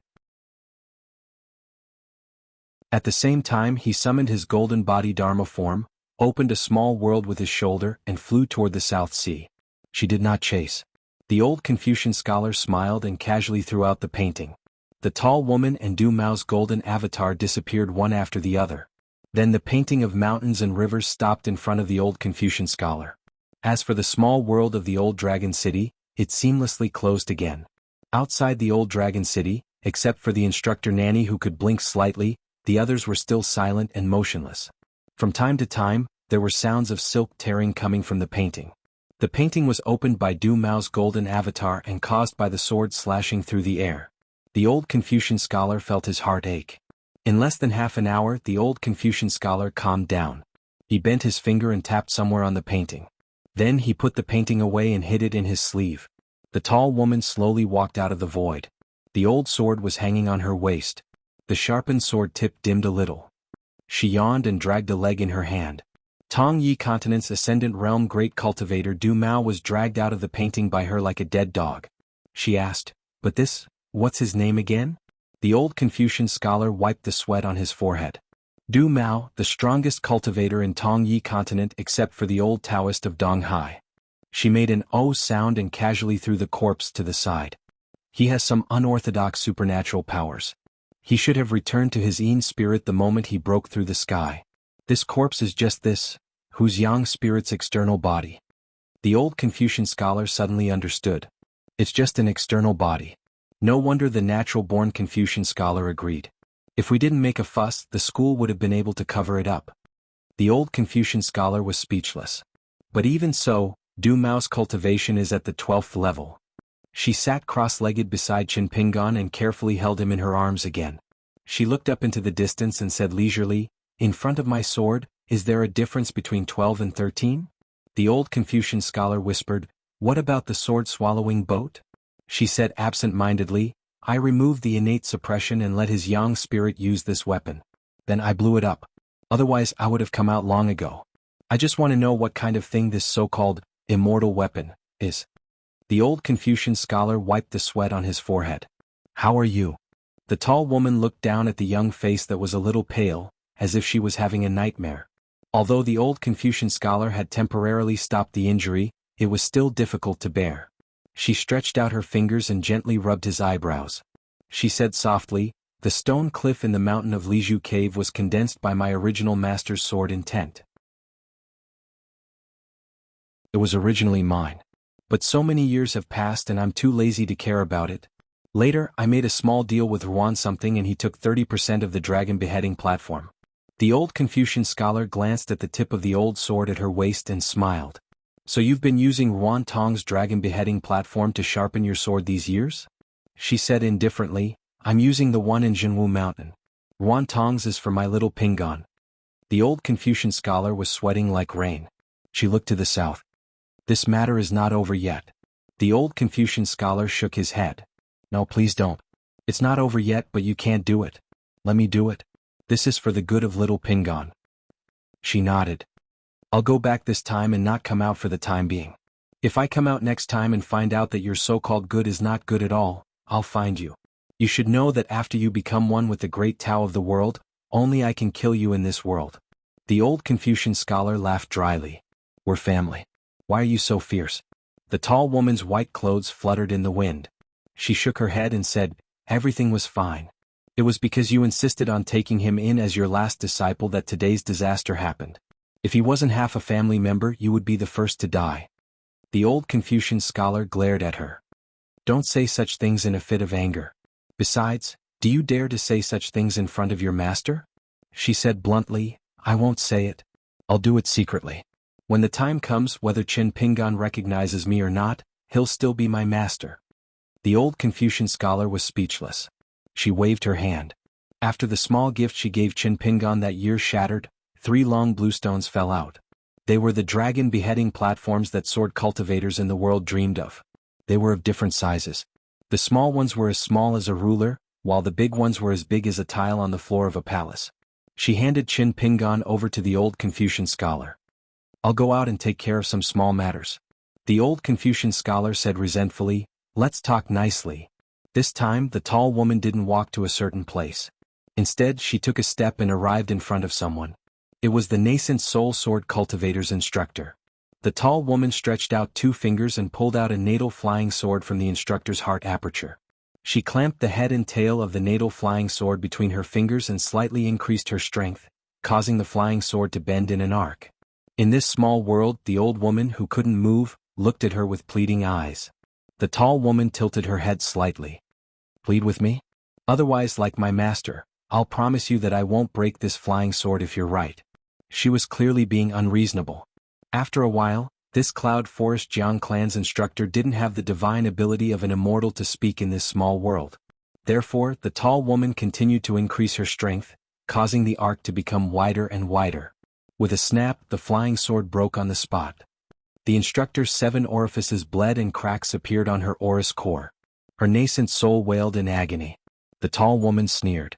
At the same time he summoned his golden body Dharma form, opened a small world with his shoulder and flew toward the South Sea. She did not chase. The old Confucian scholar smiled and casually threw out the painting. The tall woman and Du Mao's golden avatar disappeared one after the other. Then the painting of mountains and rivers stopped in front of the old Confucian scholar. As for the small world of the old dragon city, it seamlessly closed again. Outside the old dragon city, except for the instructor Nanny who could blink slightly, the others were still silent and motionless. From time to time, there were sounds of silk tearing coming from the painting. The painting was opened by Du Mao's golden avatar and caused by the sword slashing through the air. The old Confucian scholar felt his heart ache. In less than half an hour, the old Confucian scholar calmed down. He bent his finger and tapped somewhere on the painting. Then he put the painting away and hid it in his sleeve. The tall woman slowly walked out of the void. The old sword was hanging on her waist. The sharpened sword tip dimmed a little. She yawned and dragged a leg in her hand. Tong Yi Continent's Ascendant Realm great cultivator Du Mao was dragged out of the painting by her like a dead dog. She asked, "But this, what's his name again?" The old Confucian scholar wiped the sweat on his forehead. Du Mao, the strongest cultivator in Tong Yi Continent except for the old Taoist of Donghai. She made an "oh" sound and casually threw the corpse to the side. He has some unorthodox supernatural powers. He should have returned to his Yin spirit the moment he broke through the sky. This corpse is just this, whose Yang spirit's external body. The old Confucian scholar suddenly understood. It's just an external body. No wonder the natural-born Confucian scholar agreed. If we didn't make a fuss, the school would have been able to cover it up. The old Confucian scholar was speechless. But even so, Du Mao's cultivation is at the 12th level. She sat cross-legged beside Qin Pingon and carefully held him in her arms again. She looked up into the distance and said leisurely, "In front of my sword, is there a difference between 12 and 13? The old Confucian scholar whispered, "What about the sword-swallowing boat?" She said absent-mindedly, "I removed the innate suppression and let his Yang spirit use this weapon. Then I blew it up. Otherwise I would have come out long ago. I just want to know what kind of thing this so-called immortal weapon is." The old Confucian scholar wiped the sweat on his forehead. "How are you?" The tall woman looked down at the young face that was a little pale, as if she was having a nightmare. Although the old Confucian scholar had temporarily stopped the injury, it was still difficult to bear. She stretched out her fingers and gently rubbed his eyebrows. She said softly, The stone cliff in the mountain of Liju Cave was condensed by my original master's sword intent. It was originally mine. But so many years have passed and I'm too lazy to care about it. Later, I made a small deal with Ruan something and he took 30% of the dragon beheading platform. The old Confucian scholar glanced at the tip of the old sword at her waist and smiled. So you've been using Ruan Tong's dragon beheading platform to sharpen your sword these years? She said indifferently, I'm using the one in Jinwu Mountain. Ruan Tong's is for my little Pingon. The old Confucian scholar was sweating like rain. She looked to the south. This matter is not over yet. The old Confucian scholar shook his head. No, please don't. It's not over yet, but you can't do it. Let me do it. This is for the good of little Pingon. She nodded. I'll go back this time and not come out for the time being. If I come out next time and find out that your so-called good is not good at all, I'll find you. You should know that after you become one with the great Tao of the world, only I can kill you in this world. The old Confucian scholar laughed dryly. We're family. Why are you so fierce? The tall woman's white clothes fluttered in the wind. She shook her head and said, everything was fine. It was because you insisted on taking him in as your last disciple that today's disaster happened. If he wasn't half a family member, you would be the first to die. The old Confucian scholar glared at her. Don't say such things in a fit of anger. Besides, do you dare to say such things in front of your master? She said bluntly, I won't say it. I'll do it secretly. When the time comes, whether Qin Pingon recognizes me or not, he'll still be my master. The old Confucian scholar was speechless. She waved her hand. After the small gift she gave Qin Pingon that year shattered, 3 long blue stones fell out. They were the dragon beheading platforms that sword cultivators in the world dreamed of. They were of different sizes. The small ones were as small as a ruler, while the big ones were as big as a tile on the floor of a palace. She handed Qin Pingon over to the old Confucian scholar. I'll go out and take care of some small matters. The old Confucian scholar said resentfully, let's talk nicely. This time, the tall woman didn't walk to a certain place. Instead, she took a step and arrived in front of someone. It was the nascent soul sword cultivator's instructor. The tall woman stretched out 2 fingers and pulled out a natal flying sword from the instructor's heart aperture. She clamped the head and tail of the natal flying sword between her fingers and slightly increased her strength, causing the flying sword to bend in an arc. In this small world, the old woman who couldn't move, looked at her with pleading eyes. The tall woman tilted her head slightly. Plead with me? Otherwise, like my master, I'll promise you that I won't break this flying sword if you're right. She was clearly being unreasonable. After a while, this Cloud Forest Jiang clan's instructor didn't have the divine ability of an immortal to speak in this small world. Therefore, the tall woman continued to increase her strength, causing the arc to become wider and wider. With a snap, the flying sword broke on the spot. The instructor's 7 orifices bled and cracks appeared on her aura's core. Her nascent soul wailed in agony. The tall woman sneered.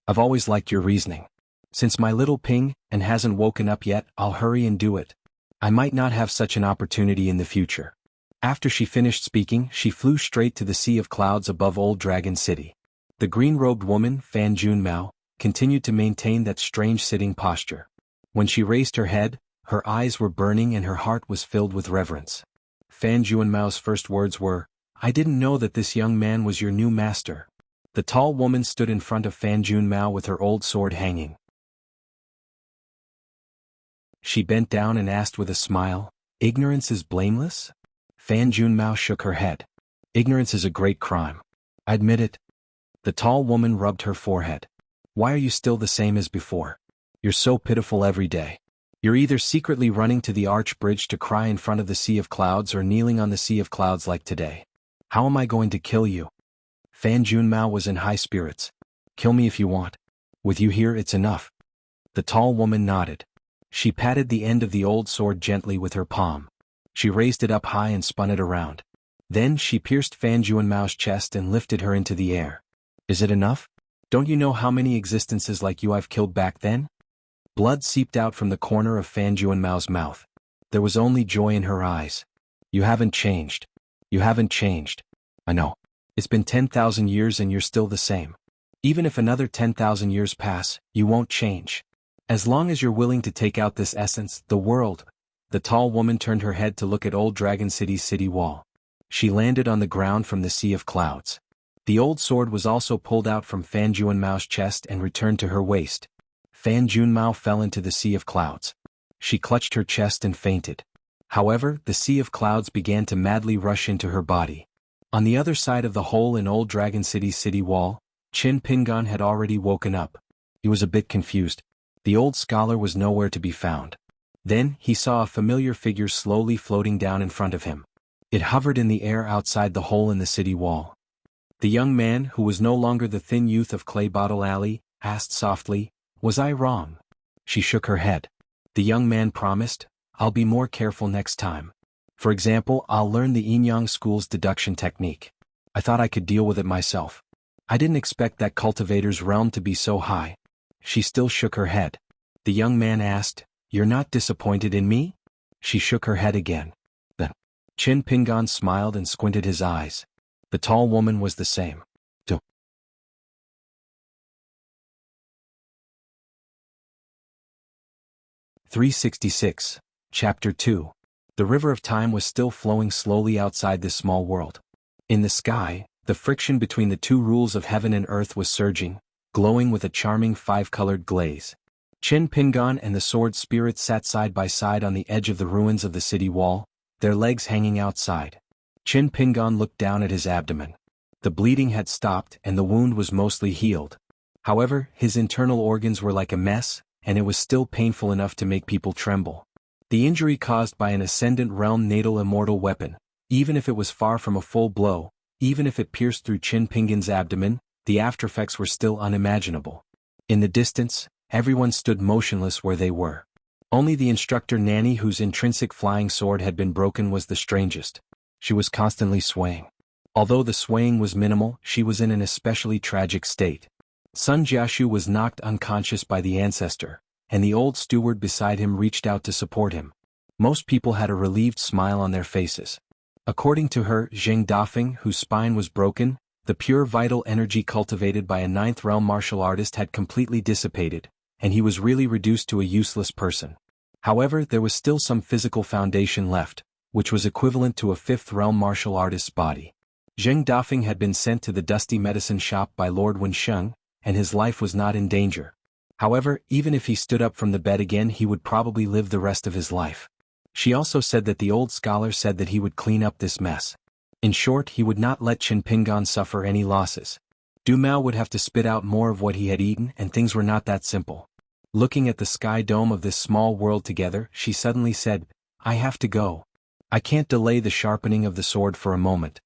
I've always liked your reasoning. Since my little Ping and hasn't woken up yet, I'll hurry and do it. I might not have such an opportunity in the future. After she finished speaking, she flew straight to the sea of clouds above Old Dragon City. The green-robed woman, Fan Junmao, continued to maintain that strange sitting posture. When she raised her head, her eyes were burning and her heart was filled with reverence. Fan Junmao's first words were, I didn't know that this young man was your new master. The tall woman stood in front of Fan Junmao with her old sword hanging. She bent down and asked with a smile, ignorance is blameless? Fan Junmao shook her head. Ignorance is a great crime. I admit it. The tall woman rubbed her forehead. Why are you still the same as before? You're so pitiful every day. You're either secretly running to the arch bridge to cry in front of the sea of clouds or kneeling on the sea of clouds like today. How am I going to kill you? Fan Junmao was in high spirits. Kill me if you want. With you here, it's enough. The tall woman nodded. She patted the end of the old sword gently with her palm. She raised it up high and spun it around. Then she pierced Fan Junmao's chest and lifted her into the air. Is it enough? Don't you know how many existences like you I've killed back then? Blood seeped out from the corner of Fan Junmao's mouth. There was only joy in her eyes. You haven't changed. You haven't changed. I know. It's been 10,000 years and you're still the same. Even if another 10,000 years pass, you won't change. As long as you're willing to take out this essence, the world. The tall woman turned her head to look at Old Dragon City's city wall. She landed on the ground from the sea of clouds. The old sword was also pulled out from Fan Junmao's chest and returned to her waist. Fan Junmao fell into the sea of clouds. She clutched her chest and fainted. However, the sea of clouds began to madly rush into her body. On the other side of the hole in Old Dragon City's city wall, Qin Pingan had already woken up. He was a bit confused. The old scholar was nowhere to be found. Then, he saw a familiar figure slowly floating down in front of him. It hovered in the air outside the hole in the city wall. The young man, who was no longer the thin youth of Clay Bottle Alley, asked softly, "Was I wrong?" She shook her head. The young man promised, "I'll be more careful next time. For example, I'll learn the Inyang school's deduction technique. I thought I could deal with it myself. I didn't expect that cultivator's realm to be so high." She still shook her head. The young man asked, "You're not disappointed in me?" She shook her head again. The Qin Pingan smiled and squinted his eyes. The tall woman was the same. 366. Chapter 2. The river of time was still flowing slowly outside this small world. In the sky, the friction between the two rules of heaven and earth was surging, glowing with a charming five-colored glaze. Qin Pingan and the sword spirit sat side by side on the edge of the ruins of the city wall, their legs hanging outside. Qin Pingan looked down at his abdomen. The bleeding had stopped and the wound was mostly healed. However, his internal organs were like a mess, and it was still painful enough to make people tremble. The injury caused by an Ascendant Realm natal immortal weapon, even if it was far from a full blow, even if it pierced through Qin Pingan's abdomen, the aftereffects were still unimaginable. In the distance, everyone stood motionless where they were. Only the instructor Nanny, whose intrinsic flying sword had been broken, was the strangest. She was constantly swaying. Although the swaying was minimal, she was in an especially tragic state. Sun Jiashu was knocked unconscious by the ancestor, and the old steward beside him reached out to support him. Most people had a relieved smile on their faces. According to her, Zheng Dafeng, whose spine was broken, the pure vital energy cultivated by a ninth realm martial artist had completely dissipated, and he was really reduced to a useless person. However, there was still some physical foundation left, which was equivalent to a fifth realm martial artist's body. Zheng Dafeng had been sent to the dusty medicine shop by Lord Wensheng, and his life was not in danger. However, even if he stood up from the bed again, he would probably live the rest of his life. She also said that the old scholar said that he would clean up this mess. In short, he would not let Qin Pingan suffer any losses. Du Mao would have to spit out more of what he had eaten, and things were not that simple. Looking at the sky dome of this small world together, she suddenly said, "I have to go. I can't delay the sharpening of the sword for a moment."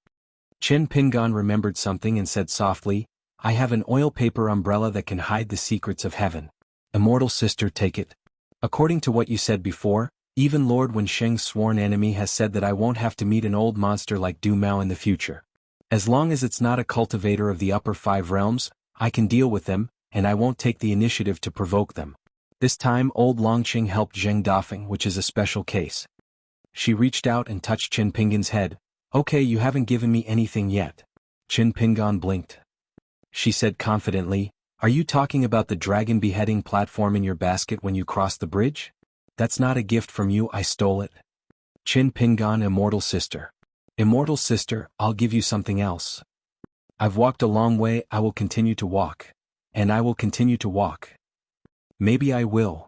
Qin Pingan remembered something and said softly, "I have an oil paper umbrella that can hide the secrets of heaven. Immortal sister, take it. According to what you said before, even Lord Wensheng's sworn enemy has said that I won't have to meet an old monster like Du Mao in the future. As long as it's not a cultivator of the upper five realms, I can deal with them, and I won't take the initiative to provoke them." This time old Longqing helped Zheng Dafeng, which is a special case. She reached out and touched Qin Pingan's head. "Okay, you haven't given me anything yet." Qin Pingan blinked. She said confidently, "Are you talking about the dragon beheading platform in your basket when you crossed the bridge? That's not a gift from you, I stole it." Qin Pingan, immortal sister. Immortal sister, I'll give you something else. I've walked a long way, I will continue to walk. And I will continue to walk. Maybe I will.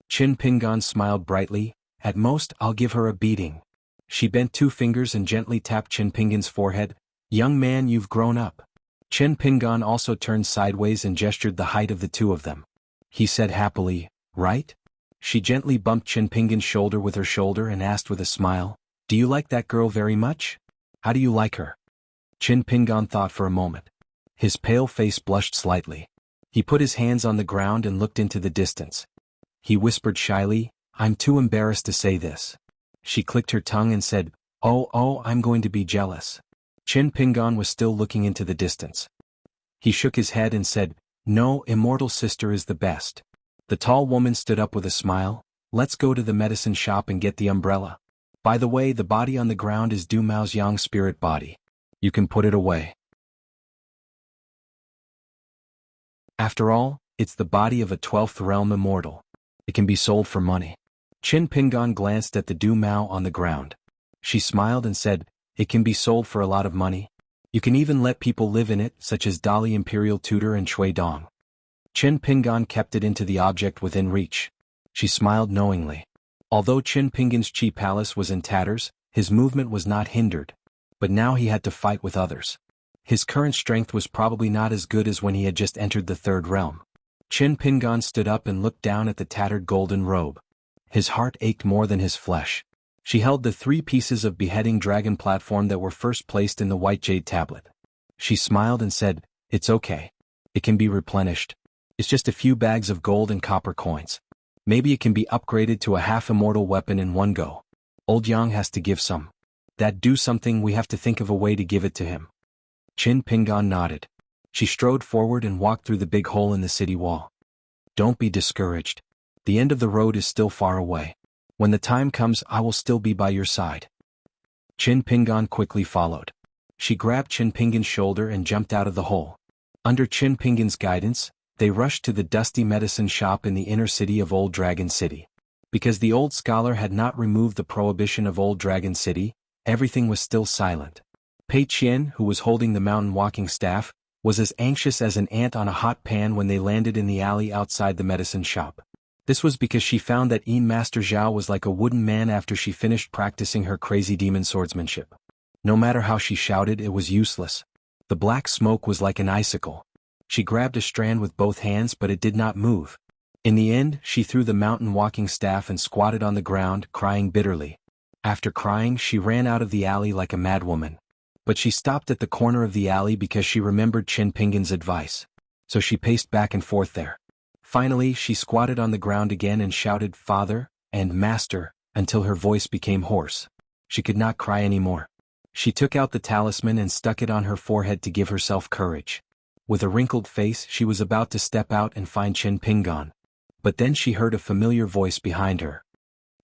Qin Pingan smiled brightly. At most, I'll give her a beating. She bent two fingers and gently tapped Qin Pingan's forehead. "Young man, you've grown up." Qin Pingan also turned sideways and gestured the height of the two of them. He said happily, "Right?" She gently bumped Qin Pingan's shoulder with her shoulder and asked with a smile, "Do you like that girl very much? How do you like her?" Qin Pingan thought for a moment. His pale face blushed slightly. He put his hands on the ground and looked into the distance. He whispered shyly, "I'm too embarrassed to say this." She clicked her tongue and said, Oh, I'm going to be jealous." Qin Pingan was still looking into the distance. He shook his head and said, "No, immortal sister is the best." The tall woman stood up with a smile. "Let's go to the medicine shop and get the umbrella. By the way, the body on the ground is Du Mao's yang spirit body. You can put it away. After all, it's the body of a 12th realm immortal. It can be sold for money." Qin Pingan glanced at the Du Mao on the ground. She smiled and said, "It can be sold for a lot of money." You can even let people live in it, such as Dali Imperial Tutor and Shui Dong. Qin Pingan kept it into the object within reach. She smiled knowingly. Although Qin Pingan's Qi Palace was in tatters, his movement was not hindered. But now he had to fight with others. His current strength was probably not as good as when he had just entered the third realm. Qin Pingan stood up and looked down at the tattered golden robe. His heart ached more than his flesh. She held the 3 pieces of beheading dragon platform that were first placed in the white jade tablet. She smiled and said, "It's okay. It can be replenished. It's just a few bags of gold and copper coins. Maybe it can be upgraded to a half-immortal weapon in one go. Old Yang has to give some. That do something, we have to think of a way to give it to him." Qin Pingan nodded. She strode forward and walked through the big hole in the city wall. "Don't be discouraged. The end of the road is still far away. When the time comes, I will still be by your side." Qin Pingan quickly followed. She grabbed Qin Pingan's shoulder and jumped out of the hole. Under Qin Pingan's guidance, they rushed to the dusty medicine shop in the inner city of Old Dragon City. Because the old scholar had not removed the prohibition of Old Dragon City, everything was still silent. Pei Qian, who was holding the mountain walking staff, was as anxious as an ant on a hot pan when they landed in the alley outside the medicine shop. This was because she found that Master Zhao was like a wooden man after she finished practicing her crazy demon swordsmanship. No matter how she shouted, it was useless. The black smoke was like an icicle. She grabbed a strand with both hands, but it did not move. In the end, she threw the mountain walking staff and squatted on the ground, crying bitterly. After crying, she ran out of the alley like a madwoman. But she stopped at the corner of the alley because she remembered Qin Pingan's advice. So she paced back and forth there. Finally, she squatted on the ground again and shouted, "Father," and "Master," until her voice became hoarse. She could not cry anymore. She took out the talisman and stuck it on her forehead to give herself courage. With a wrinkled face, she was about to step out and find Qin Pingan. But then she heard a familiar voice behind her.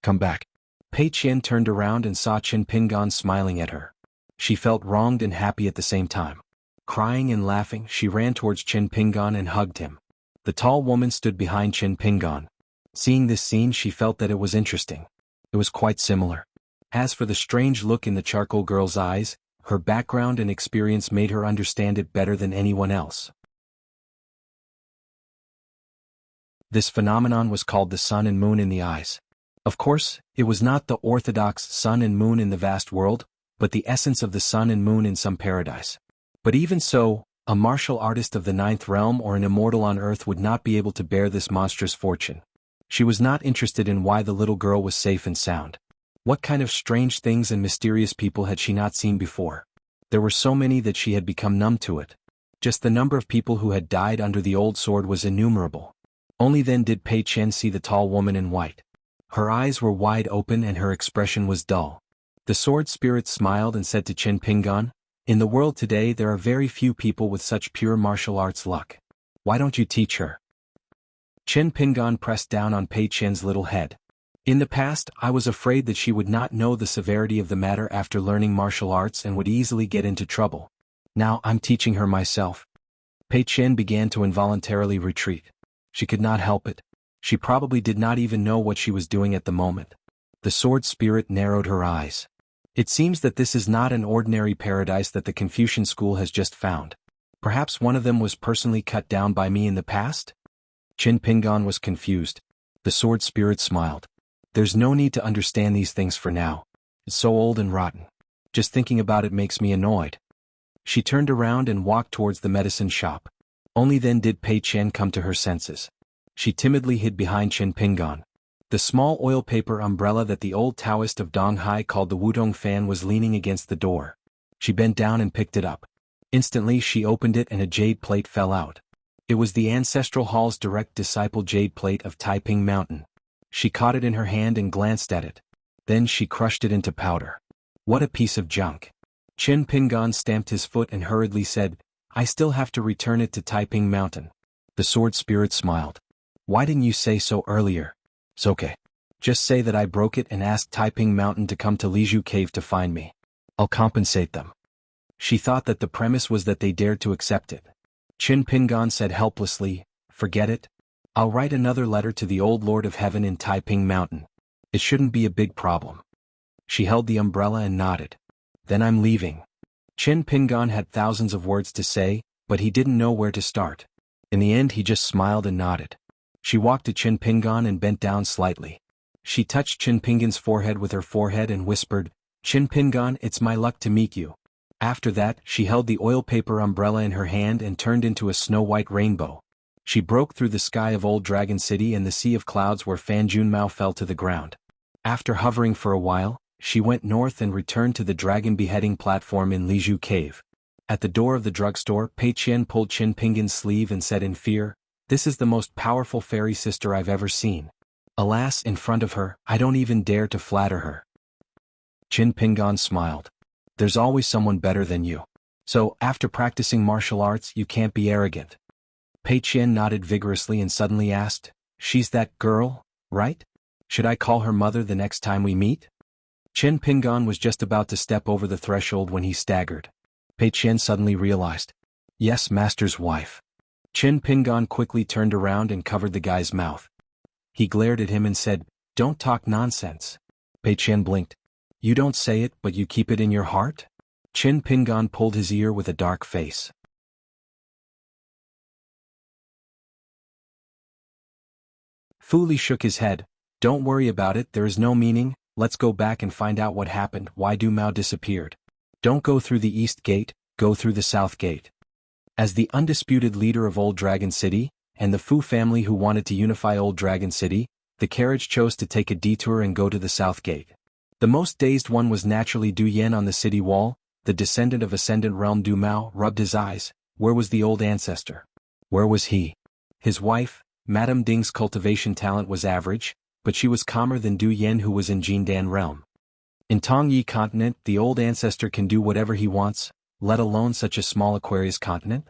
"Come back." Pei Qian turned around and saw Qin Pingan smiling at her. She felt wronged and happy at the same time. Crying and laughing, she ran towards Qin Pingan and hugged him. The tall woman stood behind Qin Pingan. Seeing this scene, she felt that it was interesting. It was quite similar. As for the strange look in the charcoal girl's eyes, her background and experience made her understand it better than anyone else. This phenomenon was called the sun and moon in the eyes. Of course, it was not the orthodox sun and moon in the vast world, but the essence of the sun and moon in some paradise. But even so, a martial artist of the 9th realm or an immortal on earth would not be able to bear this monstrous fortune. She was not interested in why the little girl was safe and sound. What kind of strange things and mysterious people had she not seen before? There were so many that she had become numb to it. Just the number of people who had died under the old sword was innumerable. Only then did Pei Qian see the tall woman in white. Her eyes were wide open and her expression was dull. The sword spirit smiled and said to Qin Pingan, "In the world today there are very few people with such pure martial arts luck. Why don't you teach her?" Qin Pingan pressed down on Pei Qian's little head. "In the past, I was afraid that she would not know the severity of the matter after learning martial arts and would easily get into trouble. Now I'm teaching her myself." Pei Qian began to involuntarily retreat. She could not help it. She probably did not even know what she was doing at the moment. The sword spirit narrowed her eyes. "It seems that this is not an ordinary paradise that the Confucian school has just found. Perhaps one of them was personally cut down by me in the past?" Qin Pingan was confused. The sword spirit smiled. "There's no need to understand these things for now. It's so old and rotten. Just thinking about it makes me annoyed." She turned around and walked towards the medicine shop. Only then did Pei Qian come to her senses. She timidly hid behind Qin Pingan. The small oil paper umbrella that the old Taoist of Donghai called the Wudong fan was leaning against the door. She bent down and picked it up. Instantly she opened it and a jade plate fell out. It was the Ancestral Hall's direct disciple jade plate of Taiping Mountain. She caught it in her hand and glanced at it. Then she crushed it into powder. What a piece of junk. Qin Pingan stamped his foot and hurriedly said, "I still have to return it to Taiping Mountain." The sword spirit smiled. "Why didn't you say so earlier?" "It's okay. Just say that I broke it and ask Taiping Mountain to come to Liju Cave to find me. I'll compensate them." She thought that the premise was that they dared to accept it. Qin Pingan said helplessly, "Forget it. I'll write another letter to the old Lord of Heaven in Taiping Mountain. It shouldn't be a big problem." She held the umbrella and nodded. "Then I'm leaving." Qin Pingan had thousands of words to say, but he didn't know where to start. In the end he just smiled and nodded. She walked to Qin Pingan and bent down slightly. She touched Qin Pingan's forehead with her forehead and whispered, "Qin Pingan, it's my luck to meet you." After that, she held the oil paper umbrella in her hand and turned into a snow-white rainbow. She broke through the sky of Old Dragon City and the sea of clouds where Fan Junmao fell to the ground. After hovering for a while, she went north and returned to the dragon beheading platform in Liju Cave. At the door of the drugstore, Pei Qian pulled Qin Pingan's sleeve and said in fear, "This is the most powerful fairy sister I've ever seen. Alas, in front of her, I don't even dare to flatter her." Qin Pingan smiled. "There's always someone better than you. So, after practicing martial arts, you can't be arrogant." Pei Qian nodded vigorously and suddenly asked, "She's that girl, right? Should I call her mother the next time we meet?" Qin Pingan was just about to step over the threshold when he staggered. Pei Qian suddenly realized. "Yes, master's wife." Qin Pingan quickly turned around and covered the guy's mouth. He glared at him and said, "Don't talk nonsense." Pei Qian blinked. "You don't say it, but you keep it in your heart?" Qin Pingan pulled his ear with a dark face. Fu Li shook his head. "Don't worry about it, there is no meaning, let's go back and find out what happened, why Du Mao disappeared. Don't go through the east gate, go through the south gate." As the undisputed leader of Old Dragon City, and the Fu family who wanted to unify Old Dragon City, the carriage chose to take a detour and go to the south gate. The most dazed one was naturally Du Yen on the city wall. The descendant of Ascendant Realm Du Mao rubbed his eyes. Where was the old ancestor? Where was he? His wife, Madame Ding's cultivation talent was average, but she was calmer than Du Yen who was in Jindan realm. In Tongyi continent, the old ancestor can do whatever he wants, let alone such a small Aquarius continent?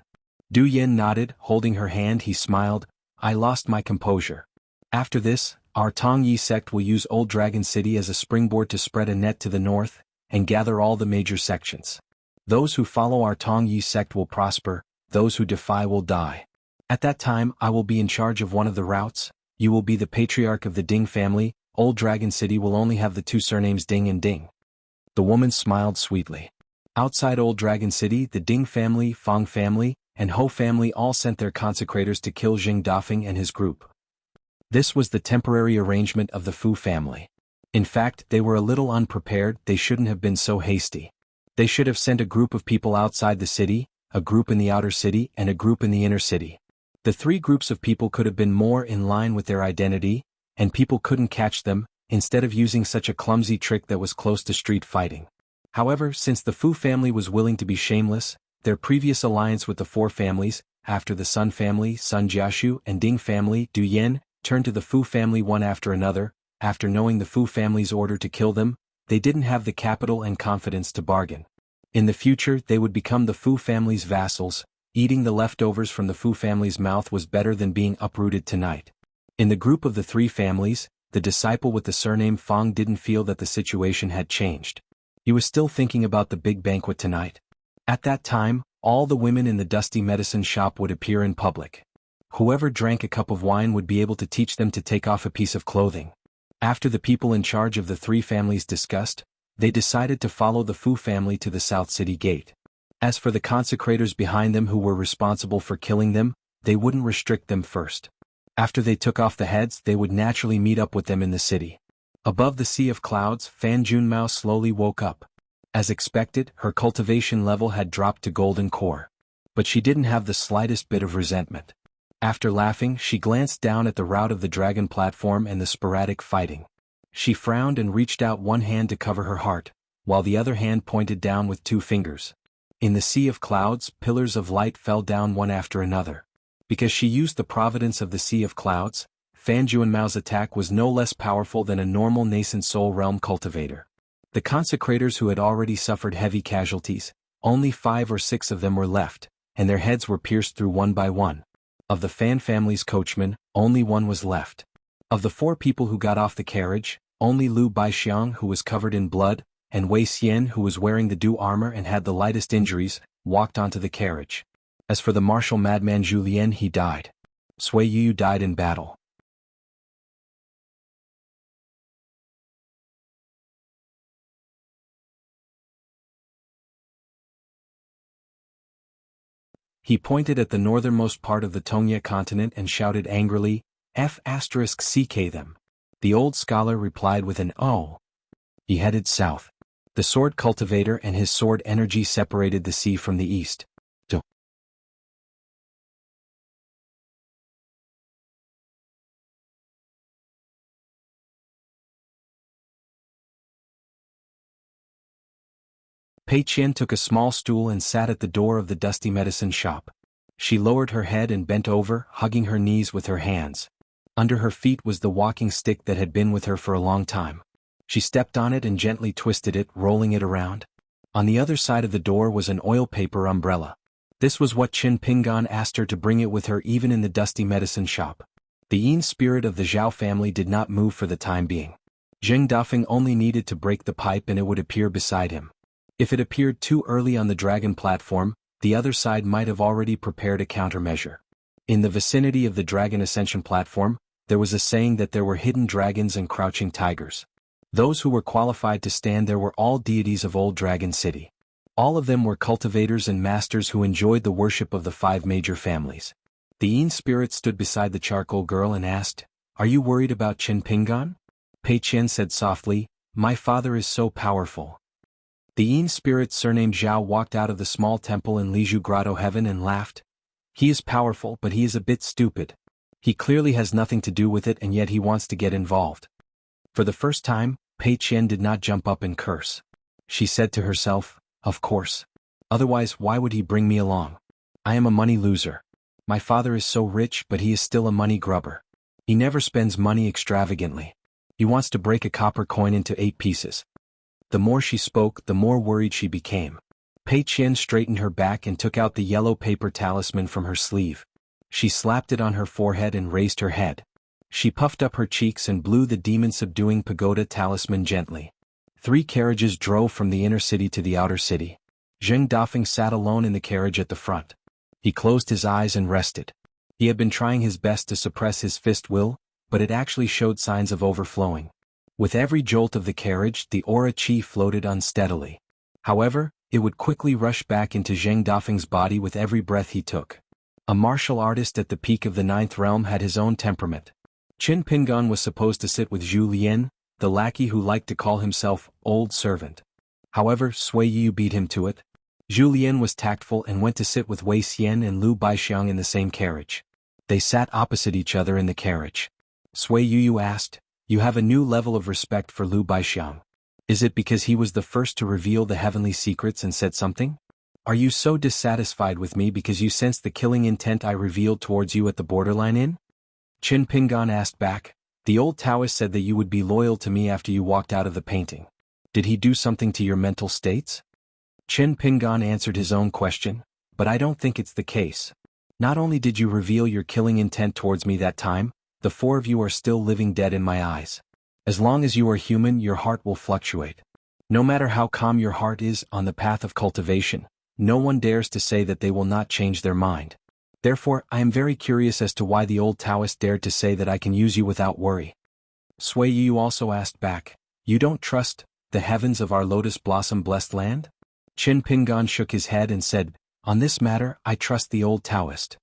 Du Yen nodded, holding her hand he smiled, "I lost my composure. After this, our Tongyi sect will use Old Dragon City as a springboard to spread a net to the north, and gather all the major sections. Those who follow our Tongyi sect will prosper, those who defy will die. At that time I will be in charge of one of the routes, you will be the patriarch of the Ding family, Old Dragon City will only have the two surnames Ding and Ding." The woman smiled sweetly. Outside Old Dragon City, the Ding family, Fang family, and Ho family all sent their consecrators to kill Jing Dafeng and his group. This was the temporary arrangement of the Fu family. In fact, they were a little unprepared, they shouldn't have been so hasty. They should have sent a group of people outside the city, a group in the outer city, and a group in the inner city. The three groups of people could have been more in line with their identity, and people couldn't catch them, instead of using such a clumsy trick that was close to street fighting. However, since the Fu family was willing to be shameless, their previous alliance with the four families, after the Sun family, Sun Jiashu, and Ding family, Du Yen, turned to the Fu family one after another. After knowing the Fu family's order to kill them, they didn't have the capital and confidence to bargain. In the future, they would become the Fu family's vassals. Eating the leftovers from the Fu family's mouth was better than being uprooted tonight. In the group of the three families, the disciple with the surname Fang didn't feel that the situation had changed. He was still thinking about the big banquet tonight. At that time, all the women in the dusty medicine shop would appear in public. Whoever drank a cup of wine would be able to teach them to take off a piece of clothing. After the people in charge of the three families discussed, they decided to follow the Fu family to the South City Gate. As for the consecrators behind them who were responsible for killing them, they wouldn't restrict them first. After they took off the heads, they would naturally meet up with them in the city. Above the sea of clouds, Fan Junmao slowly woke up. As expected, her cultivation level had dropped to golden core. But she didn't have the slightest bit of resentment. After laughing, she glanced down at the route of the dragon platform and the sporadic fighting. She frowned and reached out one hand to cover her heart, while the other hand pointed down with two fingers. In the sea of clouds, pillars of light fell down one after another. Because she used the providence of the sea of clouds, Fan Junmao's attack was no less powerful than a normal nascent soul realm cultivator. The consecrators who had already suffered heavy casualties, only 5 or 6 of them were left, and their heads were pierced through one by one. Of the Fan family's coachmen, only one was left. Of the 4 people who got off the carriage, only Lu Baixiang, who was covered in blood, and Wei Xian, who was wearing the Du armor and had the lightest injuries, walked onto the carriage. As for the martial madman Julien, he died. Sui Yu died in battle. He pointed at the northernmost part of the Tongya continent and shouted angrily, F***ck them. The old scholar replied with an "Oh." He headed south. The sword cultivator and his sword energy separated the sea from the east. Pei Qian took a small stool and sat at the door of the dusty medicine shop. She lowered her head and bent over, hugging her knees with her hands. Under her feet was the walking stick that had been with her for a long time. She stepped on it and gently twisted it, rolling it around. On the other side of the door was an oil paper umbrella. This was what Qin Pingan asked her to bring it with her even in the dusty medicine shop. The Yin spirit of the Zhao family did not move for the time being. Zheng Dafeng only needed to break the pipe and it would appear beside him. If it appeared too early on the dragon platform, the other side might have already prepared a countermeasure. In the vicinity of the dragon ascension platform, there was a saying that there were hidden dragons and crouching tigers. Those who were qualified to stand there were all deities of Old Dragon City. All of them were cultivators and masters who enjoyed the worship of the 5 major families. The Yin spirit stood beside the charcoal girl and asked, "Are you worried about Qin Pingan?" Pei Qian said softly, "My father is so powerful." The Yin spirit surnamed Zhao walked out of the small temple in Liju Grotto Heaven and laughed. "He is powerful, but he is a bit stupid. He clearly has nothing to do with it and yet he wants to get involved." For the first time, Pei Qian did not jump up and curse. She said to herself, "Of course. Otherwise why would he bring me along? I am a money loser. My father is so rich but he is still a money grubber. He never spends money extravagantly. He wants to break a copper coin into 8 pieces." The more she spoke, the more worried she became. Pei Qian straightened her back and took out the yellow paper talisman from her sleeve. She slapped it on her forehead and raised her head. She puffed up her cheeks and blew the demon-subduing pagoda talisman gently. 3 carriages drove from the inner city to the outer city. Zheng Dafeng sat alone in the carriage at the front. He closed his eyes and rested. He had been trying his best to suppress his fist will, but it actually showed signs of overflowing. With every jolt of the carriage, the aura qi floated unsteadily. However, it would quickly rush back into Zheng Dafeng's body with every breath he took. A martial artist at the peak of the 9th realm had his own temperament. Qin Pingan was supposed to sit with Zhu Lian, the lackey who liked to call himself old servant. However, Sui Yu beat him to it. Zhu Lian was tactful and went to sit with Wei Xian and Lu Baixiang in the same carriage. They sat opposite each other in the carriage. Sui Yu asked, "You have a new level of respect for Lu Baixiang. Is it because he was the first to reveal the heavenly secrets and said something? Are you so dissatisfied with me because you sensed the killing intent I revealed towards you at the borderline inn?" Qin Pingan asked back, "The old Taoist said that you would be loyal to me after you walked out of the painting. Did he do something to your mental states?" Qin Pingan answered his own question, "But I don't think it's the case. Not only did you reveal your killing intent towards me that time, the 4 of you are still living dead in my eyes. As long as you are human, your heart will fluctuate. No matter how calm your heart is on the path of cultivation, no one dares to say that they will not change their mind. Therefore, I am very curious as to why the old Taoist dared to say that I can use you without worry." Sui Yu also asked back, "You don't trust the heavens of our lotus blossom blessed land?" Qin Pingan shook his head and said, "On this matter, I trust the old Taoist."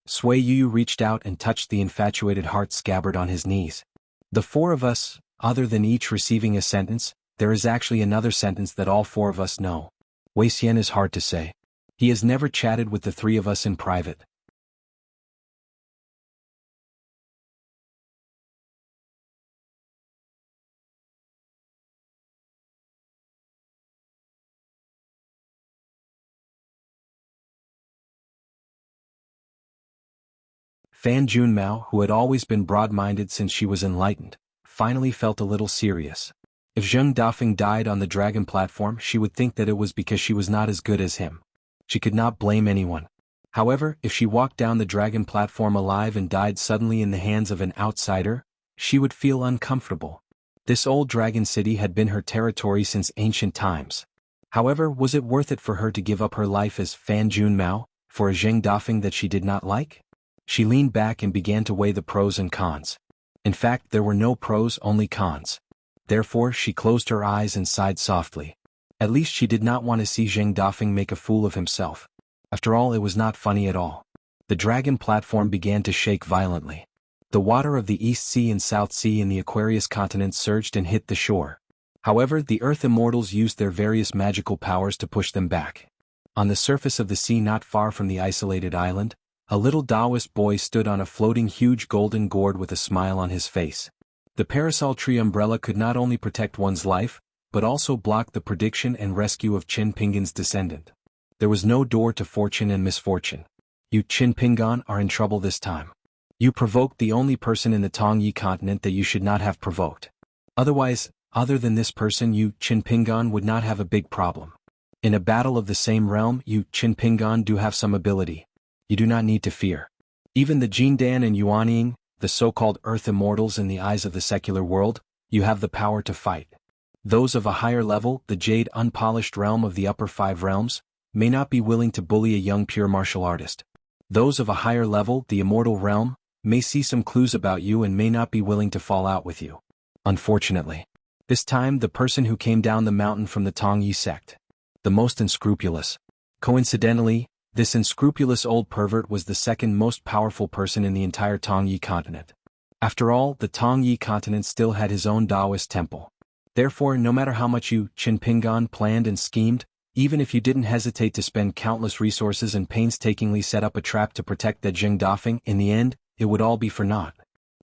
Sui Yu reached out and touched the infatuated heart scabbard on his knees. "The 4 of us, other than each receiving a sentence, there is actually another sentence that all 4 of us know. Wei Xian is hard to say. He has never chatted with the 3 of us in private. Fan Junmao, who had always been broad-minded since she was enlightened, finally felt a little serious. If Zheng Dafeng died on the dragon platform, she would think that it was because she was not as good as him. She could not blame anyone. However, if she walked down the dragon platform alive and died suddenly in the hands of an outsider, she would feel uncomfortable. This old dragon city had been her territory since ancient times. However, was it worth it for her to give up her life as Fan Junmao, for a Zheng Dafeng that she did not like? She leaned back and began to weigh the pros and cons. In fact, there were no pros, only cons. Therefore, she closed her eyes and sighed softly. At least she did not want to see Zheng Dafeng make a fool of himself. After all, it was not funny at all. The dragon platform began to shake violently. The water of the East Sea and South Sea in the Aquarius continent surged and hit the shore. However, the Earth Immortals used their various magical powers to push them back. On the surface of the sea not far from the isolated island, a little Taoist boy stood on a floating huge golden gourd with a smile on his face. The parasol tree umbrella could not only protect one's life, but also block the prediction and rescue of Qin Pingan's descendant. There was no door to fortune and misfortune. You Qin Pingan are in trouble this time. You provoked the only person in the Tongyi continent that you should not have provoked. Otherwise, other than this person, you Qin Pingan would not have a big problem. In a battle of the same realm, you Qin Pingan do have some ability. You do not need to fear. Even the Jindan and Yuanying, the so-called Earth Immortals in the eyes of the secular world, you have the power to fight. Those of a higher level, the jade unpolished realm of the upper 5 realms, may not be willing to bully a young pure martial artist. Those of a higher level, the immortal realm, may see some clues about you and may not be willing to fall out with you. Unfortunately. This time the person who came down the mountain from the Tongyi sect. The most unscrupulous. Coincidentally, this unscrupulous old pervert was the second most powerful person in the entire Tongyi continent. After all, the Tongyi continent still had his own Taoist temple. Therefore, no matter how much you, Qin Pingan, planned and schemed, even if you didn't hesitate to spend countless resources and painstakingly set up a trap to protect the Zheng Dafeng, in the end, it would all be for naught.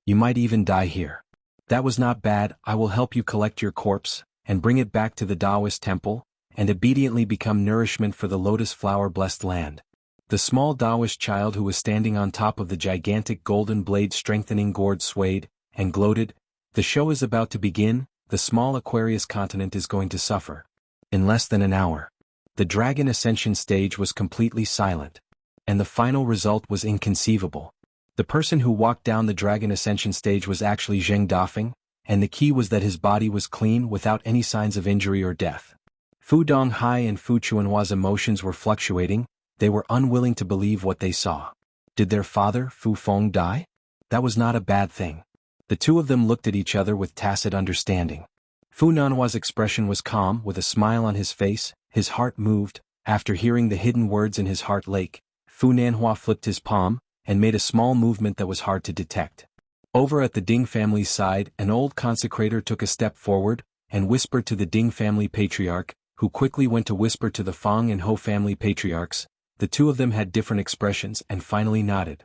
You might even die here. That was not bad. I will help you collect your corpse, and bring it back to the Taoist temple, and obediently become nourishment for the lotus flower-blessed land. The small Taoist child who was standing on top of the gigantic golden blade strengthening gourd swayed, and gloated. The show is about to begin, the small Aquarius continent is going to suffer. In less than an hour. The Dragon Ascension stage was completely silent. And the final result was inconceivable. The person who walked down the Dragon Ascension stage was actually Zheng Dafeng, and the key was that his body was clean without any signs of injury or death. Fu Donghai and Fu Chuanhua's emotions were fluctuating. They were unwilling to believe what they saw. Did their father, Fu Feng, die? That was not a bad thing. The two of them looked at each other with tacit understanding. Fu Nanhua's expression was calm, with a smile on his face. His heart moved. After hearing the hidden words in his heart lake, Fu Nanhua flipped his palm, and made a small movement that was hard to detect. Over at the Ding family's side, an old consecrator took a step forward, and whispered to the Ding family patriarch, who quickly went to whisper to the Fang and Ho family patriarchs. The two of them had different expressions and finally nodded.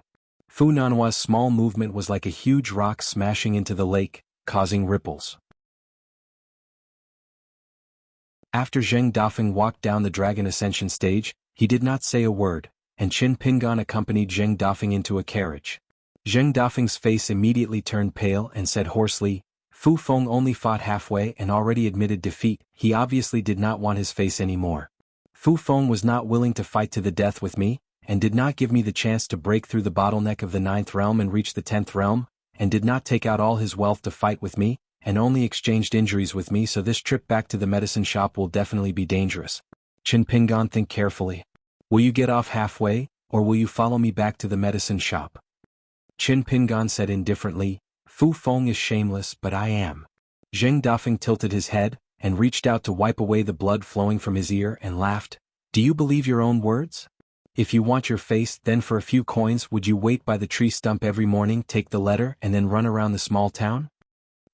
Fu Nanhua's small movement was like a huge rock smashing into the lake, causing ripples. After Zheng Dafeng walked down the Dragon Ascension stage, he did not say a word, and Qin Pingan accompanied Zheng Dafeng into a carriage. Zheng Dafeng's face immediately turned pale and said hoarsely, Fu Feng only fought halfway and already admitted defeat. He obviously did not want his face anymore. Fu Feng was not willing to fight to the death with me, and did not give me the chance to break through the bottleneck of the 9th realm and reach the 10th realm, and did not take out all his wealth to fight with me, and only exchanged injuries with me, so this trip back to the medicine shop will definitely be dangerous. Qin Pingan, think carefully. Will you get off halfway, or will you follow me back to the medicine shop? Qin Pingan said indifferently, Fu Feng is shameless, but I am. Zheng Dafeng tilted his head, and reached out to wipe away the blood flowing from his ear and laughed. Do you believe your own words? If you want your face, then for a few coins would you wait by the tree stump every morning, take the letter and then run around the small town?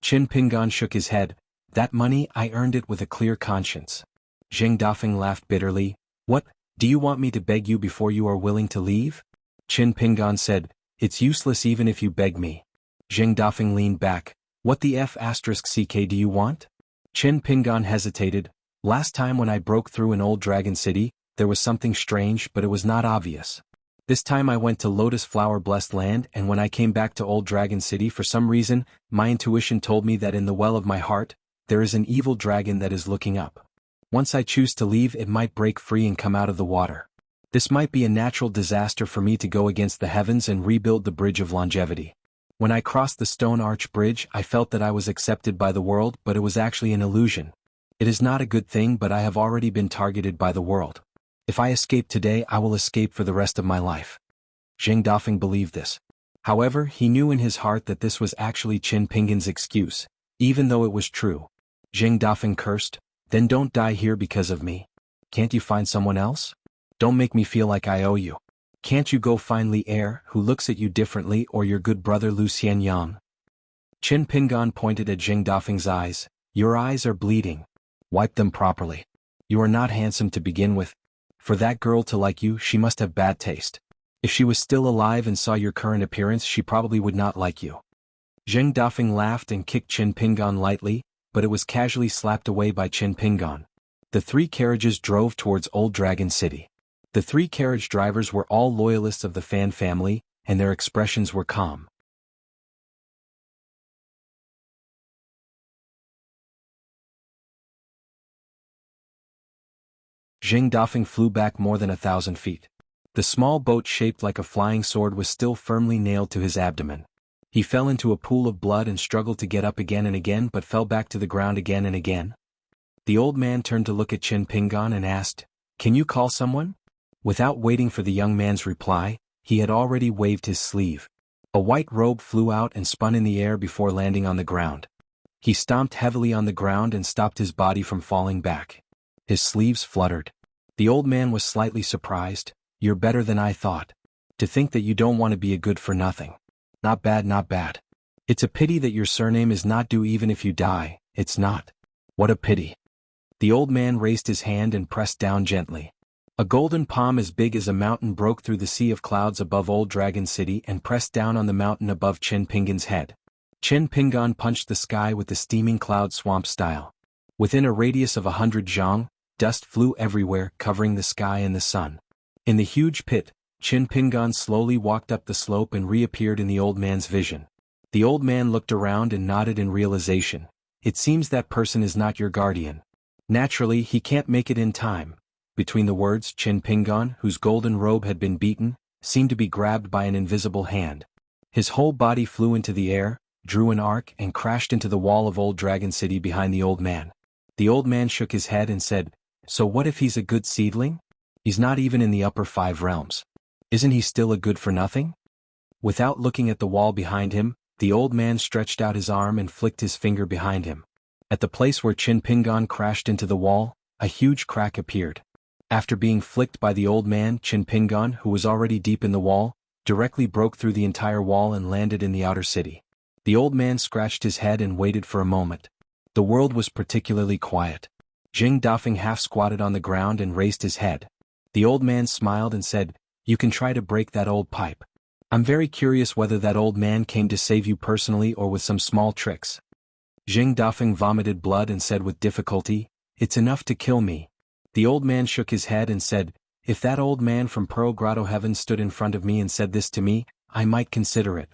Qin Pingan shook his head. That money, I earned it with a clear conscience. Zheng Dafeng laughed bitterly. What, do you want me to beg you before you are willing to leave? Qin Pingan said, it's useless even if you beg me. Zheng Dafeng leaned back. What the F***ck do you want? Qin Pingan hesitated. Last time when I broke through an old dragon city, there was something strange, but it was not obvious. This time I went to Lotus Flower Blessed Land, and when I came back to Old Dragon City, for some reason, my intuition told me that in the well of my heart, there is an evil dragon that is looking up. Once I choose to leave, it might break free and come out of the water. This might be a natural disaster for me to go against the heavens and rebuild the Bridge of Longevity. When I crossed the Stone Arch Bridge, I felt that I was accepted by the world, but it was actually an illusion. It is not a good thing, but I have already been targeted by the world. If I escape today, I will escape for the rest of my life. Zheng Dafeng believed this. However, he knew in his heart that this was actually Qin Pingan's excuse, even though it was true. Zheng Dafeng cursed, then don't die here because of me. Can't you find someone else? Don't make me feel like I owe you. Can't you go find Li Er, who looks at you differently, or your good brother Lu Xianyang? Qin Pingan pointed at Jing Dafeng's eyes. Your eyes are bleeding. Wipe them properly. You are not handsome to begin with. For that girl to like you, she must have bad taste. If she was still alive and saw your current appearance, she probably would not like you. Jing Dafeng laughed and kicked Qin Pingan lightly, but it was casually slapped away by Qin Pingan. The 3 carriages drove towards Old Dragon City. The 3 carriage drivers were all loyalists of the Fan family, and their expressions were calm. Jing Dafeng flew back more than 1,000 feet. The small boat shaped like a flying sword was still firmly nailed to his abdomen. He fell into a pool of blood and struggled to get up again and again, but fell back to the ground again and again. The old man turned to look at Qin Pingan and asked, "Can you call someone?" Without waiting for the young man's reply, he had already waved his sleeve. A white robe flew out and spun in the air before landing on the ground. He stomped heavily on the ground and stopped his body from falling back. His sleeves fluttered. The old man was slightly surprised. "You're better than I thought. To think that you don't want to be a good-for-nothing. Not bad, not bad. It's a pity that your surname is not due even if you die, it's not. What a pity." The old man raised his hand and pressed down gently. A golden palm as big as a mountain broke through the sea of clouds above Old Dragon City and pressed down on the mountain above Qin Pingan's head. Qin Pingan punched the sky with the steaming cloud swamp style. Within a radius of 100 zhang, dust flew everywhere, covering the sky and the sun. In the huge pit, Qin Pingan slowly walked up the slope and reappeared in the old man's vision. The old man looked around and nodded in realization. "It seems that person is not your guardian. Naturally, he can't make it in time." Between the words, Qin Pingan, whose golden robe had been beaten, seemed to be grabbed by an invisible hand. His whole body flew into the air, drew an arc and crashed into the wall of Old Dragon City behind the old man. The old man shook his head and said, "So what if he's a good seedling? He's not even in the upper 5 realms. Isn't he still a good-for-nothing?" Without looking at the wall behind him, the old man stretched out his arm and flicked his finger behind him. At the place where Qin Pingan crashed into the wall, a huge crack appeared. After being flicked by the old man, Qin Pingan, who was already deep in the wall, directly broke through the entire wall and landed in the outer city. The old man scratched his head and waited for a moment. The world was particularly quiet. Jing Dafeng half-squatted on the ground and raised his head. The old man smiled and said, "You can try to break that old pipe. I'm very curious whether that old man came to save you personally or with some small tricks." Jing Dafeng vomited blood and said with difficulty, "It's enough to kill me." The old man shook his head and said, "If that old man from Pearl Grotto Heaven stood in front of me and said this to me, I might consider it."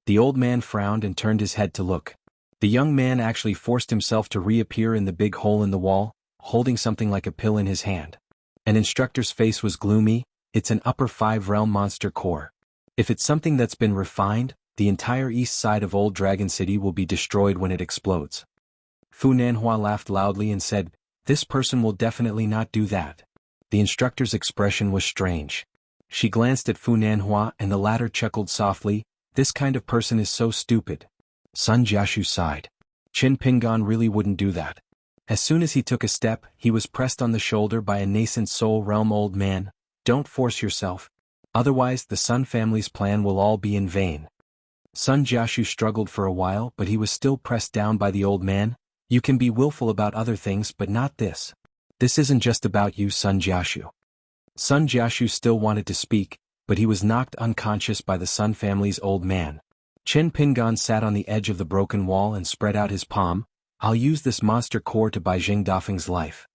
The old man frowned and turned his head to look. The young man actually forced himself to reappear in the big hole in the wall, holding something like a pill in his hand. An instructor's face was gloomy. "It's an upper 5 realm monster core. If it's something that's been refined, the entire east side of Old Dragon City will be destroyed when it explodes." Fu Nanhua laughed loudly and said, "This person will definitely not do that." The instructor's expression was strange. She glanced at Fu Nanhua and the latter chuckled softly. "This kind of person is so stupid." Sun Jiashu sighed. Qin Pingan really wouldn't do that. As soon as he took a step, he was pressed on the shoulder by a nascent soul realm old man. "Don't force yourself. Otherwise the Sun family's plan will all be in vain." Sun Jiashu struggled for a while, but he was still pressed down by the old man. "You can be willful about other things, but not this. This isn't just about you, Sun Jiashu." Sun Jiashu still wanted to speak, but he was knocked unconscious by the Sun family's old man. Qin Pingan sat on the edge of the broken wall and spread out his palm. "I'll use this monster core to buy Jing Dafeng's life.